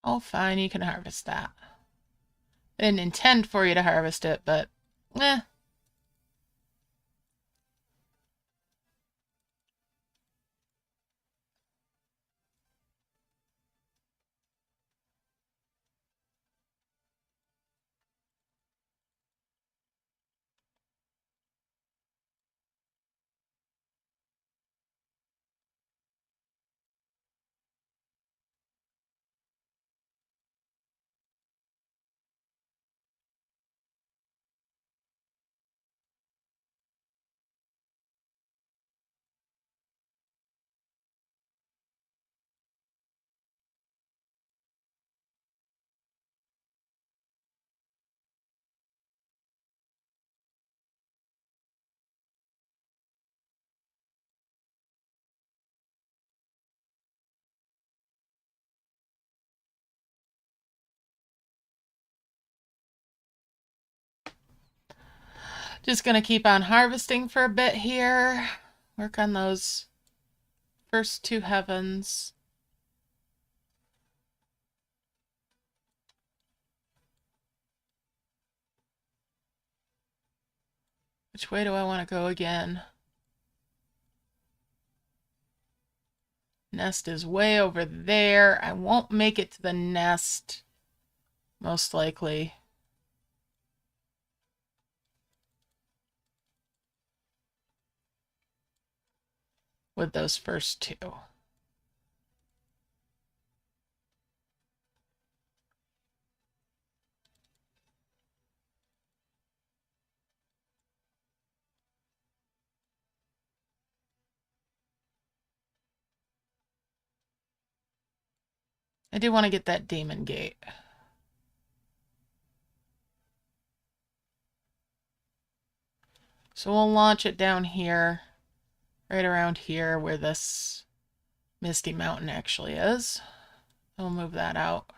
Oh, fine, you can harvest that. I didn't intend for you to harvest it, but eh. Just gonna keep on harvesting for a bit here. Work on those first 2 heavens. Which way do I want to go again? Nest is way over there. I won't make it to the nest, most likely. With those first 2. I do want to get that demon gate. So we'll launch it down here, right around here where this Misty Mountain actually is. We'll move that out.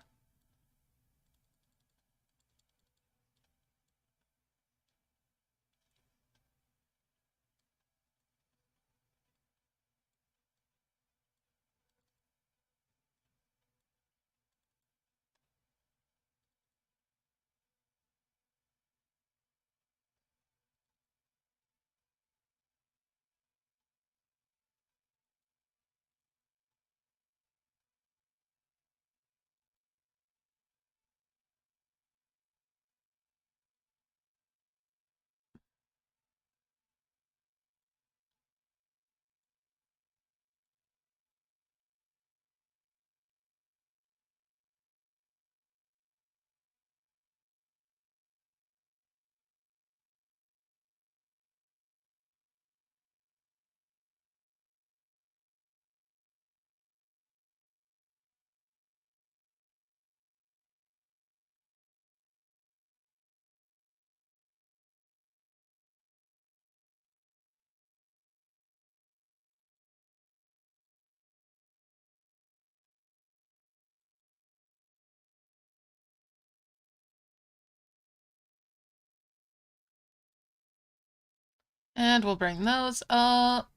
And we'll bring those up.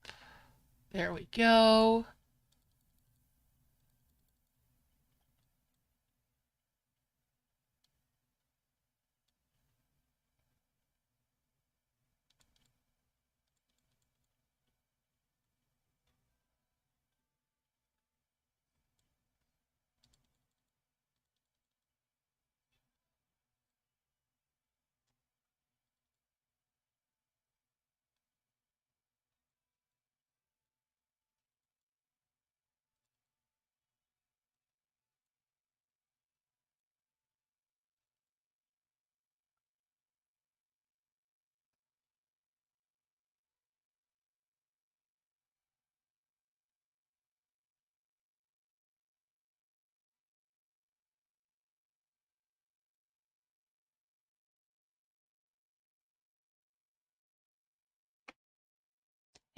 There we go.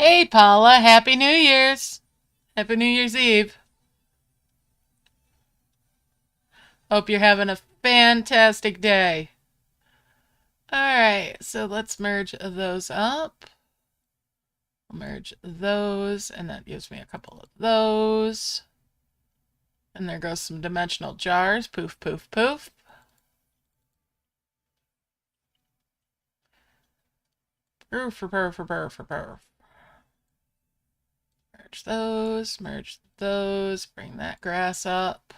Hey, Paula, Happy New Year's! Happy New Year's Eve. Hope you're having a fantastic day. Alright, so let's merge those up. Merge those, and that gives me a couple of those. And there goes some dimensional jars. Poof, poof, poof. Poof, poof, poof, poof, poof. Merge those, bring that grass up.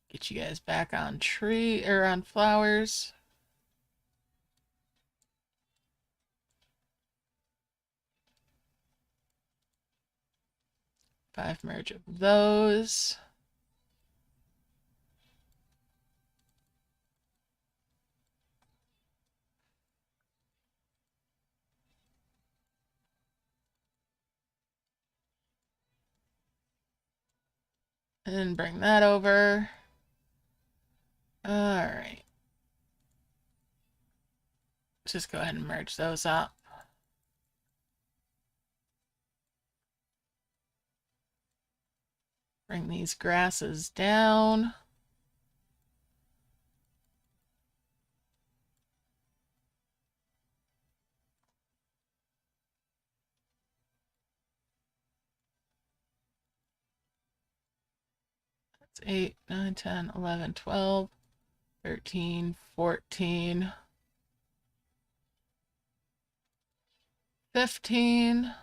Get you guys back on tree, or on flowers. Five merge of those. And bring that over. Alright. Just go ahead and merge those up. Bring these grasses down. That's 8, 9, 10, 11, 12, 13, 14, 15.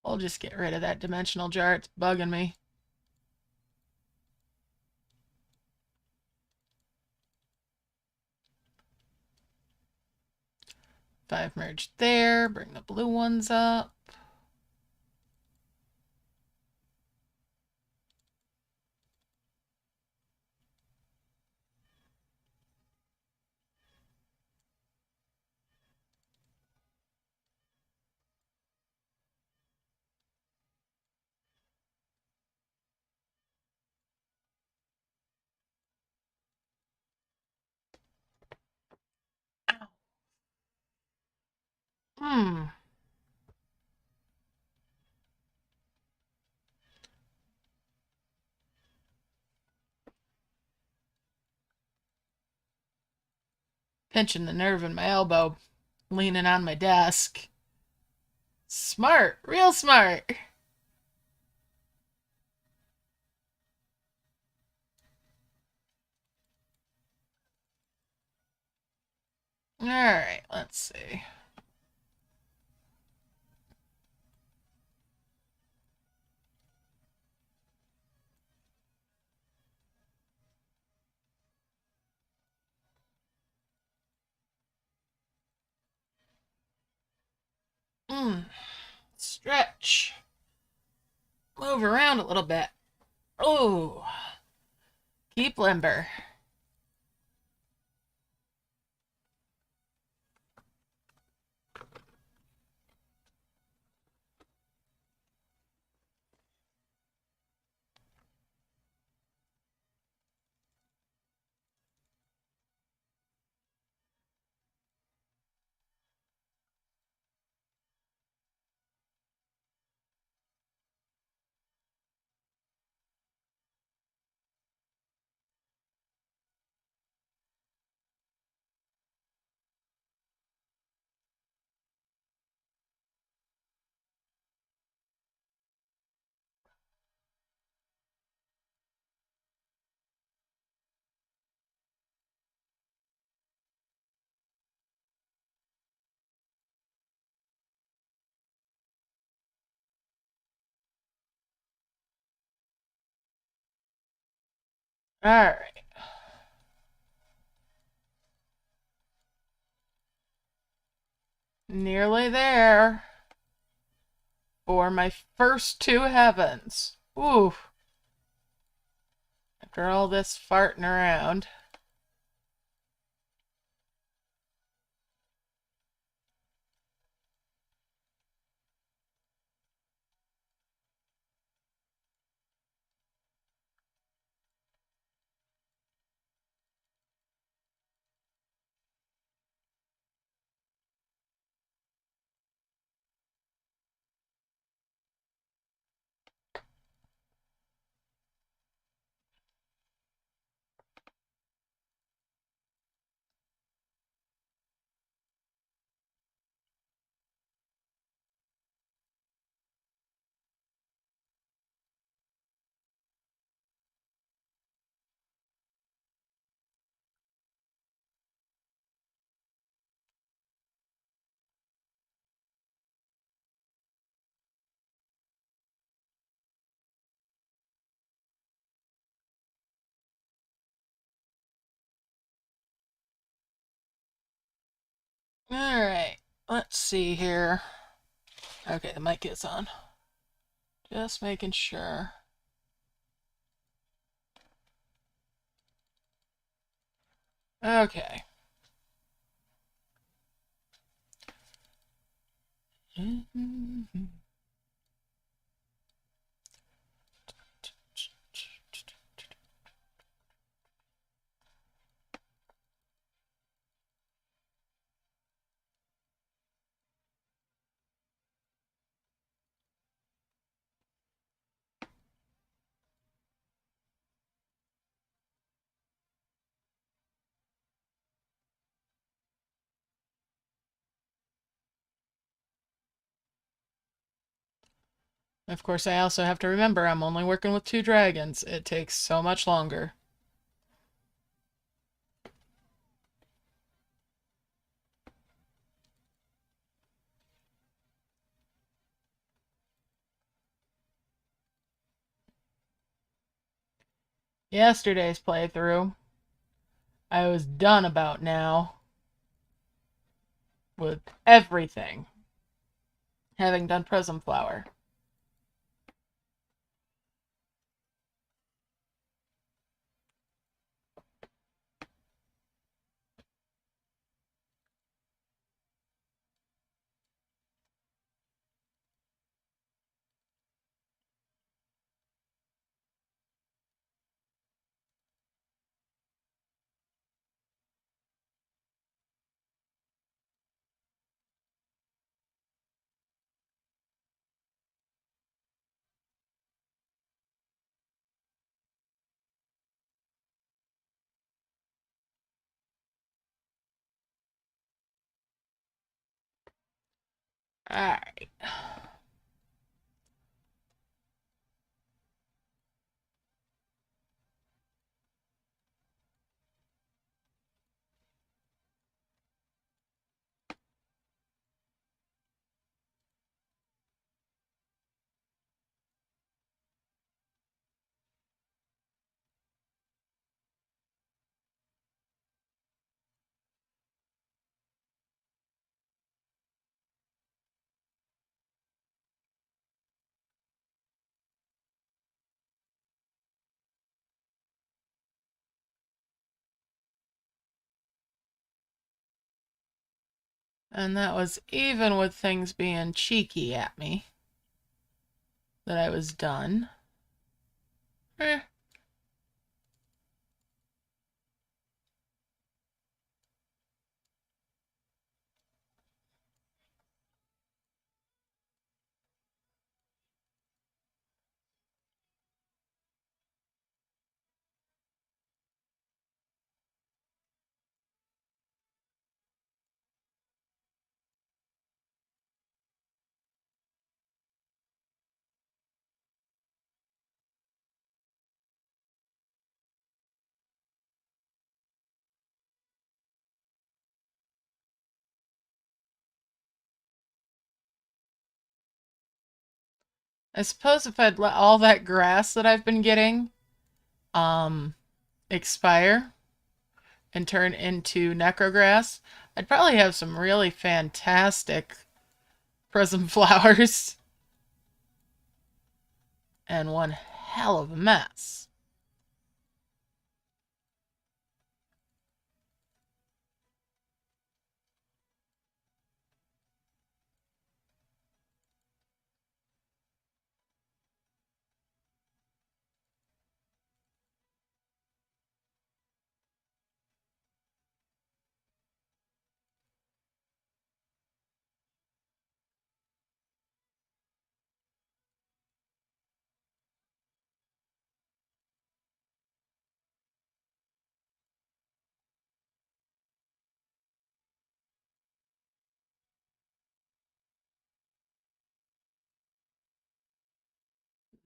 I'll just get rid of that dimensional jar. It's bugging me. 5 merged there. Bring the blue ones up. Hmm. Pinching the nerve in my elbow, leaning on my desk. Smart, real smart. All right, let's see. Stretch. Move around a little bit. Oh, keep limber. All right. Nearly there. For my first 2 heavens. Ooh. After all this farting around. All right. Let's see here. Okay, the mic is on. Just making sure. Okay. Of course, I also have to remember I'm only working with 2 dragons. It takes so much longer. yesterday's playthrough, I was done about now with everything, having done Prism Flower. Alright. And that was even with things being cheeky at me that I was done. Eh. I suppose if I'd let all that grass that I've been getting expire and turn into necrograss, I'd probably have some really fantastic prism flowers and one hell of a mess.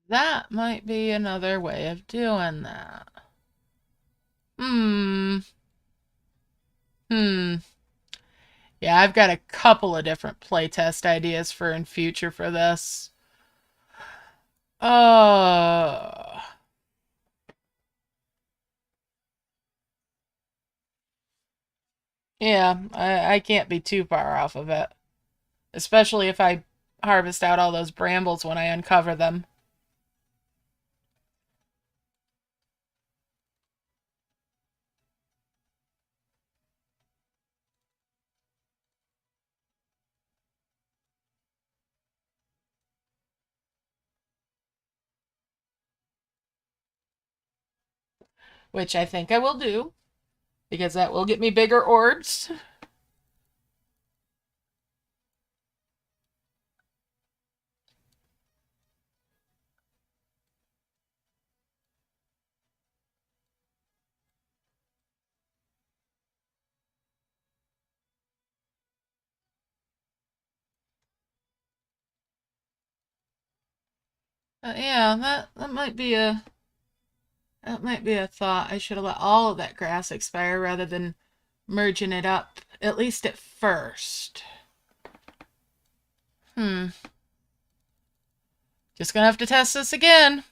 That might be another way of doing that. Hmm. Hmm. Yeah, I've got a couple of different playtest ideas for in future for this. Uh, yeah, I can't be too far off of it. Especially if I harvest out all those brambles when I uncover them. Which I think I will do, because that will get me bigger orbs. Yeah, that might be a thought. I should have let all of that grass expire rather than merging it up, at least at first. Hmm. Just gonna have to test this again.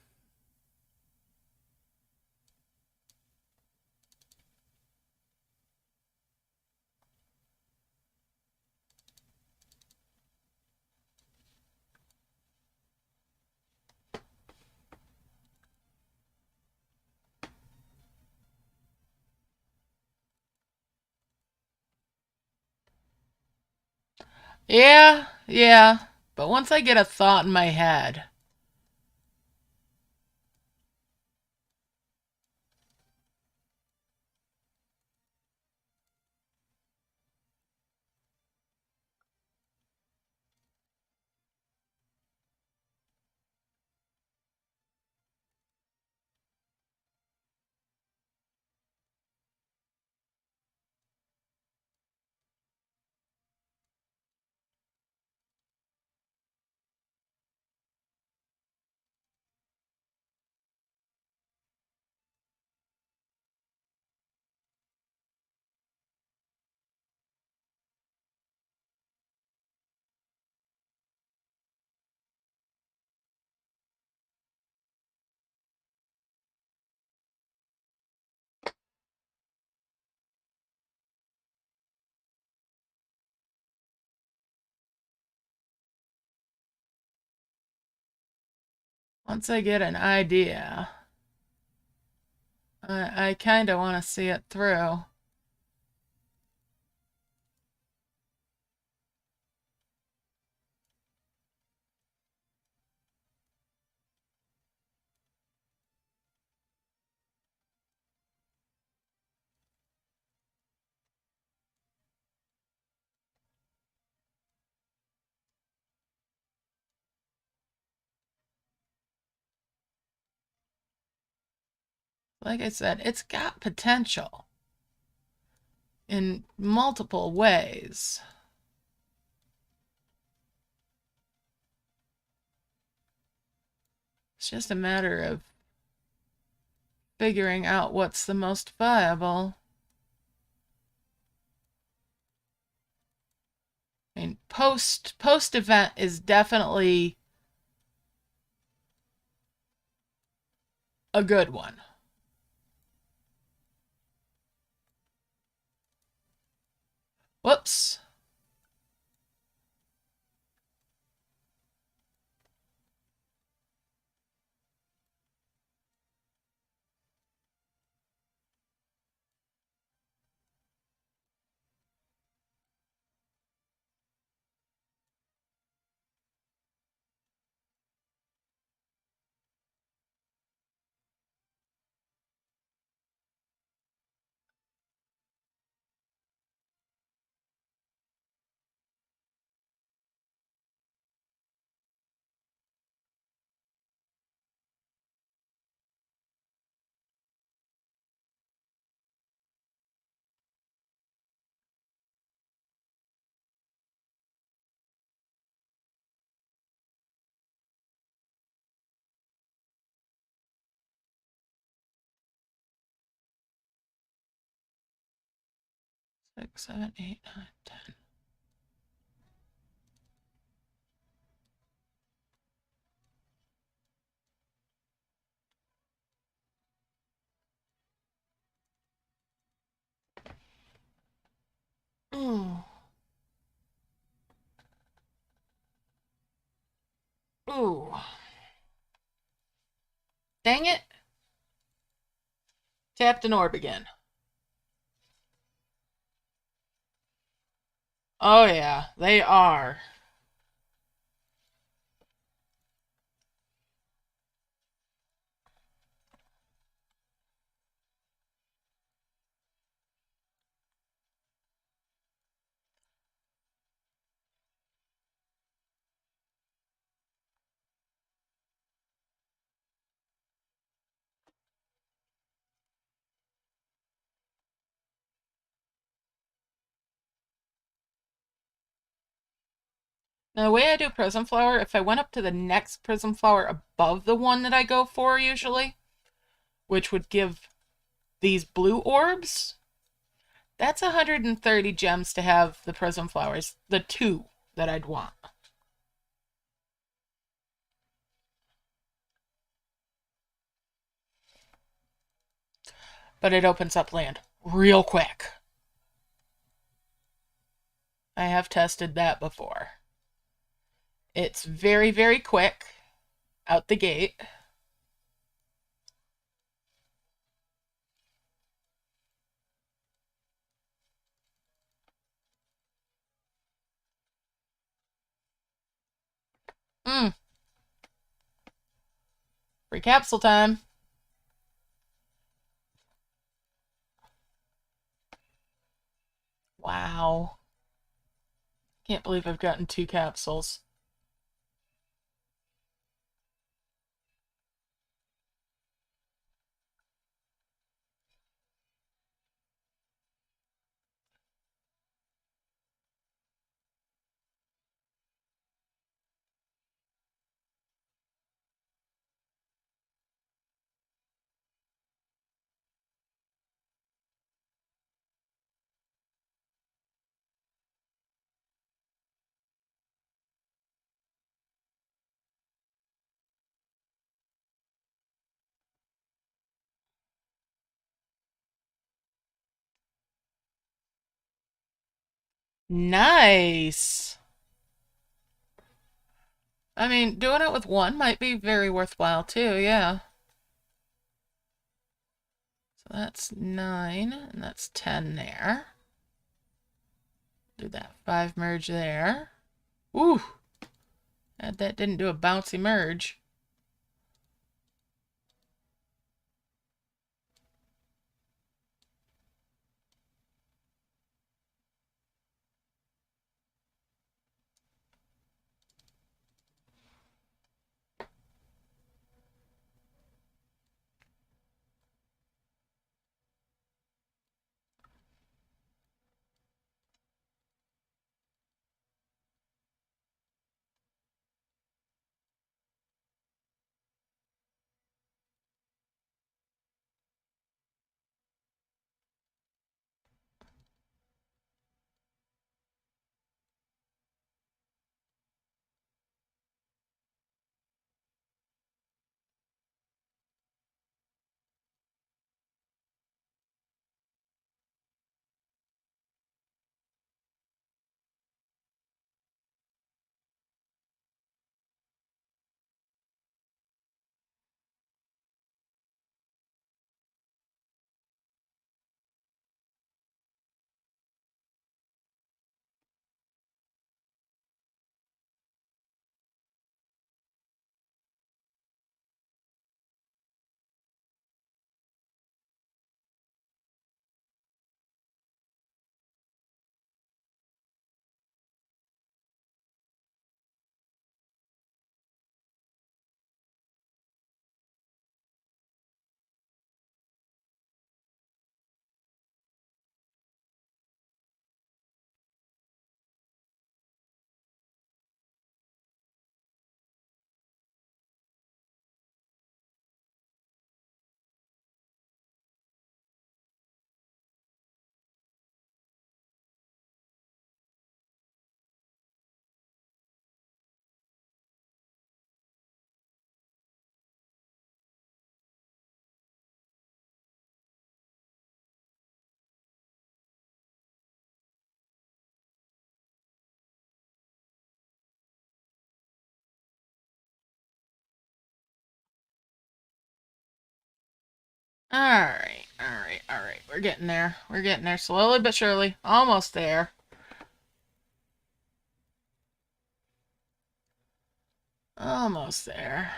Yeah. But once I get a thought in my head, once I get an idea, I kind of want to see it through. Like I said, it's got potential in multiple ways. It's just a matter of figuring out what's the most viable. I mean, post event is definitely a good one. Whoops. Six, seven, eight, nine, 10. Ooh. Ooh. Dang it. Tapped an orb again. Oh, yeah, they are. Now, the way I do Prism Flower, if I went up to the next Prism Flower above the one that I go for usually, which would give these blue orbs, that's 130 gems to have the Prism Flowers, the two that I'd want. But it opens up land real quick. I have tested that before. It's very, very quick out the gate. Hmm. Free capsule time. Wow. Can't believe I've gotten 2 capsules. Nice. I mean, doing it with one might be very worthwhile too, yeah. So that's 9, and that's 10 there. Do that 5 merge there. Ooh, that didn't do a bouncy merge. Alright, alright, alright. We're getting there. We're getting there slowly but surely. Almost there. Almost there.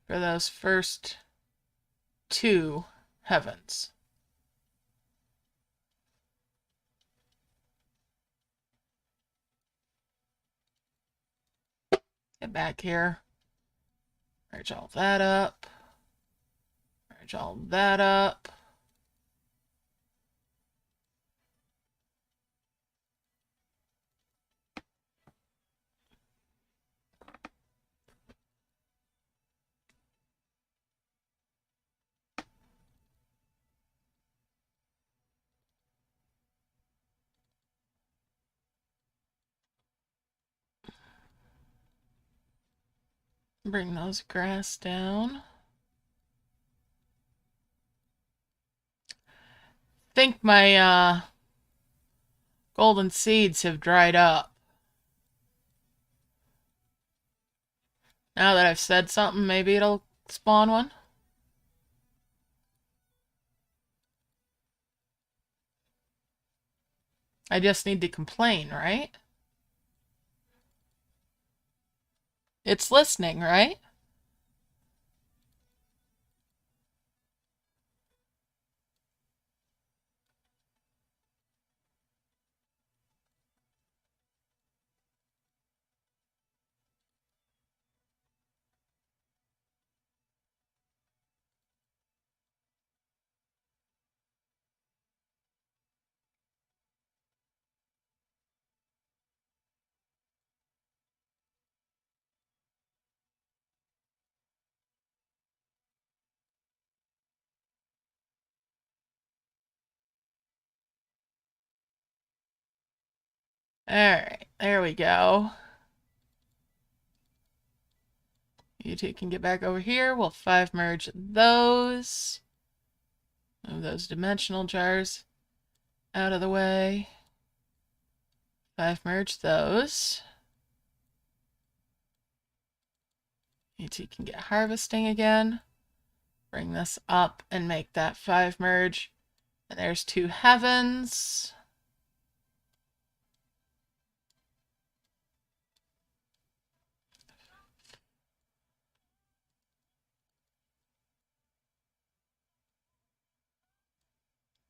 For those first 2 heavens. Get back here. Merge all that up. Merge all that up. Bring those grass down. Think my golden seeds have dried up. Now that I've said something, maybe it'll spawn one. I just need to complain, right? It's listening, right? All right, there we go. You two can get back over here. We'll 5 merge those. Move those dimensional jars out of the way. 5 merge those. You two can get harvesting again. Bring this up and make that 5 merge. And there's 2 heavens.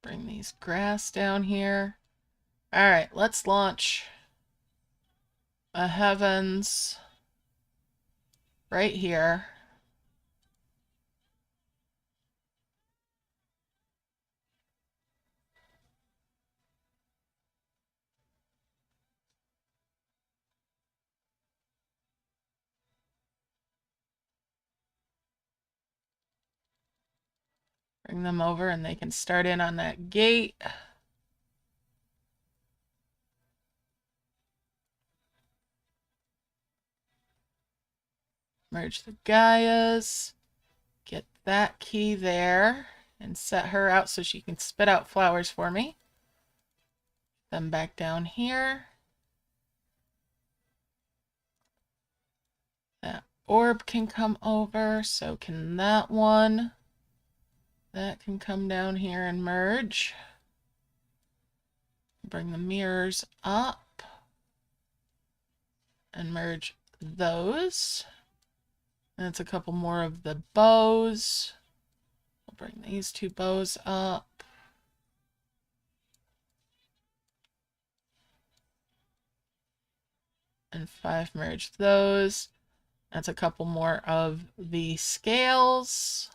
Bring these grass down here. All right, let's launch a heavens right here. Bring them over and they can start in on that gate. Merge the Gaias. Get that key there and set her out so she can spit out flowers for me. Then back down here. That orb can come over, so can that one. That can come down here and merge. Bring the mirrors up and merge those. That's a couple more of the bows. We'll bring these 2 bows up. And 5 merge those. That's a couple more of the scales.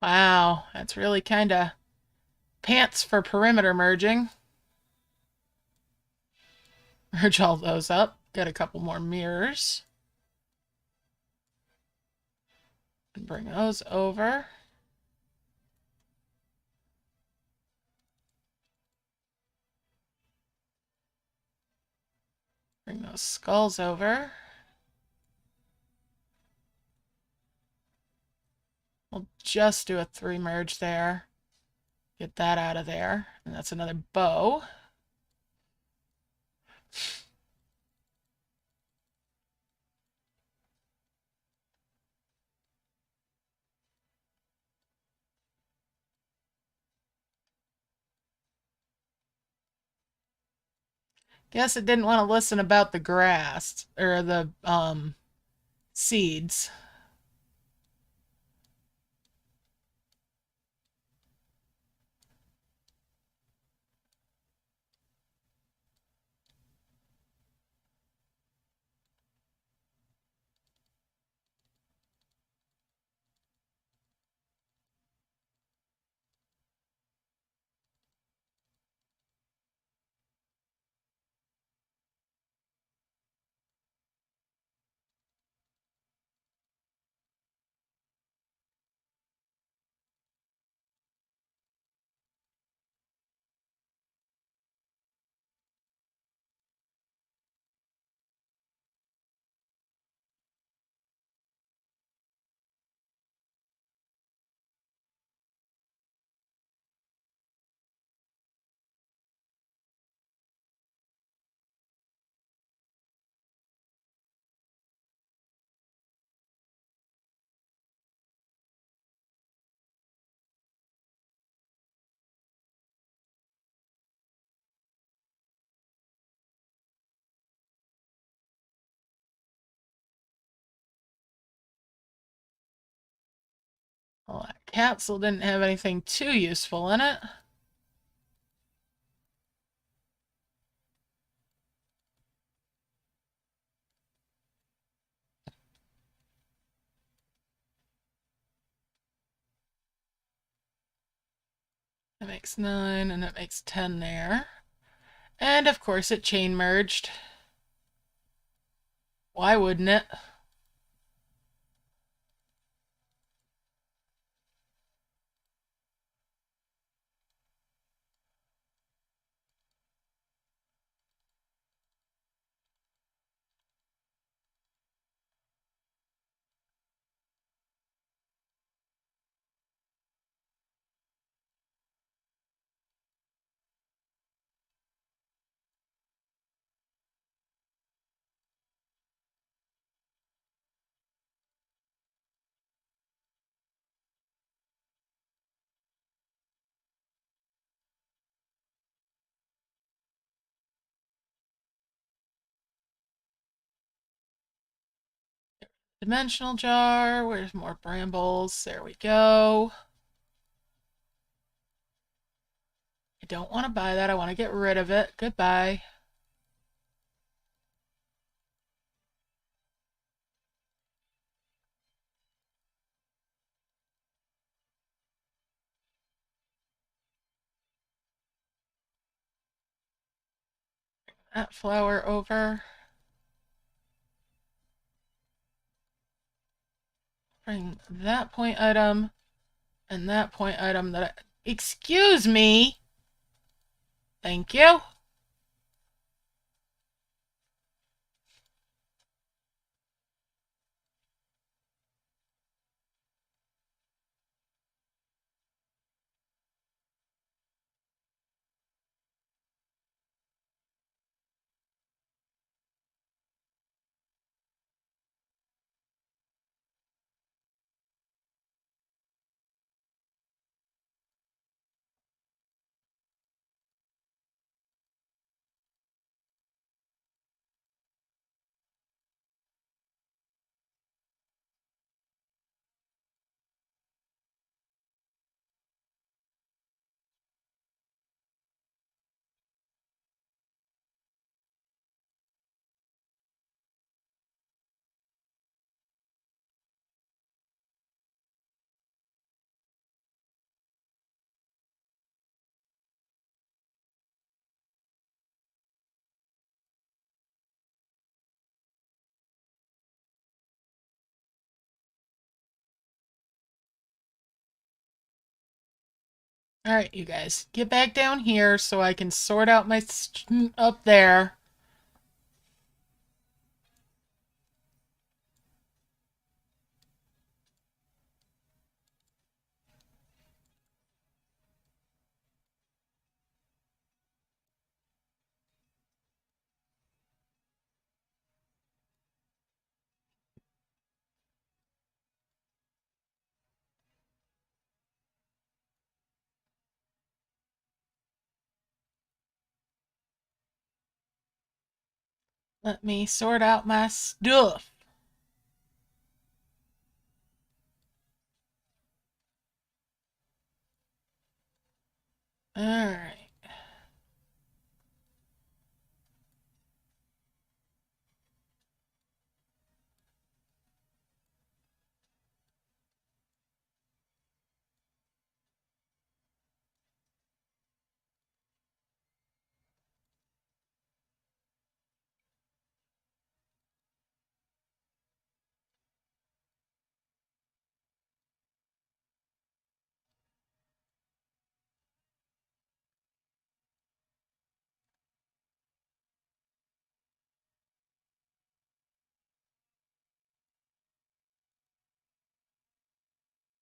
Wow, that's really kind of pants for perimeter merging. Merge all those up. Get a couple more mirrors. And bring those over. Bring those skulls over. We'll just do a 3 merge there. Get that out of there. And that's another bow. Guess it didn't want to listen about the grass or the seeds. capsule didn't have anything too useful in it. It makes 9 and it makes 10 there. And of course it chain merged. Why wouldn't it? Dimensional jar. Where's more brambles? There we go. I don't want to buy that. I want to get rid of it. Goodbye. That flower over. Bring that point item and that point item that I... Excuse me! Thank you. All right, you guys, get back down here so I can sort out my up there. Let me sort out my stuff. All right.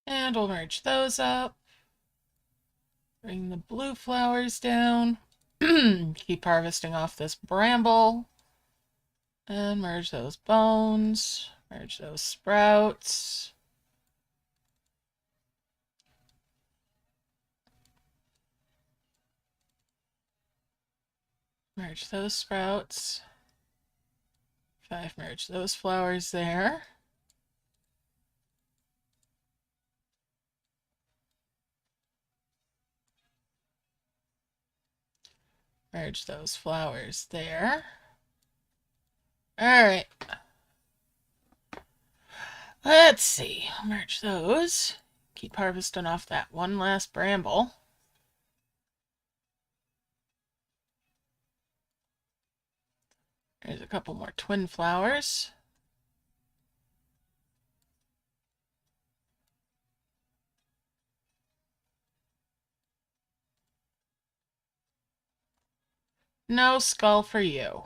And we'll merge those up. Bring the blue flowers down. Keep harvesting off this bramble. And merge those bones. Merge those sprouts. Merge those sprouts. 5 merge those flowers there. Merge those flowers there. All right. Let's see. Merge those. Keep harvesting off that one last bramble. There's a couple more twin flowers. No skull for you.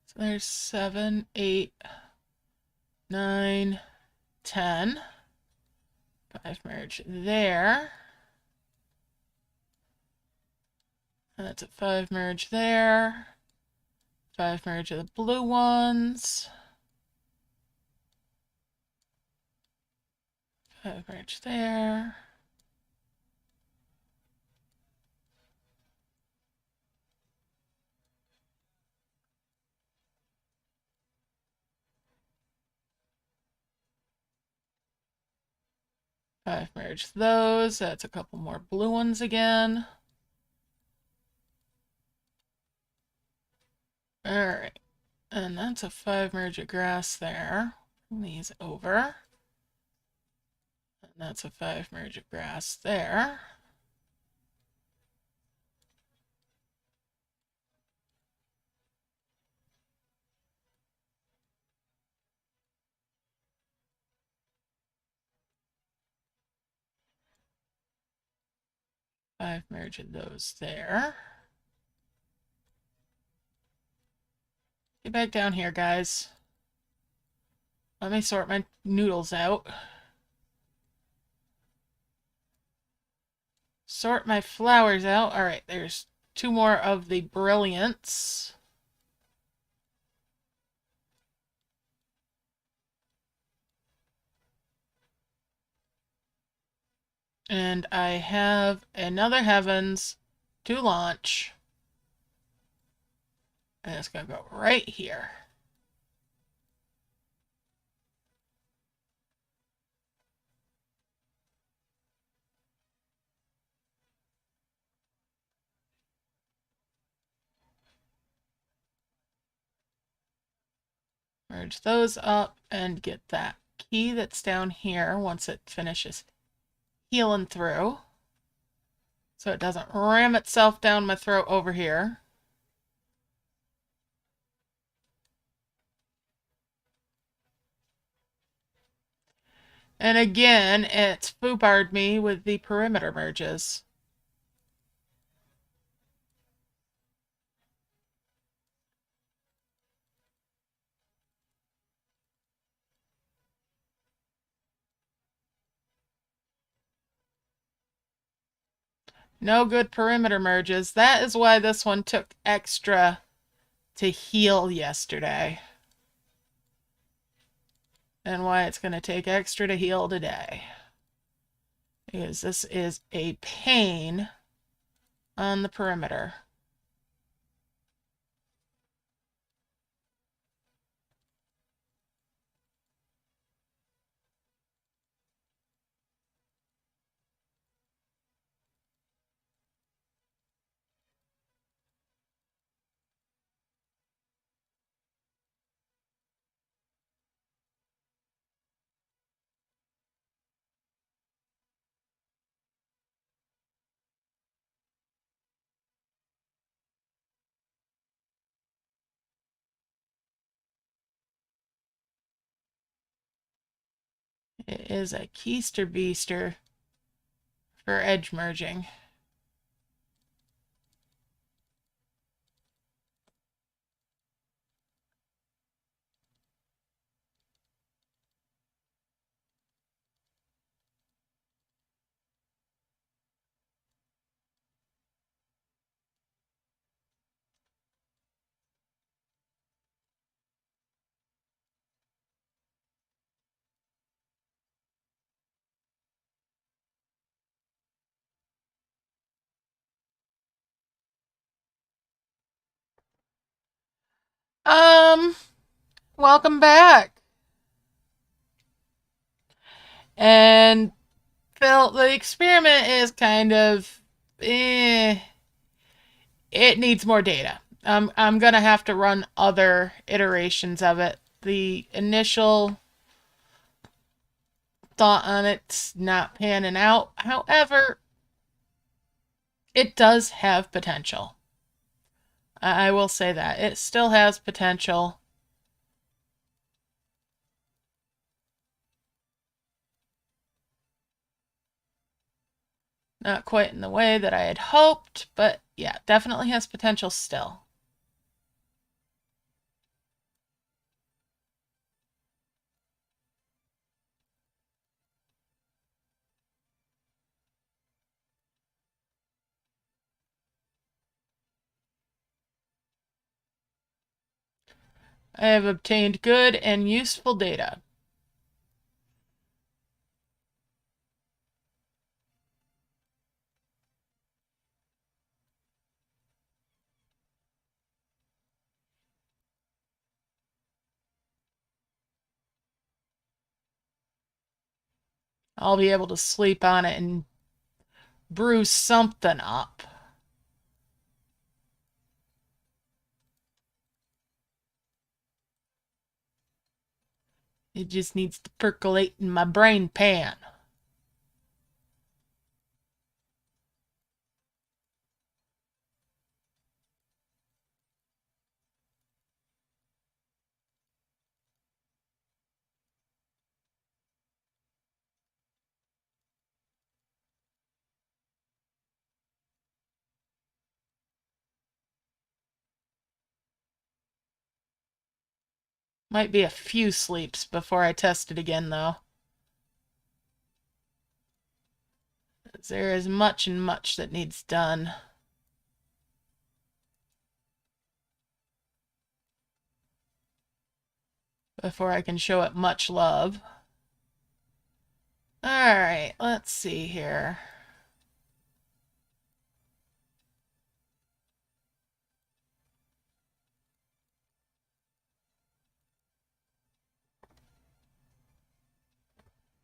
So there's 7, 8, 9, 10. 5 merge there. That's a 5 merge there. 5 merge of the blue ones. 5 merge there. Five merge those. That's a couple more blue ones again. All right. And that's a 5 merge of grass there. Bring these over. And that's a 5 merge of grass there. Five merge of those there. Get back down here, guys. Let me sort my noodles out. Sort my flowers out. All right, there's 2 more of the brilliants. And I have another heavens to launch. And it's going to go right here. Merge those up and get that key that's down here once it finishes healing through. So it doesn't ram itself down my throat over here. And again, it's foobarred me with the perimeter merges. No good perimeter merges. That is why this one took extra to heal yesterday. And why it's going to take extra to heal today. Because this is a pain on the perimeter. It is a keister beaster for edge merging. Welcome back. And Phil, the experiment is kind of it needs more data. I'm gonna have to run other iterations of it. The initial thought on it's not panning out. However, it does have potential. I will say that. It still has potential. Not quite in the way that I had hoped, but yeah, definitely has potential still. I have obtained good and useful data. I'll be able to sleep on it and brew something up. It just needs to percolate in my brain pan. Might be a few sleeps before I test it again, though. There is much and much that needs done. Before I can show it much love. Alright, let's see here.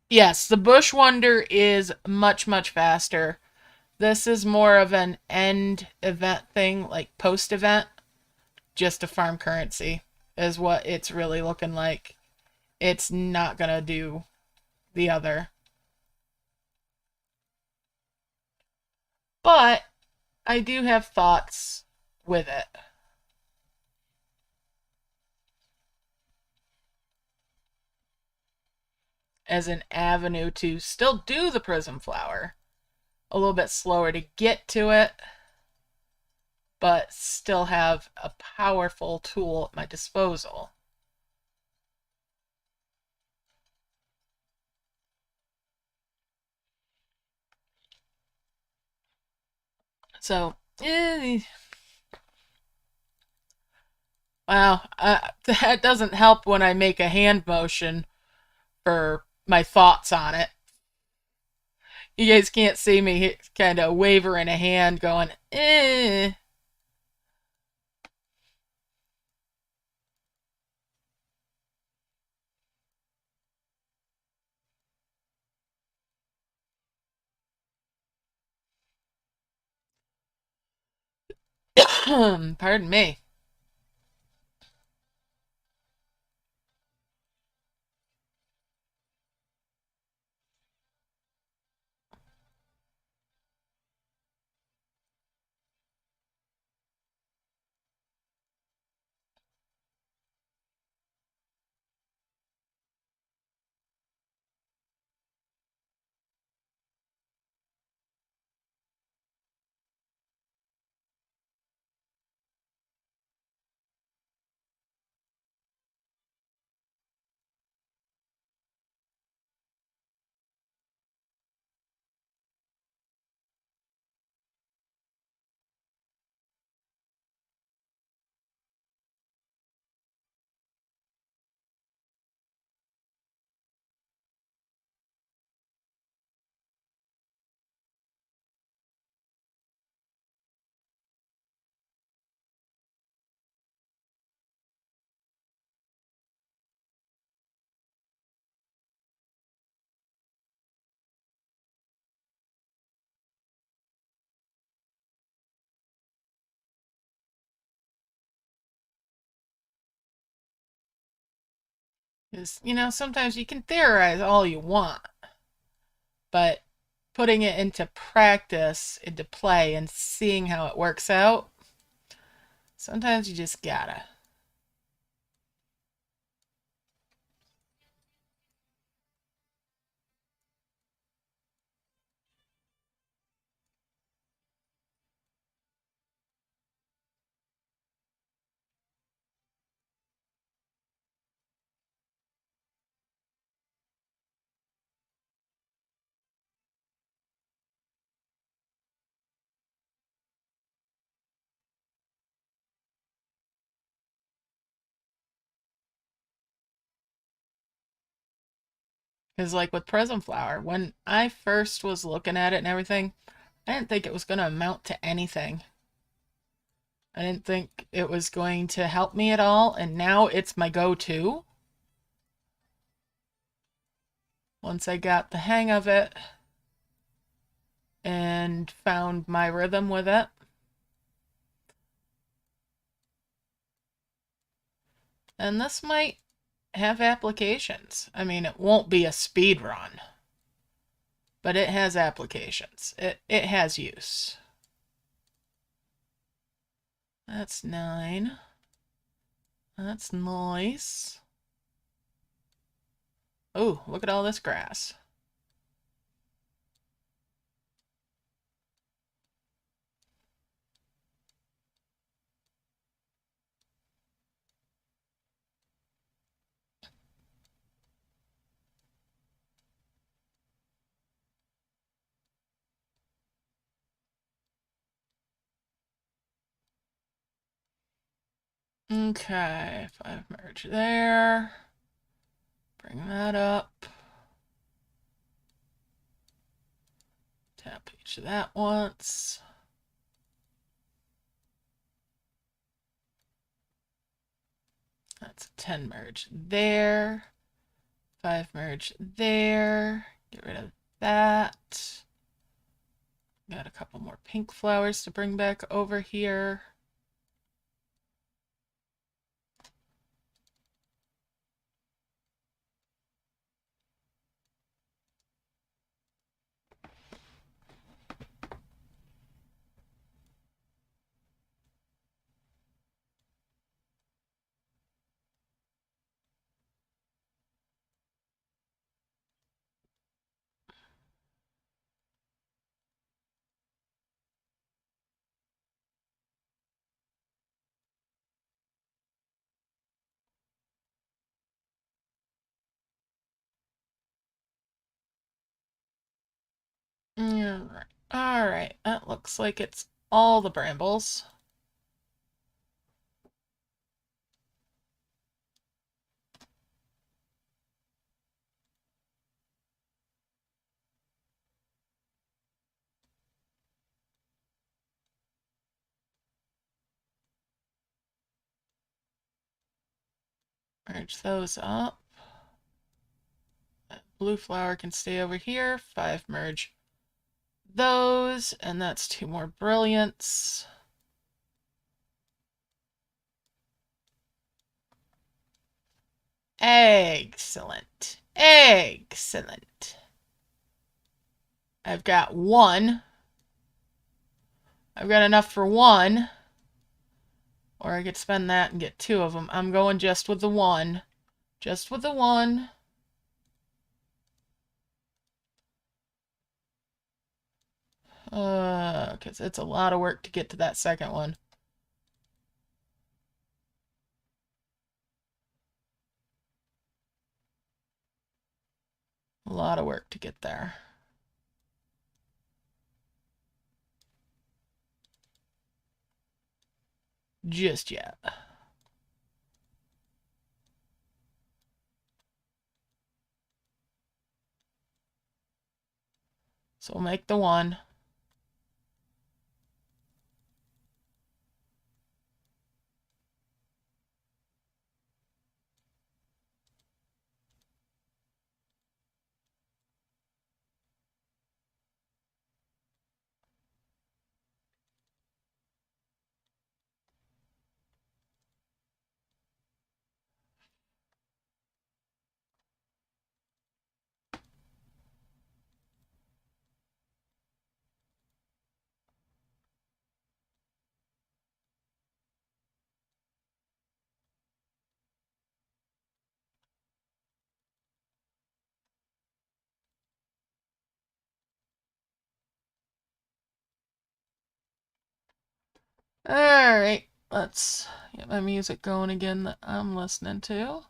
Yes, the Bush Wonder is much, much faster. This is more of an end event thing, like post event, just to farm currency, is what it's really looking like. It's not gonna do the other. But I do have thoughts with it as an avenue to still do the prism flower. A little bit slower to get to it, but still have a powerful tool at my disposal. So, wow, that doesn't help when I make a hand motion for my thoughts on it. You guys can't see me kind of wavering a hand going, eh. Pardon me. Because, sometimes you can theorize all you want, but putting it into practice, into play, and seeing how it works out, sometimes you just gotta. Because, like with Prism Flower, when I first was looking at it and everything, I didn't think it was going to amount to anything. I didn't think it was going to help me at all, and now it's my go-to. Once I got the hang of it and found my rhythm with it. And this might have applications. I mean, it won't be a speed run, but it has applications. It has use. That's 9. That's nice. Oh, look at all this grass. Okay, 5 merge there. Bring that up. Tap each of that once. That's a 10 merge there. 5 merge there. Get rid of that. Got a couple more pink flowers to bring back over here. Alright. Alright, that looks like it's all the brambles. Merge those up. That blue flower can stay over here. 5 merge those, and that's 2 more brilliants. Excellent. Excellent. I've got 1. I've got enough for 1. Or I could spend that and get 2 of them. I'm going just with the 1. Just with the 1. Because it's a lot of work to get to that second one. A lot of work to get there. Just yet. So we'll make the 1. Alright, let's get my music going again that I'm listening to.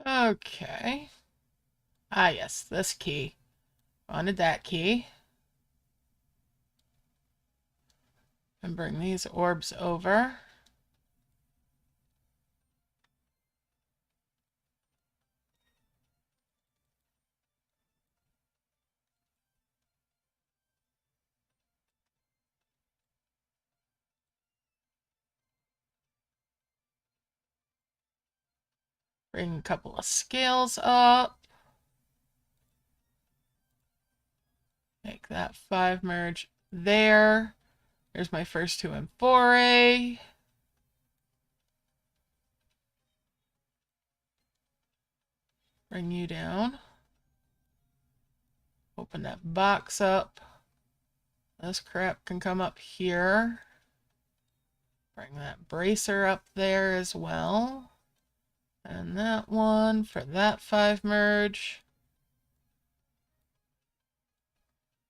Okay. Ah, yes, this key. Wanted that key. And bring these orbs over. Bring a couple of scales up. Make that 5 merge there. There's my first 2 amphora. Bring you down. Open that box up. This crap can come up here. Bring that bracer up there as well. And that one for that 5 merge.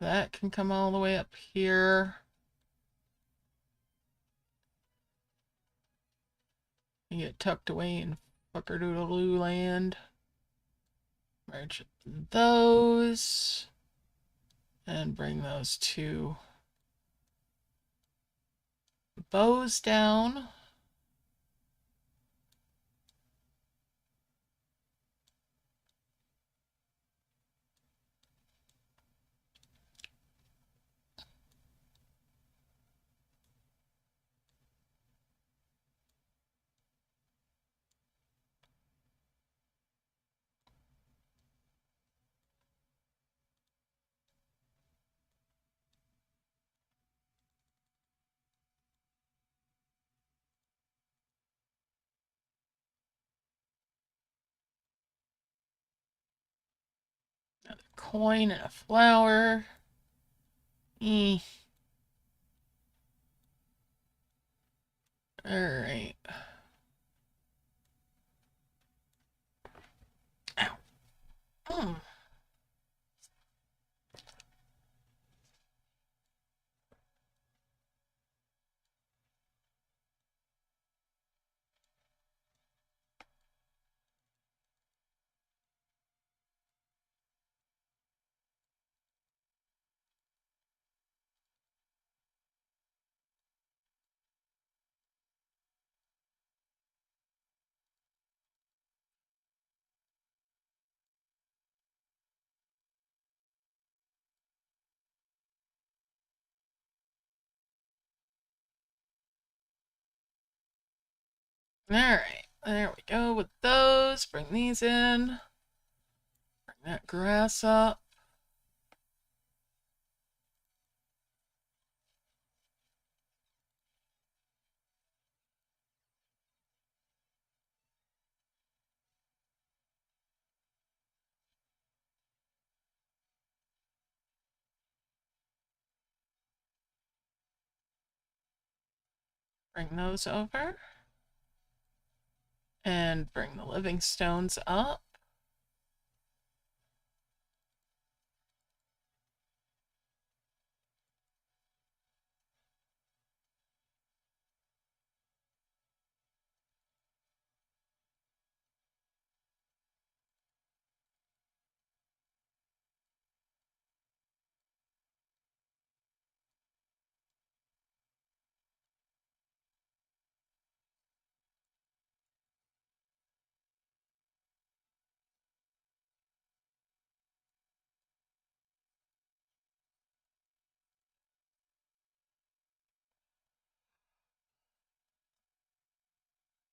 That can come all the way up here. You get tucked away in fuckerdoodle-doo land. Merge those. And bring those 2 bows down. Another coin and a flower. All right. Ow. Mm. Alright, there we go with those. Bring these in. Bring that grass up. Bring those over. And bring the living stones up.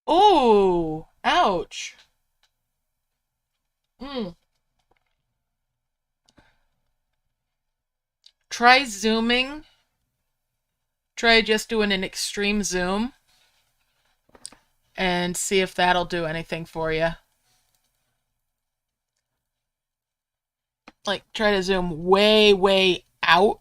Oh, ouch. Mm. Try zooming. Try just doing an extreme zoom and see if that'll do anything for you. Like, try to zoom way, way out.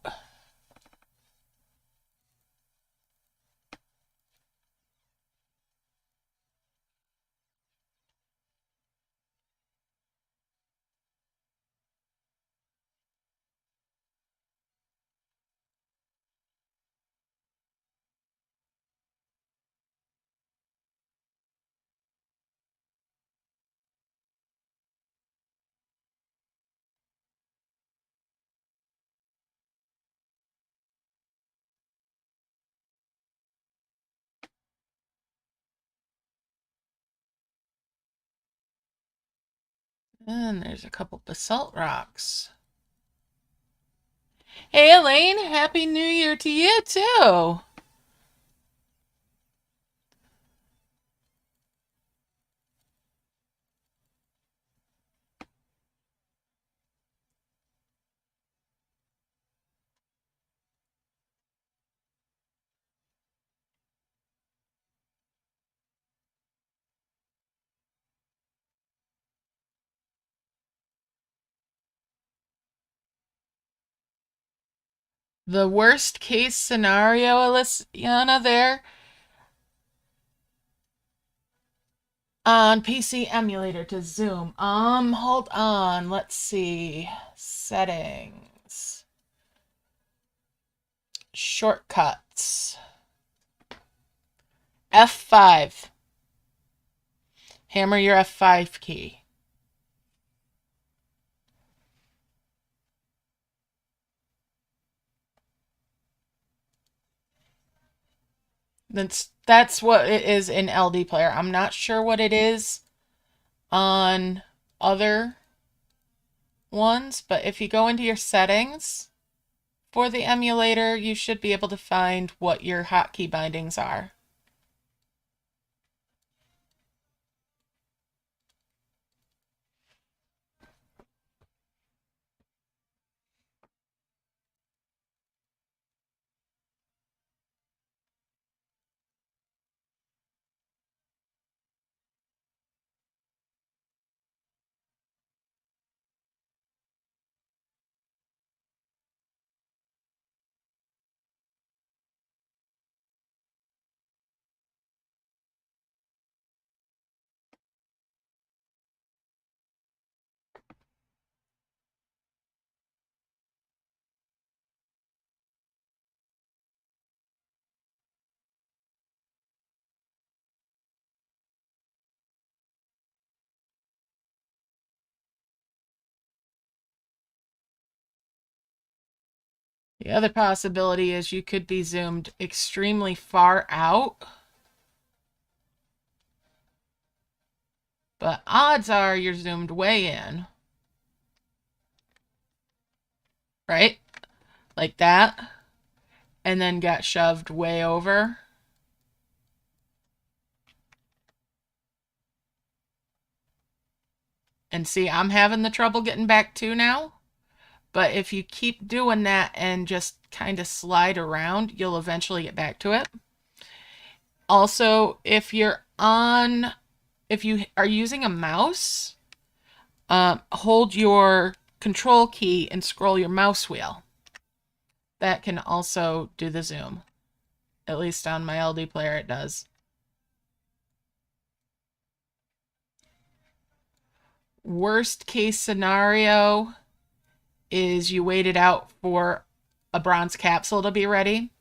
And there's a couple basalt rocks. Hey, Elaine, Happy New Year to you, too. The worst case scenario, Alyciana, there on PC emulator to zoom. Hold on. Let's see. Settings. Shortcuts. F5. Hammer your F5 key. That's what it is in LD Player. I'm not sure what it is on other ones, but if you go into your settings for the emulator, you should be able to find what your hotkey bindings are. The other possibility is you could be zoomed extremely far out, but odds are you're zoomed way in. Right? Like that. And then got shoved way over. And see, I'm having the trouble getting back to now. But if you keep doing that and just kind of slide around, you'll eventually get back to it. Also, if you are using a mouse, hold your control key and scroll your mouse wheel. That can also do the zoom. At least on my LD player it does. Worst case scenario is you wait it out for a bronze capsule to be ready,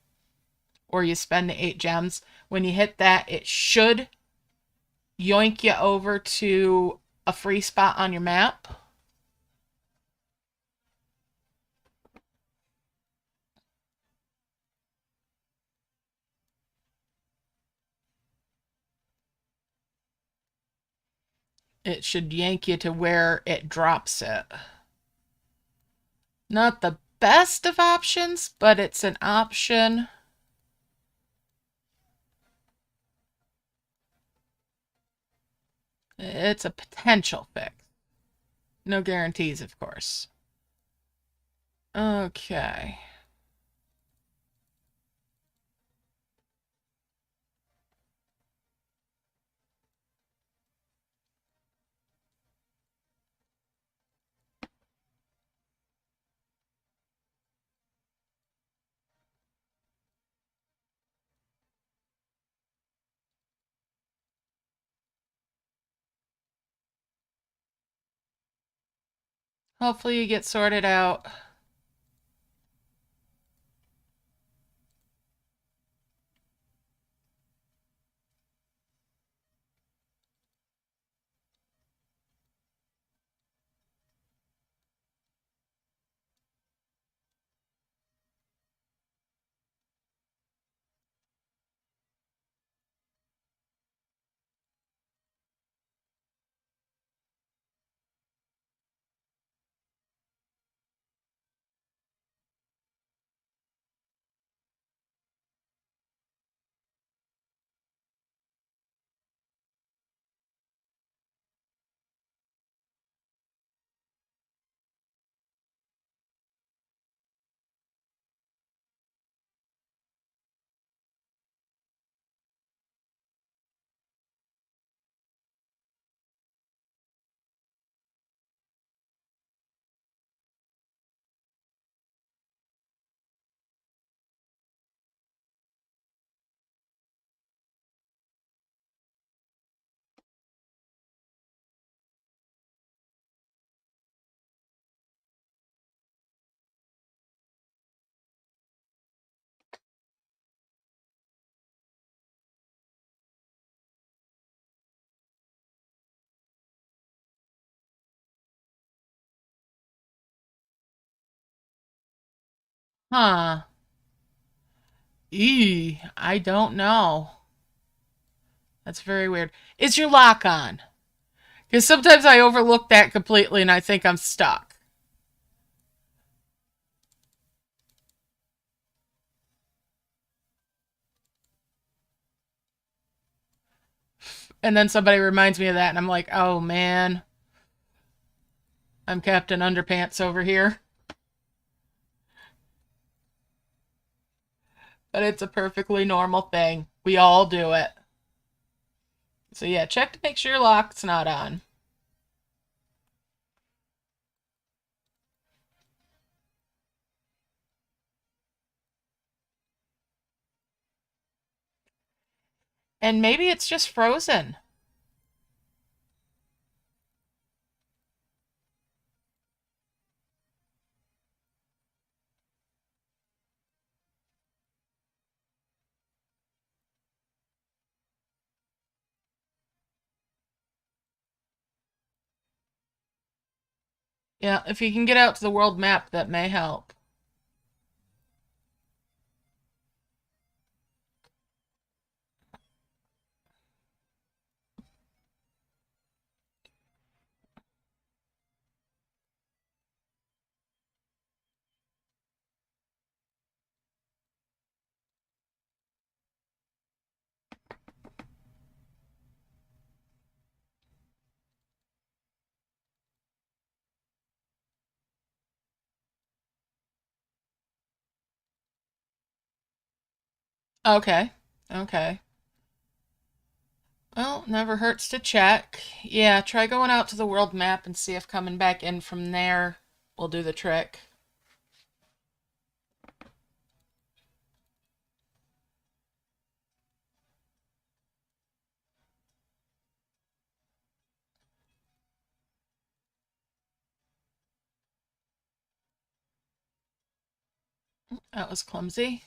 or you spend the 8 gems. When you hit that, it should yoink you over to a free spot on your map. It should yank you to where it drops it. Not the best of options, but it's an option. It's a potential fix. No guarantees, of course. Okay. Hopefully you get sorted out. Huh. I don't know. That's very weird. Is your lock on? Because sometimes I overlook that completely and I think I'm stuck. And then somebody reminds me of that and I'm like, oh man, I'm Captain Underpants over here. But it's a perfectly normal thing. We all do it. So yeah, check to make sure your lock's not on. And maybe it's just frozen. Yeah, if you can get out to the world map, that may help. Okay. Okay. Well, never hurts to check. Yeah, try going out to the world map and see if coming back in from there will do the trick. That was clumsy.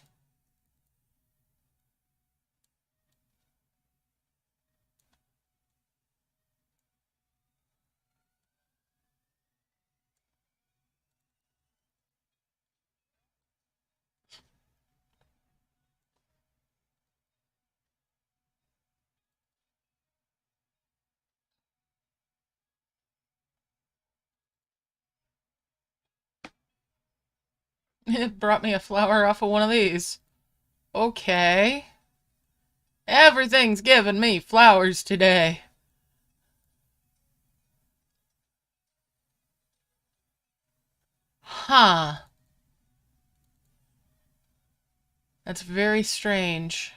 It brought me a flower off of one of these. Okay. Everything's giving me flowers today. Huh. That's very strange.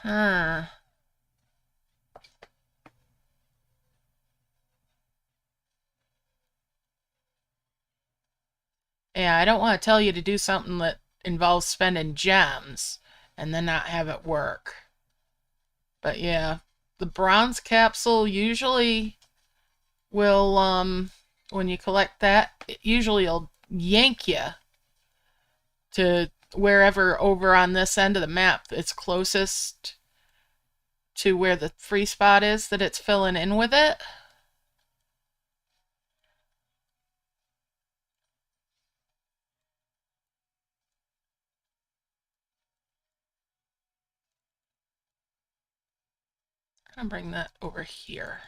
Huh. Yeah, I don't want to tell you to do something that involves spending gems and then not have it work. But yeah, the bronze capsule usually will, when you collect that, it usually will yank you to wherever over on this end of the map it's closest to where the free spot is that it's filling in with it. I'm gonna bring that over here.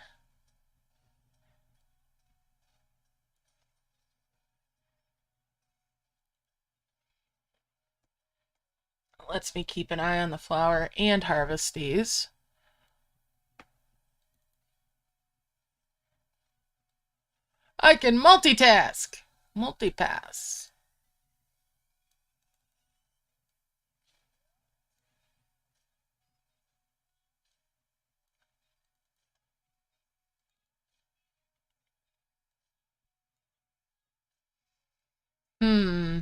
Lets me keep an eye on the flower and harvest these. I can multitask! Multipass. Hmm.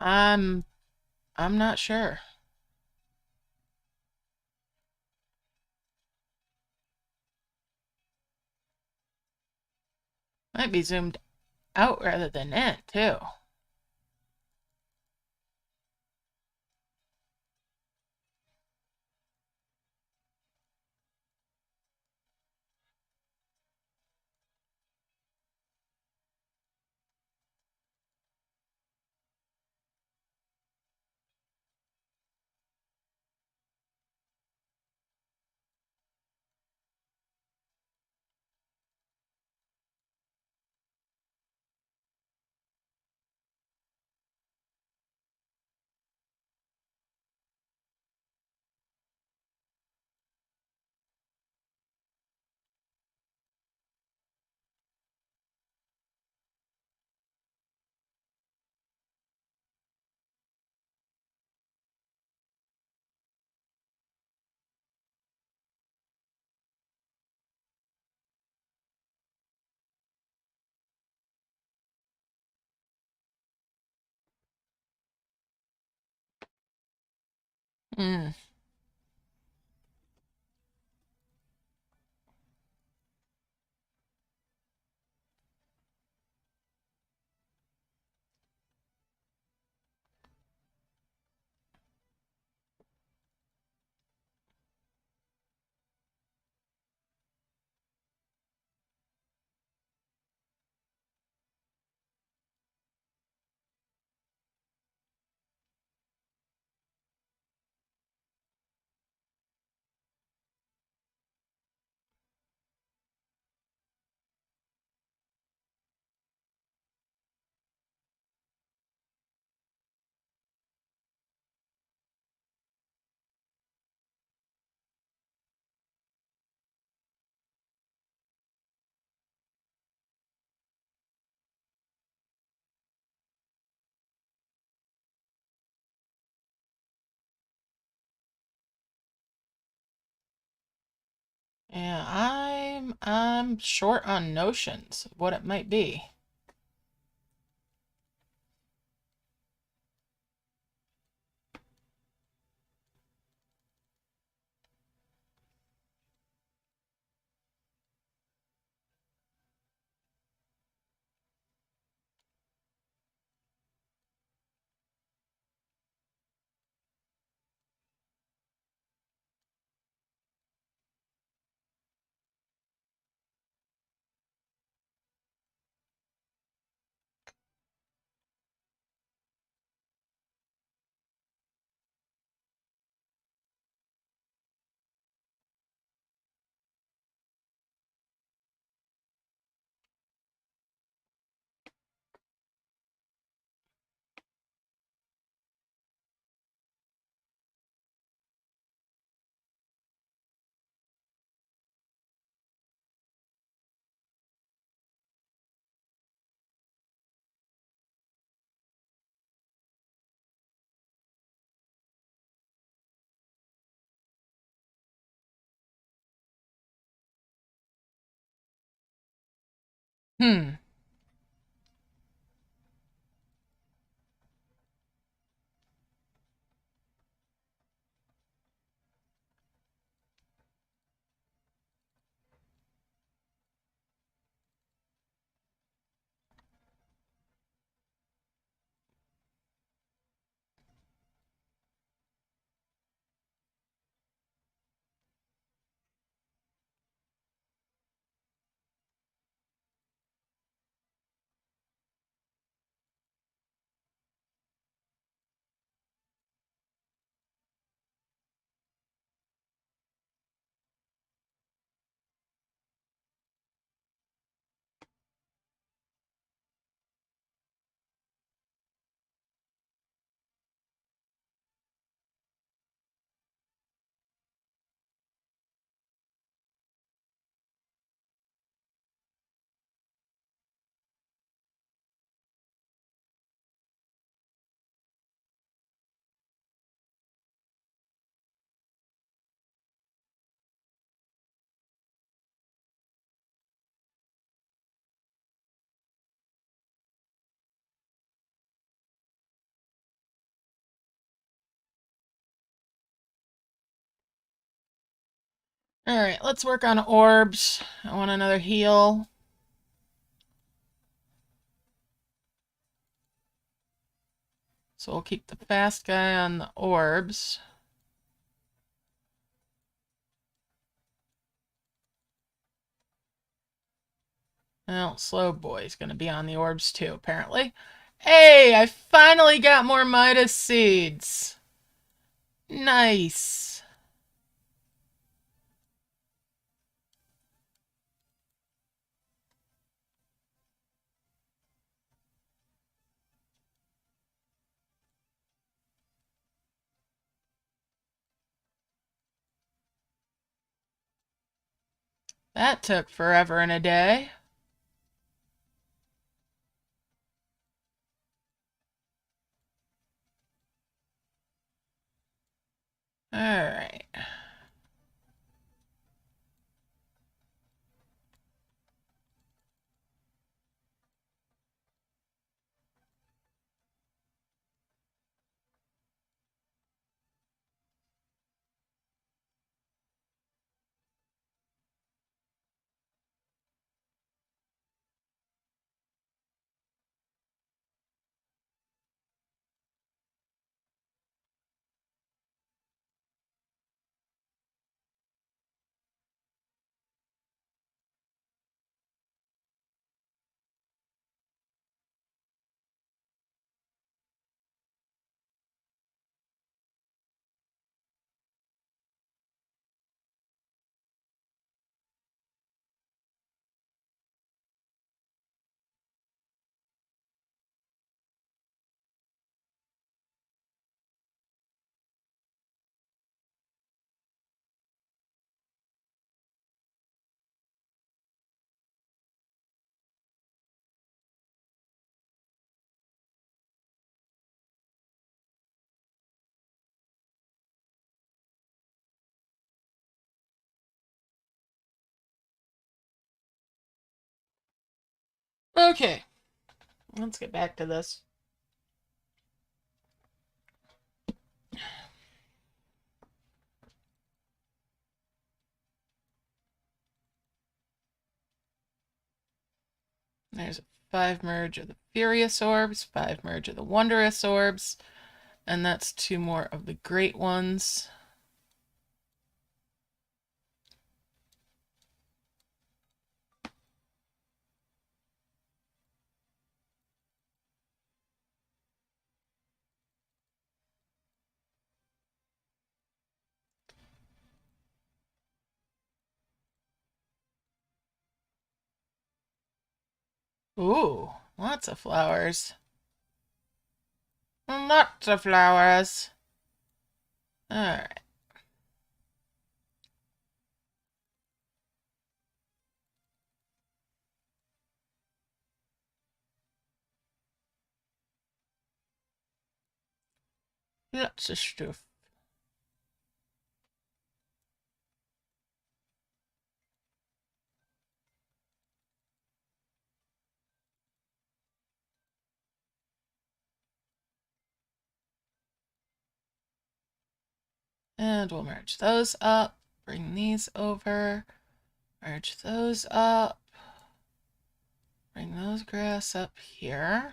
I'm I'm not sure. Might be zoomed out rather than in, too. Hmm. Yeah, I'm short on notions of what it might be. Hmm. All right, let's work on orbs. I want another heal. So we'll keep the fast guy on the orbs. Well, slow boy's gonna be on the orbs too, apparently. Hey, I finally got more Midas seeds. Nice. That took forever and a day. All right. Okay, let's get back to this. There's a 5 merge of the Furious Orbs, 5 merge of the Wondrous Orbs, and that's 2 more of the Great Ones. Ooh, lots of flowers. Lots of flowers. Alright. Lots of stuff. And we'll merge those up. Bring these over. Merge those up. Bring those grass up here.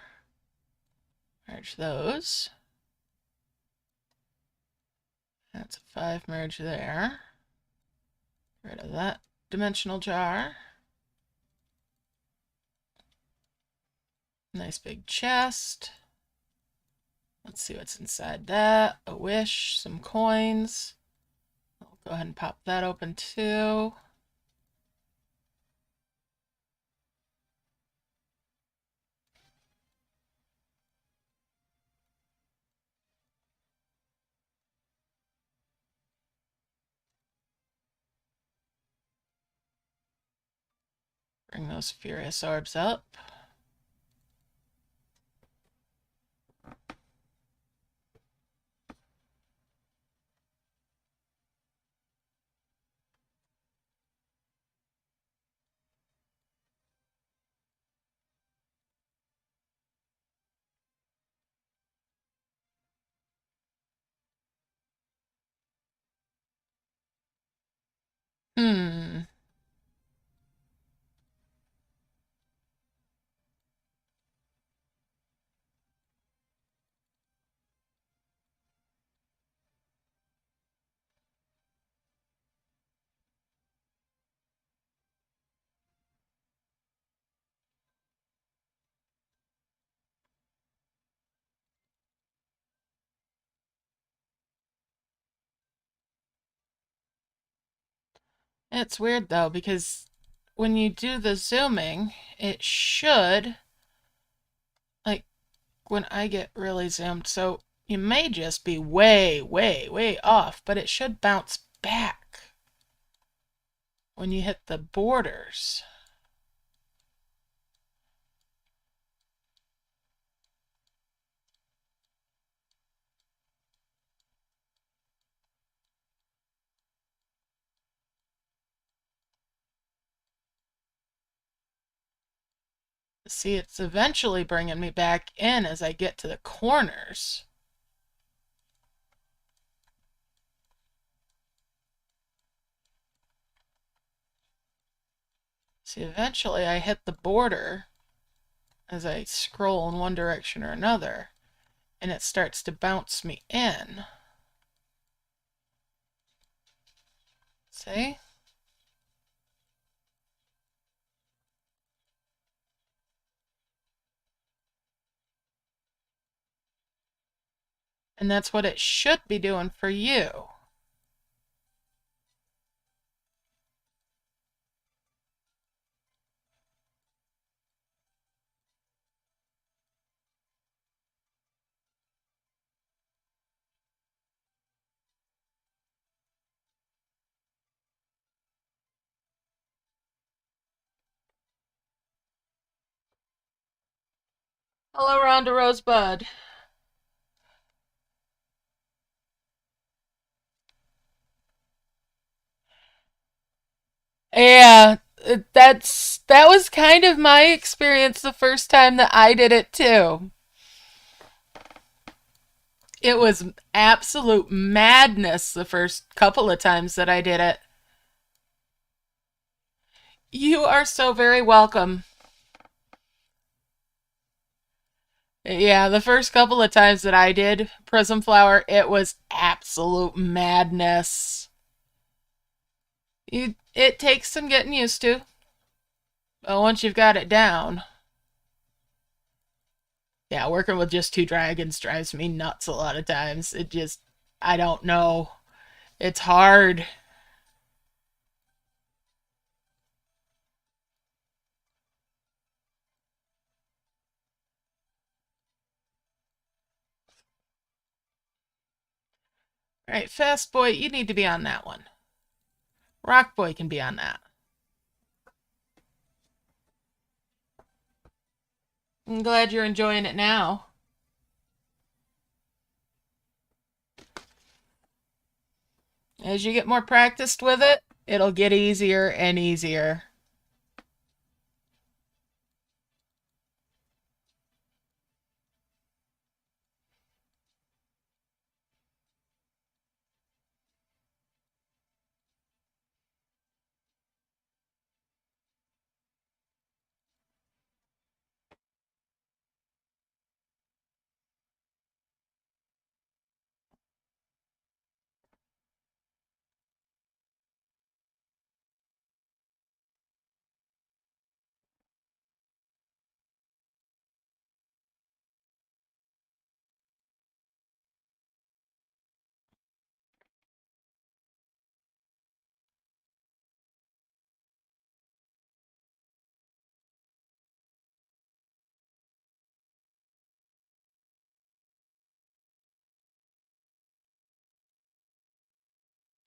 Merge those. That's a 5 merge there. Get rid of that dimensional jar. Nice big chest. Let's see what's inside that. A wish, some coins. I'll go ahead and pop that open too. Bring those Furious Orbs up. Hmm. It's weird though, because when you do the zooming, it should, like, when I get really zoomed, so you may just be way, way, way off, but it should bounce back when you hit the borders. See, it's eventually bringing me back in as I get to the corners. See, eventually I hit the border as I scroll in one direction or another, and it starts to bounce me in. See? And that's what it should be doing for you. Hello, Rhonda Rosebud. Yeah, That was kind of my experience the first time that I did it too. It was absolute madness the first couple of times that I did it. You are so very welcome. Yeah, the first couple of times that I did Prism Flower, it was absolute madness. It takes some getting used to. But once you've got it down, yeah, working with just two dragons drives me nuts a lot of times. I don't know. It's hard. All right, Fast Boy, you need to be on that one. Rock Boy can be on that. I'm glad you're enjoying it now. As you get more practiced with it, it'll get easier and easier.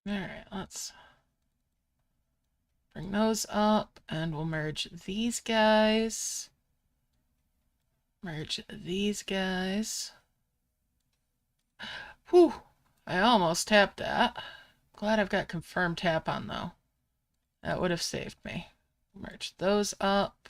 All right, let's bring those up and we'll merge these guys. Merge these guys. Whew, I almost tapped that. Glad I've got confirm tap on though. That would have saved me. Merge those up.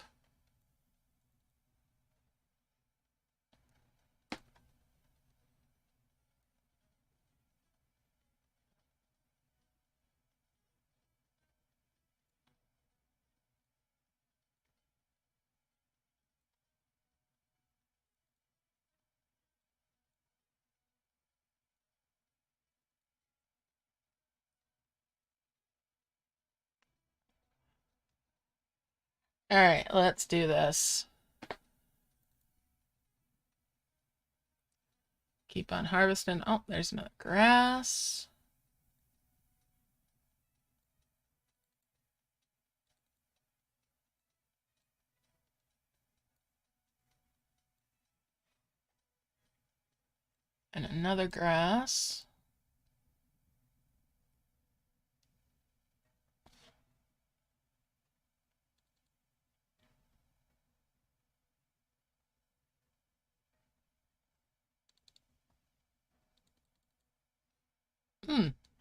All right, let's do this. Keep on harvesting. Oh, there's another grass. And another grass.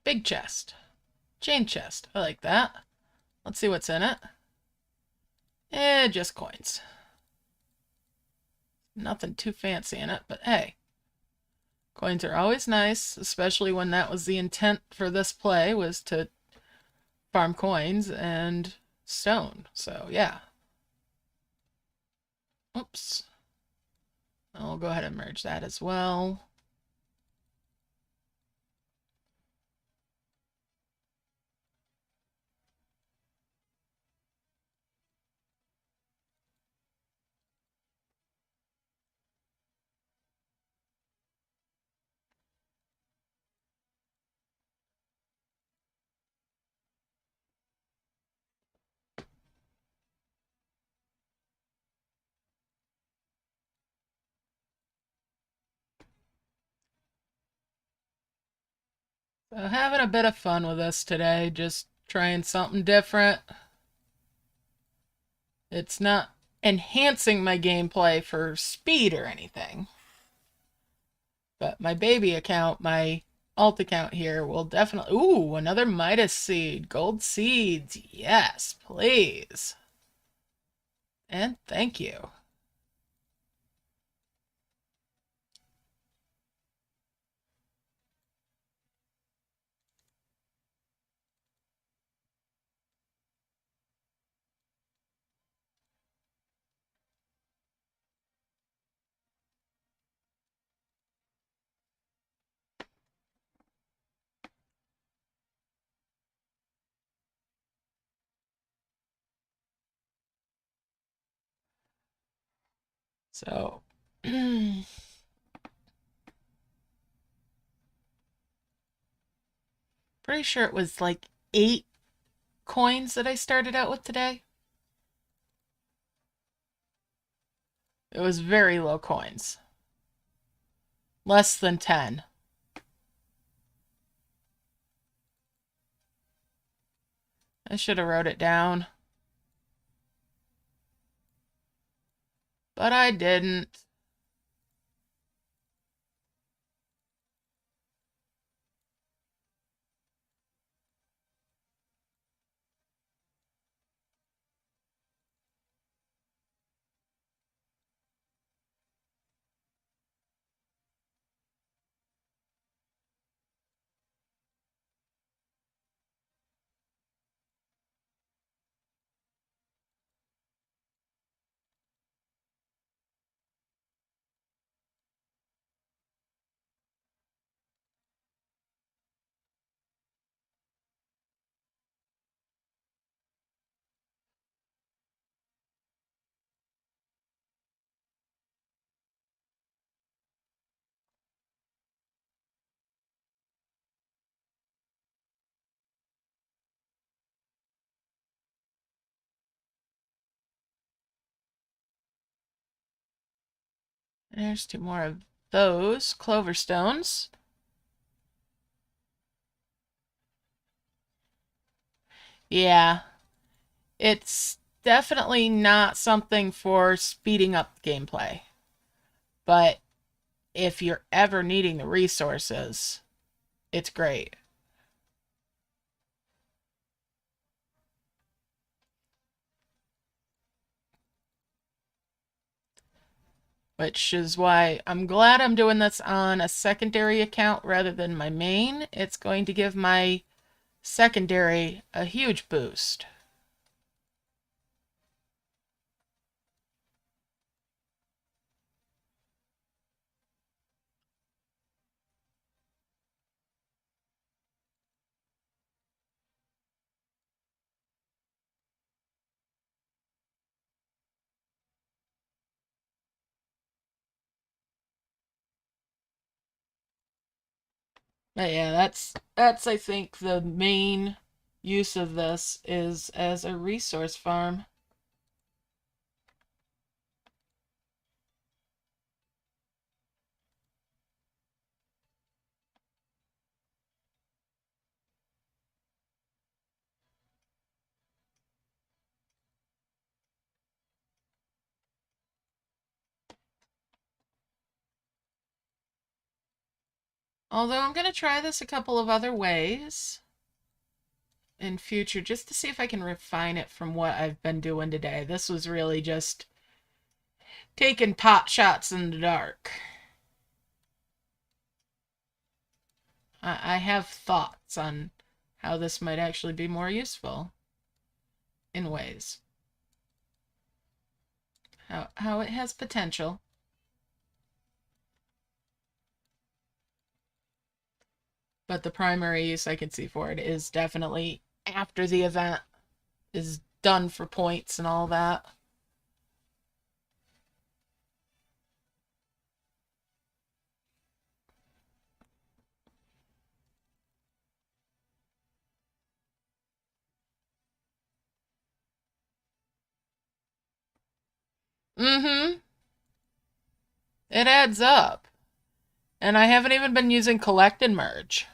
Big chest. Chain chest. I like that. Let's see what's in it. Just coins. Nothing too fancy in it, but hey. Coins are always nice, especially when that was the intent for this play, was to farm coins and stone. So, yeah. Oops. I'll go ahead and merge that as well. So having a bit of fun with this today, just trying something different. It's not enhancing my gameplay for speed or anything. But my baby account, my alt account here will definitely... Ooh, another Midas seed. Gold seeds. Yes, please. And thank you. So... Pretty sure it was like 8 coins that I started out with today. It was very low coins. Less than 10. I should have wrote it down. But I didn't. There's 2 more of those clover stones. Yeah, it's definitely not something for speeding up gameplay. But if you're ever needing the resources, it's great. Which is why I'm glad I'm doing this on a secondary account rather than my main. It's going to give my secondary a huge boost. But yeah, that's I think the main use of this is as a resource farm. Although I'm going to try this a couple of other ways in future just to see if I can refine it from what I've been doing today. This was really just taking pot shots in the dark. I have thoughts on how this might actually be more useful in ways. How it has potential. But the primary use I can see for it is definitely after the event is done for points and all that. Mm-hmm. It adds up. And I haven't even been using collect and merge,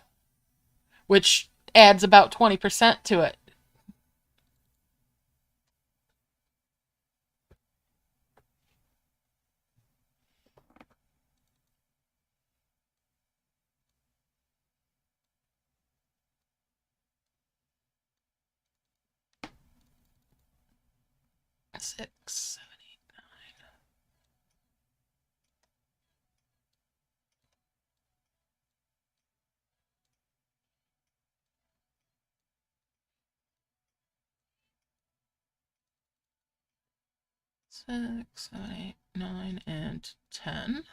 which adds about 20% to it. 6, 7, 8, 9. 6, 7, 8, 9, and 10.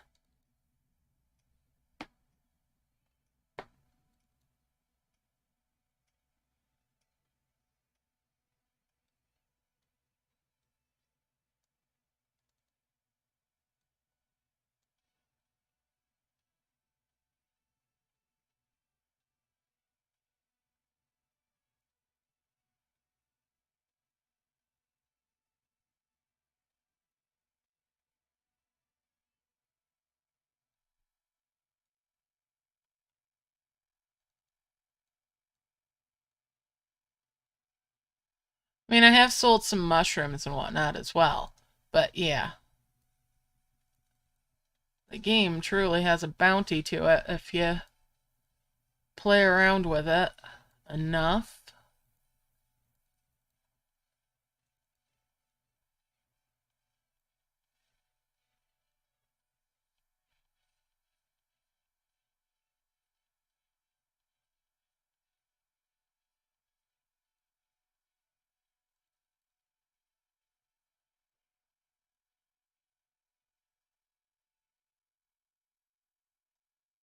I mean, I have sold some mushrooms and whatnot as well. But yeah. The game truly has a bounty to it if you play around with it enough.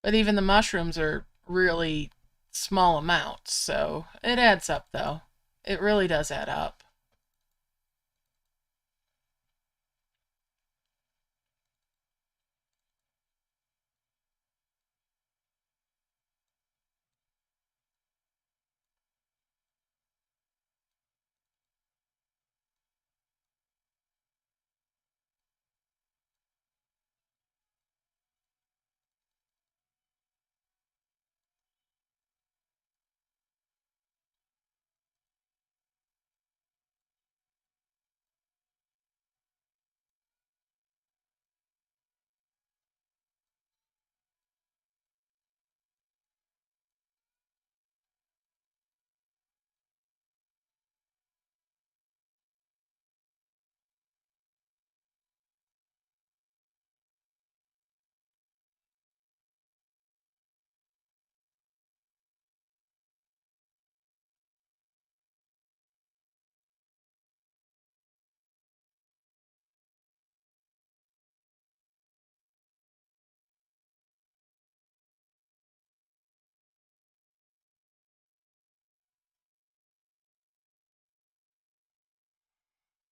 But even the mushrooms are really small amounts, so it adds up though. It really does add up.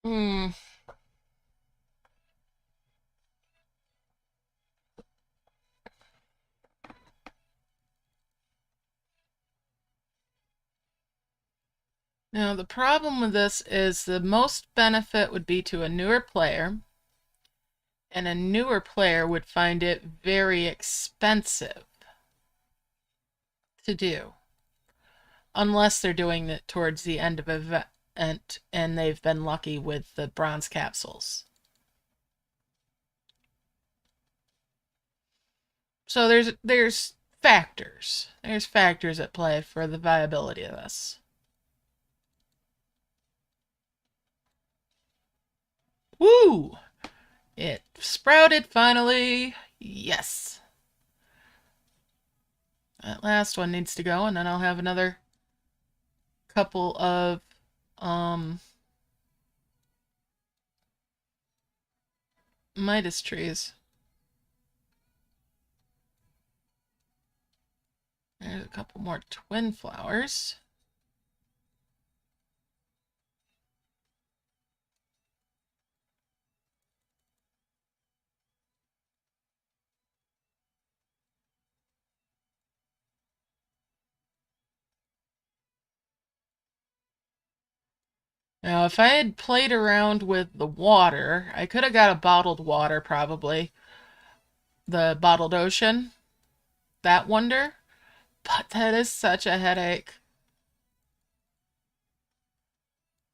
Hmm. Now, the problem with this is the most benefit would be to a newer player, and a newer player would find it very expensive to do, unless they're doing it towards the end of an event and they've been lucky with the bronze capsules. So there's factors. There's factors at play for the viability of this. Woo! It sprouted finally. Yes. That last one needs to go, and then I'll have another couple of Midas trees. There's a couple more twin flowers. Now, if I had played around with the water, I could have got a bottled water, probably. The bottled ocean. That wonder. But that is such a headache.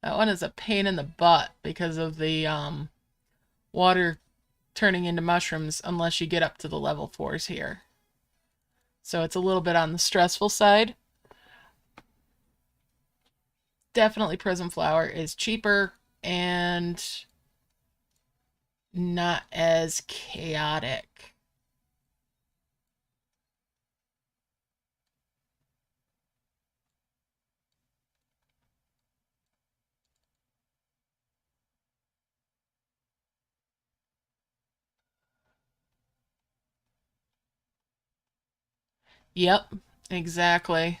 That one is a pain in the butt because of the water turning into mushrooms unless you get up to the level 4s here. So it's a little bit on the stressful side. Definitely Prism Flower is cheaper and not as chaotic. Yep, exactly.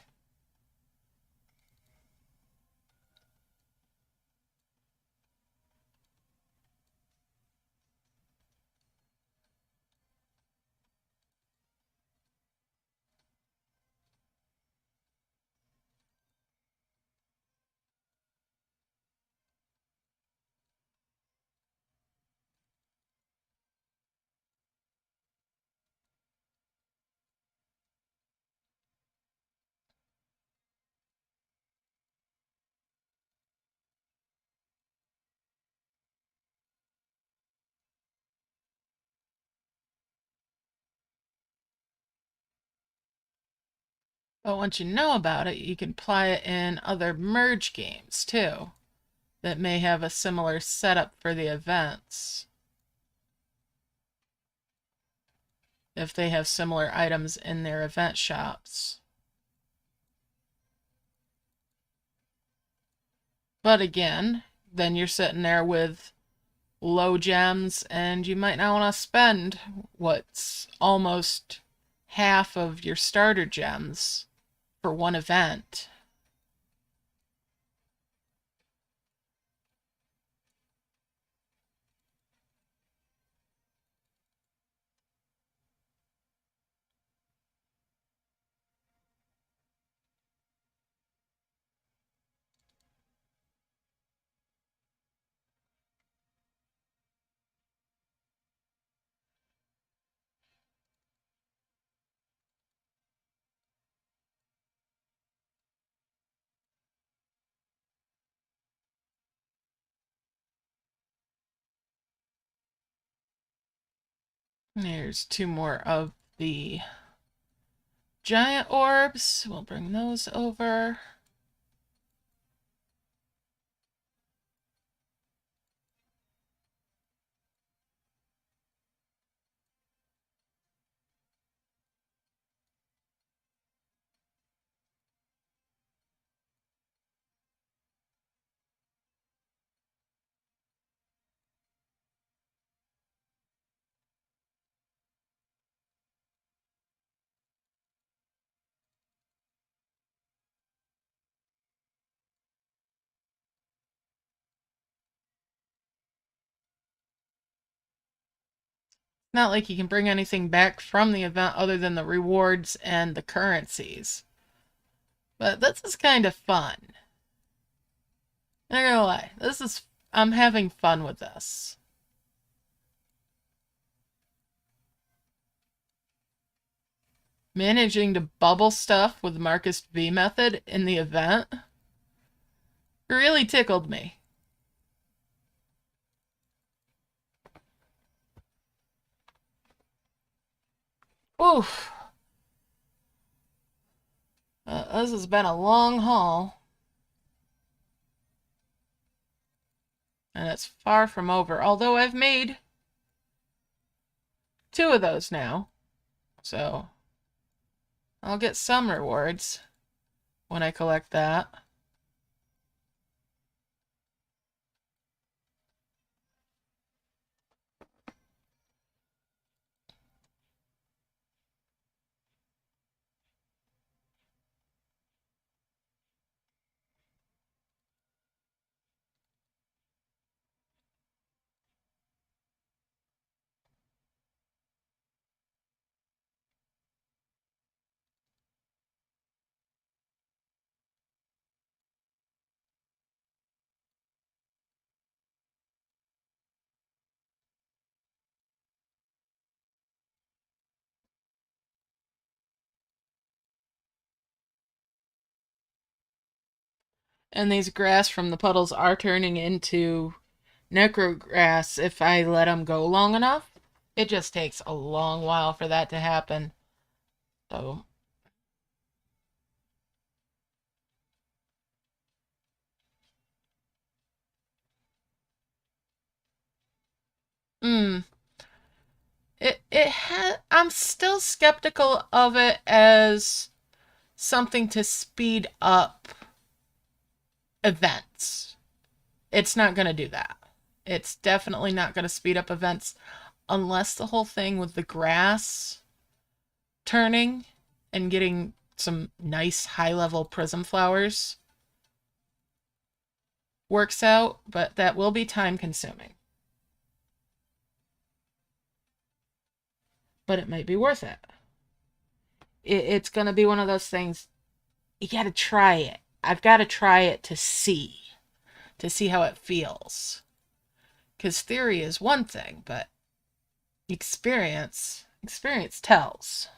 But once you know about it, you can apply it in other merge games too that may have a similar setup for the events. If they have similar items in their event shops. But again, then you're sitting there with low gems and you might not want to spend what's almost half of your starter gems for one event. There's two more of the giant orbs. We'll bring those over. Not like you can bring anything back from the event other than the rewards and the currencies. But this is kind of fun. Not gonna lie, I'm having fun with this. Managing to bubble stuff with Marcus V method in the event really tickled me. Oof. This has been a long haul. And it's far from over. Although I've made 2 of those now. So I'll get some rewards when I collect that. And these grass from the puddles are turning into necrograss if I let them go long enough. It just takes a long while for that to happen. So Mm, I'm still skeptical of it as something to speed up events. It's not going to do that. It's definitely not going to speed up events unless the whole thing with the grass turning and getting some nice high level prism flowers works out, but that will be time consuming. But it might be worth it. It's going to be one of those things, you got to try it. I've got to try it to see how it feels. Because theory is one thing, but experience tells.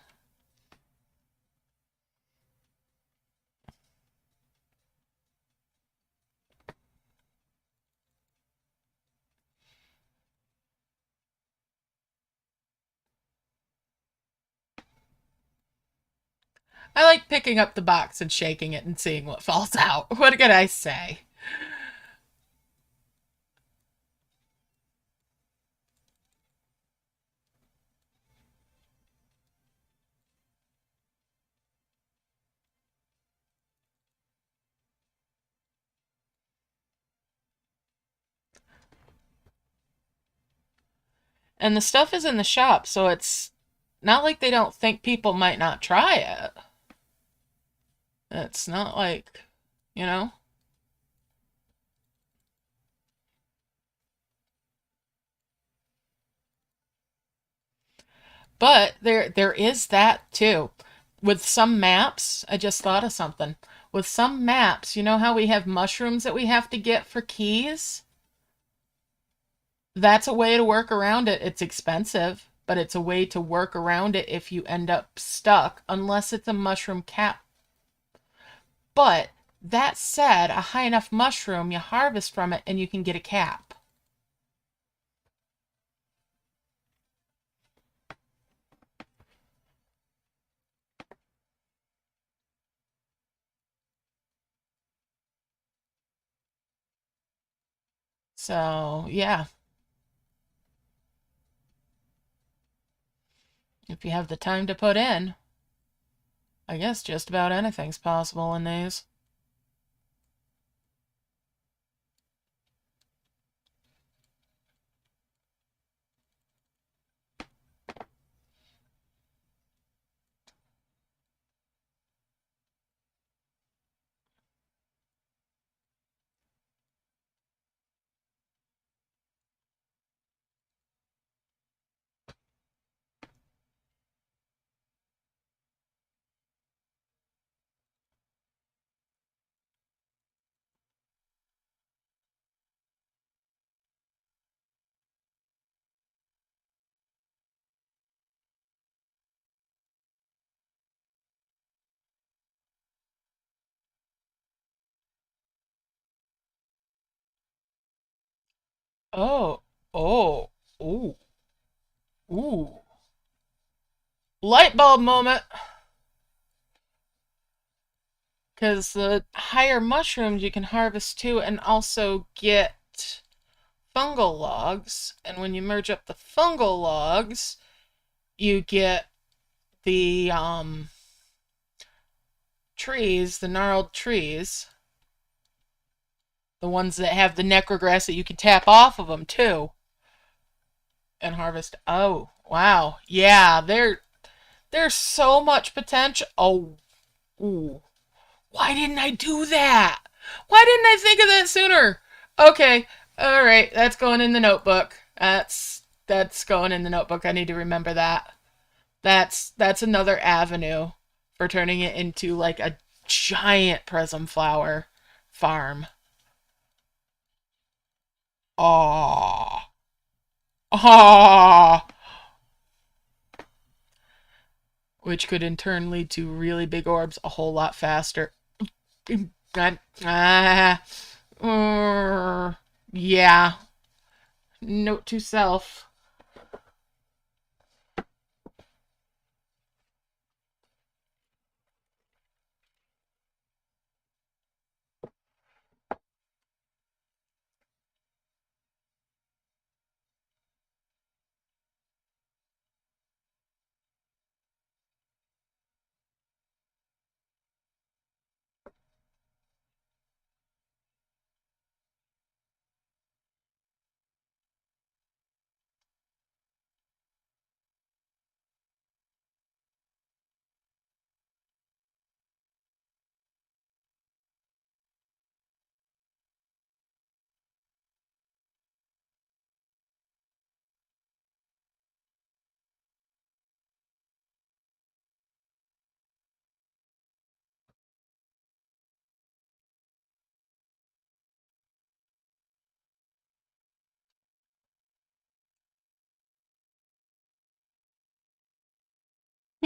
I like picking up the box and shaking it and seeing what falls out. What can I say? And the stuff is in the shop, so it's not like they don't think people might not try it. It's not like, you know. But there is that too. With some maps, I just thought of something. With some maps, you know how we have mushrooms that we have to get for keys? That's a way to work around it. It's expensive, but it's a way to work around it if you end up stuck, unless it's a mushroom cap. But that said, a high enough mushroom, you harvest from it and you can get a cap. So, yeah, if you have the time to put in, I guess just about anything's possible in these. Oh, oh, ooh, ooh. Light bulb moment. Because the higher mushrooms you can harvest too and also get fungal logs. And when you merge up the fungal logs, you get the trees, the gnarled trees, the ones that have the necrograss that you can tap off of them too and harvest. Oh, wow. Yeah, there's so much potential. Oh, ooh. Why didn't I do that? Why didn't I think of that sooner? Okay. All right, that's going in the notebook. That's going in the notebook. I need to remember that. That's another avenue for turning it into like a giant prism flower farm. Oh. Oh. Which could in turn lead to really big orbs a whole lot faster. Ah, yeah. Note to self.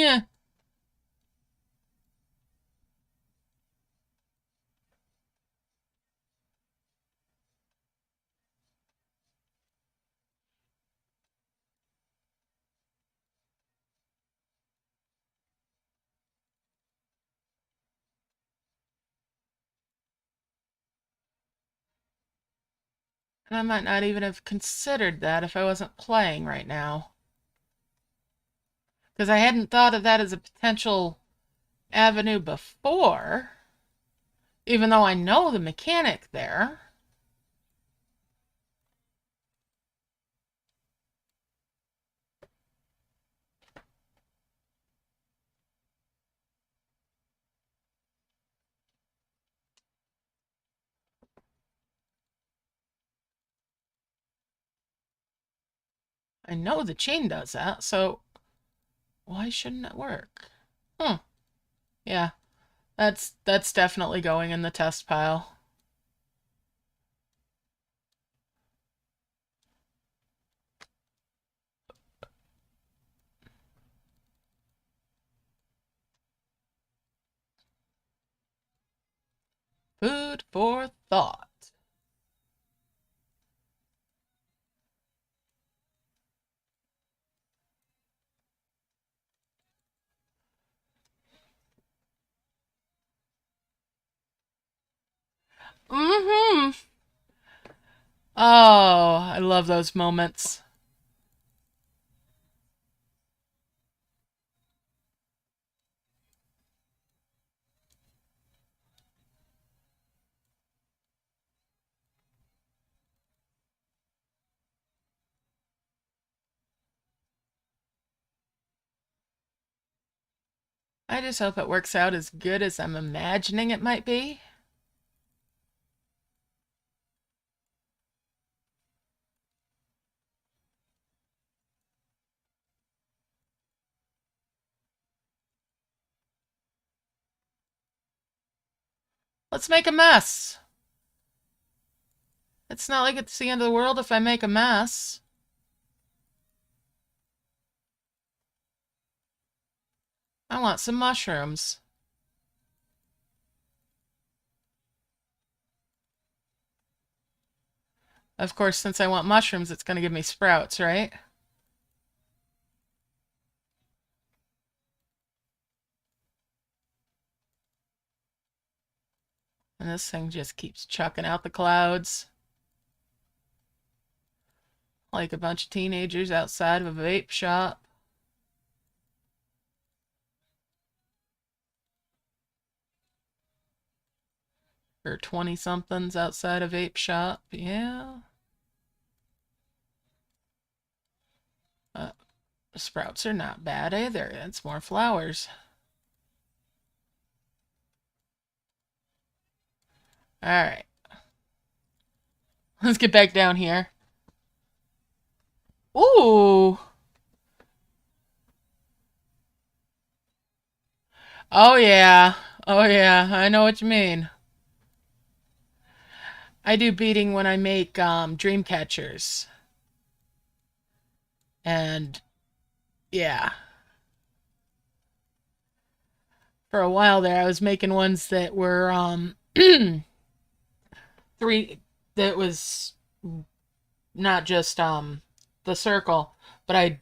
Yeah. And I might not even have considered that if I wasn't playing right now. Because I hadn't thought of that as a potential avenue before, even though I know the mechanic there. I know the chain does that, so why shouldn't it work? Hmm. Yeah, that's definitely going in the test pile. Food for thought. Mm-hmm. Oh, I love those moments. I just hope it works out as good as I'm imagining it might be. Let's make a mess. It's not like it's the end of the world if I make a mess. I want some mushrooms. Of course, since I want mushrooms, it's going to give me sprouts, right? And this thing just keeps chucking out the clouds like a bunch of teenagers outside of a vape shop. Or 20 somethings outside a vape shop. Yeah. Uh, Sprouts are not bad either. It's more flowers. All right. Let's get back down here. Ooh. Oh, yeah. Oh, yeah. I know what you mean. I do beading when I make dream catchers. And yeah, for a while there, I was making ones that were three, that was not just the circle, but I'd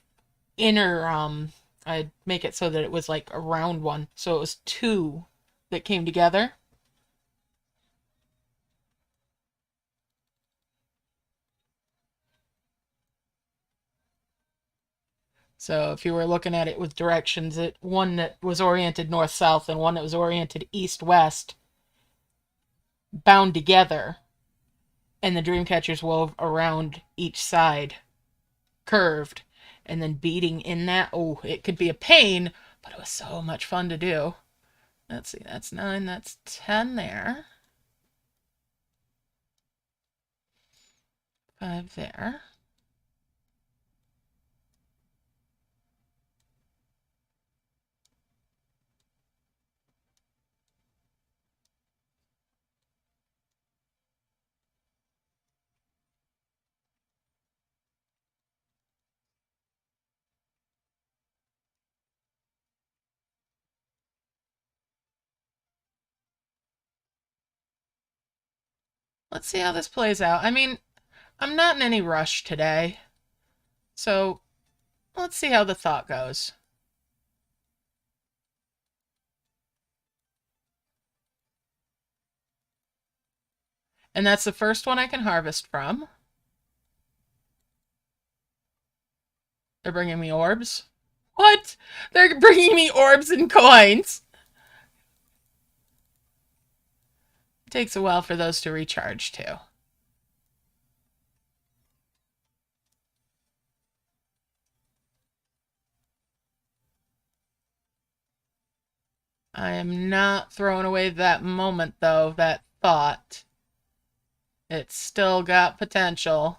make it so that it was like a round one. So it was two that came together. So if you were looking at it with directions, one that was oriented north south and one that was oriented east west bound together, and the dream catchers wove around each side, curved, and then beading in that. Oh, it could be a pain, but it was so much fun to do. Let's see, that's 9, that's 10 there. 5 there. Let's see how this plays out. I mean, I'm not in any rush today, so let's see how the thought goes. And that's the first one I can harvest from. They're bringing me orbs. What? They're bringing me orbs and coins. It takes a while for those to recharge, too. I am not throwing away that moment, though, that thought. It's still got potential.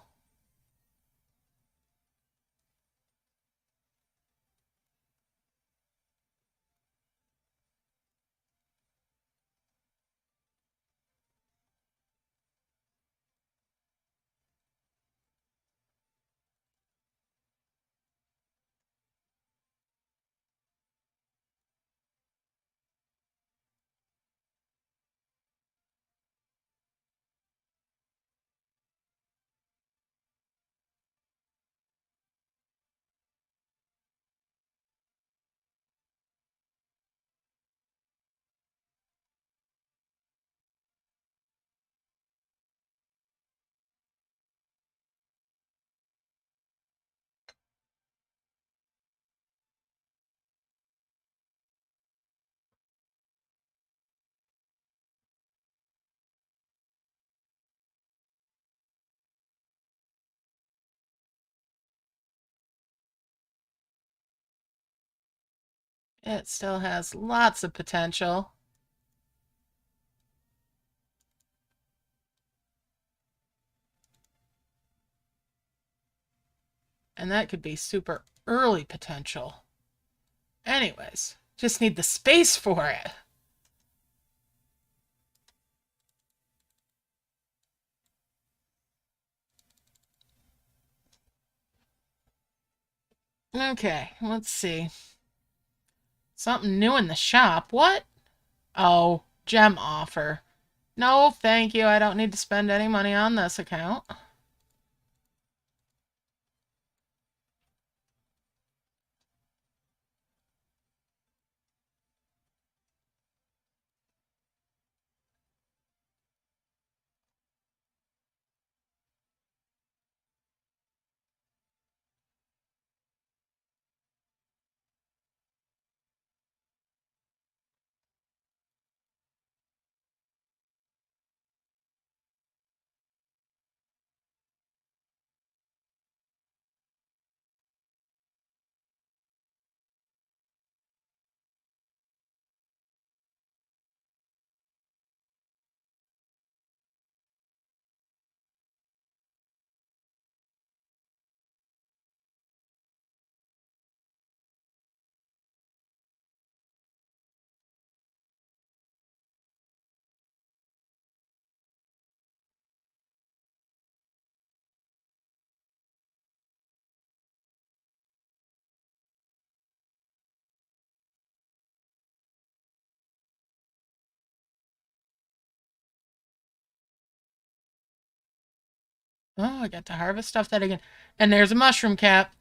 It still has lots of potential. And that could be super early potential. Anyways, just need the space for it. Okay, let's see. Something new in the shop. What? Oh, gem offer. No, thank you. I don't need to spend any money on this account. Oh, I got to harvest stuff that again. And there's a mushroom cap.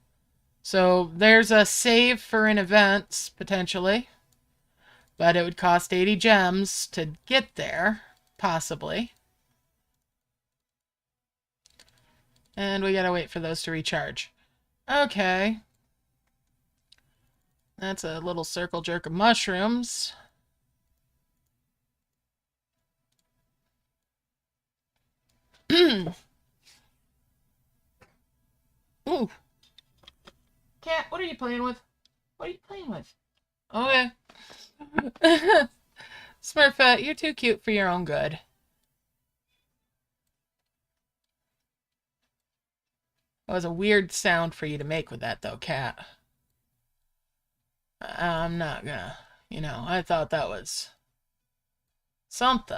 So there's a save for an event, potentially. But it would cost 80 gems to get there, possibly. And we gotta wait for those to recharge. Okay. That's a little circle jerk of mushrooms. Ooh. Cat, what are you playing with? What are you playing with? Okay. Smurfette, you're too cute for your own good. That was a weird sound for you to make with that, though, Cat. I'm not gonna... I thought that was... something.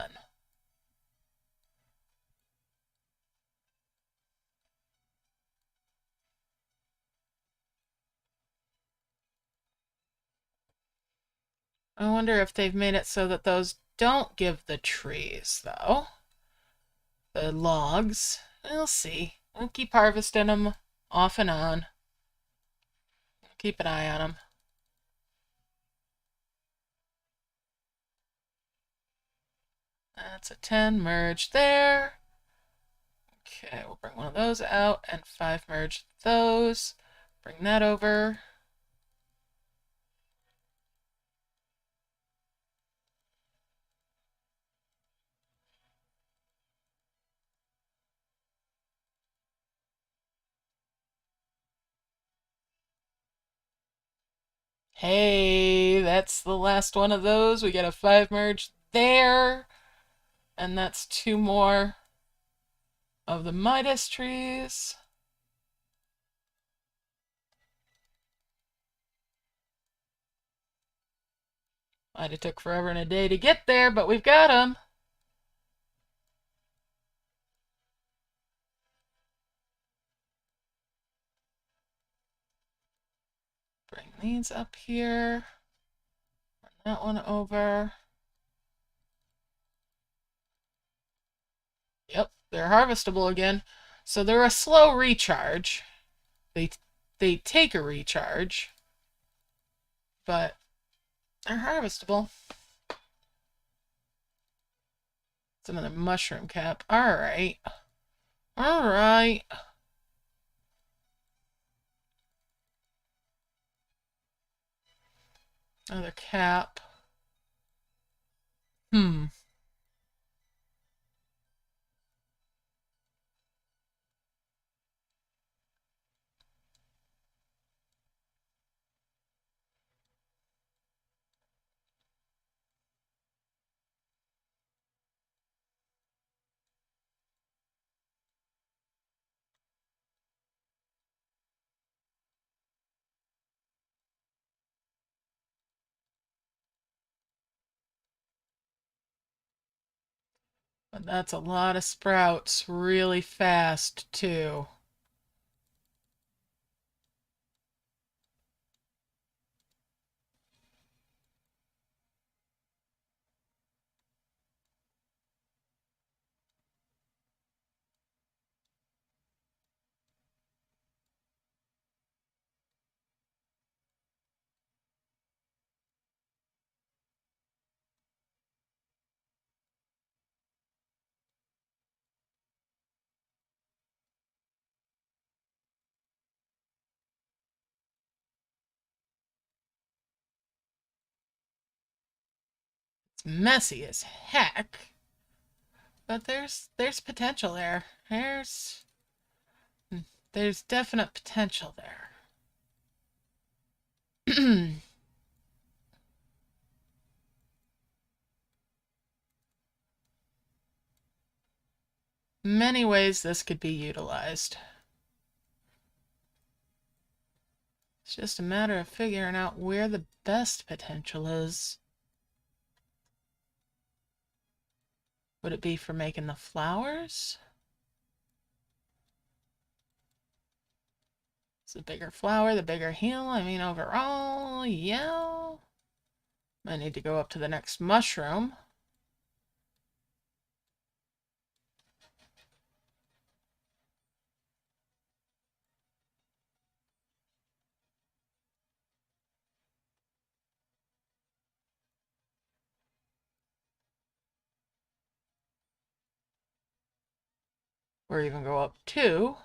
I wonder if they've made it so that those don't give the trees, though. the logs. We'll see. We'll keep harvesting them off and on. Keep an eye on them. That's a 10 merge there. Okay, we'll bring one of those out and 5 merge those. Bring that over. Hey, that's the last one of those. We get a 5 merge there. And that's 2 more of the Midas trees. Might have took forever and a day to get there, but we've got them. Bring these up here. Run that one over. Yep, they're harvestable again. So they're a slow recharge. They take a recharge, but they're harvestable. It's another mushroom cap. Alright. Alright. Another cap. But that's a lot of sprouts really fast, too. It's messy as heck. But there's potential there. There's definite potential there. Many ways this could be utilized. It's just a matter of figuring out where the best potential is. Would it be for making the flowers? It's the bigger flower, the bigger heal. I mean, overall, yeah. I need to go up to the next mushroom. Or even go up 2.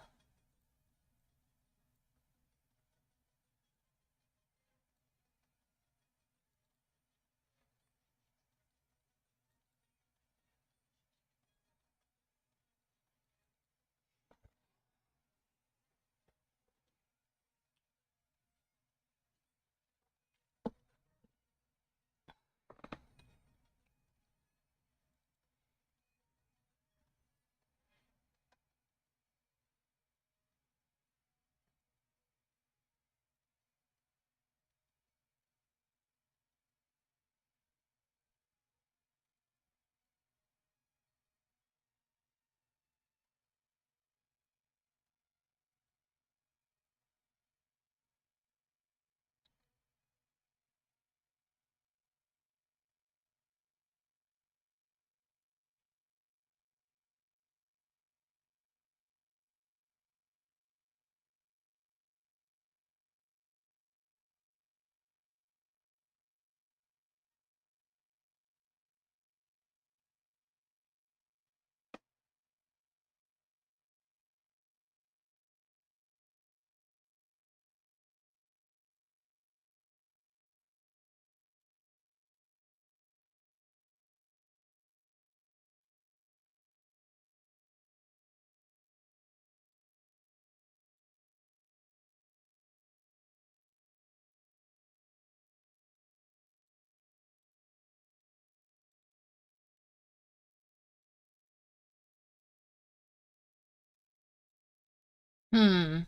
Hmm.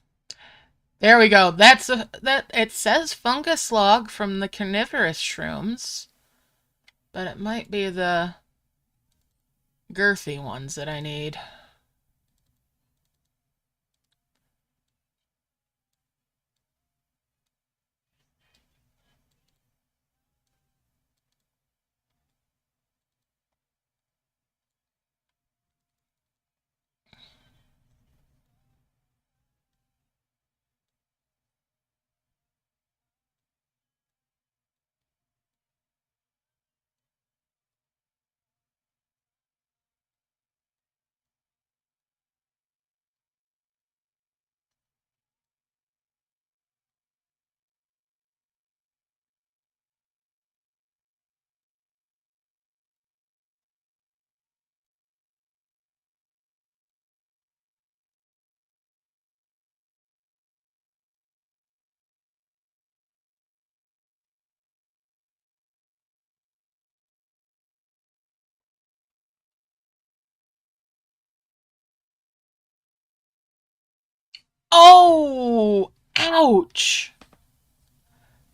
There we go. That's a that it says fungus log from the carnivorous shrooms, but it might be the girthy ones that I need. Oh, ouch.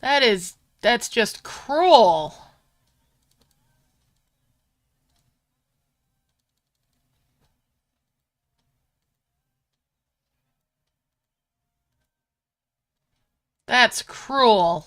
That's just cruel. That's cruel.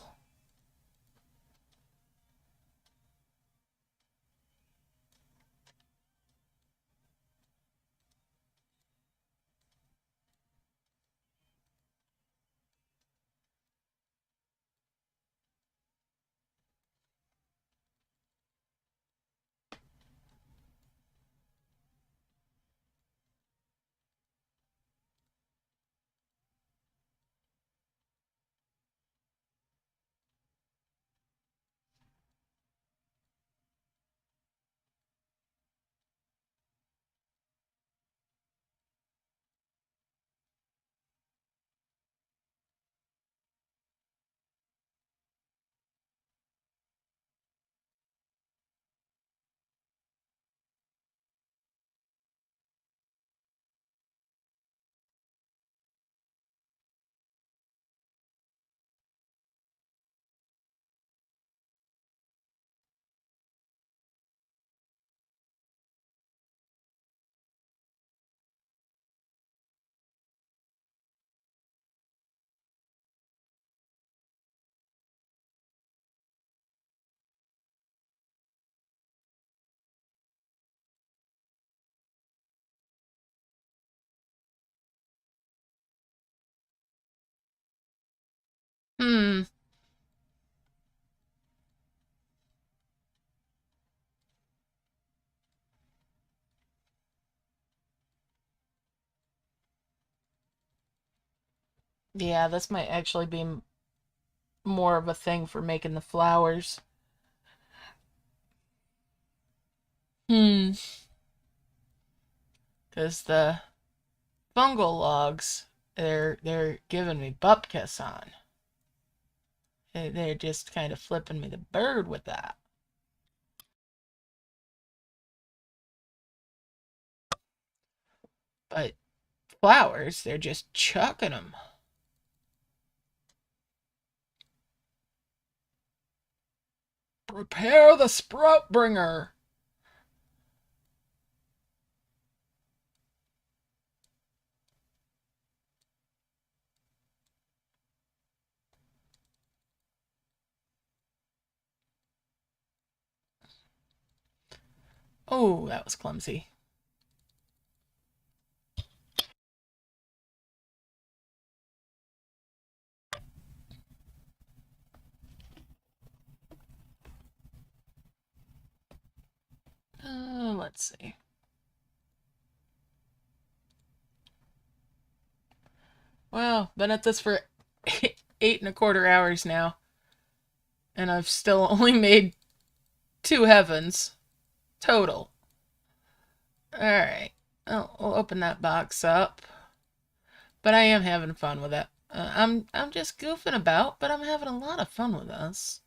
Hmm. Yeah, this might actually be more of a thing for making the flowers. Hmm. Because the fungal logs, they're giving me bupkis on. They're just kind of flipping me the bird with that. But flowers, they're just chucking them. Prepare the sprout bringer. Oh, that was clumsy. Let's see. Well, been at this for 8.25 hours now, and I've still only made 2 heavens total. All right, we'll open that box up. But I am having fun with it. I'm just goofing about, but I'm having a lot of fun with this.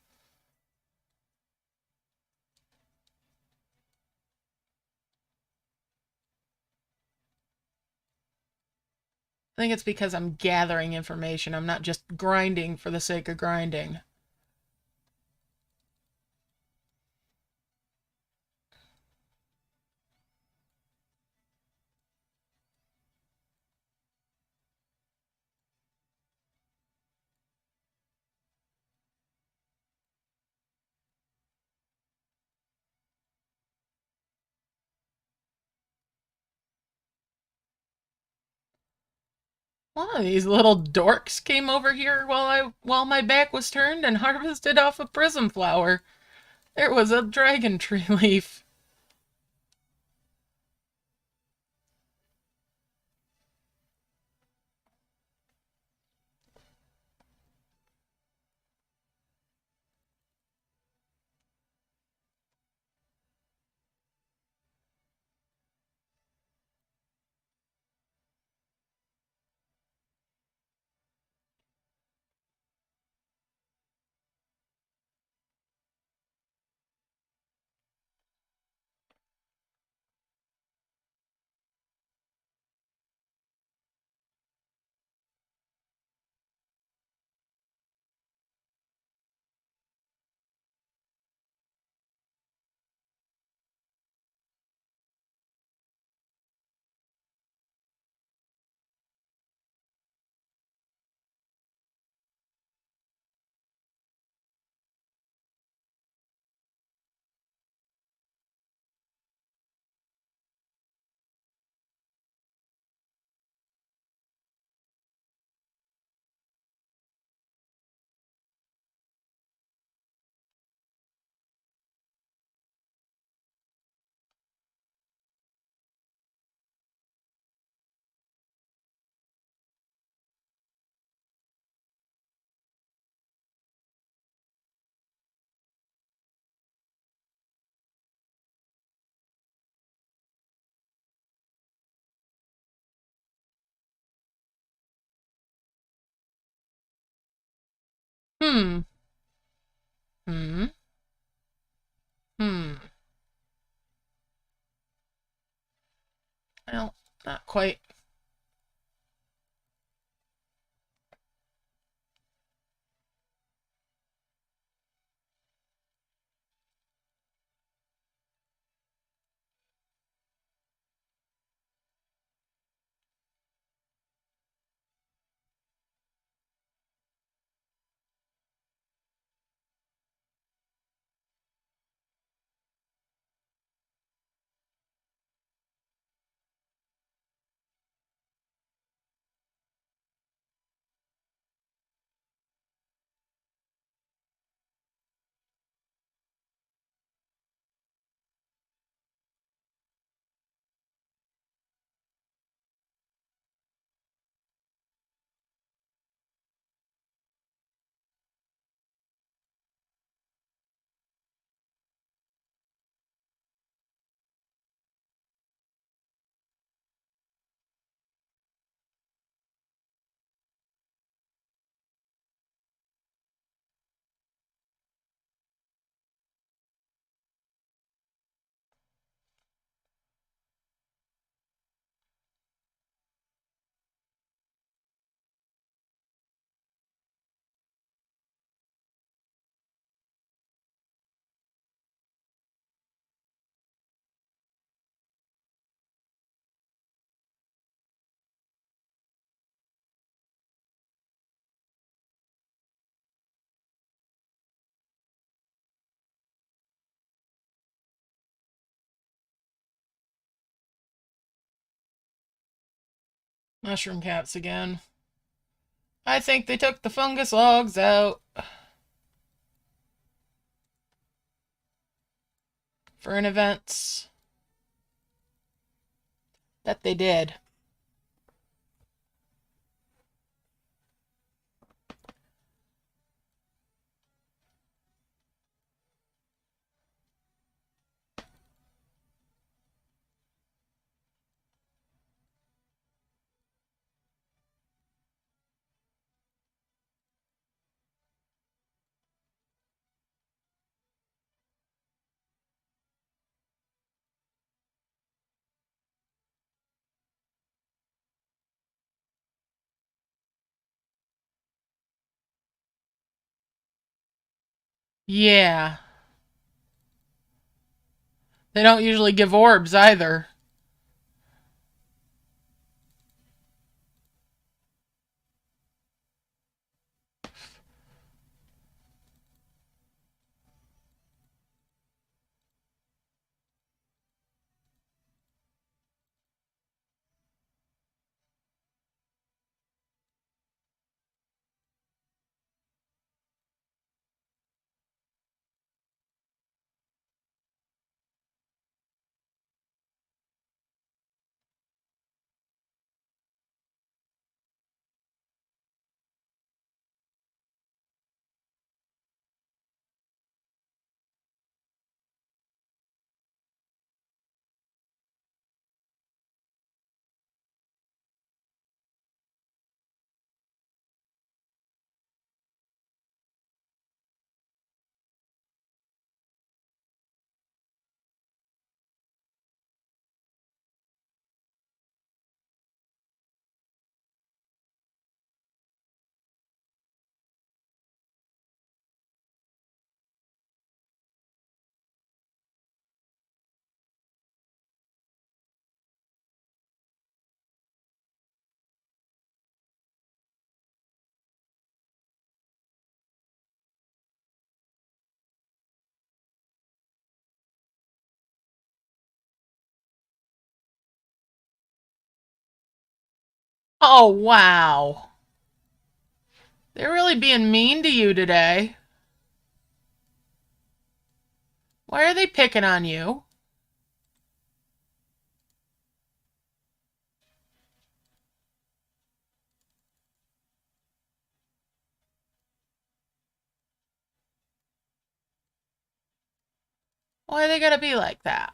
I think it's because I'm gathering information. I'm not just grinding for the sake of grinding. One of these little dorks came over here while my back was turned and harvested off a prism flower. There was a dragon tree leaf. Hmm. Hmm. Hmm. Well, not quite. Mushroom caps again. I think they took the fungus logs out for an event. That they did. Yeah. They don't usually give orbs either. Oh, wow. They're really being mean to you today. Why are they picking on you? Why are they gotta be like that?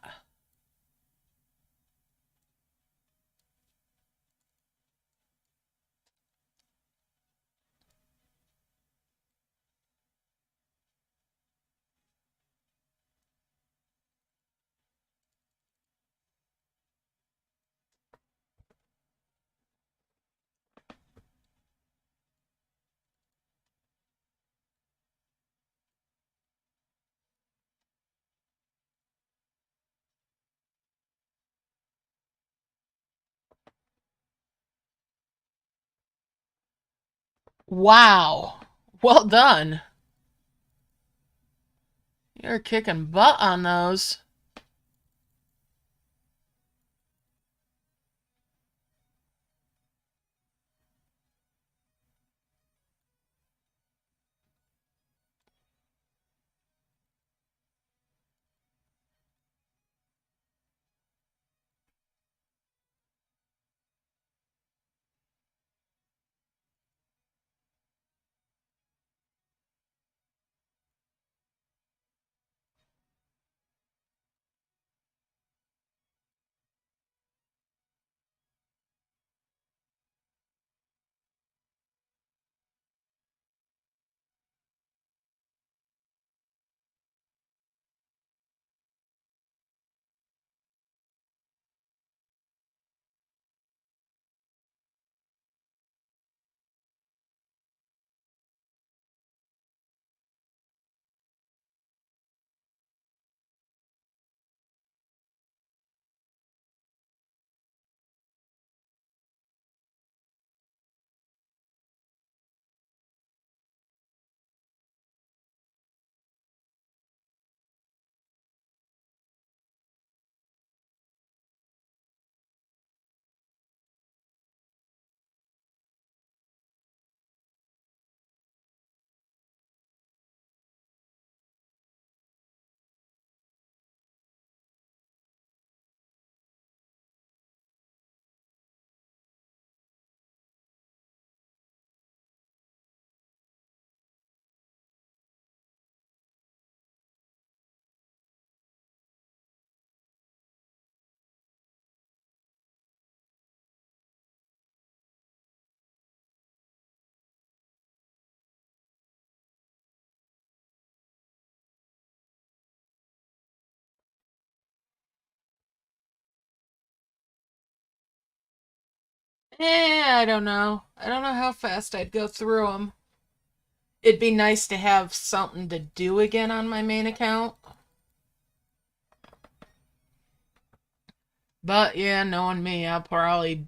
Wow. Well done. You're kicking butt on those. I don't know. I don't know how fast I'd go through them. it'd be nice to have something to do again on my main account. But yeah, knowing me, I'll probably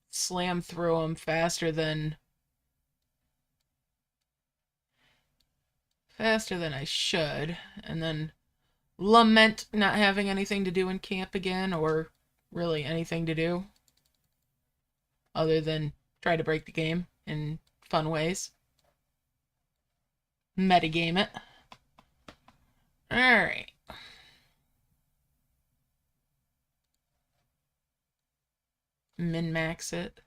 slam through them faster than I should, and then lament not having anything to do in camp again, or really anything to do other than try to break the game in fun ways. Metagame it. Alright. Min-max it.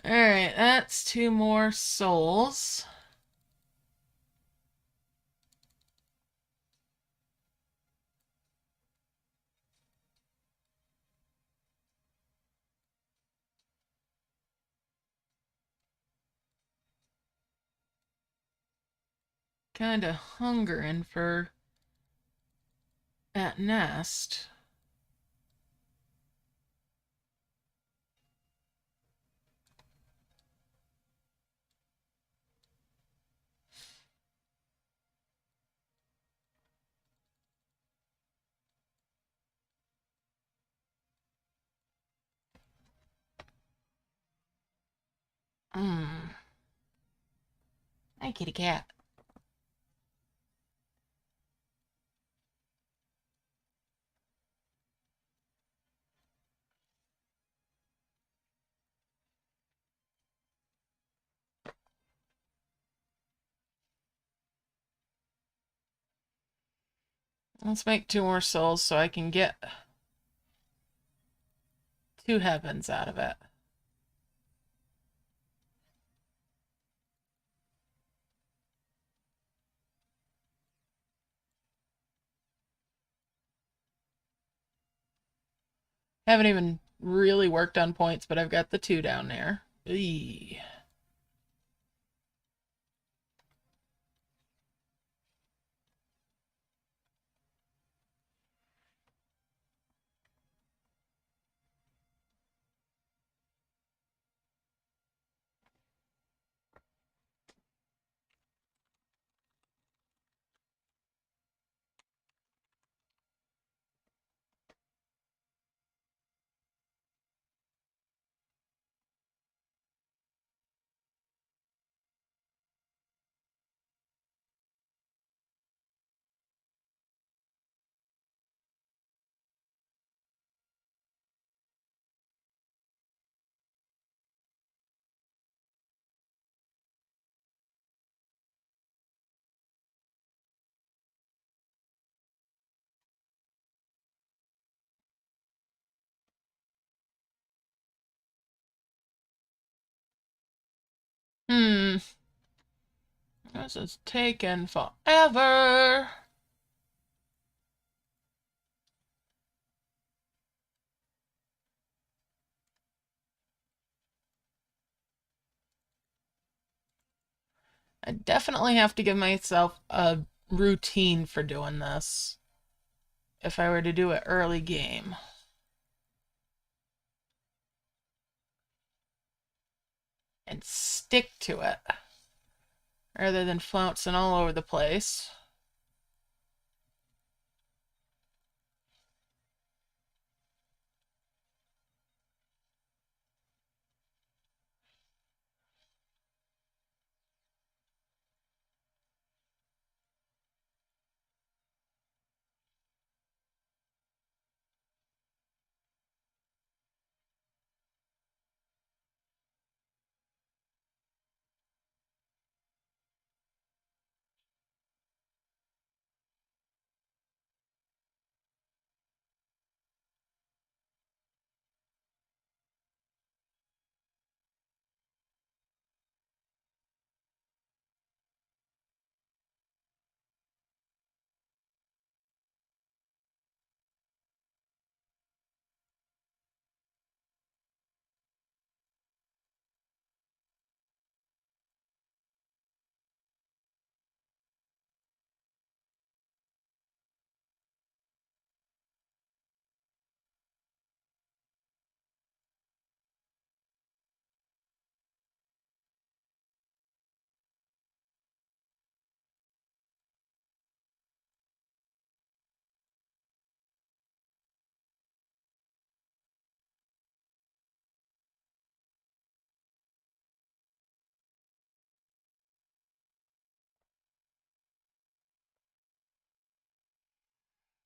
Alright, that's 2 more souls. Kinda hungering for that nest. Mmm. Hi, kitty cat. Let's make 2 more souls so I can get 2 heavens out of it. Haven't even really worked on points, but I've got the 2 down there. Eee. Hmm. This is taking forever. I definitely have to give myself a routine for doing this if I were to do it early game. And stick to it rather than flouncing all over the place.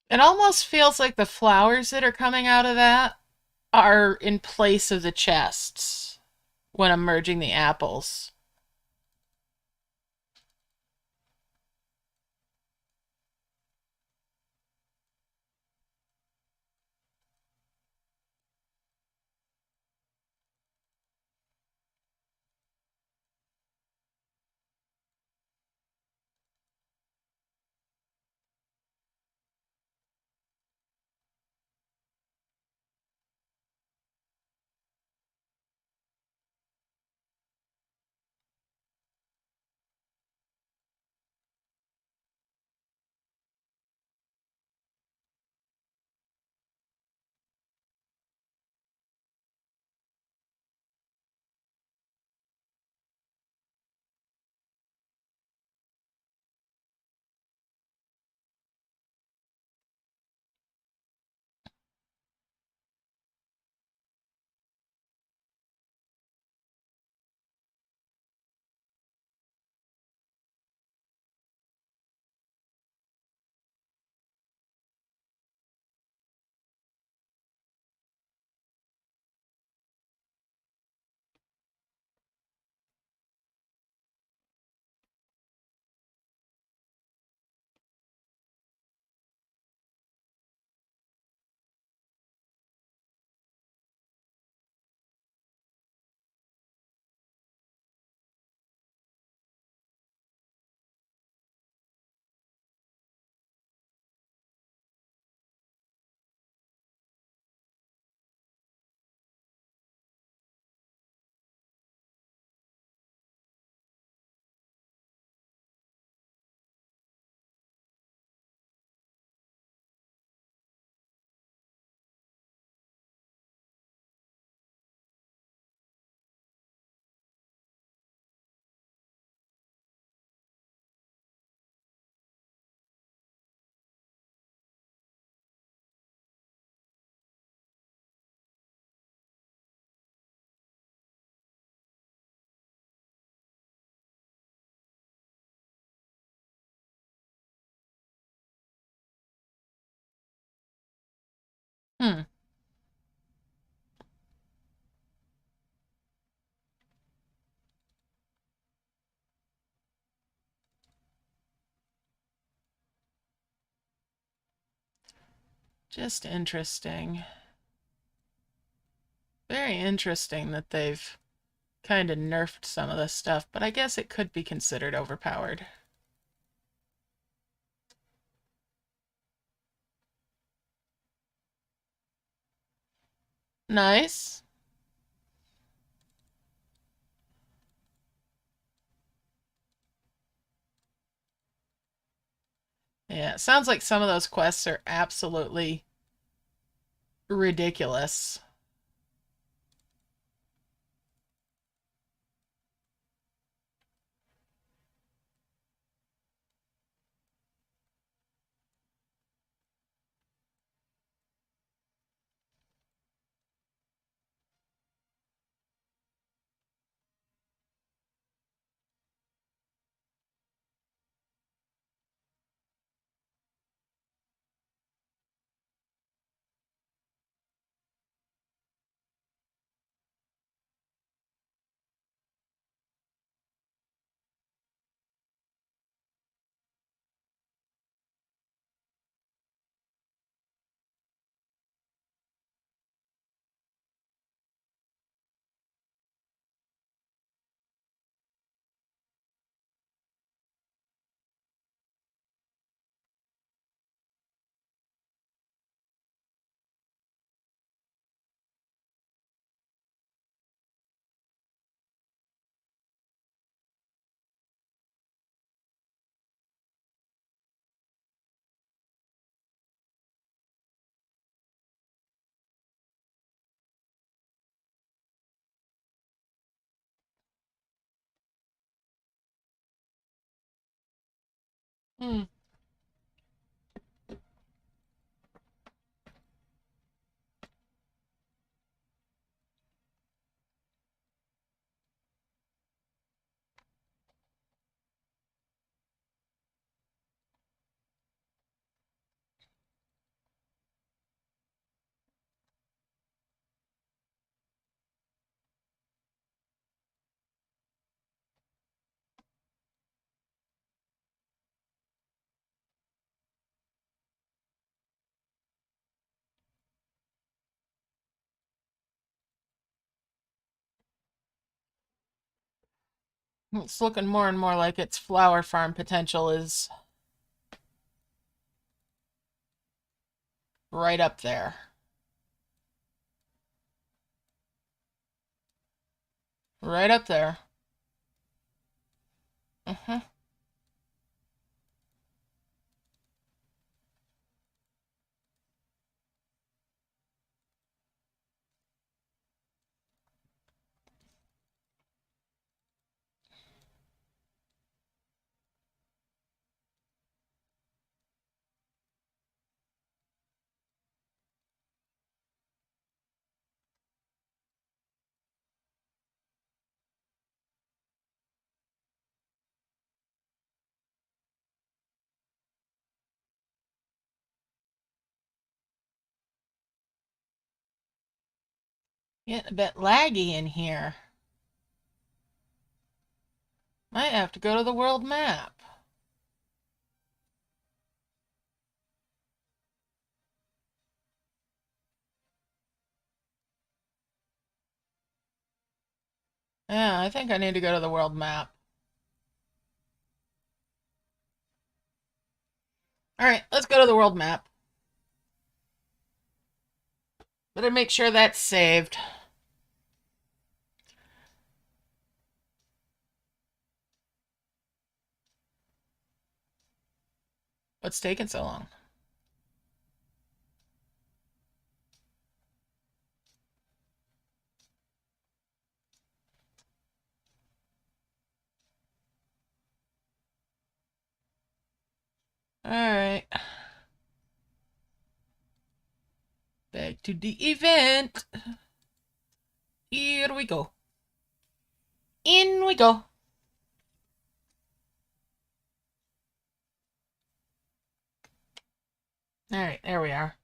It almost feels like the flowers that are coming out of that are in place of the chests when I'm merging the apples. Hmm. Just interesting. Very interesting that they've kind of nerfed some of this stuff, but I guess it could be considered overpowered. Nice. Yeah, it sounds like some of those quests are absolutely ridiculous. Hmm. It's looking more and more like its flower farm potential is right up there. Right up there. Mm-hmm. Getting a bit laggy in here. Might have to go to the world map. Yeah, I think I need to go to the world map. Alright, let's go to the world map. Better make sure that's saved. What's taking so long? Alright. Back to the event. Here we go. In we go. Alright, there we are.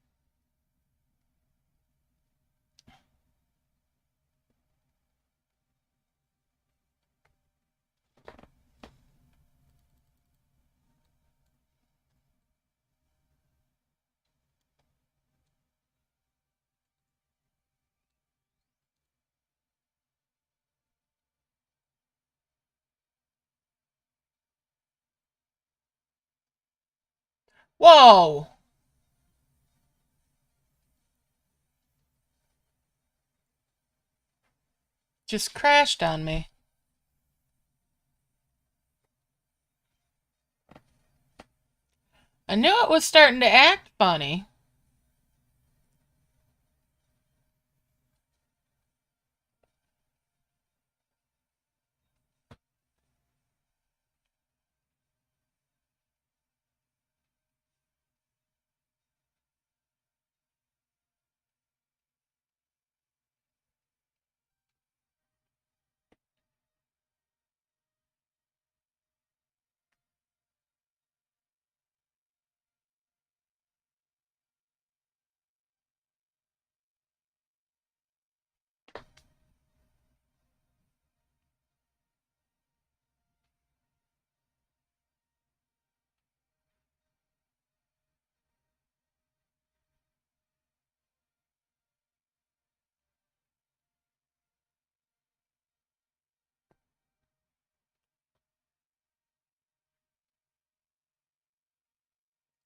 Whoa! Just crashed on me. I knew it was starting to act funny.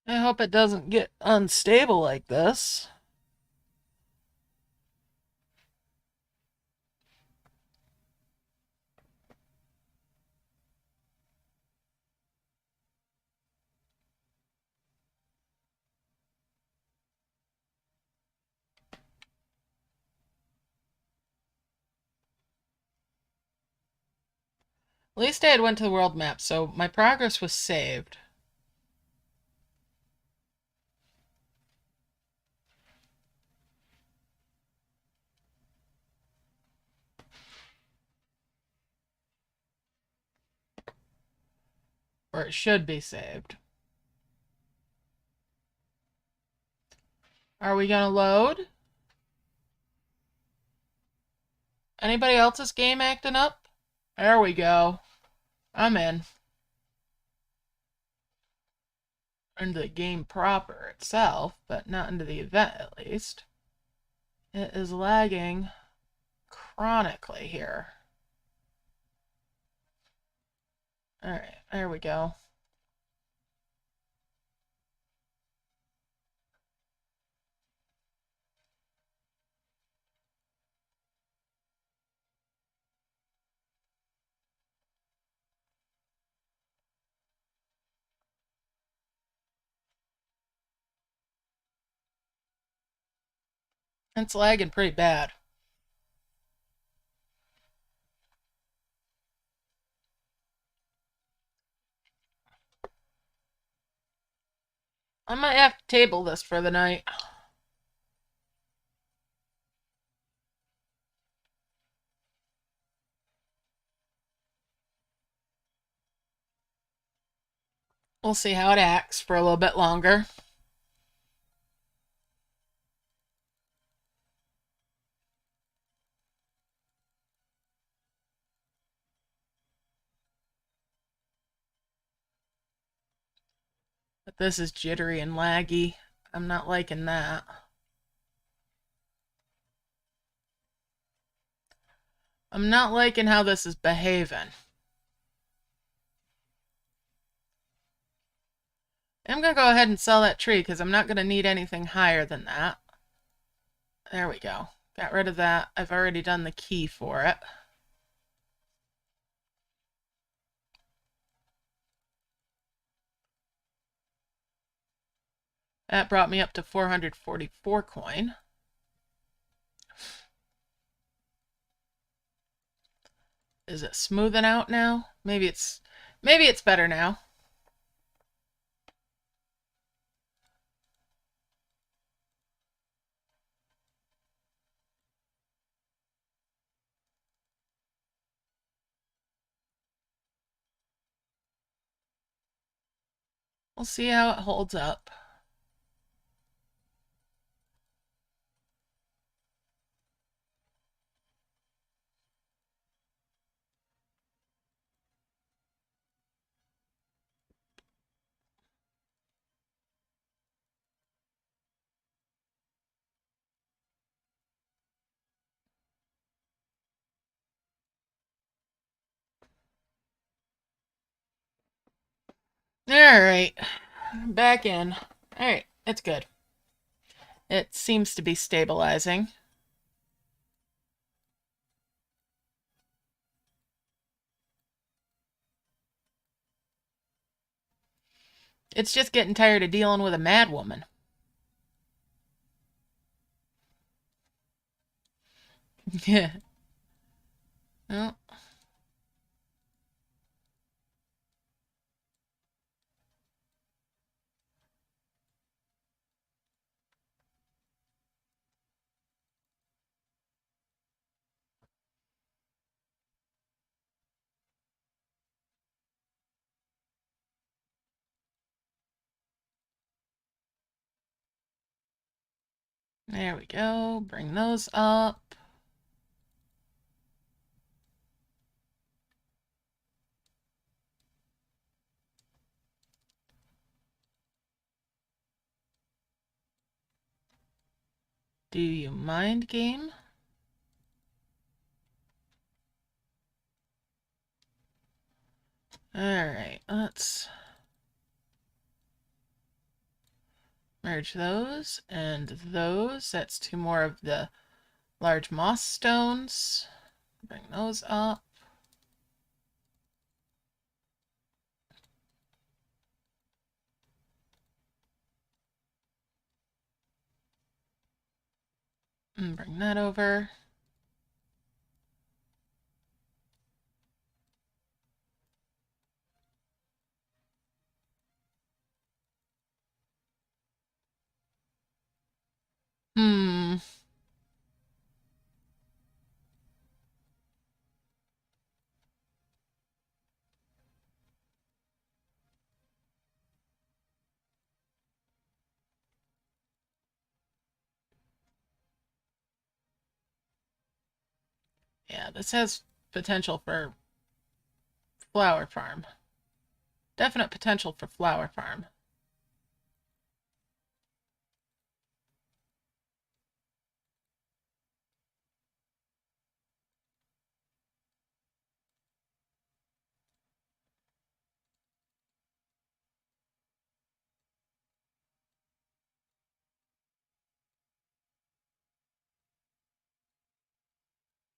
I hope it doesn't get unstable like this. At least I had went to the world map, so my progress was saved. Or it should be saved. Are we gonna load? Anybody else's game acting up? There we go. I'm in. Into the game proper itself, but not into the event at least. It is lagging chronically here. Alright, there we go. It's lagging pretty bad. I might have to table this for the night. We'll see how it acts for a little bit longer. But this is jittery and laggy. I'm not liking that. I'm not liking how this is behaving. I'm going to go ahead and sell that tree because I'm not going to need anything higher than that. There we go. Got rid of that. I've already done the key for it. That brought me up to 444 coin. Is it smoothing out now? Maybe it's better now. We'll see how it holds up. Alright. Back in. Alright, it's good. It seems to be stabilizing. It's just getting tired of dealing with a mad woman. Yeah. Oh. There we go. Bring those up. Do you mind, game? Alright, let's merge those and those. That's two more of the large moss stones. Bring those up. And bring that over. Hmm. Yeah, this has potential for flower farm. Definite potential for flower farm.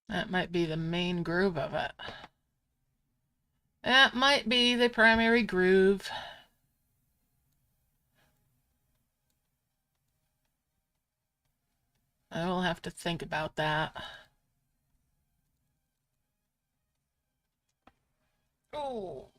That might be the main groove of it. That might be the primary groove. I will have to think about that. Oh.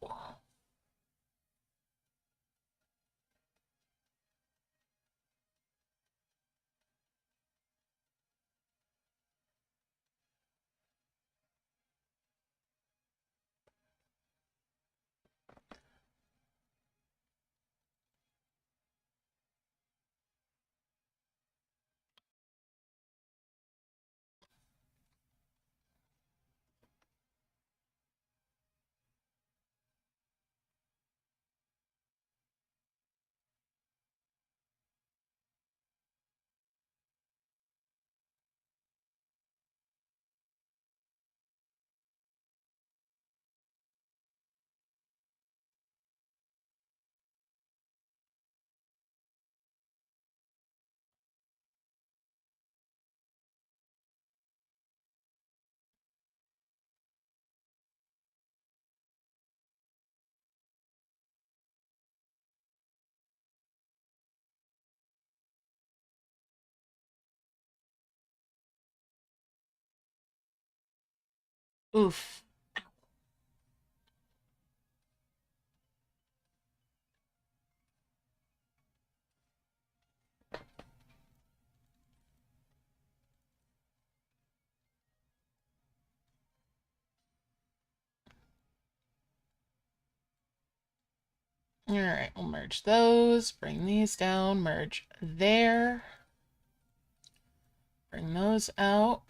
Oof. All right, we'll merge those, bring these down, merge there, bring those out.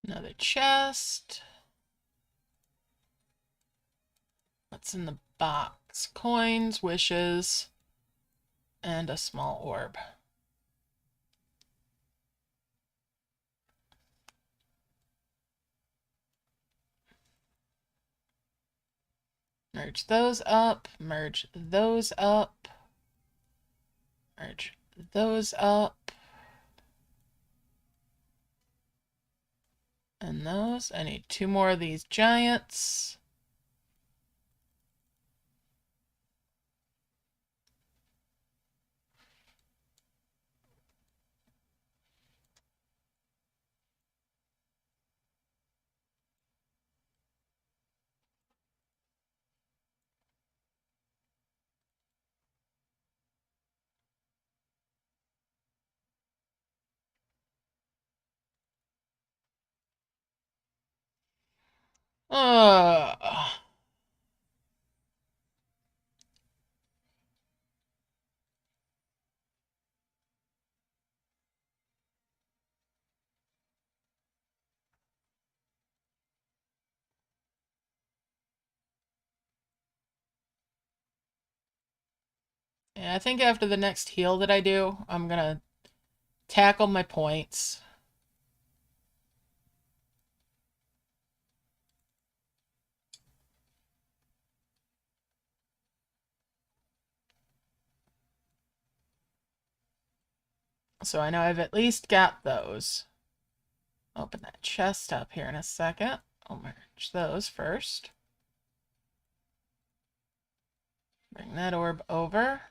Another chest. What's in the box? Coins, wishes, and a small orb. Merge those up, merge those up, merge those up. And those. I need 2 more of these giants. Uh, yeah, I think after the next heal that I do, I'm gonna tackle my points. So I know I've at least got those. Open that chest up here in a second. I'll merge those first. Bring that orb over.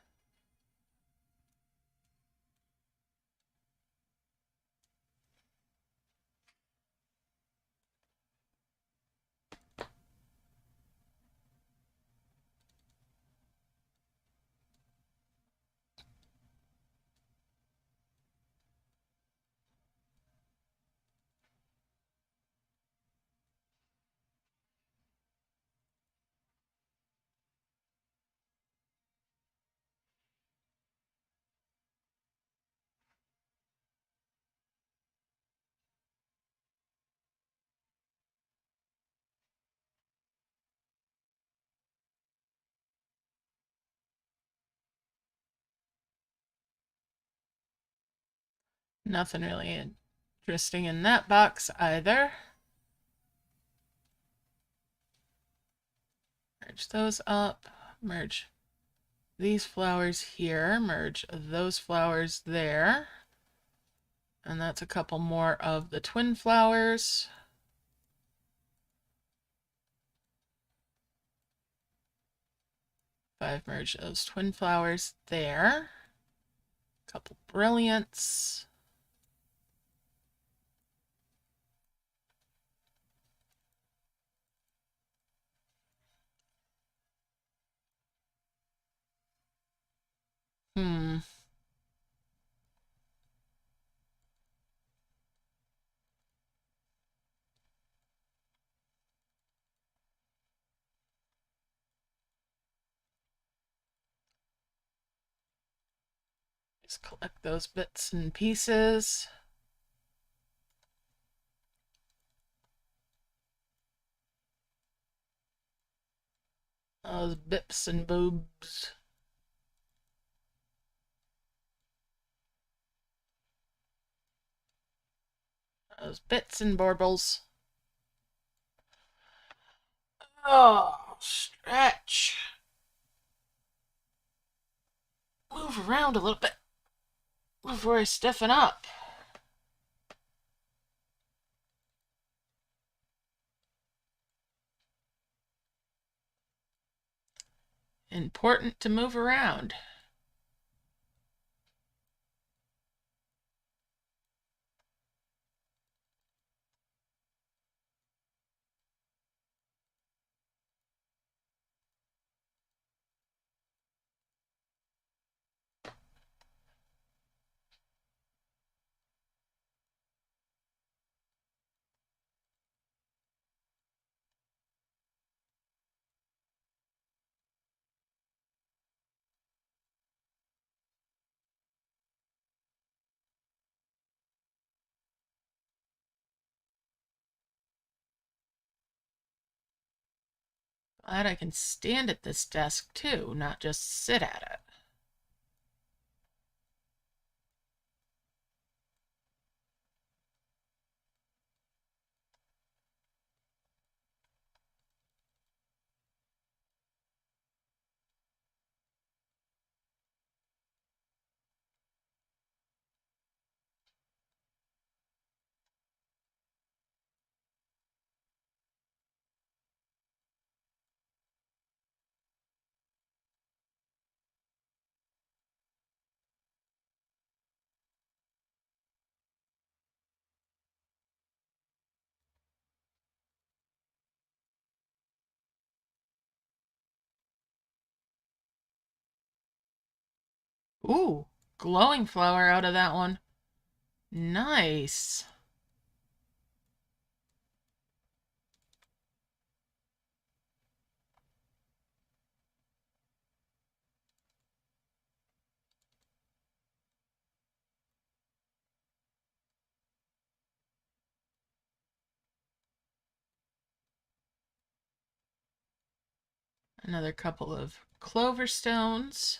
Nothing really interesting in that box either. Merge those up. Merge these flowers here. Merge those flowers there. And that's a couple more of the twin flowers. I've merged those twin flowers there. Couple brilliants. Hmm. Just collect those bits and pieces. Those bips and boobs. Those bits and borbles. Oh, stretch. Move around a little bit before I stiffen up. Important to move around. Glad I can stand at this desk too, not just sit at it. Ooh, glowing flower out of that one. Nice. Another couple of clover stones.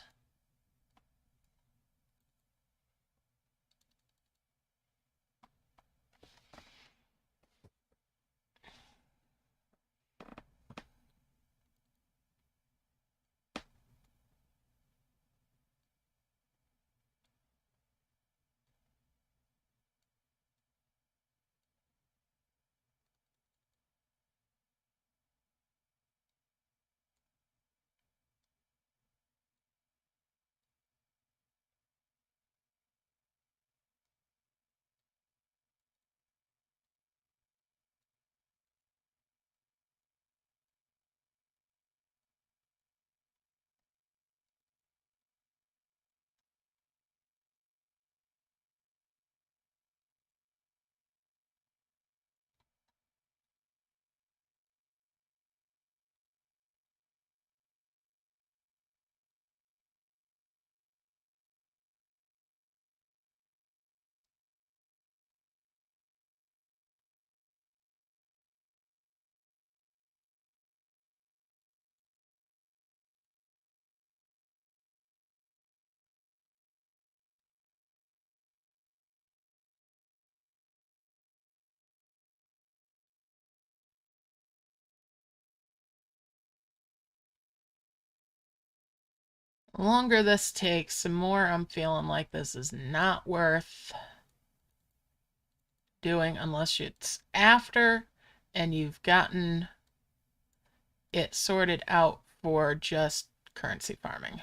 The longer this takes, the more I'm feeling like this is not worth doing unless it's after and you've gotten it sorted out for just currency farming.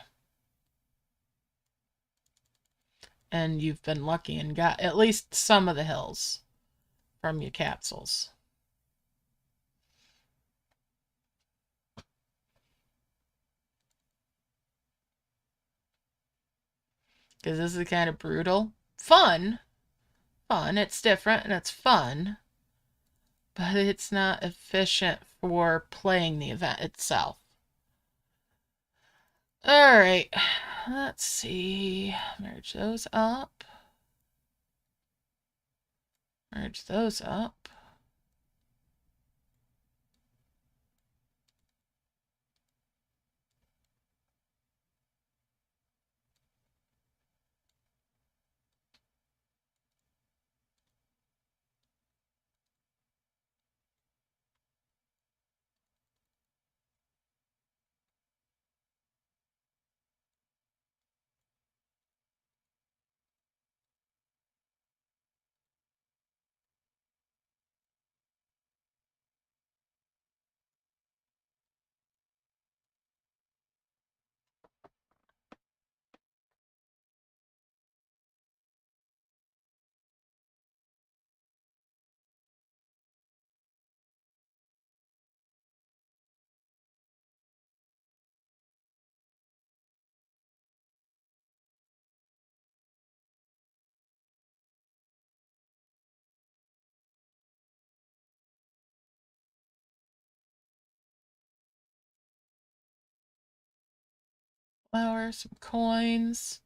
And you've been lucky and got at least some of the hills from your capsules. Because this is kind of brutal. Fun. It's different and it's fun. But it's not efficient for playing the event itself. Alright. Let's see. Merge those up. Merge those up. Flour, some coins.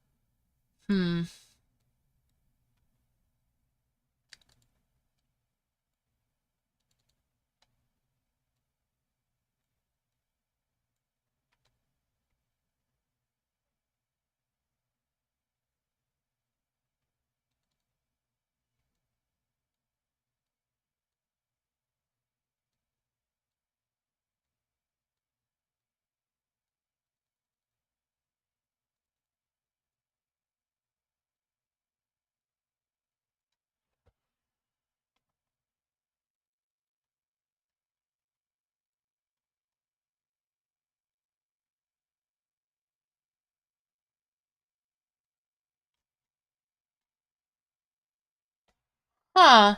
Huh.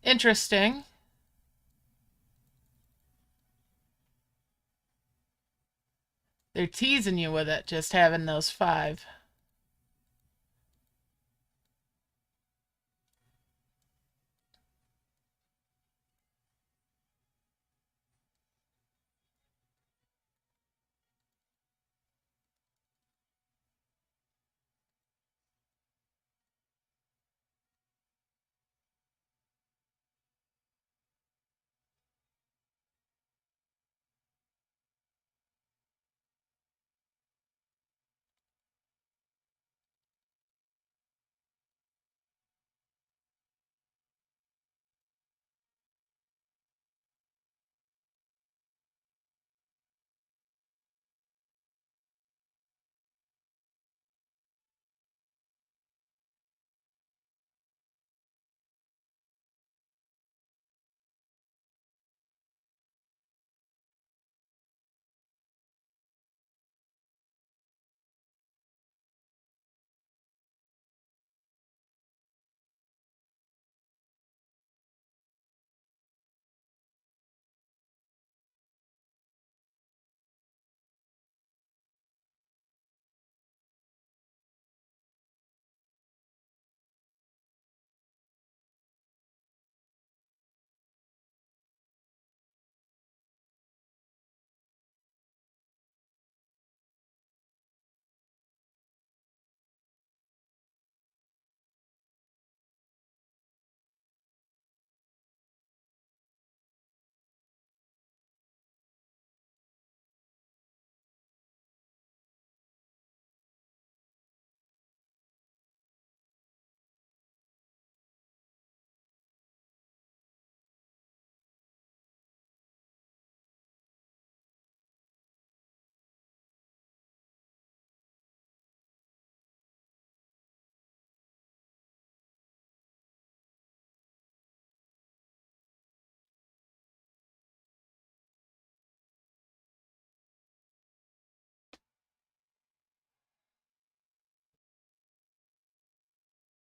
Interesting. They're teasing you with it, just having those 5.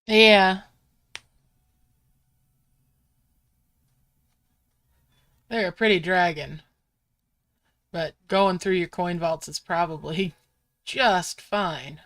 Yeah, they're a pretty dragon, but going through your coin vaults is probably just fine.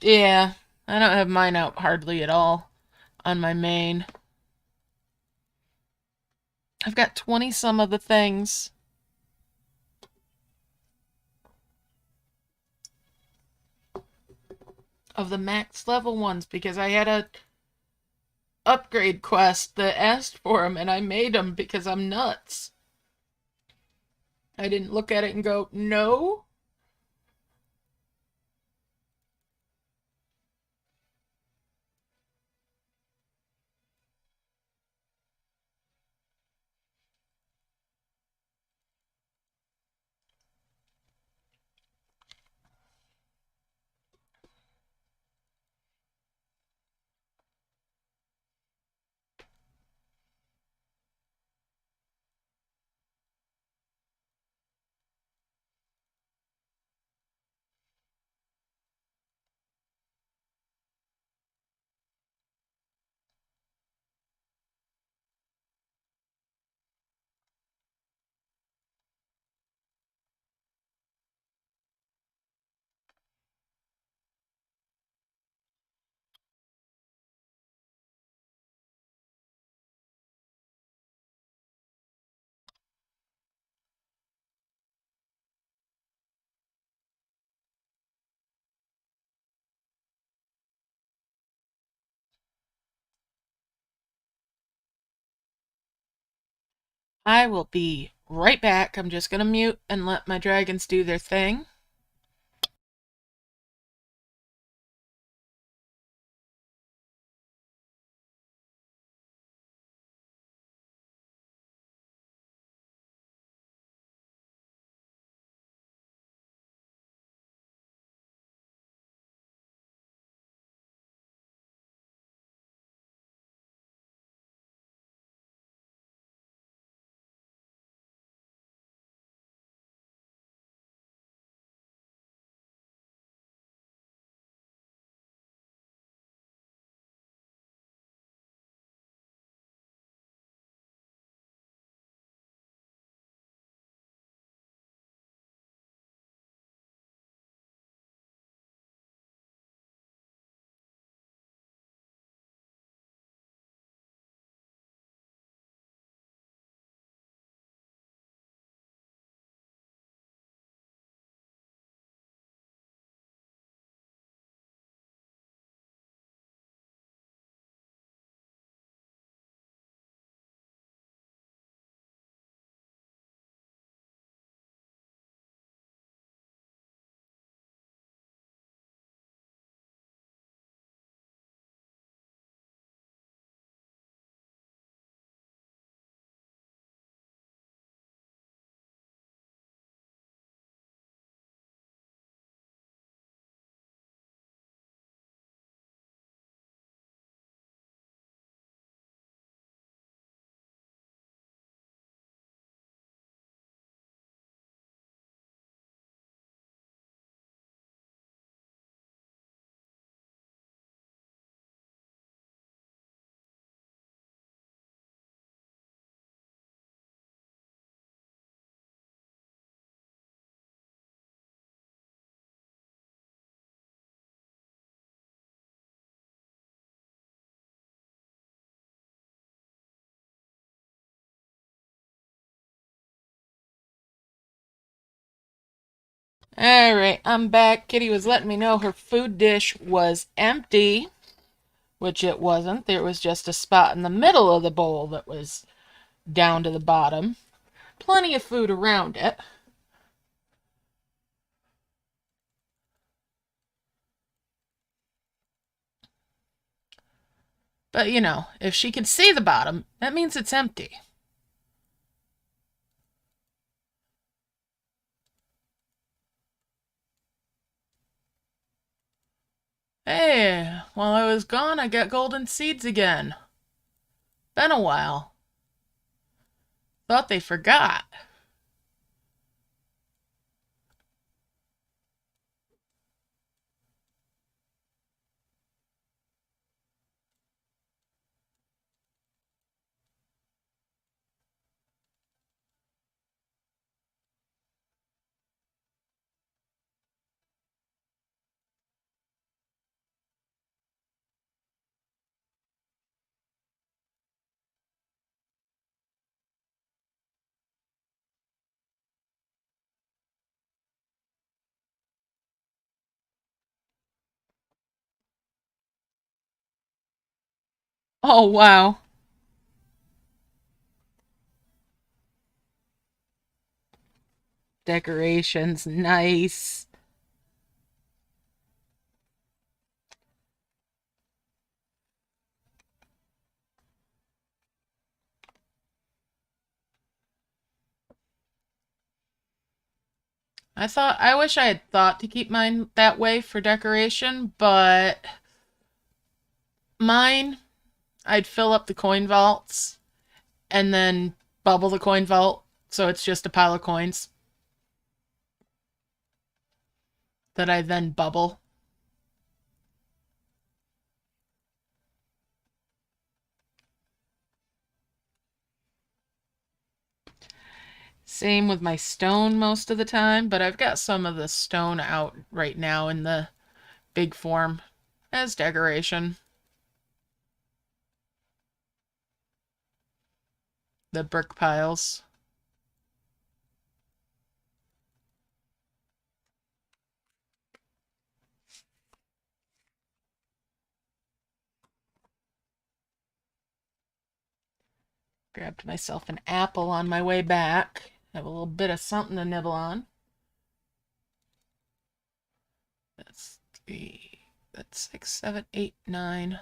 Yeah, I don't have mine out hardly at all on my main. I've got 20 some of the things of the max level ones because I had a upgrade quest that asked for them and I made them because I'm nuts. I didn't look at it and go, no. I will be right back. I'm just going to mute and let my dragons do their thing. Alright, I'm back. Kitty was letting me know her food dish was empty, which it wasn't. There was just a spot in the middle of the bowl that was down to the bottom. Plenty of food around it. But, you know, if she can see the bottom, that means it's empty. Hey, while I was gone, I got golden seeds again. Been a while. Thought they forgot. Oh, wow. Decorations, nice. I wish I had thought to keep mine that way for decoration, but mine, I'd fill up the coin vaults and then bubble the coin vault so it's just a pile of coins that I then bubble. Same with my stone most of the time, but I've got some of the stone out right now in the big form as decoration. The brick piles. Grabbed myself an apple on my way back. Have a little bit of something to nibble on. That's 3, that's 6, 7, 8, 9.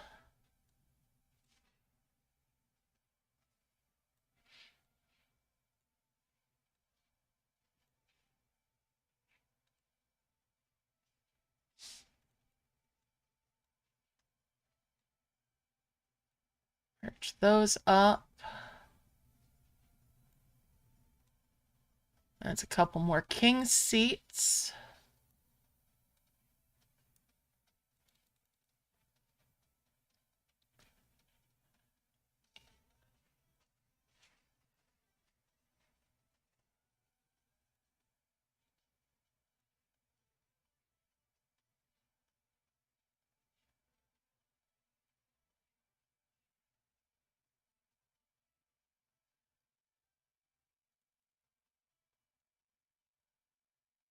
Merge those up. That's a couple more king seats.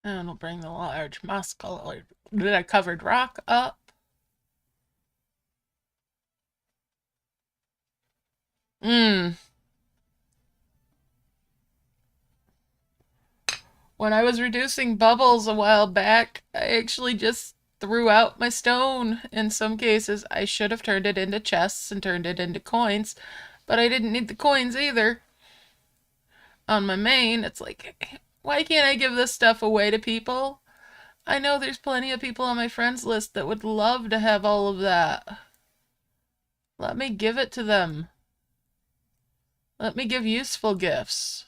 And we'll bring the large moss colored covered rock up. When I was reducing bubbles a while back, I actually just threw out my stone. In some cases, I should have turned it into chests and turned it into coins, but I didn't need the coins either. On my main, it's like, why can't I give this stuff away to people? I know there's plenty of people on my friends list that would love to have all of that. Let me give it to them. Let me give useful gifts.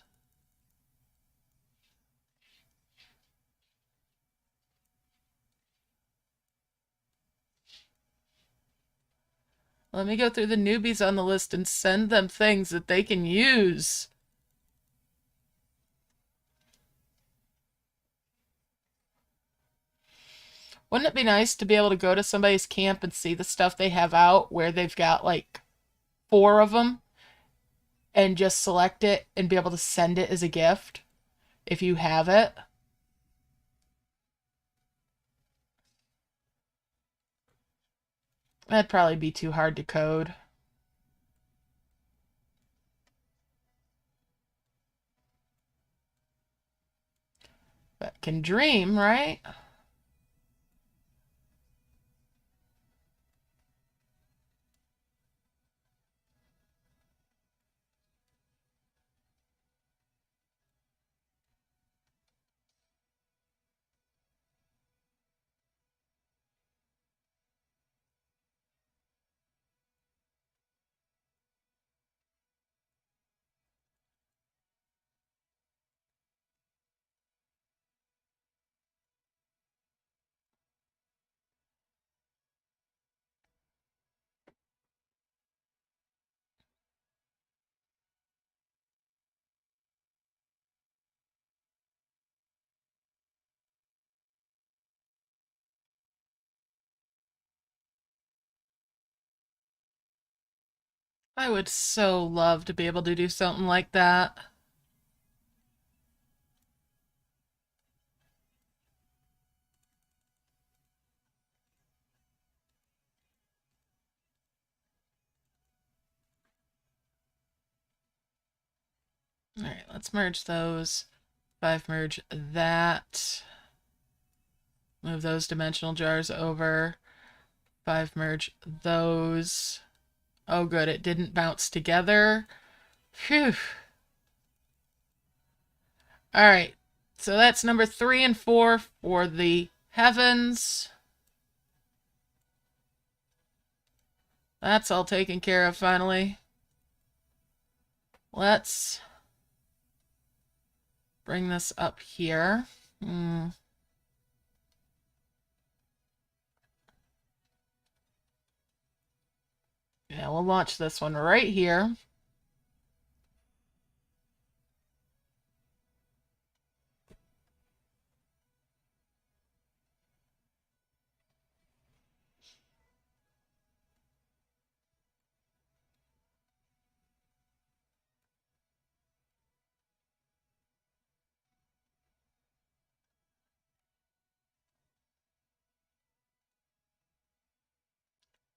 Let me go through the newbies on the list and send them things that they can use. Wouldn't it be nice to be able to go to somebody's camp and see the stuff they have out where they've got like 4 of them and just select it and be able to send it as a gift if you have it? That'd probably be too hard to code. But can dream, right? I would so love to be able to do something like that. All right, let's merge those. 5 merge that. Move those dimensional jars over. 5 merge those. Oh, good, it didn't bounce together. Phew. All right, so that's number 3 and 4 for the heavens. That's all taken care of finally. Let's bring this up here. Yeah, we'll launch this one right here.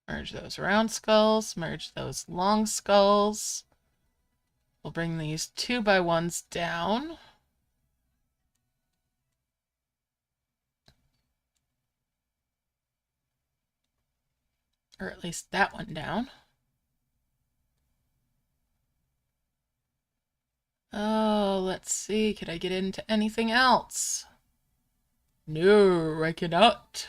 Merge those round skulls, merge those long skulls. We'll bring these 2x1s down. Or at least that one down. Oh, let's see. Could I get into anything else? No, I cannot.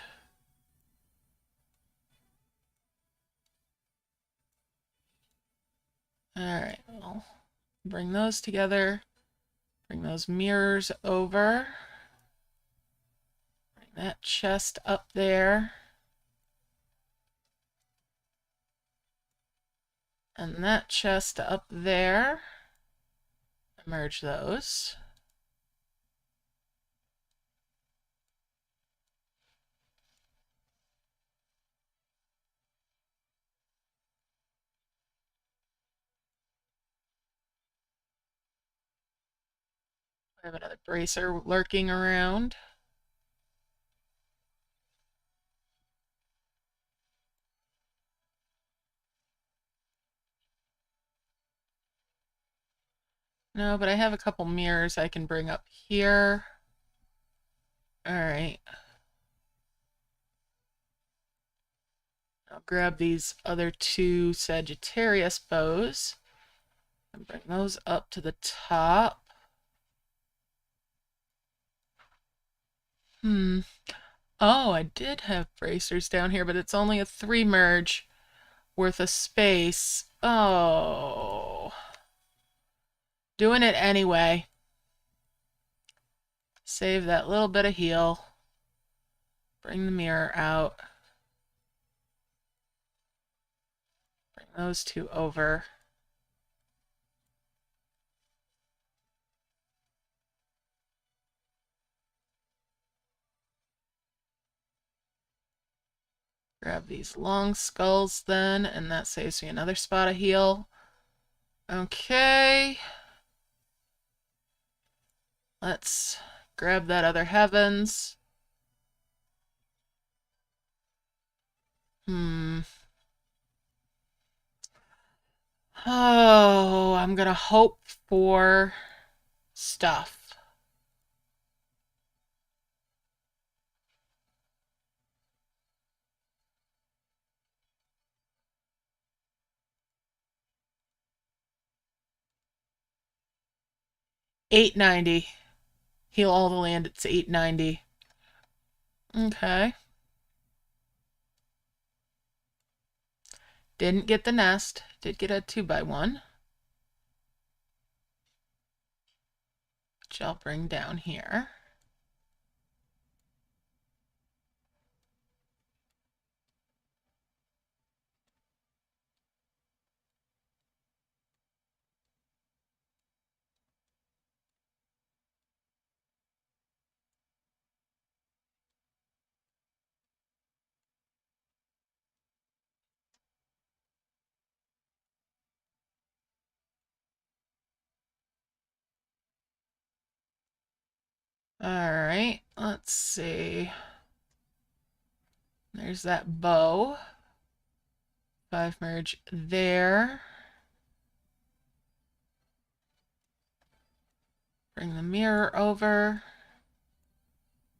Alright, well, bring those together. Bring those mirrors over. Bring that chest up there. And that chest up there. Merge those. I have another bracer lurking around. No, but I have a couple mirrors I can bring up here. All right. I'll grab these other 2 Sagittarius bows and bring those up to the top. Oh, I did have bracers down here, but it's only a 3 merge worth of space. Oh. Doing it anyway. Save that little bit of heal. Bring the mirror out. Bring those 2 over. Grab these long skulls then, and that saves me another spot of heal. Okay. Let's grab that other heavens. Oh, I'm gonna hope for stuff. $8.90. Heal all the land, it's $8.90. Okay. Didn't get the nest. Did get a 2x1. Which I'll bring down here. Alright, let's see. There's that bow. 5 merge there. Bring the mirror over.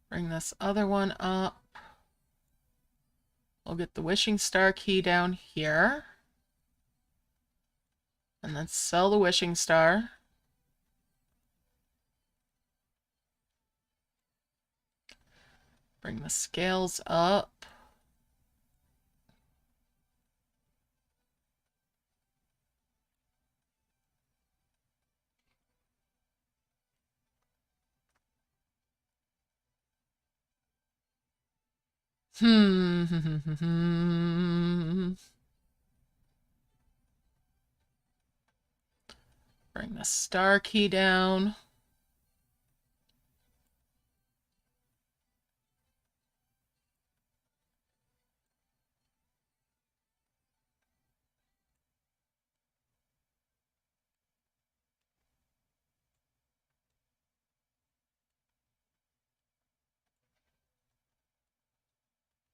Bring this other one up. We'll get the wishing star key down here. And then sell the wishing star. Bring the scales up. Bring the star key down.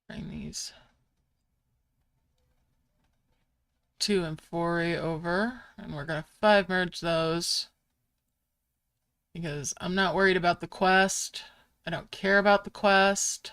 Bring these 2 and 4 over, and we're going to 5 merge those because I'm not worried about the quest. I don't care about the quest.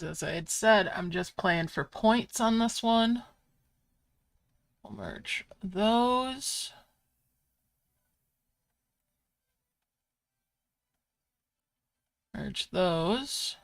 As I had said, I'm just playing for points on this one. We'll merge those. Merge those.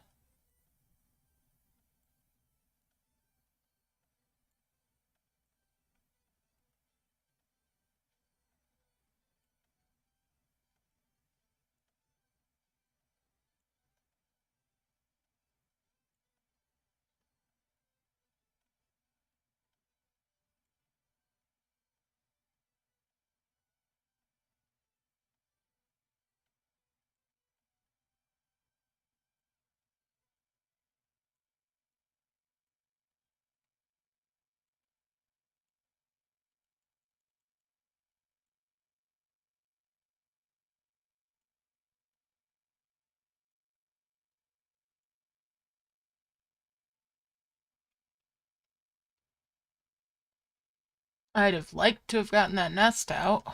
I'd have liked to have gotten that nest out.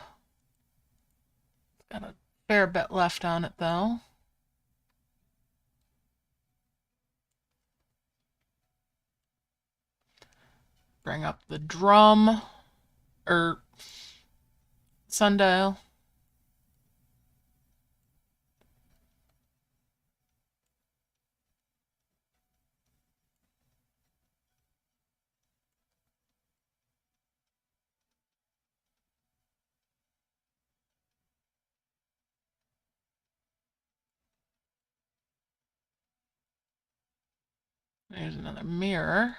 Got a fair bit left on it though. Bring up the drum or sundial. There's another mirror.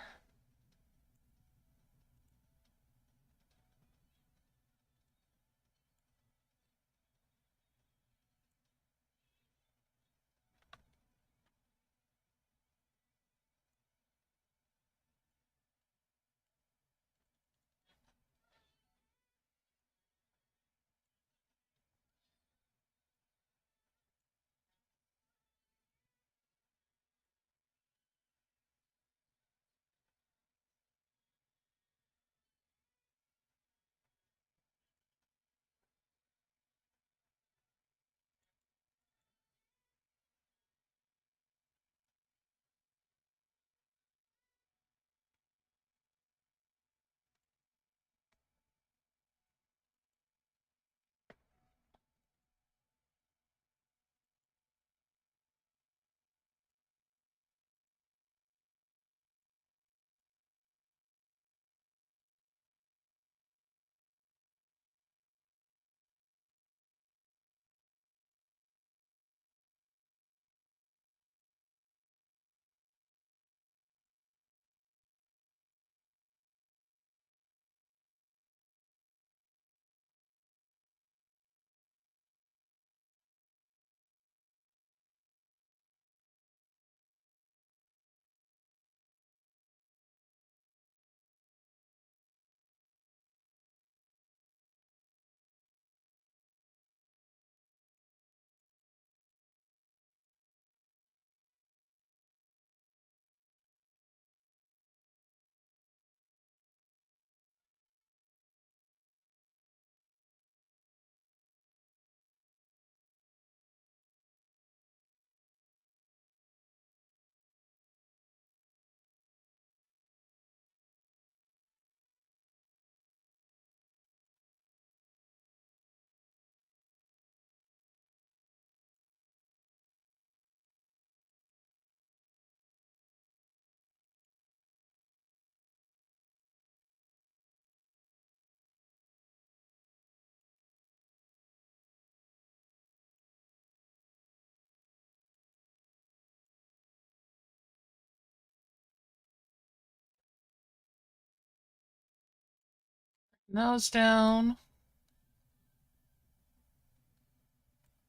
Nose down.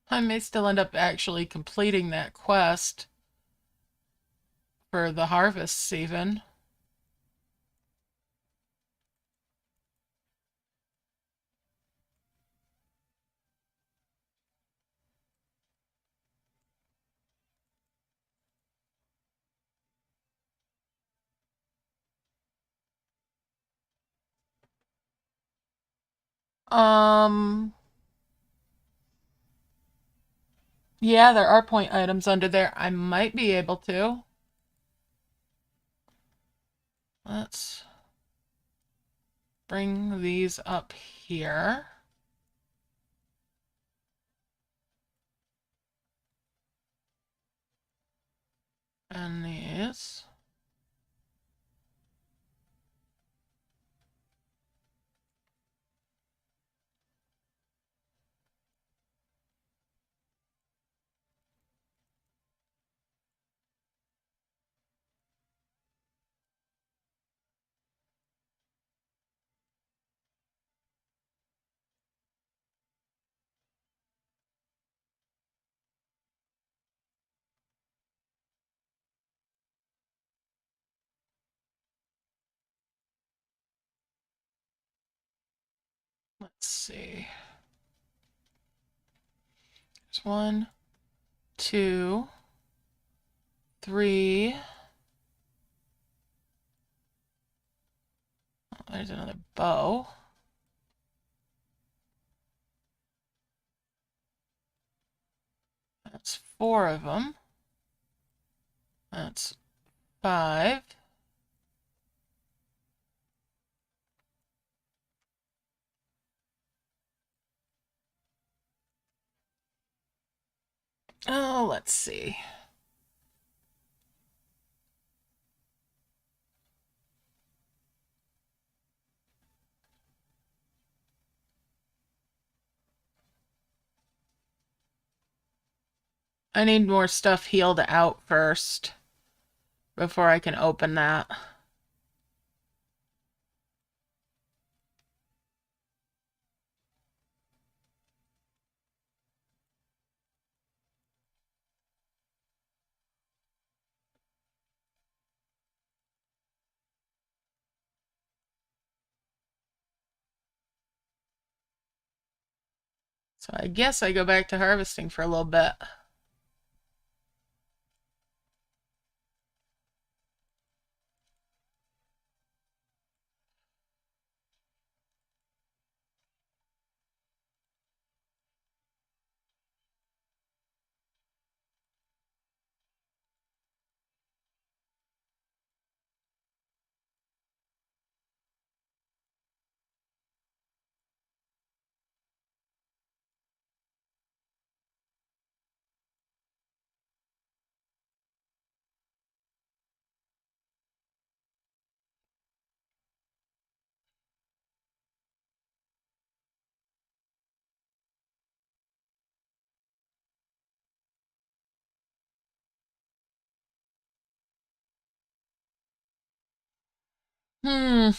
I may still end up actually completing that quest for the harvests even. Um, yeah, there are point items under there. I might be able to. Let's bring these up here. And these. Let's see. There's 1, 2, 3. Oh, there's another bow. That's 4 of them. That's 5. Oh, let's see. I need more stuff healed out first before I can open that. So I guess I go back to harvesting for a little bit. Hmm.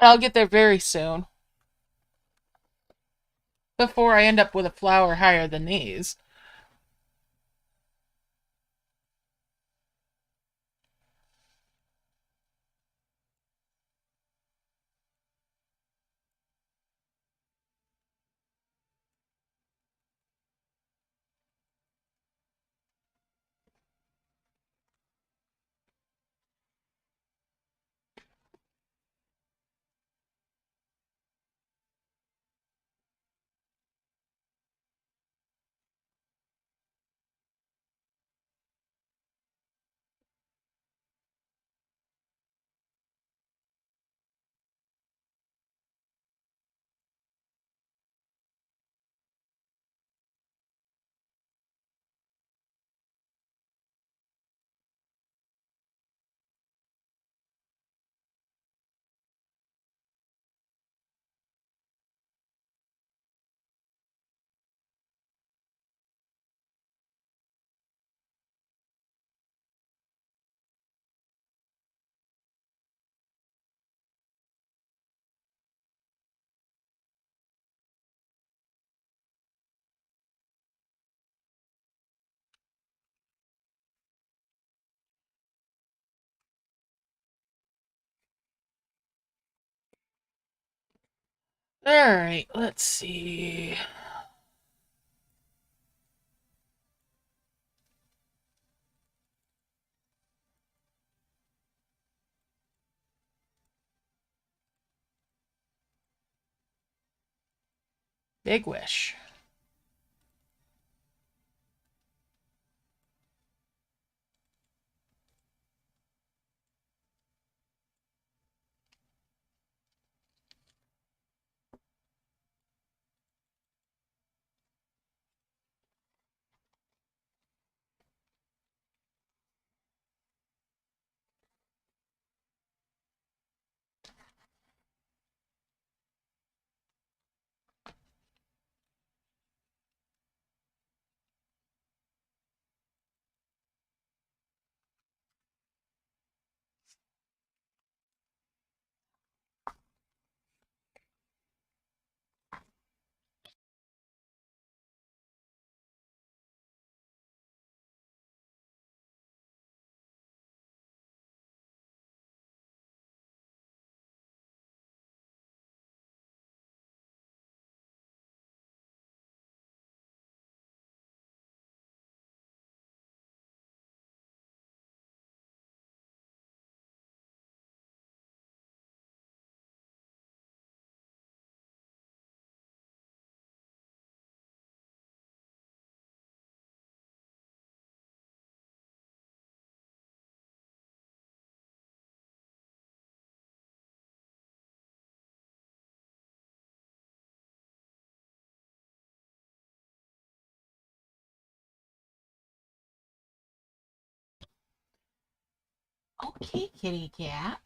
I'll get there very soon. Before I end up with a flower higher than these. Alright, let's see. Big wish. Okay, kitty cat.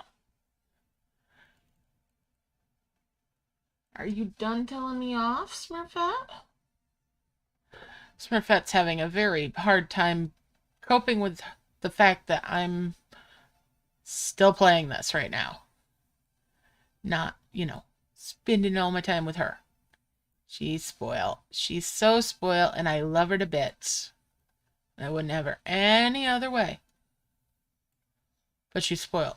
Are you done telling me off, Smurfette? Smurfette's having a very hard time coping with the fact that I'm still playing this right now. Not, spending all my time with her. She's spoiled. She's so spoiled, and I love her to bits. I wouldn't have her any other way. But she's spoiled.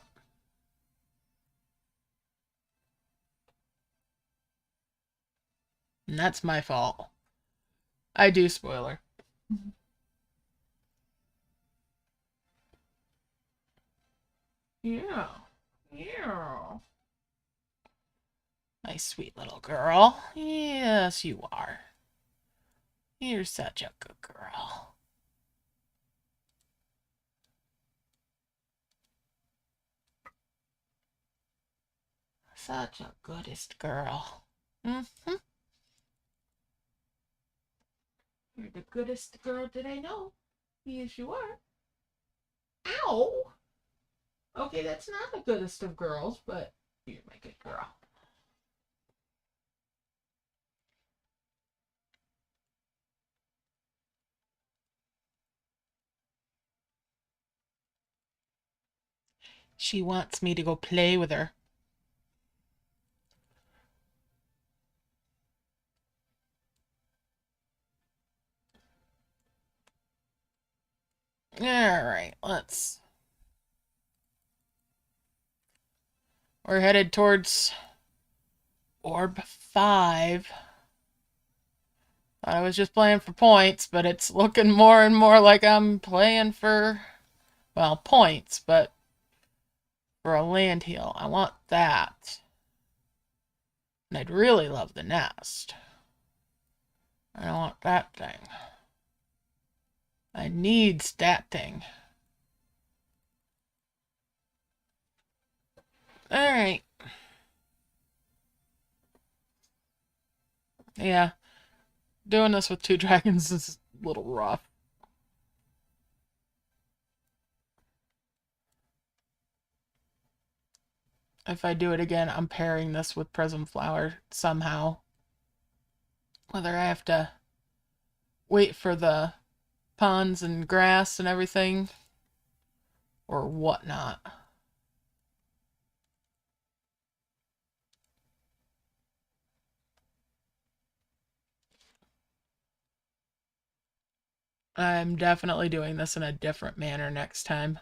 And that's my fault. I do spoil her. Yeah. Yeah. My sweet little girl. Yes, you are. You're such a good girl. Such a goodest girl. Mm-hmm. You're the goodest girl that I know. Yes, you are. Ow! Okay, that's not the goodest of girls, but you're my good girl. She wants me to go play with her. Alright, we're headed towards Orb 5. Thought I was just playing for points, but it's looking more and more like I'm playing for, well, points, but for a land heal. I want that. And I'd really love the nest. I don't want that thing. I need that thing. Alright. Yeah. Doing this with 2 dragons is a little rough. If I do it again, I'm pairing this with Prism Flower somehow. Whether I have to wait for the ponds and grass and everything, or whatnot. I'm definitely doing this in a different manner next time.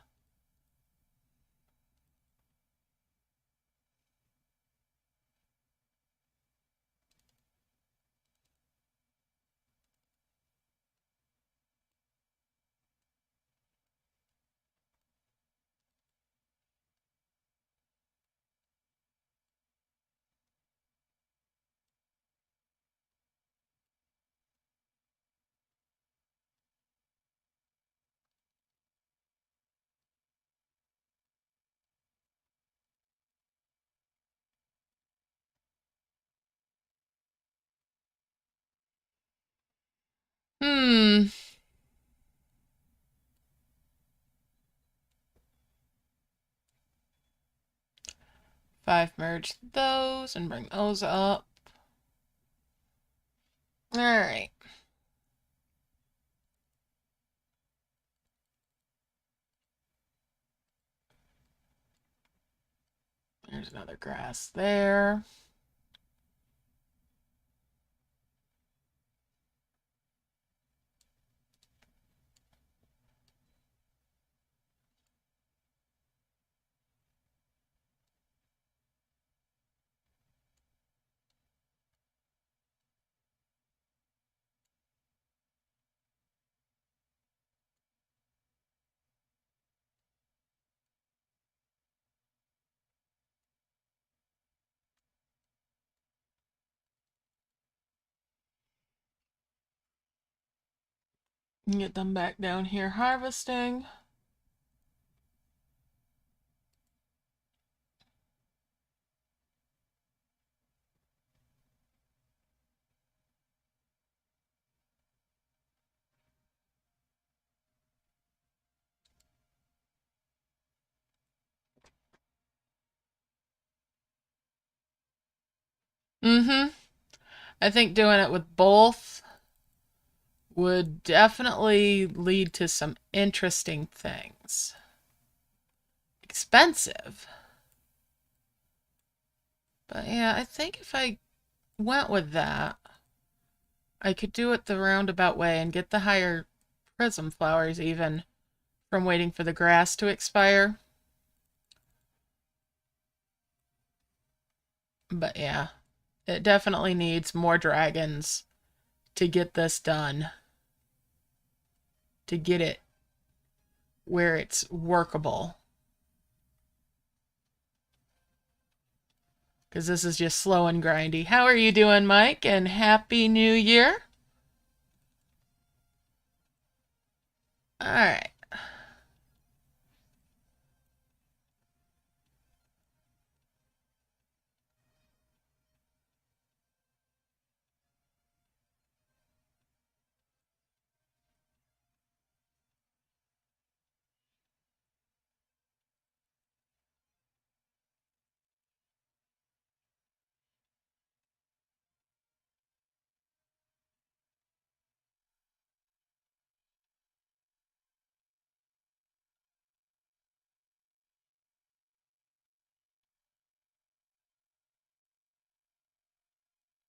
5 merge those and bring those up. All right. There's another grass there. Get them back down here harvesting. Mm-hmm. I think doing it with both would definitely lead to some interesting things. Expensive. But yeah, I think if I went with that, I could do it the roundabout way and get the higher prism flowers even from waiting for the grass to expire. But yeah, it definitely needs more dragons to get this done, to get it where it's workable. Because this is just slow and grindy. How are you doing, Mike? And Happy New Year. All right.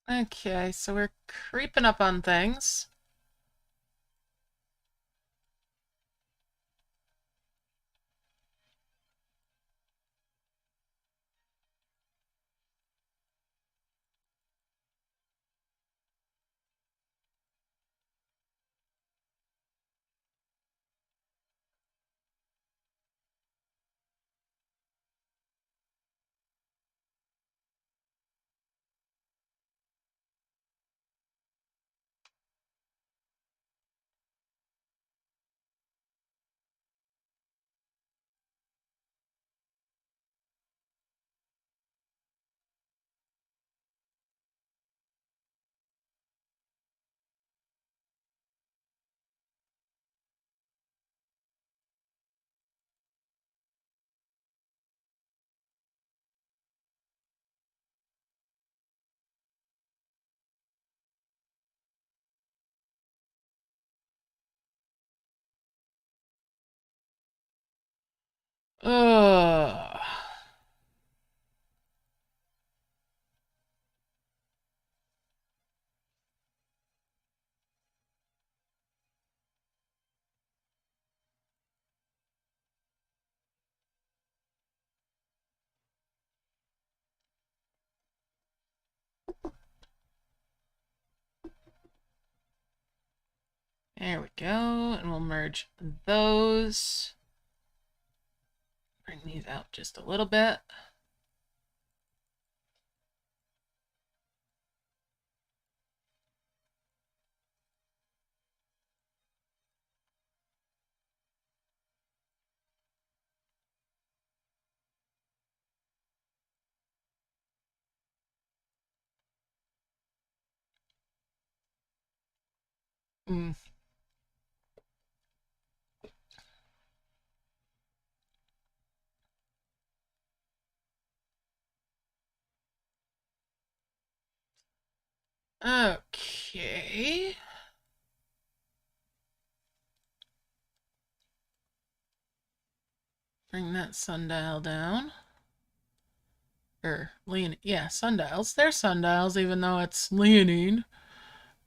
Okay, so we're creeping up on things. Ugh. There we go. And we'll merge those. Bring these out just a little bit. Mm. Okay. Bring that sundial down. Lean. Yeah, sundials. They're sundials, even though it's leaning.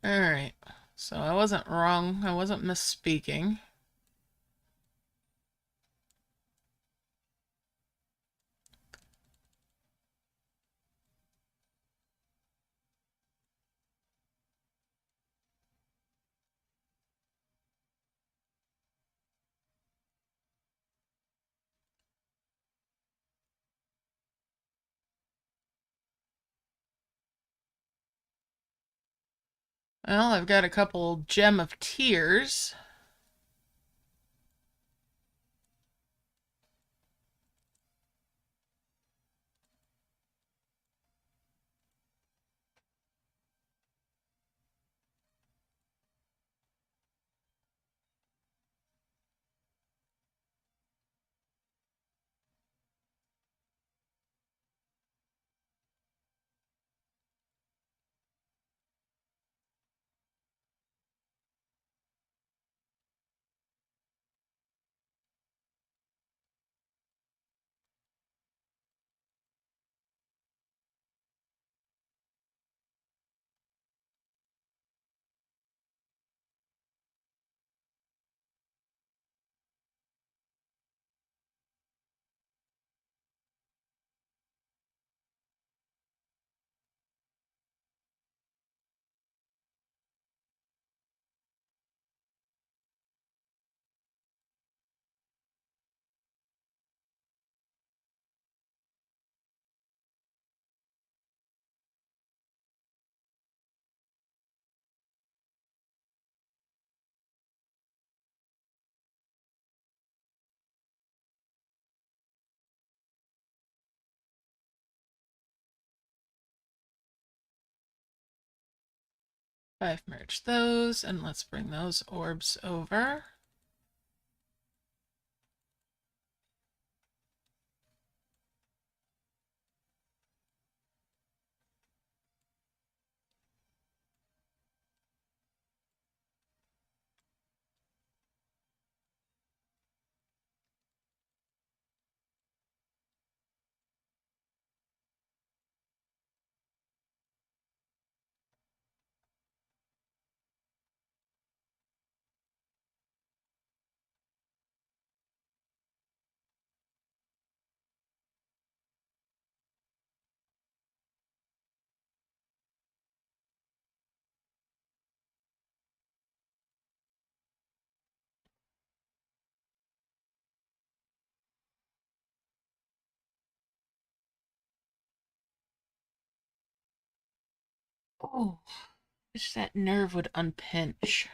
Alright. So I wasn't wrong. I wasn't misspeaking. Well, I've got a couple Gem of Tears. I've merged those, and let's bring those orbs over. Oh, wish that nerve would unpinch.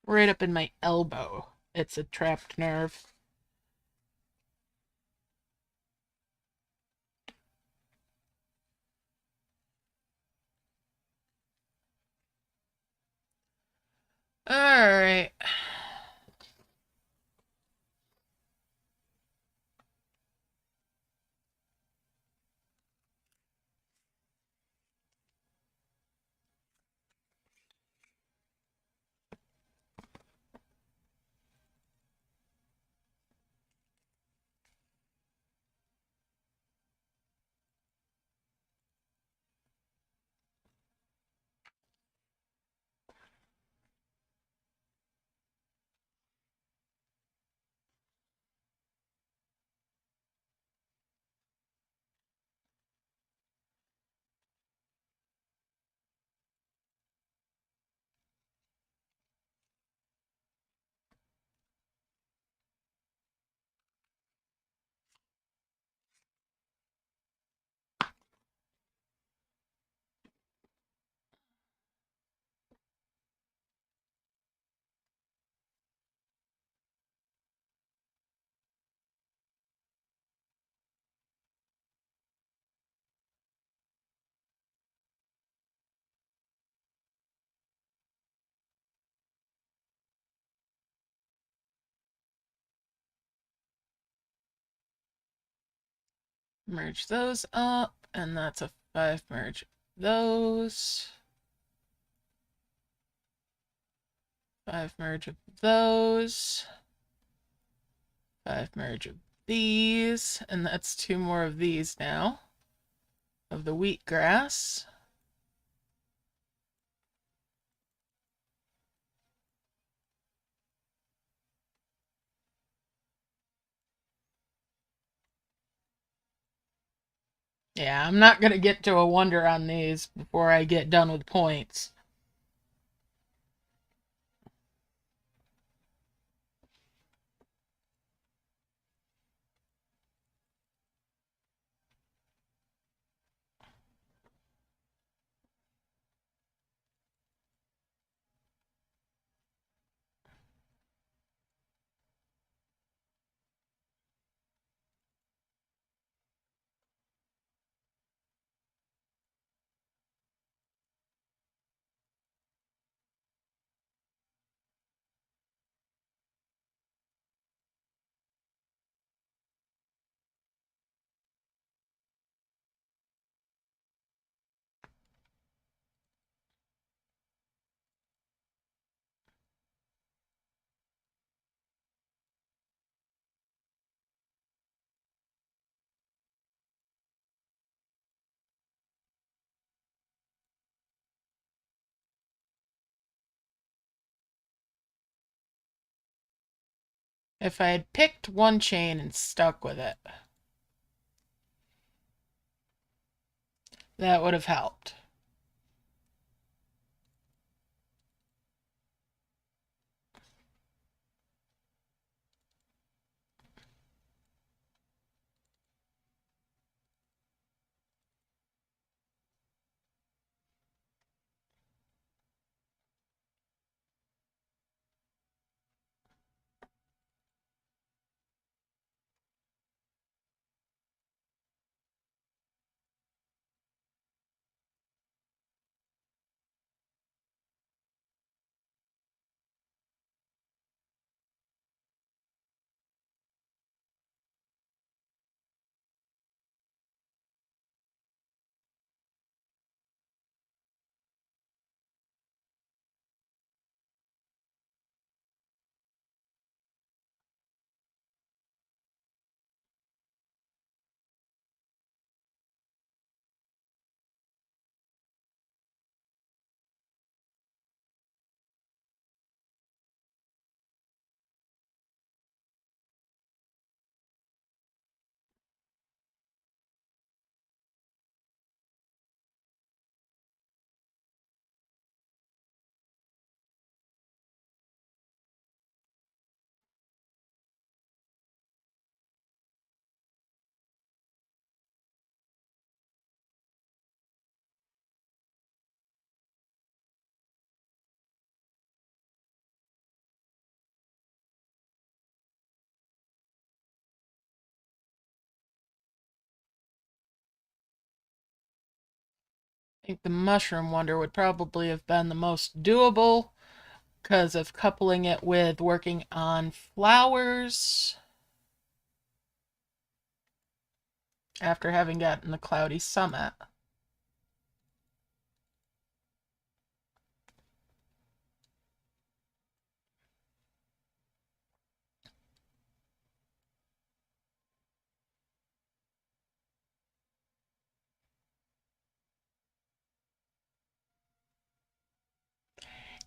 Right up in my elbow. It's a trapped nerve. Alright. Merge those up, and that's a 5 merge those. 5 merge of those. 5 merge of these, and that's 2 more of these now, of the wheatgrass. Yeah, I'm not going to get to a wonder on these before I get done with points. If I had picked one chain and stuck with it, that would have helped. I think the mushroom wonder would probably have been the most doable because of coupling it with working on flowers after having gotten the cloudy summit.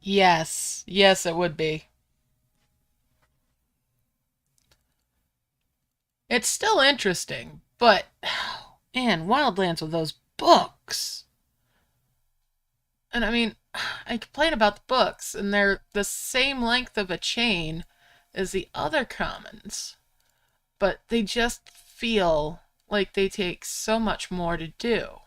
Yes, yes, it would be. It's still interesting, but man, Wildlands with those books. And I mean, I complain about the books, and they're the same length of a chain as the other commons, but they just feel like they take so much more to do.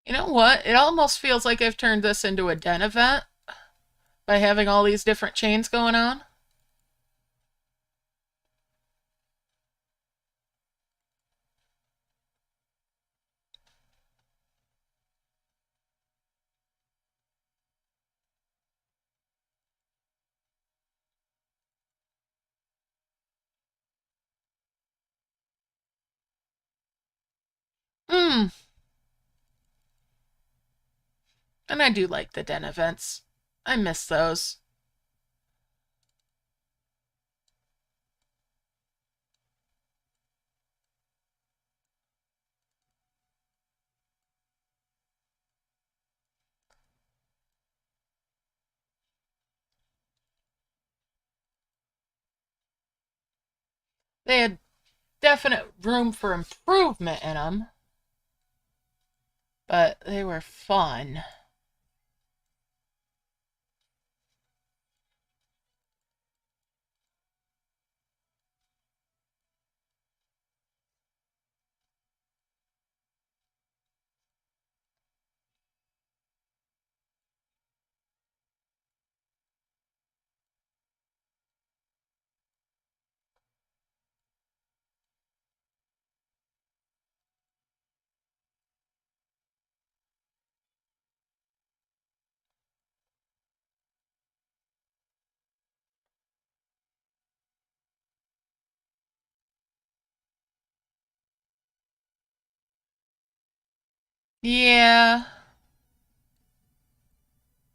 You know what? It almost feels like I've turned this into a den event by having all these different chains going on. Hmm. And I do like the den events. I miss those. They had definite room for improvement in them, but they were fun. Yeah,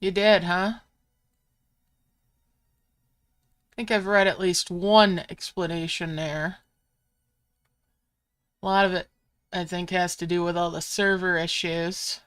you did, huh? I think I've read at least one explanation there. A lot of it, I think, has to do with all the server issues.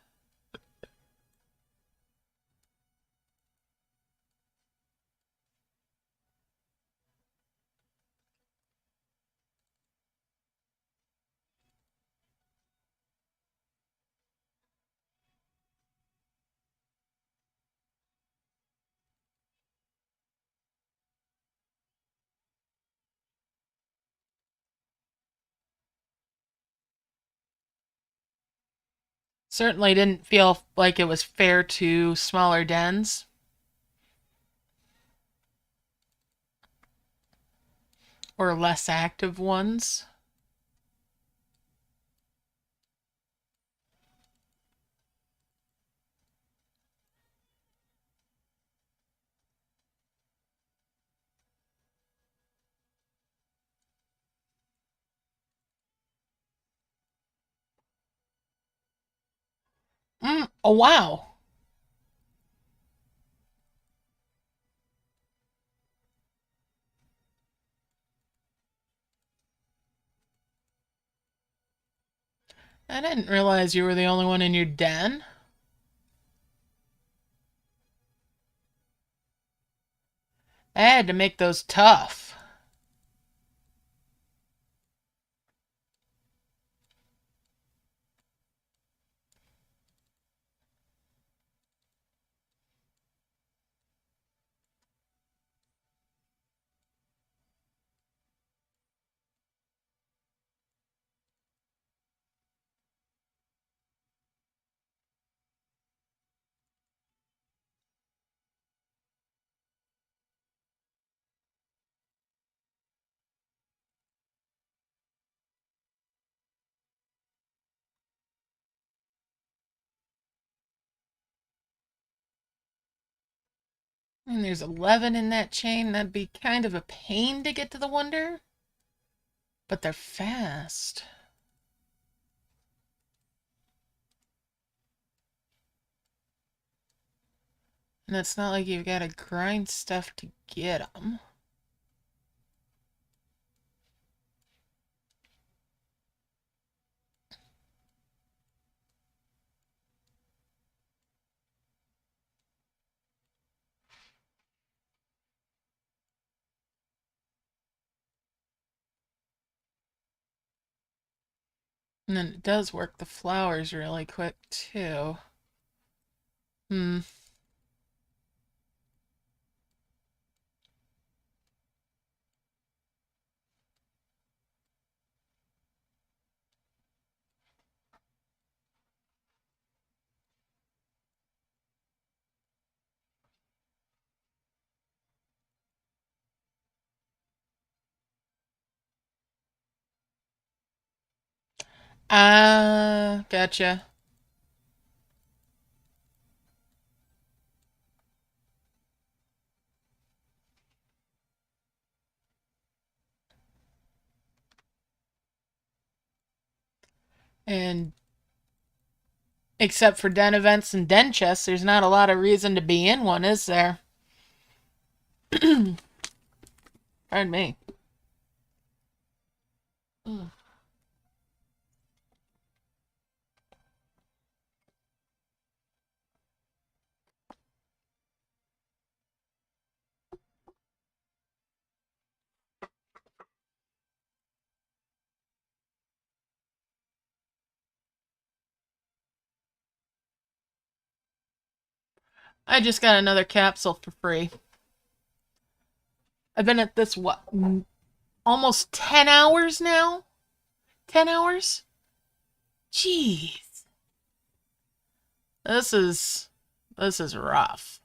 Certainly didn't feel like it was fair to smaller dens or less active ones. Oh, wow. I didn't realize you were the only one in your den. I had to make those tough. And there's 11 in that chain. That'd be kind of a pain to get to the wonder. But they're fast. And it's not like you've got to grind stuff to get them. And then it does work the flowers really quick, too. Hmm. Ah, gotcha. And except for den events and den chests, there's not a lot of reason to be in one, is there? Pardon me. Mm. I just got another capsule for free. I've been at this, what, almost 10 hours now? 10 hours? Jeez. This is this is rough.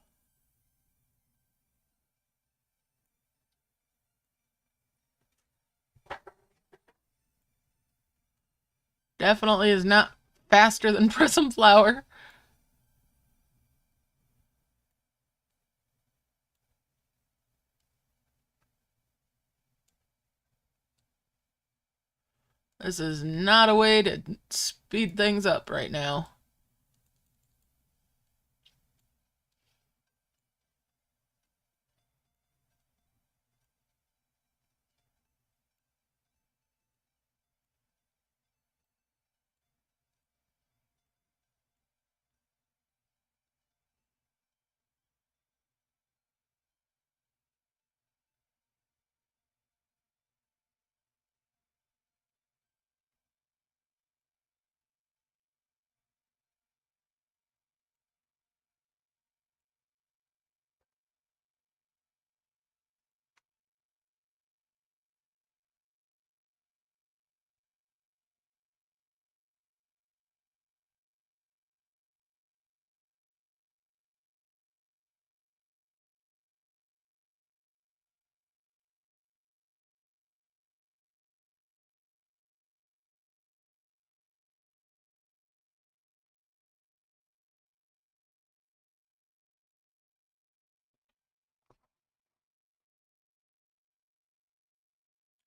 Definitely is not faster than Prism Flower. This is not a way to speed things up right now.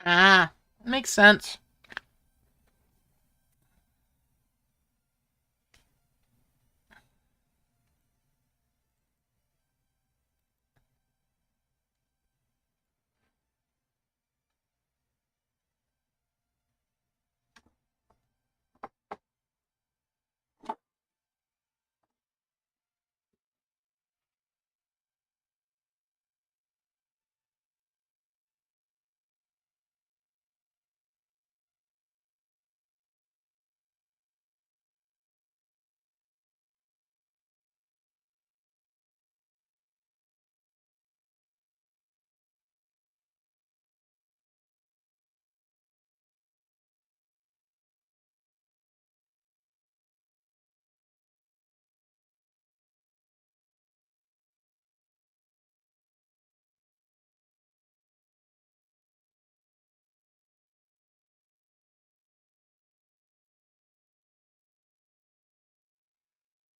Ah, makes sense.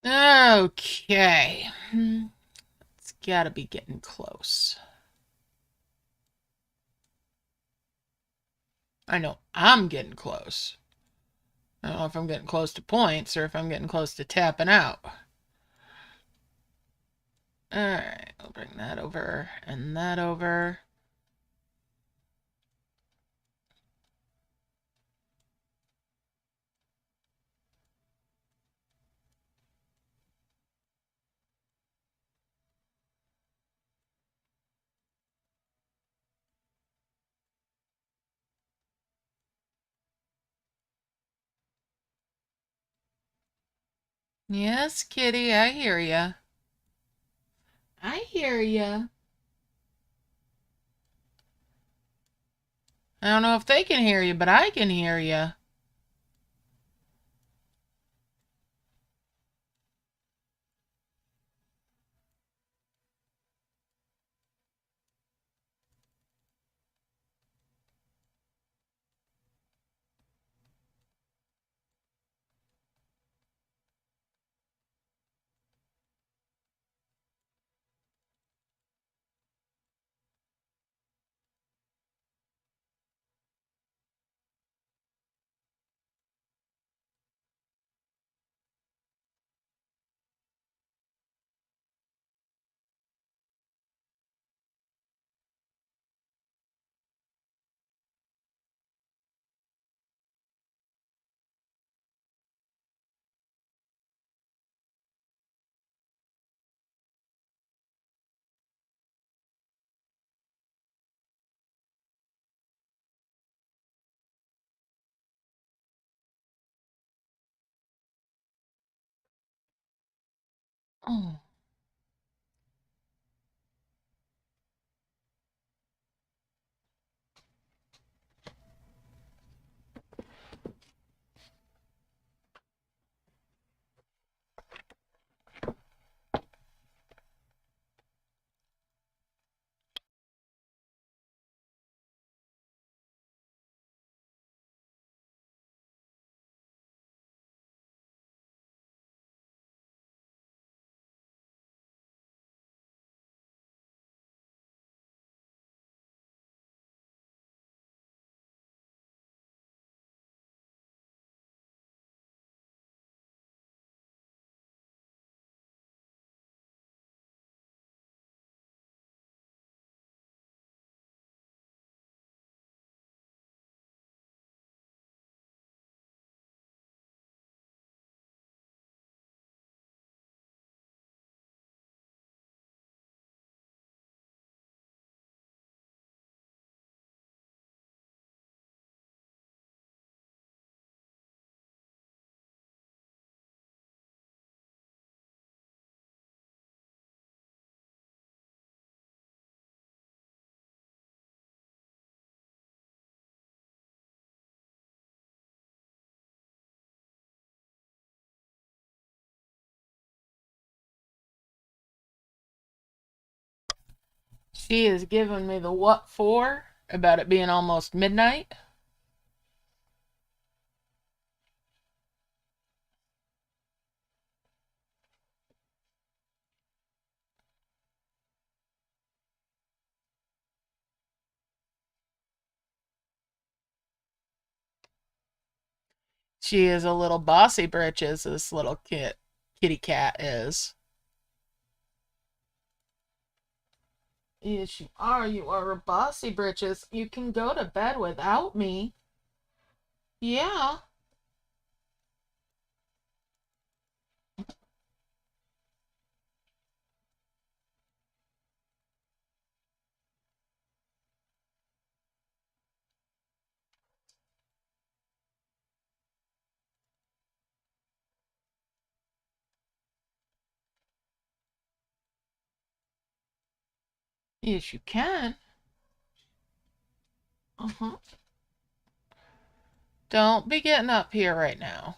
Okay. It's gotta be getting close. I know I'm getting close. I don't know if I'm getting close to points or if I'm getting close to tapping out. Alright, I'll bring that over and that over. Yes, kitty, I hear ya. I hear ya. I don't know if they can hear you, but I can hear ya. Oh. She is giving me the what for about it being almost midnight. She is a little bossy britches, this little kitty cat is. Yes, you are. You are a bossy britches. You can go to bed without me. Yeah. Yes, you can. Uh-huh. Don't be getting up here right now.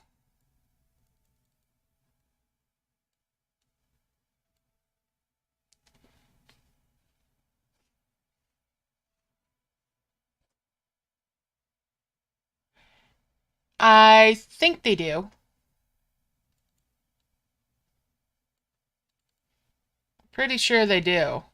I think they do. Pretty sure they do.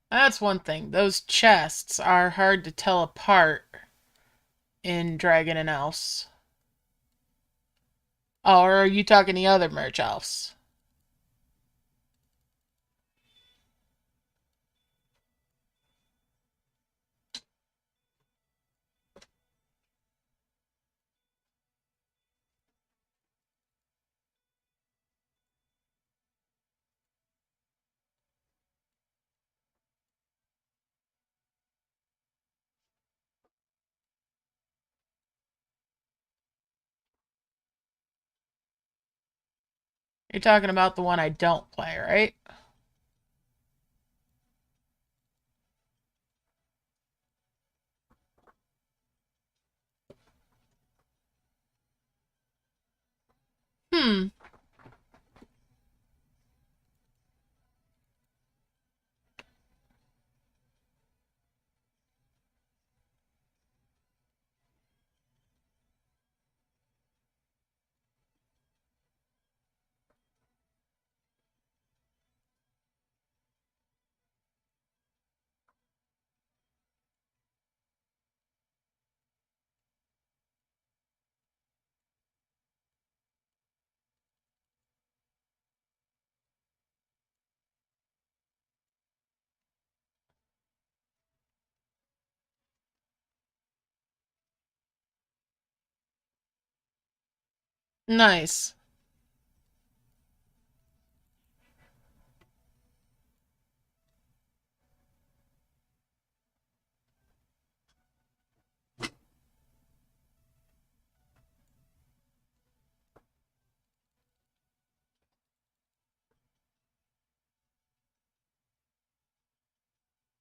That's one thing. Those chests are hard to tell apart in Dragon and Elves. Oh, or are you talking the other merch elves? You're talking about the one I don't play, right? Hmm. Nice.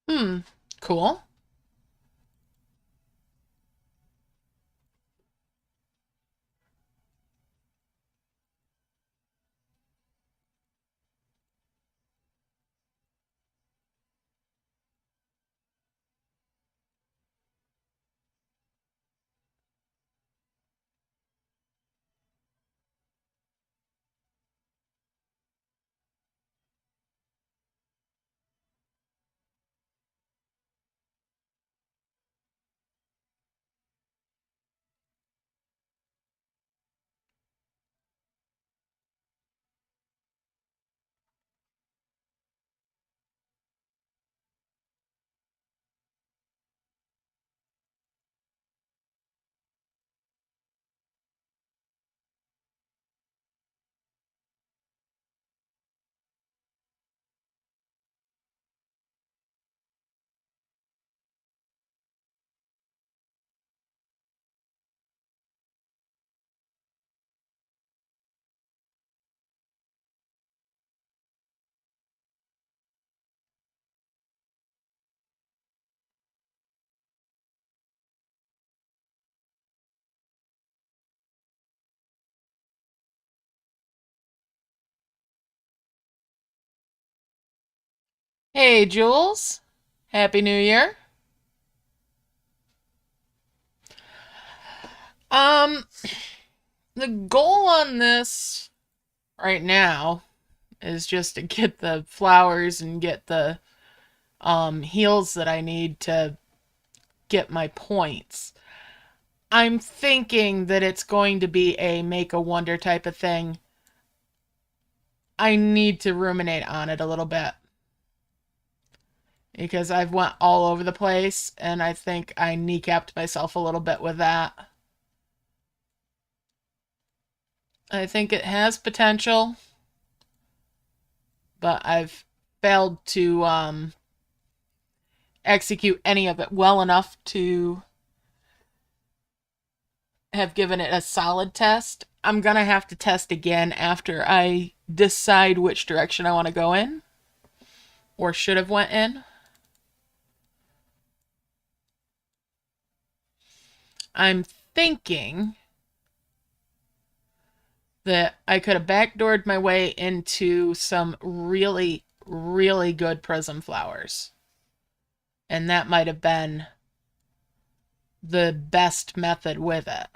Hmm, cool. Hey, Jules. Happy New Year. Um, the goal on this right now is just to get the flowers and get the heals that I need to get my points. I'm thinking that it's going to be a make a wonder type of thing. I need to ruminate on it a little bit because I've went all over the place and I think I kneecapped myself a little bit with that. I think it has potential, but I've failed to execute any of it well enough to have given it a solid test. I'm gonna have to test again after I decide which direction I want to go in or should have went in. I'm thinking that I could have backdoored my way into some really, really good prism flowers. And that might have been the best method with it.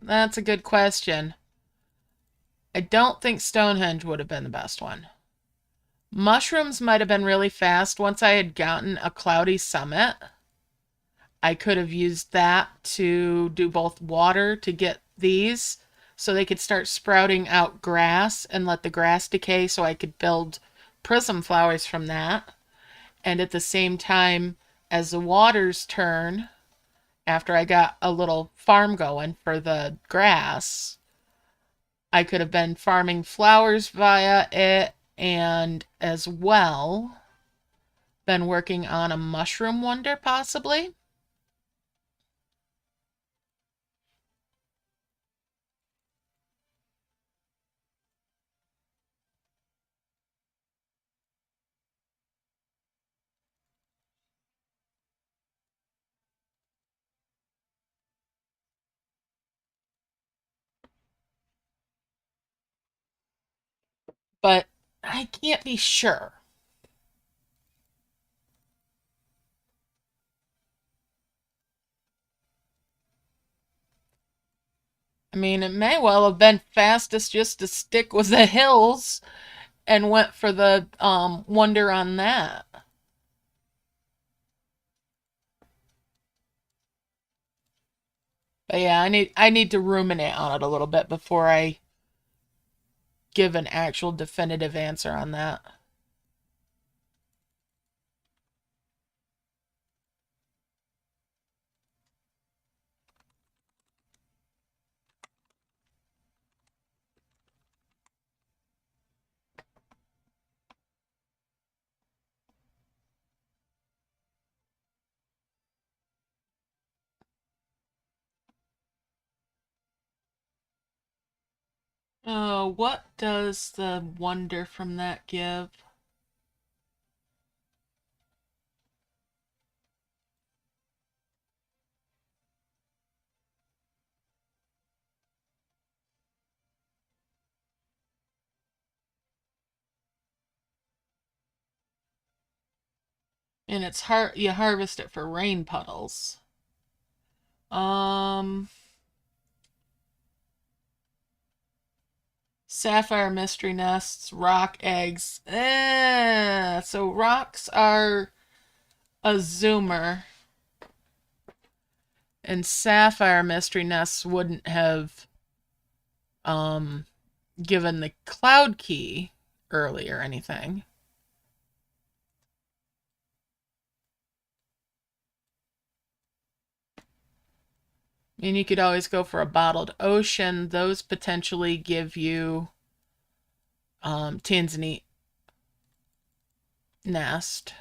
That's a good question. I don't think Stonehenge would have been the best one. Mushrooms might have been really fast once I had gotten a cloudy summit. I could have used that to do both water to get these so they could start sprouting out grass and let the grass decay so I could build prism flowers from that. And at the same time, as the waters turn, after I got a little farm going for the grass, I could have been farming flowers via it and as well been working on a mushroom wonder possibly. But I can't be sure. I mean, it may well have been fastest just to stick with the hills and went for the wonder on that. But yeah, I need to ruminate on it a little bit before I give an actual definitive answer on that. What does the wonder from that give? And it's you harvest it for rain puddles. Um, Sapphire mystery nests, rock eggs. So rocks are a zoomer, and sapphire mystery nests wouldn't have um given the cloud key early or anything. And you could always go for a bottled ocean. Those potentially give you Tanzanite nest.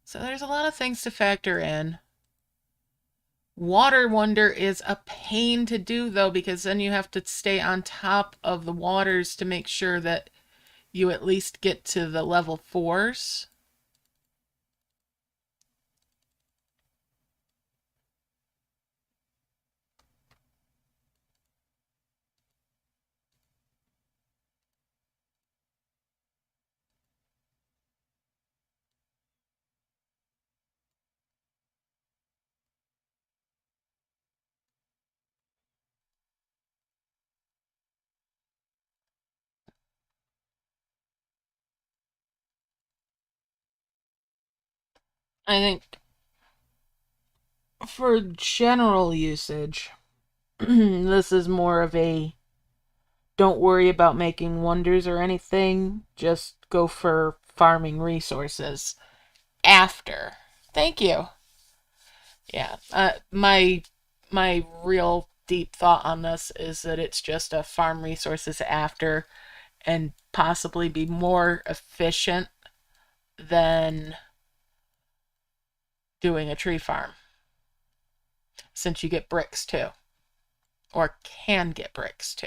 So there's a lot of things to factor in. Water wonder is a pain to do though, because then you have to stay on top of the waters to make sure that you at least get to the level 4s. I think for general usage, this is more of a don't worry about making wonders or anything, just go for farming resources after. Thank you. Yeah. My real deep thought on this is that it's just a farm resources after and possibly be more efficient than doing a tree farm since you get bricks too, or can get bricks too.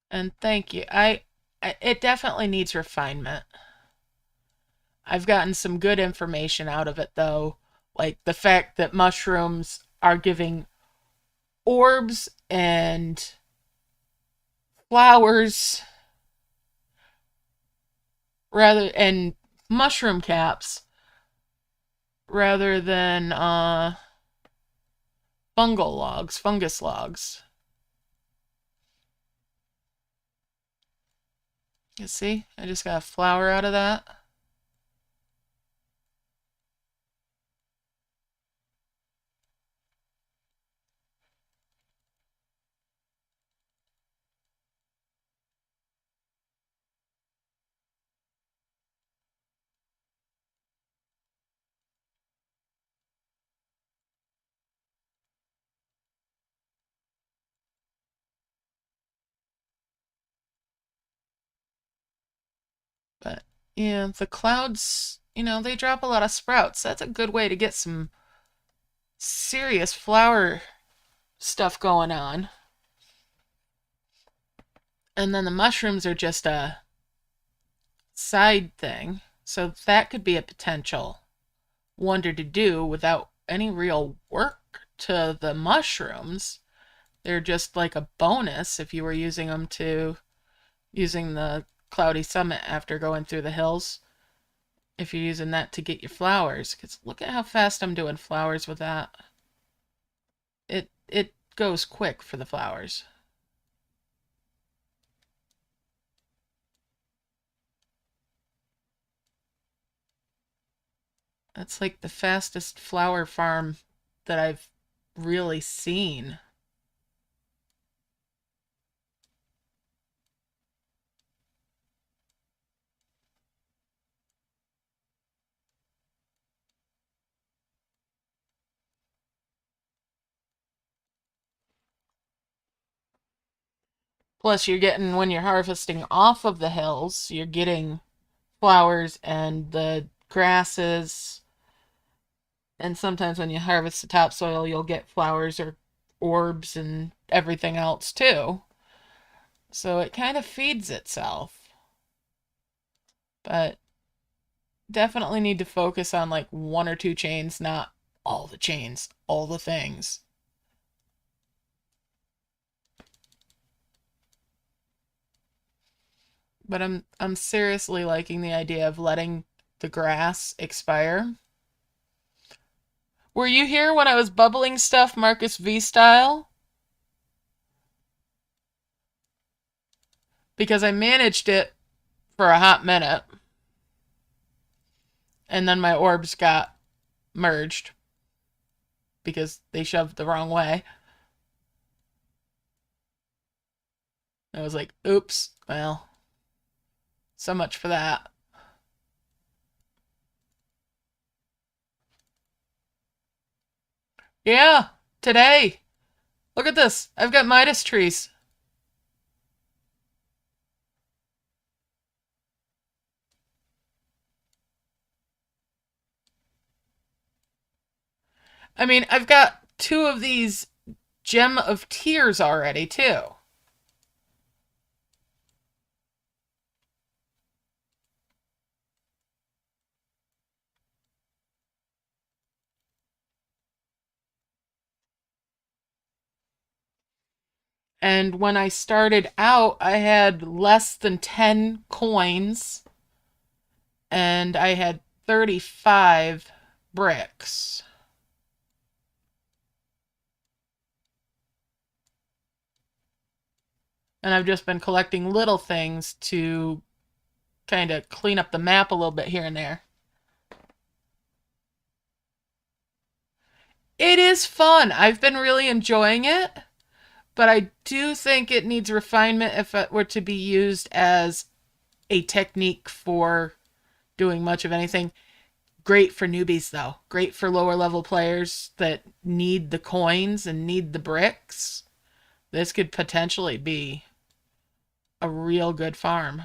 And thank you. It definitely needs refinement. I've gotten some good information out of it though, like the fact that mushrooms are giving orbs and flowers rather and mushroom caps rather than fungus logs. You see? I just got a flower out of that. But yeah, the clouds, they drop a lot of sprouts. That's a good way to get some serious flower stuff going on. And then the mushrooms are just a side thing. So that could be a potential wonder to do without any real work to the mushrooms. They're just like a bonus if you were using them to using the cloudy summit after going through the hills. If you're using that to get your flowers, because look at how fast I'm doing flowers with that. It goes quick for the flowers. That's like the fastest flower farm that I've really seen. Plus, you're getting, when you're harvesting off of the hills, you're getting flowers and the grasses. And sometimes when you harvest the topsoil, you'll get flowers or orbs and everything else too. So it kind of feeds itself. But definitely need to focus on like one or two chains, not all the chains, all the things. But I'm seriously liking the idea of letting the grass expire. Were you here when I was bubbling stuff Marcus V style? Because I managed it for a hot minute. And then my orbs got merged because they shoved the wrong way. I was like, oops, well, so much for that. Yeah, today. Look at this. I've got Midas trees. I mean, I've got two of these Gem of Tears already, too. And when I started out, I had less than 10 coins and I had 35 bricks. And I've just been collecting little things to kind of clean up the map a little bit here and there. It is fun. I've been really enjoying it, but I do think it needs refinement if it were to be used as a technique for doing much of anything. Great for newbies, though. Great for lower level players that need the coins and need the bricks. This could potentially be a real good farm.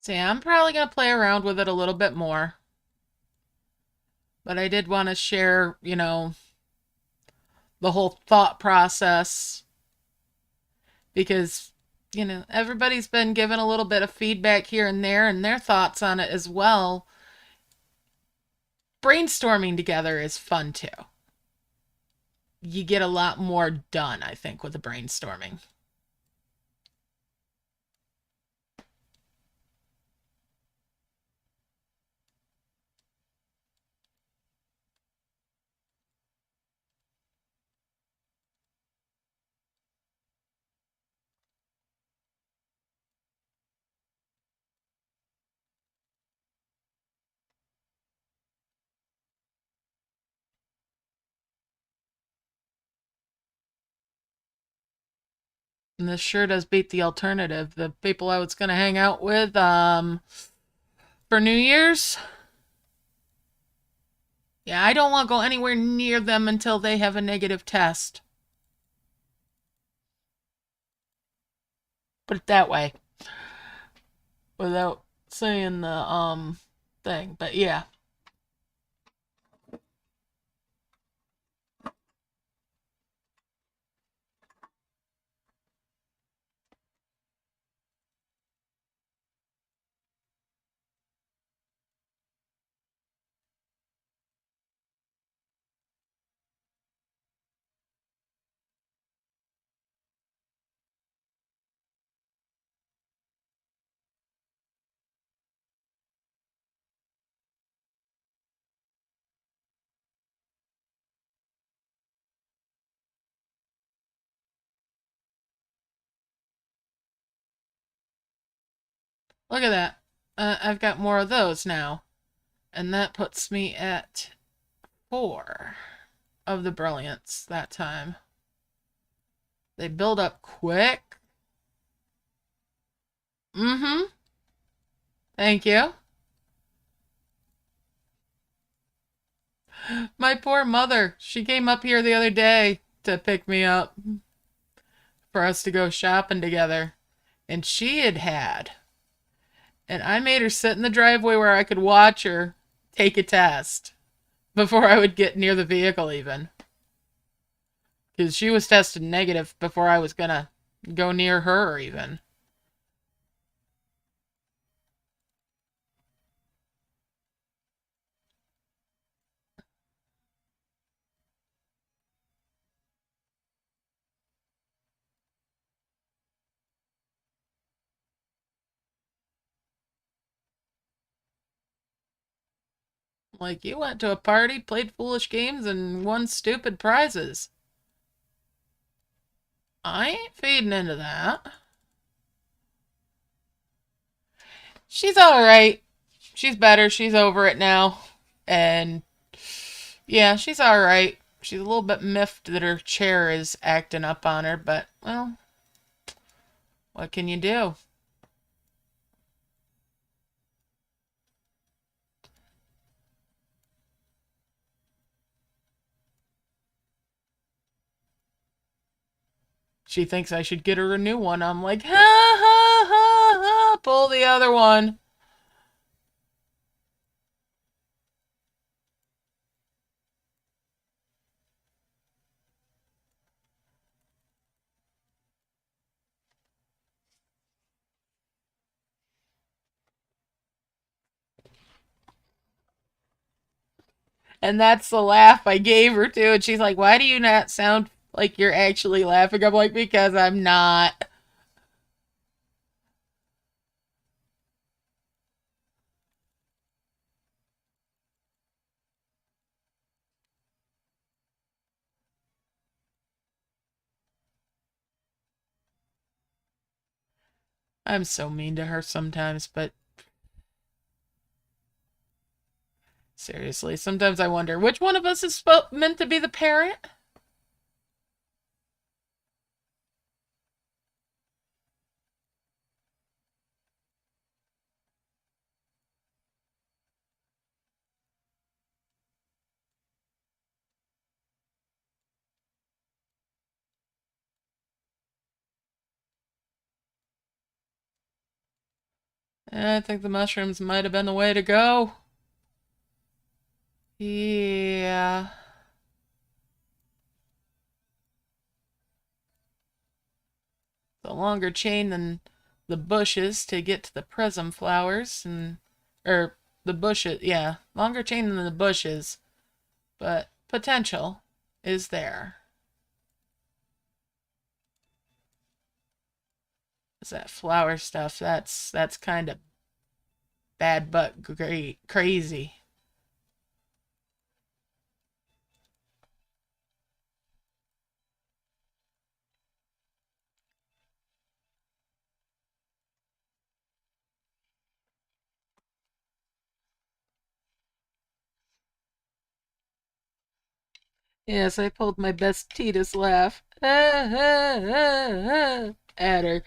So yeah, I'm probably going to play around with it a little bit more. But I did want to share, the whole thought process because, everybody's been given a little bit of feedback here and there and their thoughts on it as well. Brainstorming together is fun too. You get a lot more done, I think, with the brainstorming. And this sure does beat the alternative. The people I was going to hang out with for New Year's, yeah, I don't want to go anywhere near them until they have a negative test. Put it that way. Without saying the thing. But yeah. Look at that. I've got more of those now. And that puts me at 4 of the brilliance that time. They build up quick. Mm-hmm. Thank you. My poor mother. She came up here the other day to pick me up for us to go shopping together. And she had had. And I made her sit in the driveway where I could watch her take a test before I would get near the vehicle, even. Because she was tested negative before I was gonna go near her, even. Like, you went to a party, played foolish games, and won stupid prizes. I ain't feeding into that. She's alright. She's better. She's over it now. And yeah, she's alright. She's a little bit miffed that her chair is acting up on her, but, well, what can you do? She thinks I should get her a new one. I'm like, ha ha ha ha, pull the other one. And that's the laugh I gave her too. And she's like, why do you not sound like you're actually laughing? I'm like, because I'm not. I'm so mean to her sometimes, but seriously, sometimes I wonder which one of us is meant to be the parent? I think the mushrooms might have been the way to go. Yeah. The longer chain than the bushes to get to the prism flowers and or the bushes, yeah, longer chain than the bushes, but potential is there. Is that flower stuff? That's kind of bad but great crazy. Yes, I pulled my best Titus laugh at her.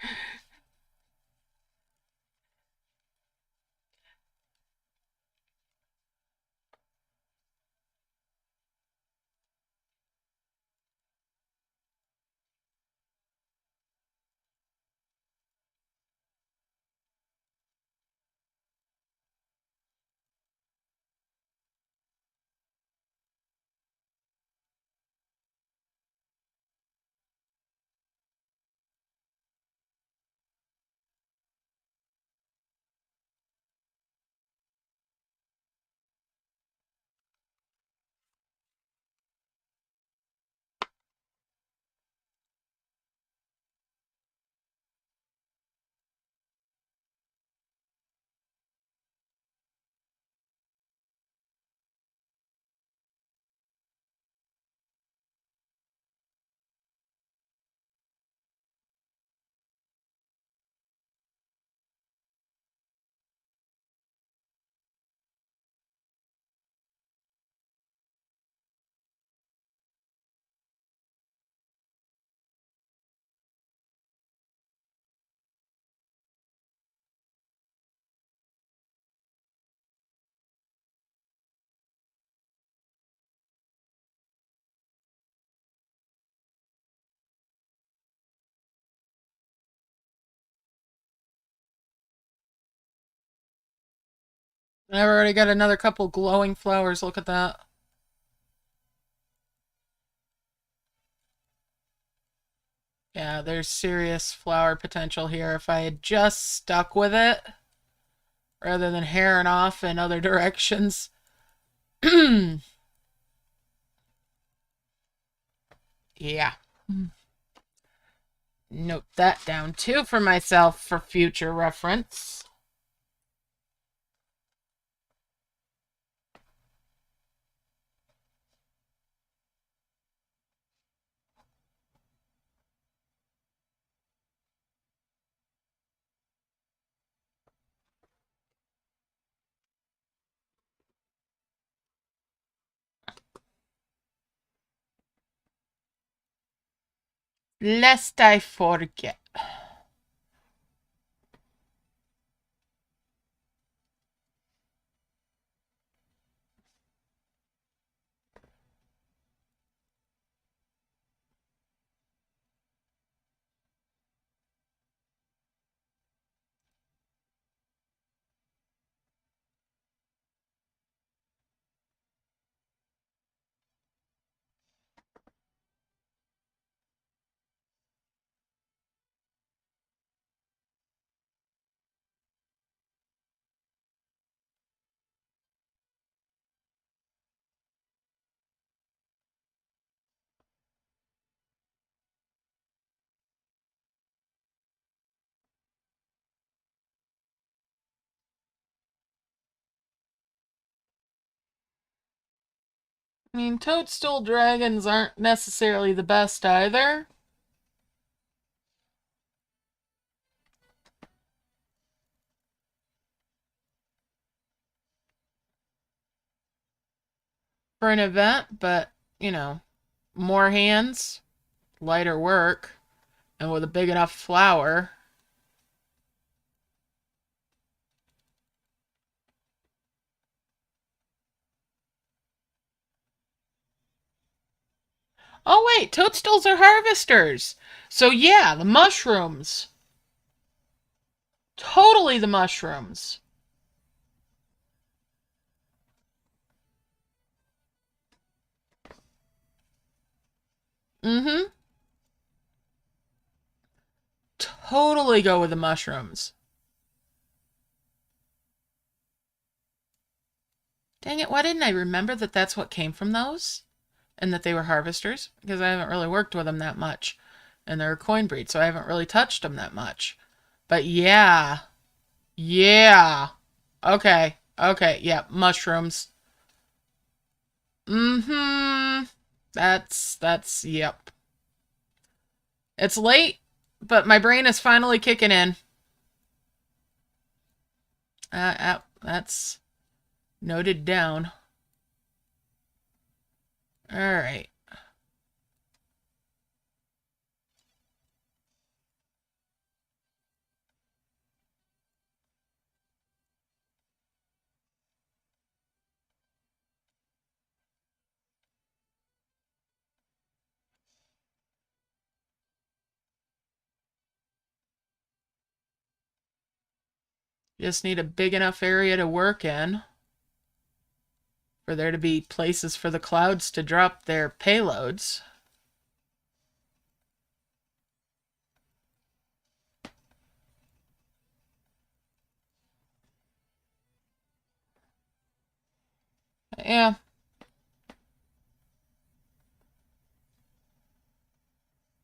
I've already got another couple glowing flowers. Look at that. Yeah, there's serious flower potential here. If I had just stuck with it, rather than herring off in other directions. Yeah. Note that down too for myself for future reference. Lest I forget. I mean, toadstool dragons aren't necessarily the best either. For an event, but, you know, more hands, lighter work, and with a big enough flower. Oh, wait, toadstools are harvesters. So, yeah, the mushrooms. Totally the mushrooms. Mm hmm. Totally go with the mushrooms. Dang it, why didn't I remember that that's what came from those? And that they were harvesters? Because I haven't really worked with them that much. And they're a coin breed, so I haven't really touched them that much. But yeah. Yeah. Okay. Okay. Yeah. Mushrooms. Mm-hmm. Yep. It's late, but my brain is finally kicking in. That's noted down. All right. Just need a big enough area to work in for there to be places for the clouds to drop their payloads. Yeah.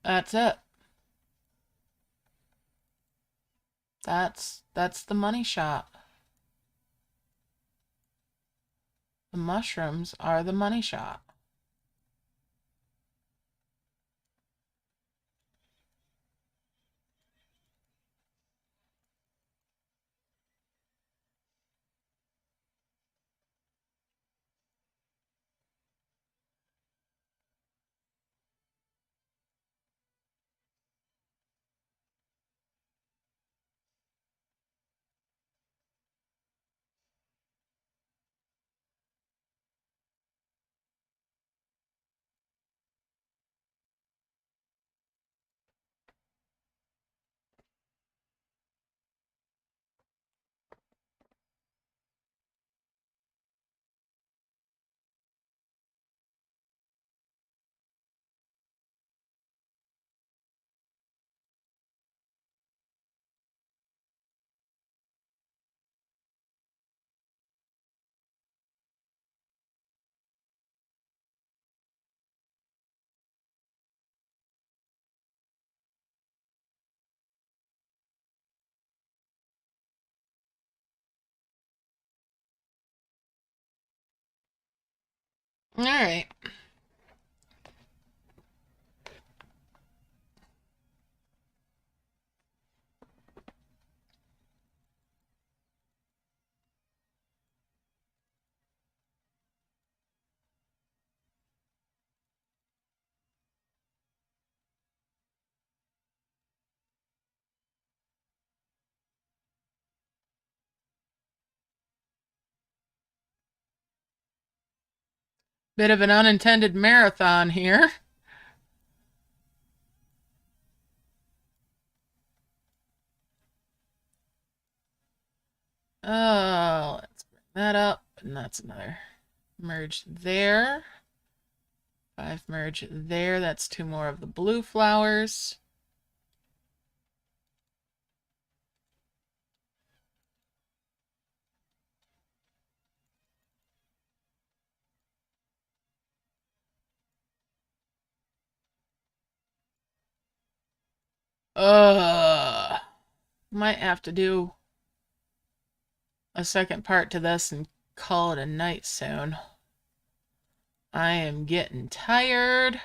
That's it. That's the money shot. The mushrooms are the money shot. All right. Bit of an unintended marathon here. Oh, let's bring that up. And that's another merge there. 5 merge there. That's 2 more of the blue flowers. Might have to do a second part to this and call it a night soon. I am getting tired.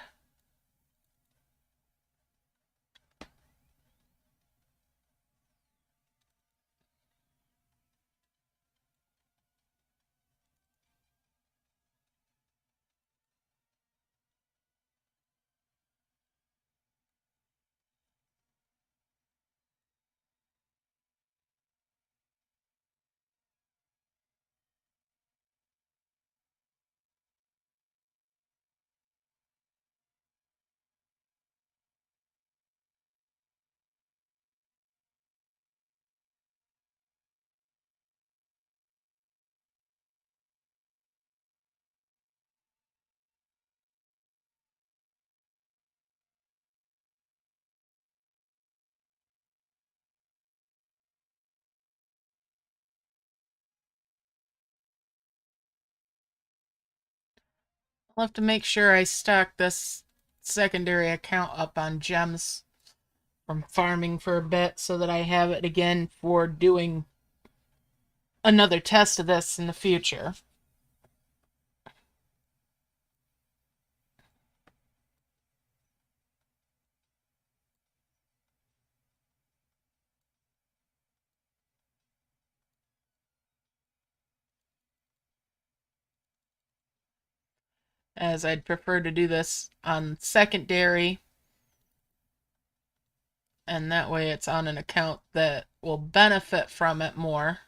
I'll have to make sure I stock this secondary account up on gems from farming for a bit so that I have it again for doing another test of this in the future. As I'd prefer to do this on secondary, and that way it's on an account that will benefit from it more.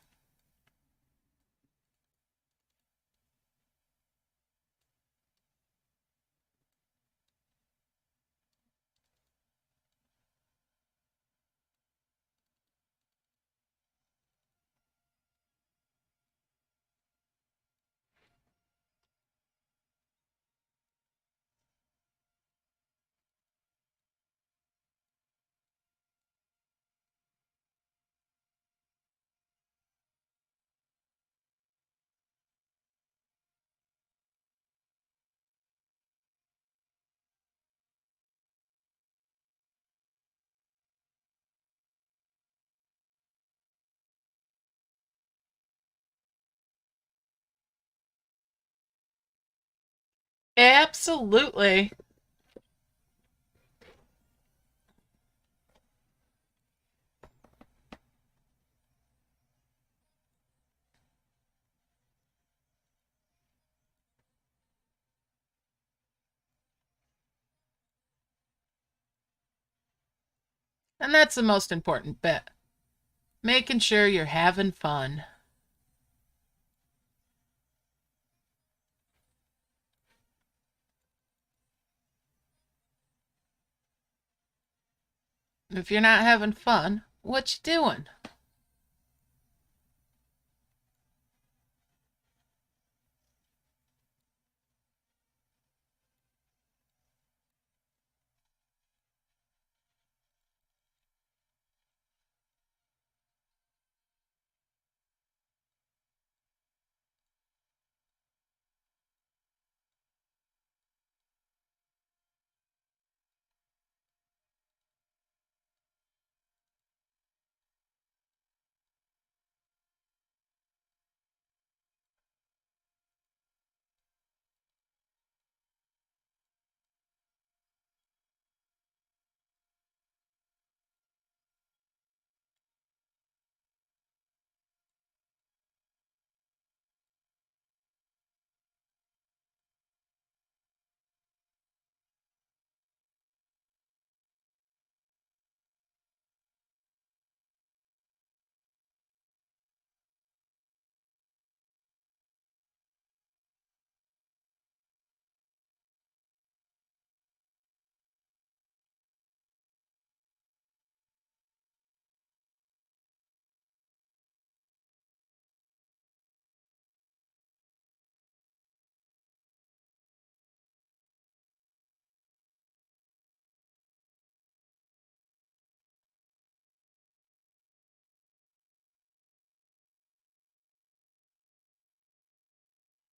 Absolutely. And that's the most important bit. Making sure you're having fun. If you're not having fun, what you doing?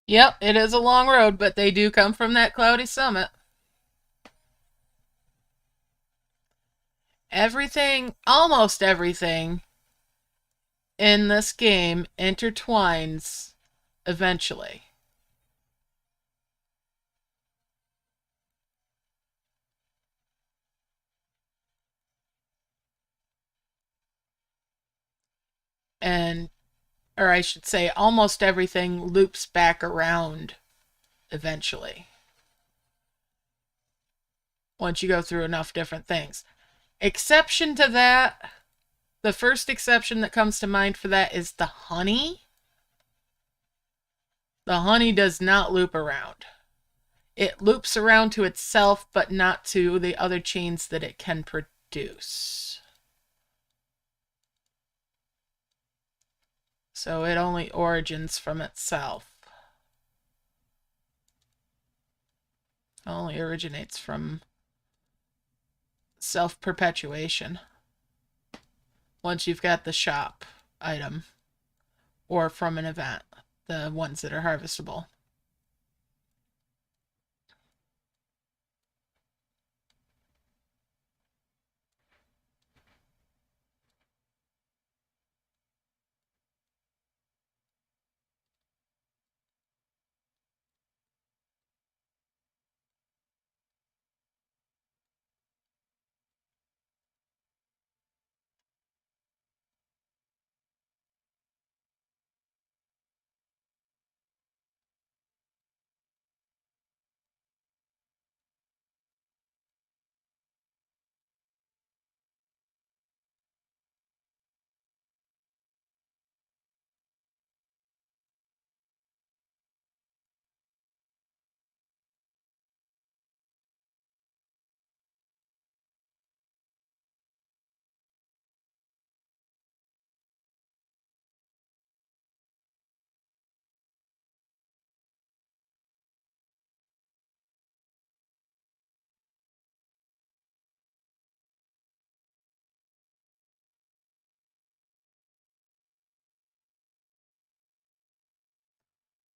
Yep, it is a long road, but they do come from that cloudy summit. Everything, almost everything in this game intertwines eventually. And, or I should say, almost everything loops back around eventually. Once you go through enough different things. Exception to that, the first exception that comes to mind for that is the honey. The honey does not loop around. It loops around to itself, but not to the other chains that it can produce. So it only origins from itself. It only originates from self-perpetuation. Once you've got the shop item, or from an event, the ones that are harvestable.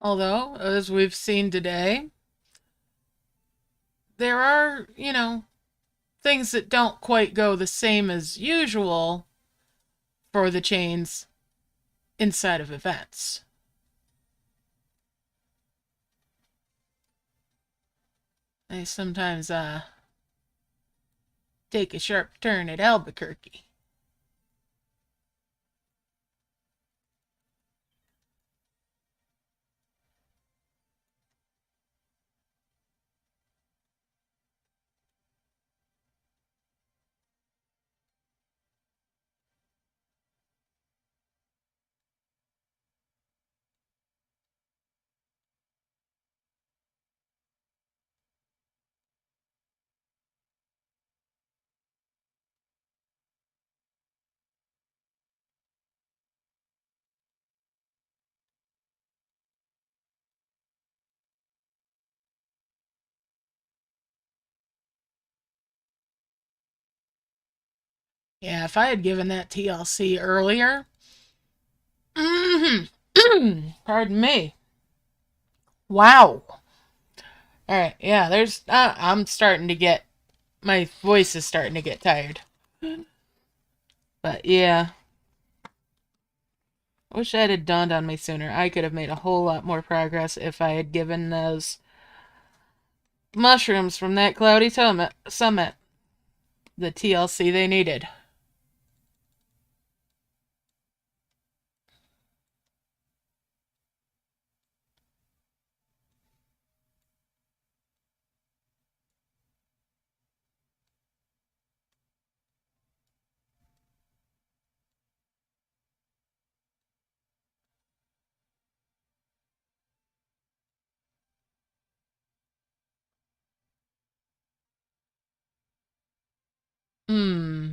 Although, as we've seen today, there are, things that don't quite go the same as usual for the chains inside of events. They sometimes take a sharp turn at Albuquerque. Yeah, if I had given that TLC earlier, pardon me. Wow. All right, yeah, I'm starting to get, my voice is starting to get tired. But yeah, I wish that had dawned on me sooner. I could have made a whole lot more progress if I had given those mushrooms from that cloudy summit the TLC they needed. Hmm.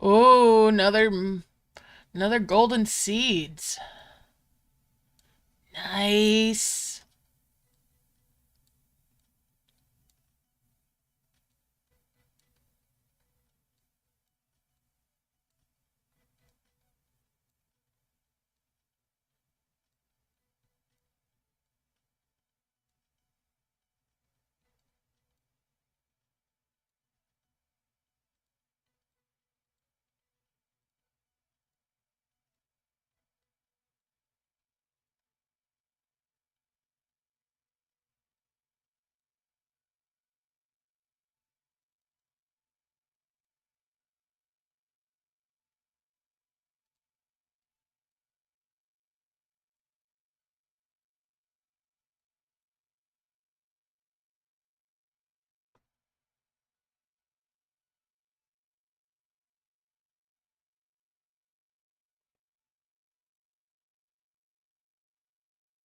Oh, another golden seeds. Nice.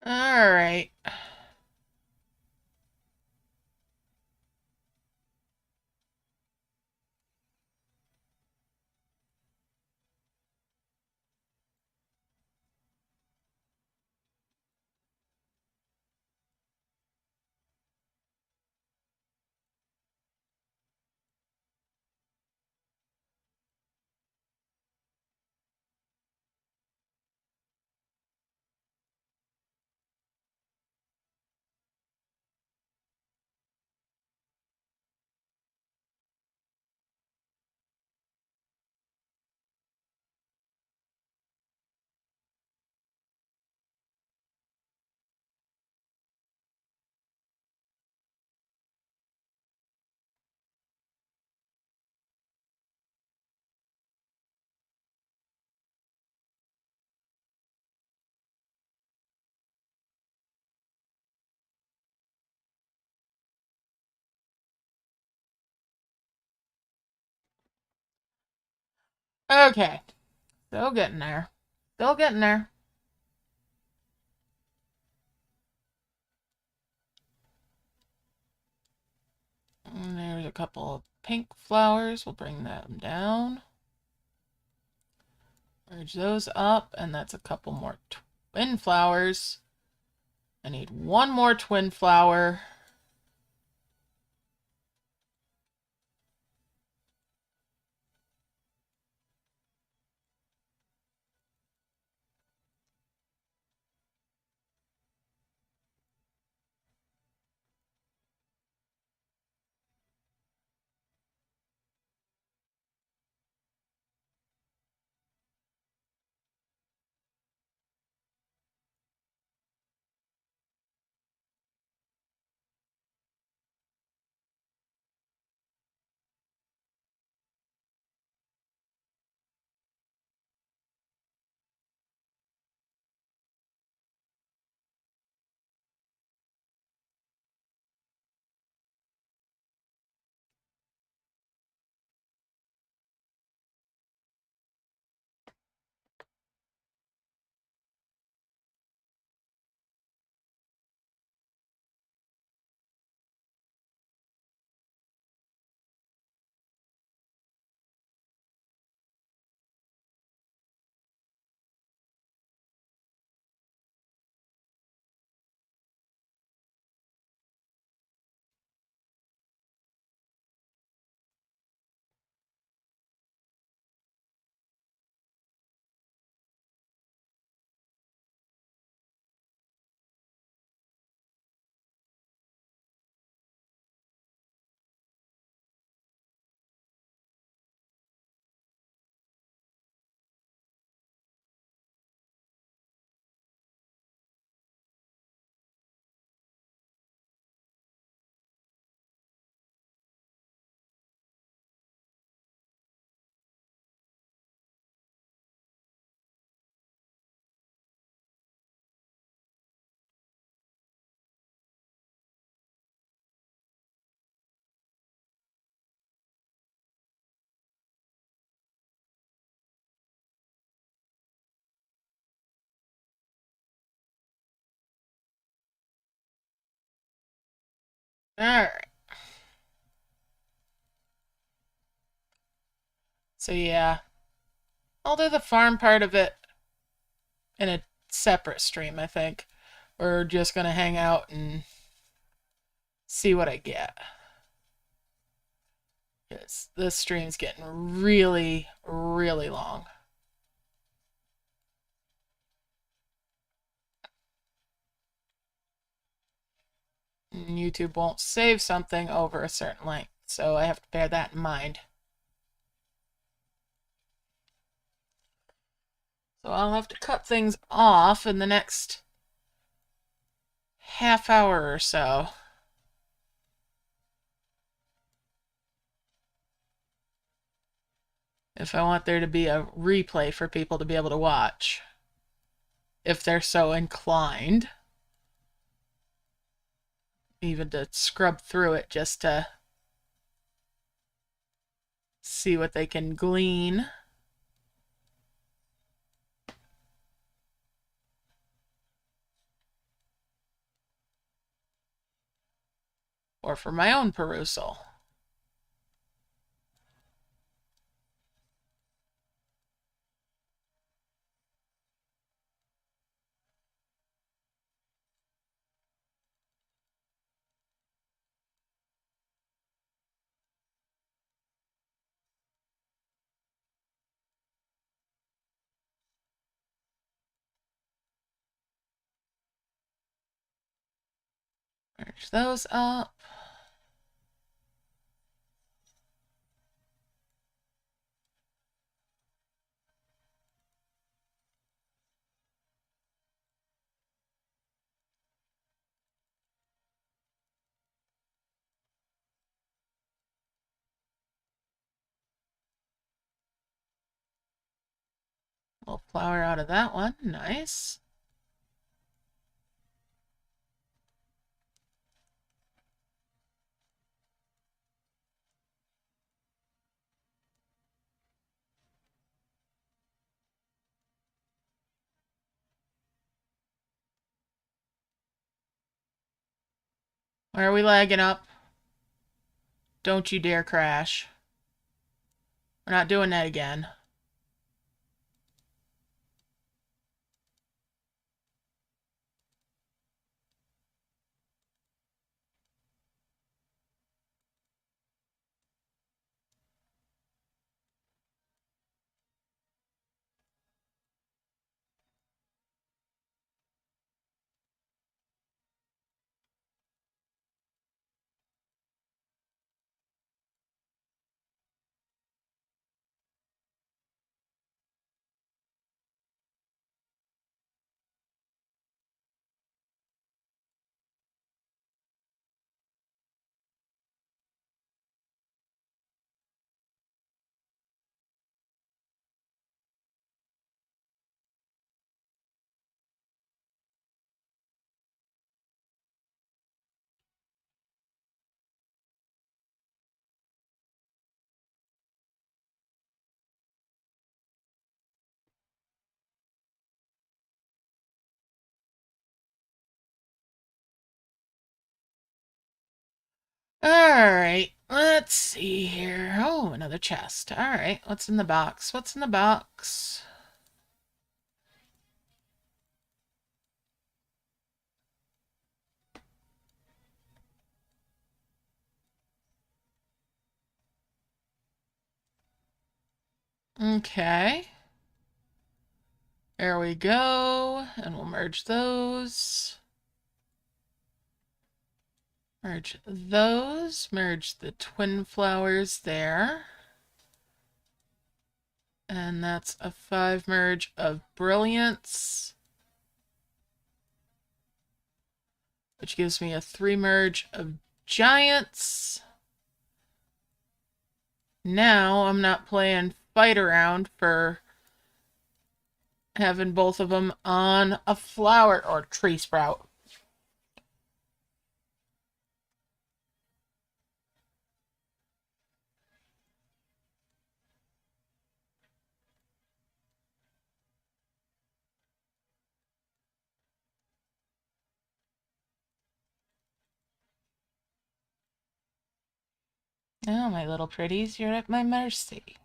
All right. Okay. Still getting there. Still getting there. And there's a couple of pink flowers. We'll bring them down. Merge those up, and that's a couple more twin flowers. I need one more twin flower. Alright. So yeah, I'll do the farm part of it in a separate stream, I think. We're just going to hang out and see what I get. Because this stream's getting really, really long. And YouTube won't save something over a certain length, so I have to bear that in mind. So I'll have to cut things off in the next half hour or so. If I want there to be a replay for people to be able to watch. If they're so inclined. Even to scrub through it just to see what they can glean. Or for my own perusal. Merge those up. Little flower out of that one. Nice. Why are we lagging up? Don't you dare crash. We're not doing that again. Alright, let's see here. Oh, another chest. Alright, what's in the box? What's in the box? Okay. There we go. And we'll merge those. Merge those. Merge the twin flowers there. And that's a 5 merge of brilliance. Which gives me a 3 merge of giants. Now I'm not playing fight around for having both of them on a flower or tree sprout. Oh, my little pretties, you're at my mercy.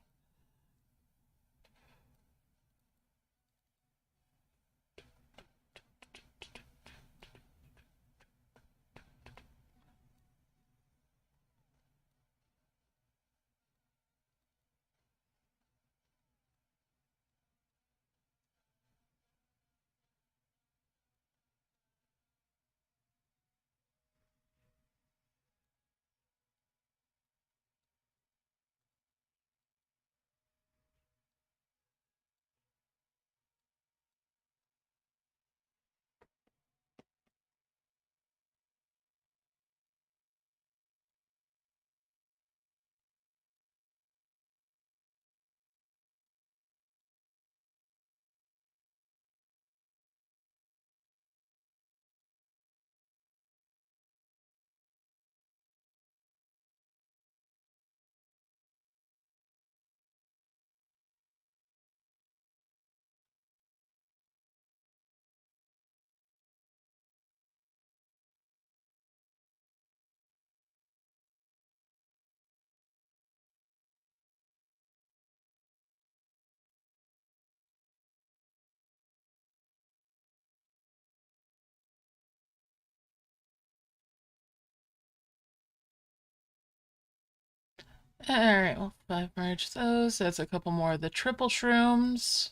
Alright, we'll 5 merge those. That's a couple more of the triple shrooms.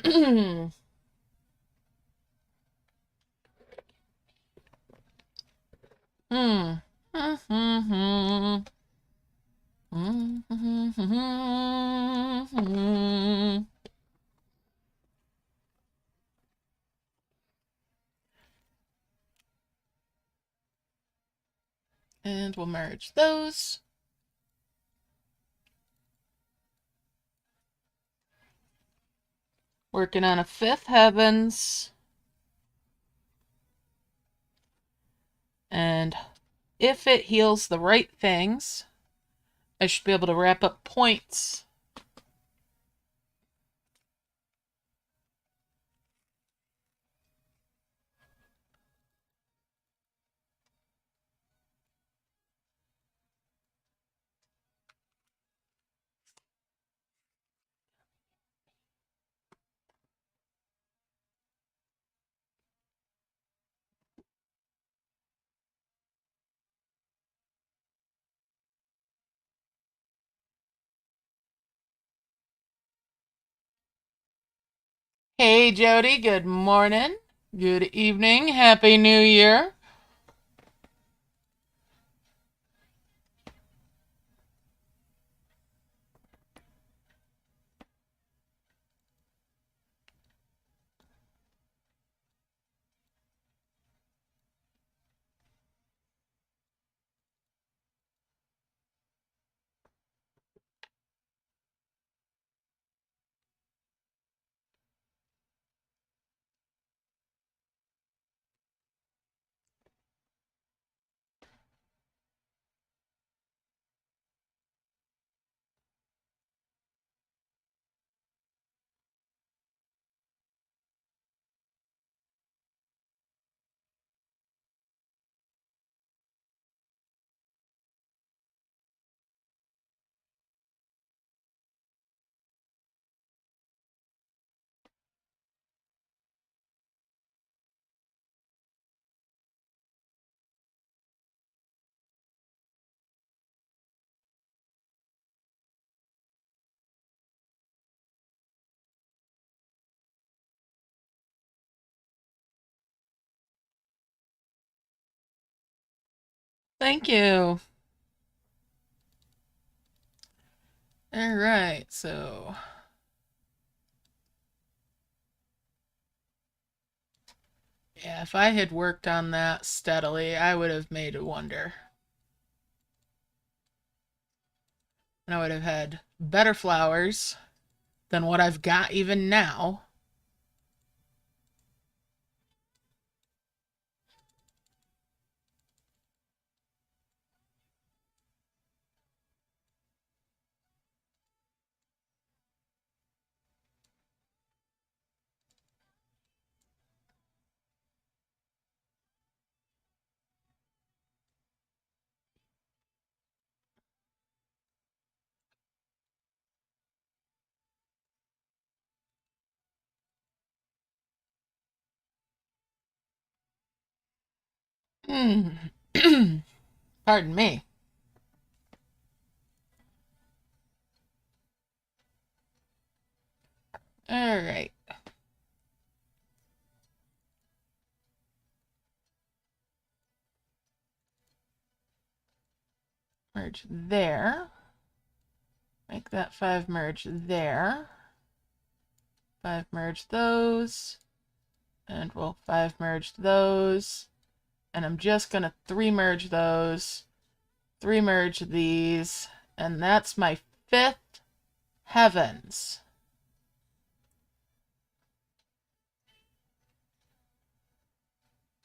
Hmm. And we'll merge those. Working on a 5th heavens. And if it heals the right things, I should be able to wrap up points. Hey Jody, good morning. Good evening. Happy New Year. Thank you. All right, so yeah, if I had worked on that steadily, I would have made a wonder. And I would have had better flowers than what I've got even now. Pardon me. All right. Merge there. Make that 5 merge there. 5 merge those. And we'll 5 merge those. And I'm just going to 3 merge those. 3 merge these. And that's my 5th heavens.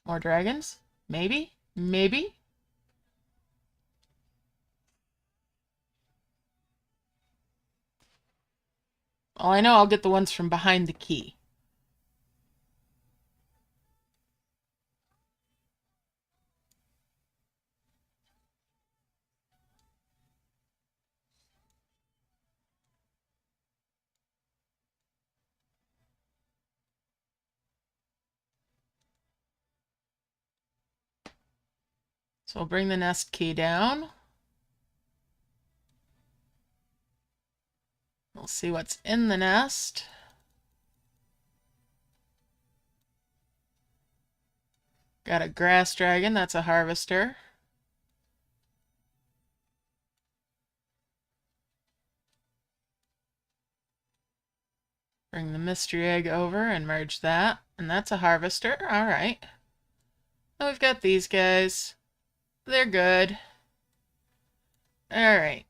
More dragons? Maybe? Maybe? Well, I know I'll get the ones from behind the key. So we'll bring the nest key down. We'll see what's in the nest. Got a grass dragon, that's a harvester. Bring the mystery egg over and merge that. And that's a harvester. Alright. Now we've got these guys. They're good. Alright.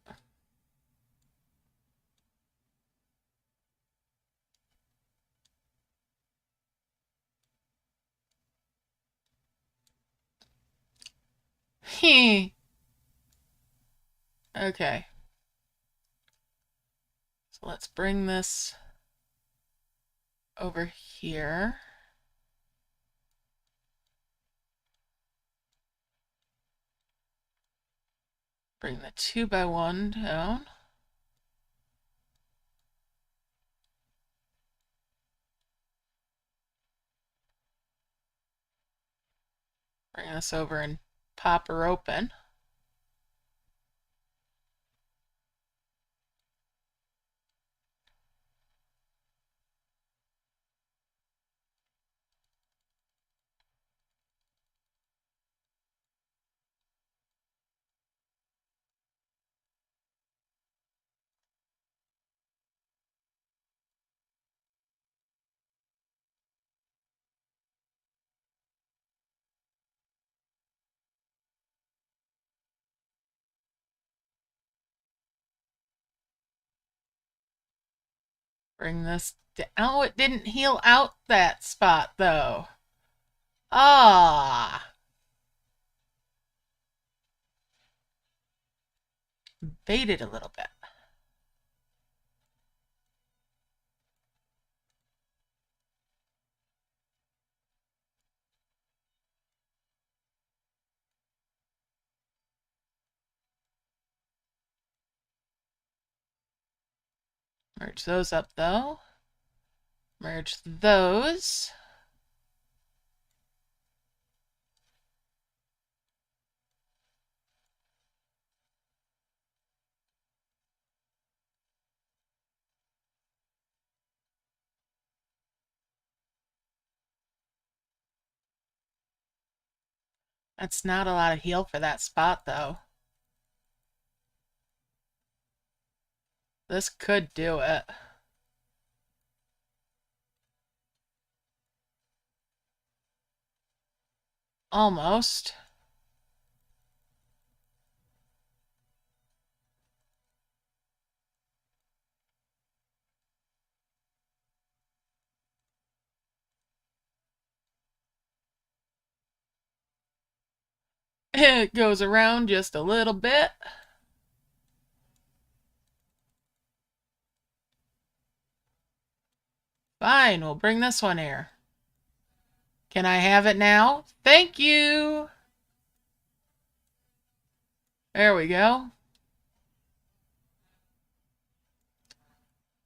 Okay. So let's bring this over here. Bring the 2x1 down. Bring this over and pop her open. Bring this down. Oh, it didn't heal out that spot though. Ah. Baited a little bit. Merge those up though. Merge those. That's not a lot of heal for that spot though. This could do it. Almost. It goes around just a little bit. Fine, we'll bring this one here. Can I have it now? Thank you! There we go.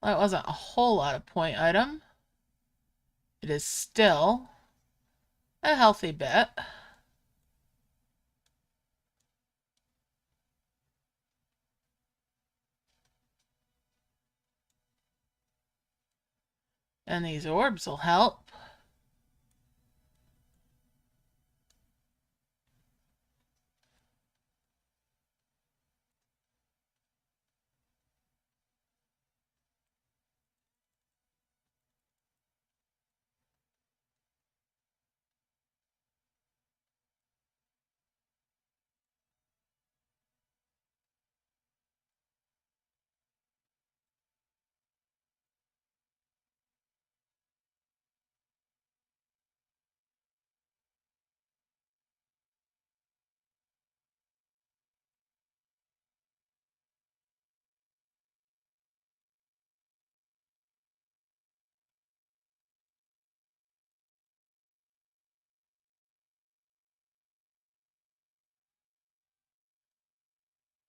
That wasn't a whole lot of point item. It is still a healthy bit. And these orbs will help.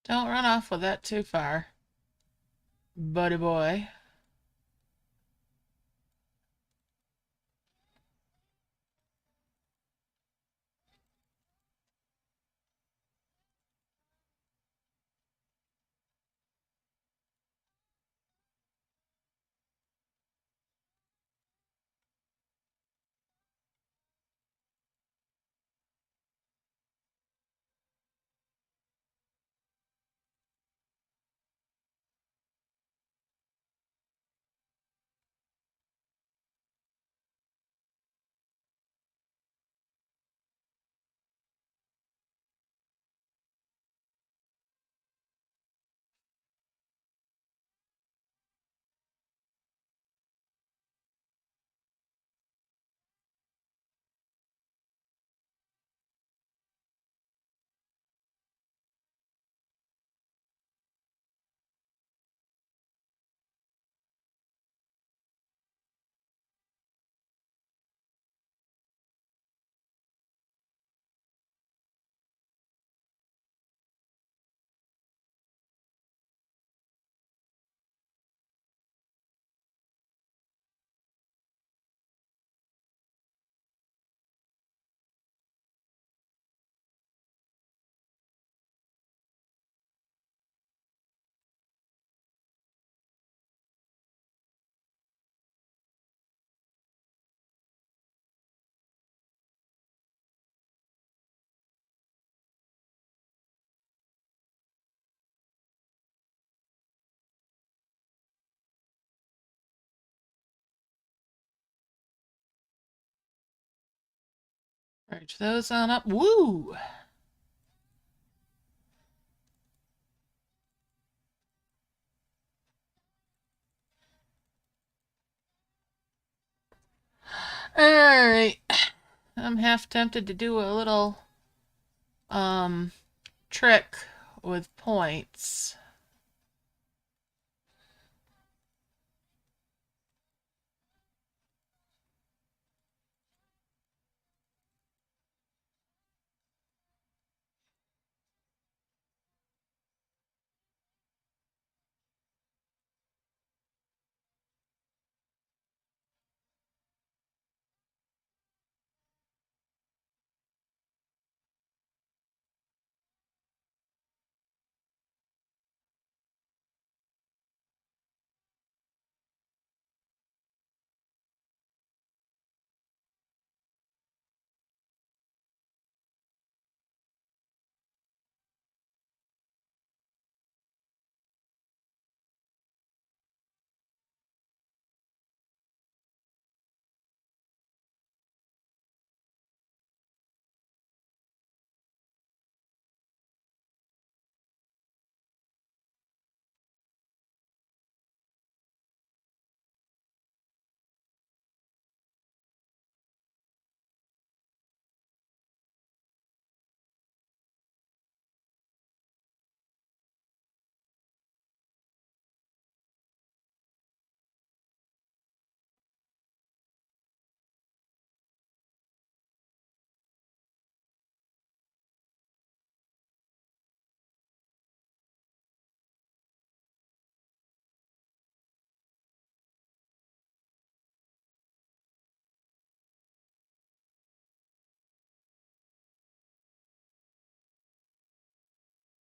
Don't run off with that too far, buddy boy. Merge those on up. Woo! Alright. I'm half tempted to do a little trick with points.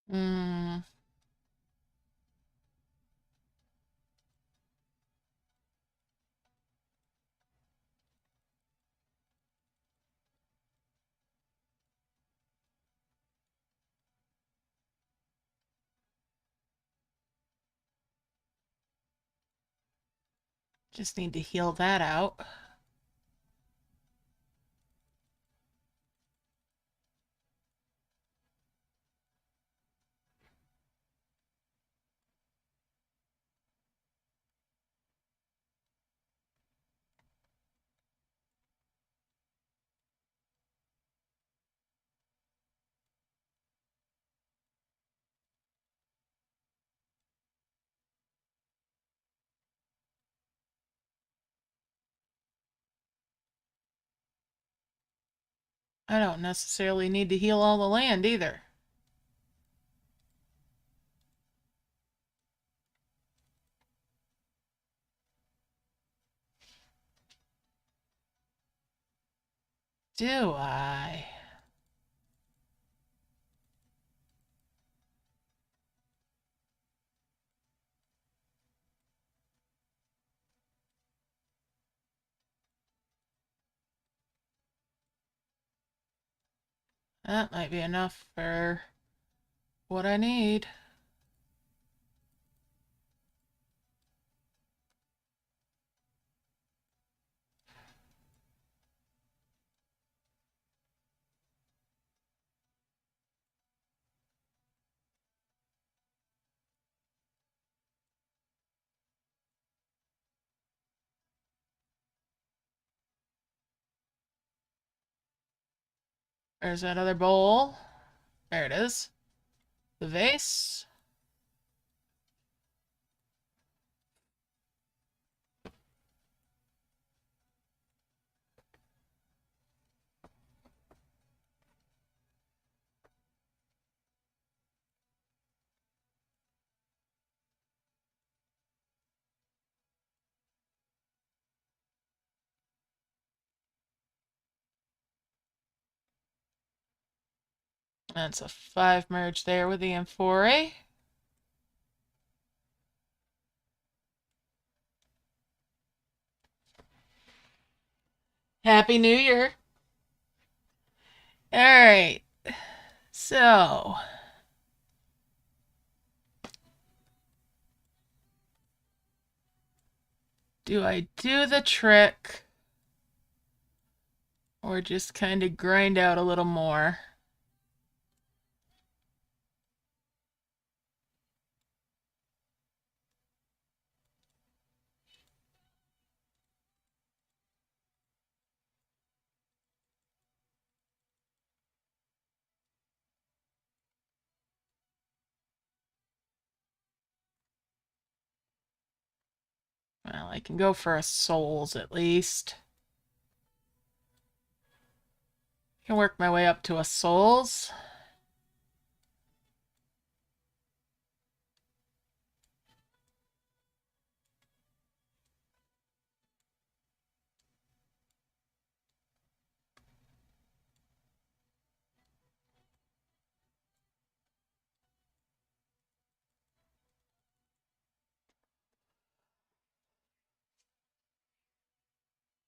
Mm, just need to heal that out. I don't necessarily need to heal all the land either. Do I? That might be enough for what I need. There's that other bowl. There it is. The vase. That's a 5 merge there with the amphora. Happy New Year. Alright. So. Do I do the trick? Or just kind of grind out a little more. Well, I can go for a souls at least. I can work my way up to a souls.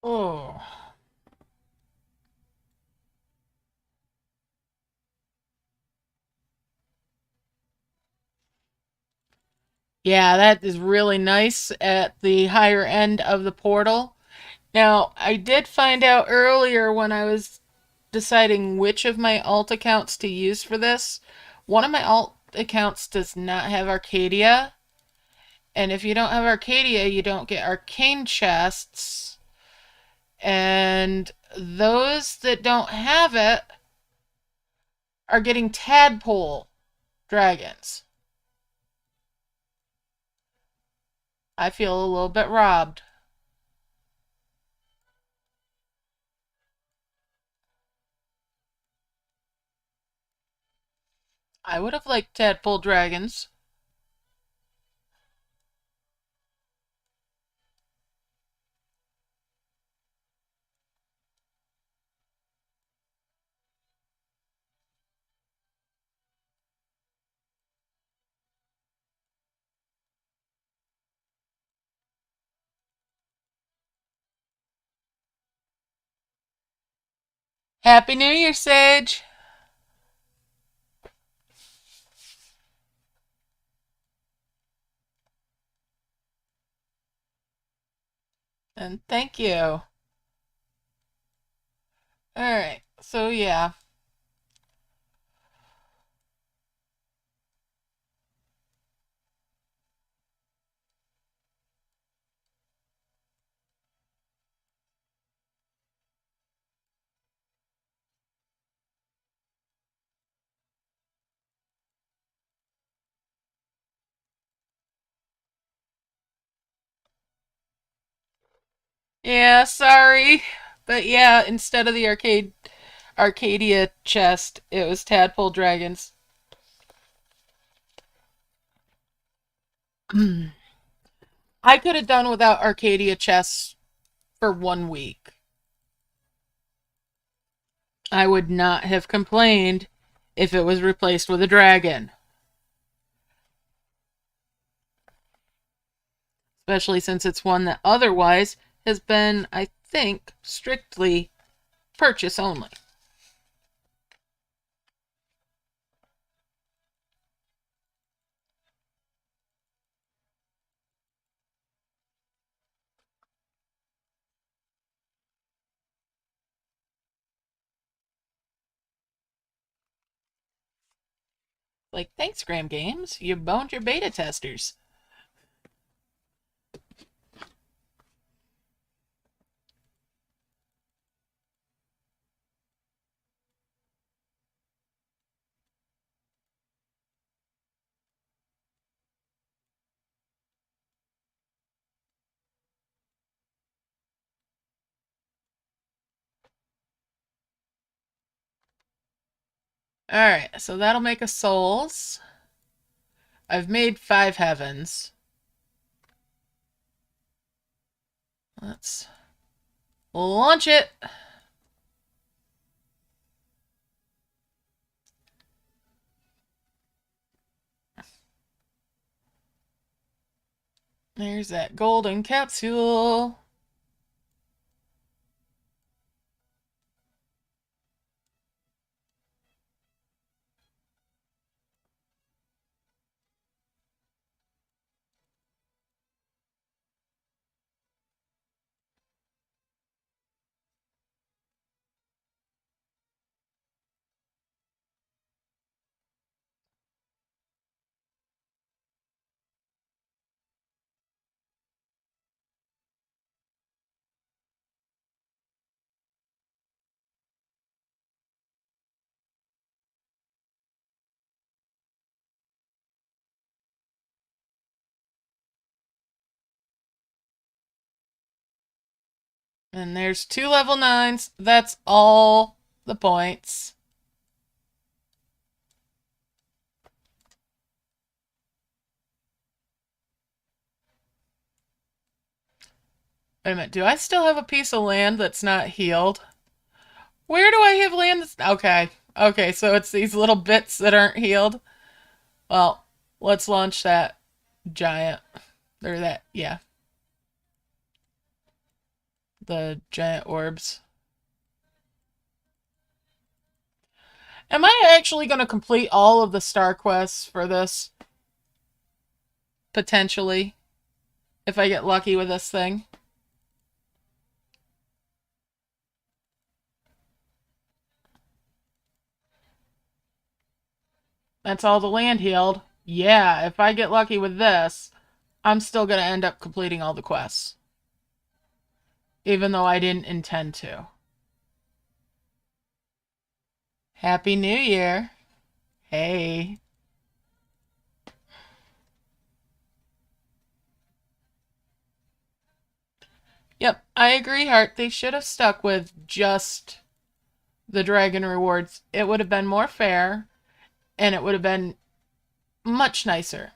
Oh. Yeah, that is really nice at the higher end of the portal. Now, I did find out earlier when I was deciding which of my alt accounts to use for this. One of my alt accounts does not have Arcadia. And if you don't have Arcadia, you don't get arcane chests. And those that don't have it are getting tadpole dragons. I feel a little bit robbed. I would have liked tadpole dragons. Happy New Year, Sage! And thank you. Alright, so yeah. Yeah, sorry. But yeah, instead of the Arcadia chest, it was tadpole dragons. I could have done without Arcadia chests for 1 week. I would not have complained if it was replaced with a dragon. Especially since it's one that otherwise has been, I think, strictly purchase only. Like, thanks, Graham Games. You boned your beta testers. Alright, so that'll make a souls. I've made 5 heavens. Let's launch it. There's that golden capsule. And there's 2 level 9s. That's all the points. Wait a minute. Do I still have a piece of land that's not healed? Where do I have land that's... Okay. Okay, so it's these little bits that aren't healed. Well, let's launch that giant. Or that, yeah. The giant orbs. Am I actually going to complete all of the star quests for this? Potentially. If I get lucky with this thing. That's all the land healed. Yeah, if I get lucky with this, I'm still going to end up completing all the quests. Even though I didn't intend to. Happy New Year. Hey. Yep, I agree, Hart. They should have stuck with just the dragon rewards. It would have been more fair, and it would have been much nicer.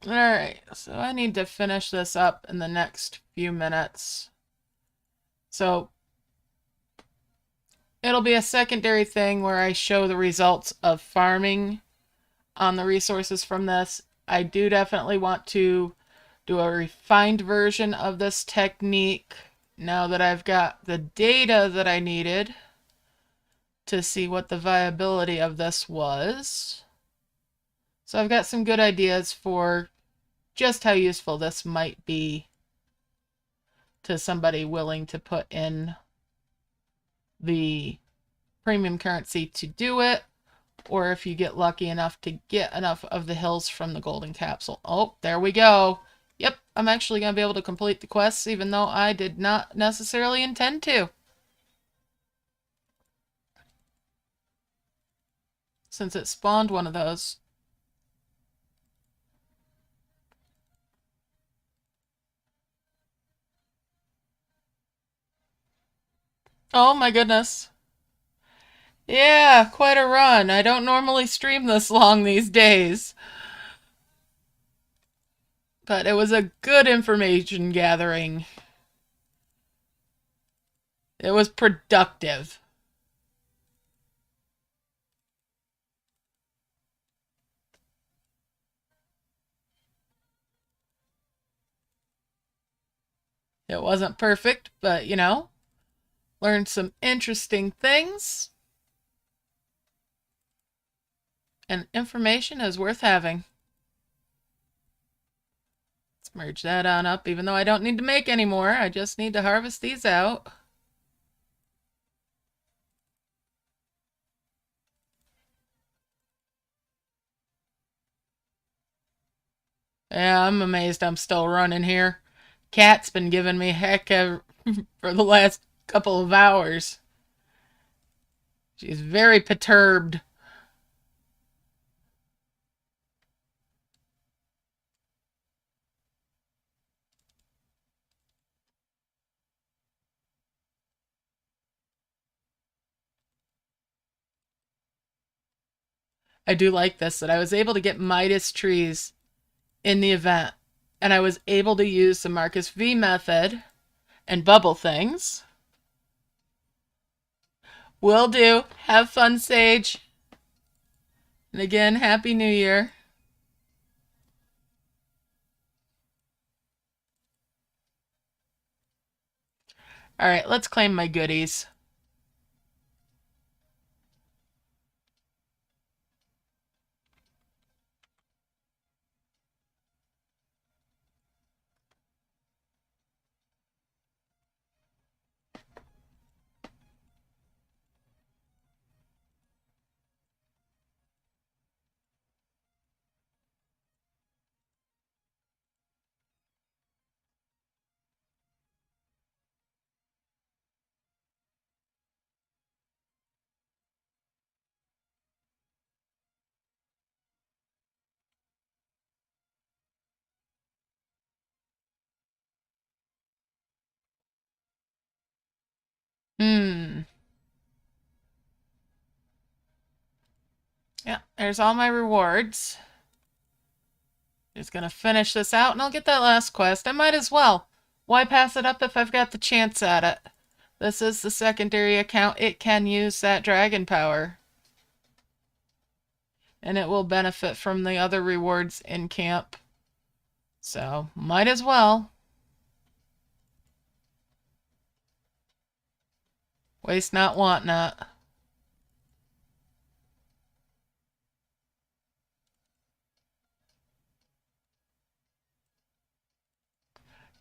Alright, so I need to finish this up in the next few minutes. So it'll be a secondary thing where I show the results of farming on the resources from this. I do definitely want to do a refined version of this technique now that I've got the data that I needed to see what the viability of this was. So I've got some good ideas for just how useful this might be to somebody willing to put in the premium currency to do it, or if you get lucky enough to get enough of the hills from the golden capsule. Oh, there we go. Yep, I'm actually going to be able to complete the quests even though I did not necessarily intend to. Since it spawned one of those. Oh my goodness. Yeah, quite a run. I don't normally stream this long these days. But it was a good information gathering. It was productive. It wasn't perfect, but you know, learned some interesting things. And information is worth having. Let's merge that on up, even though I don't need to make any more. I just need to harvest these out. Yeah, I'm amazed I'm still running here. Cat's been giving me heck for the last couple of hours. She's very perturbed. I do like this, that I was able to get Midas trees in the event, and I was able to use the Marcus V method and bubble things. Will do. Have fun, Sage. And again, Happy New Year. All right, let's claim my goodies. Hmm. Yeah, there's all my rewards. Just gonna finish this out and I'll get that last quest. I might as well. Why pass it up if I've got the chance at it? This is the secondary account. It can use that dragon power. And it will benefit from the other rewards in camp. So, might as well. Waste not, want not.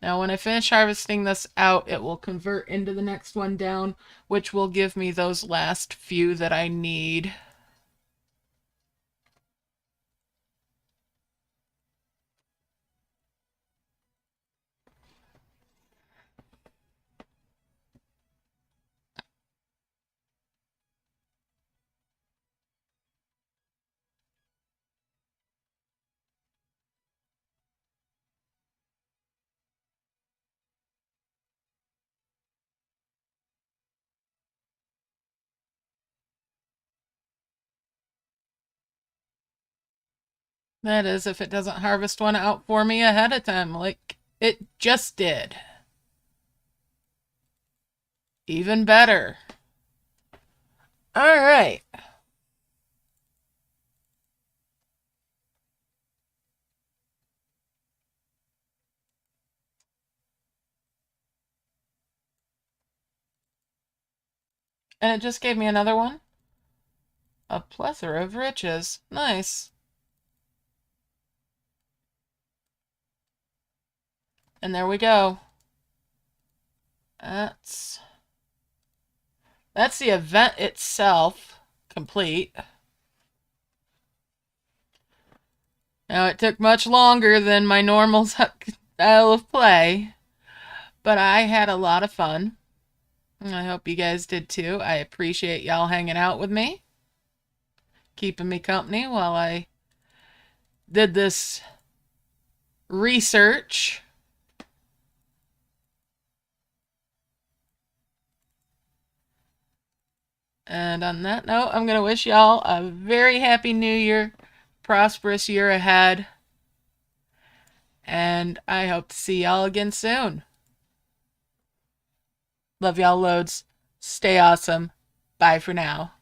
Now, when I finish harvesting this out, it will convert into the next one down, which will give me those last few that I need. That is, if it doesn't harvest one out for me ahead of time, like it just did. Even better. All right. And it just gave me another one. A plethora of riches. Nice. And there we go. That's the event itself complete. Now, it took much longer than my normal style of play, but I had a lot of fun. I hope you guys did too. I appreciate y'all hanging out with me, keeping me company while I did this research. And on that note, I'm going to wish y'all a very happy new year, prosperous year ahead. And I hope to see y'all again soon. Love y'all loads. Stay awesome. Bye for now.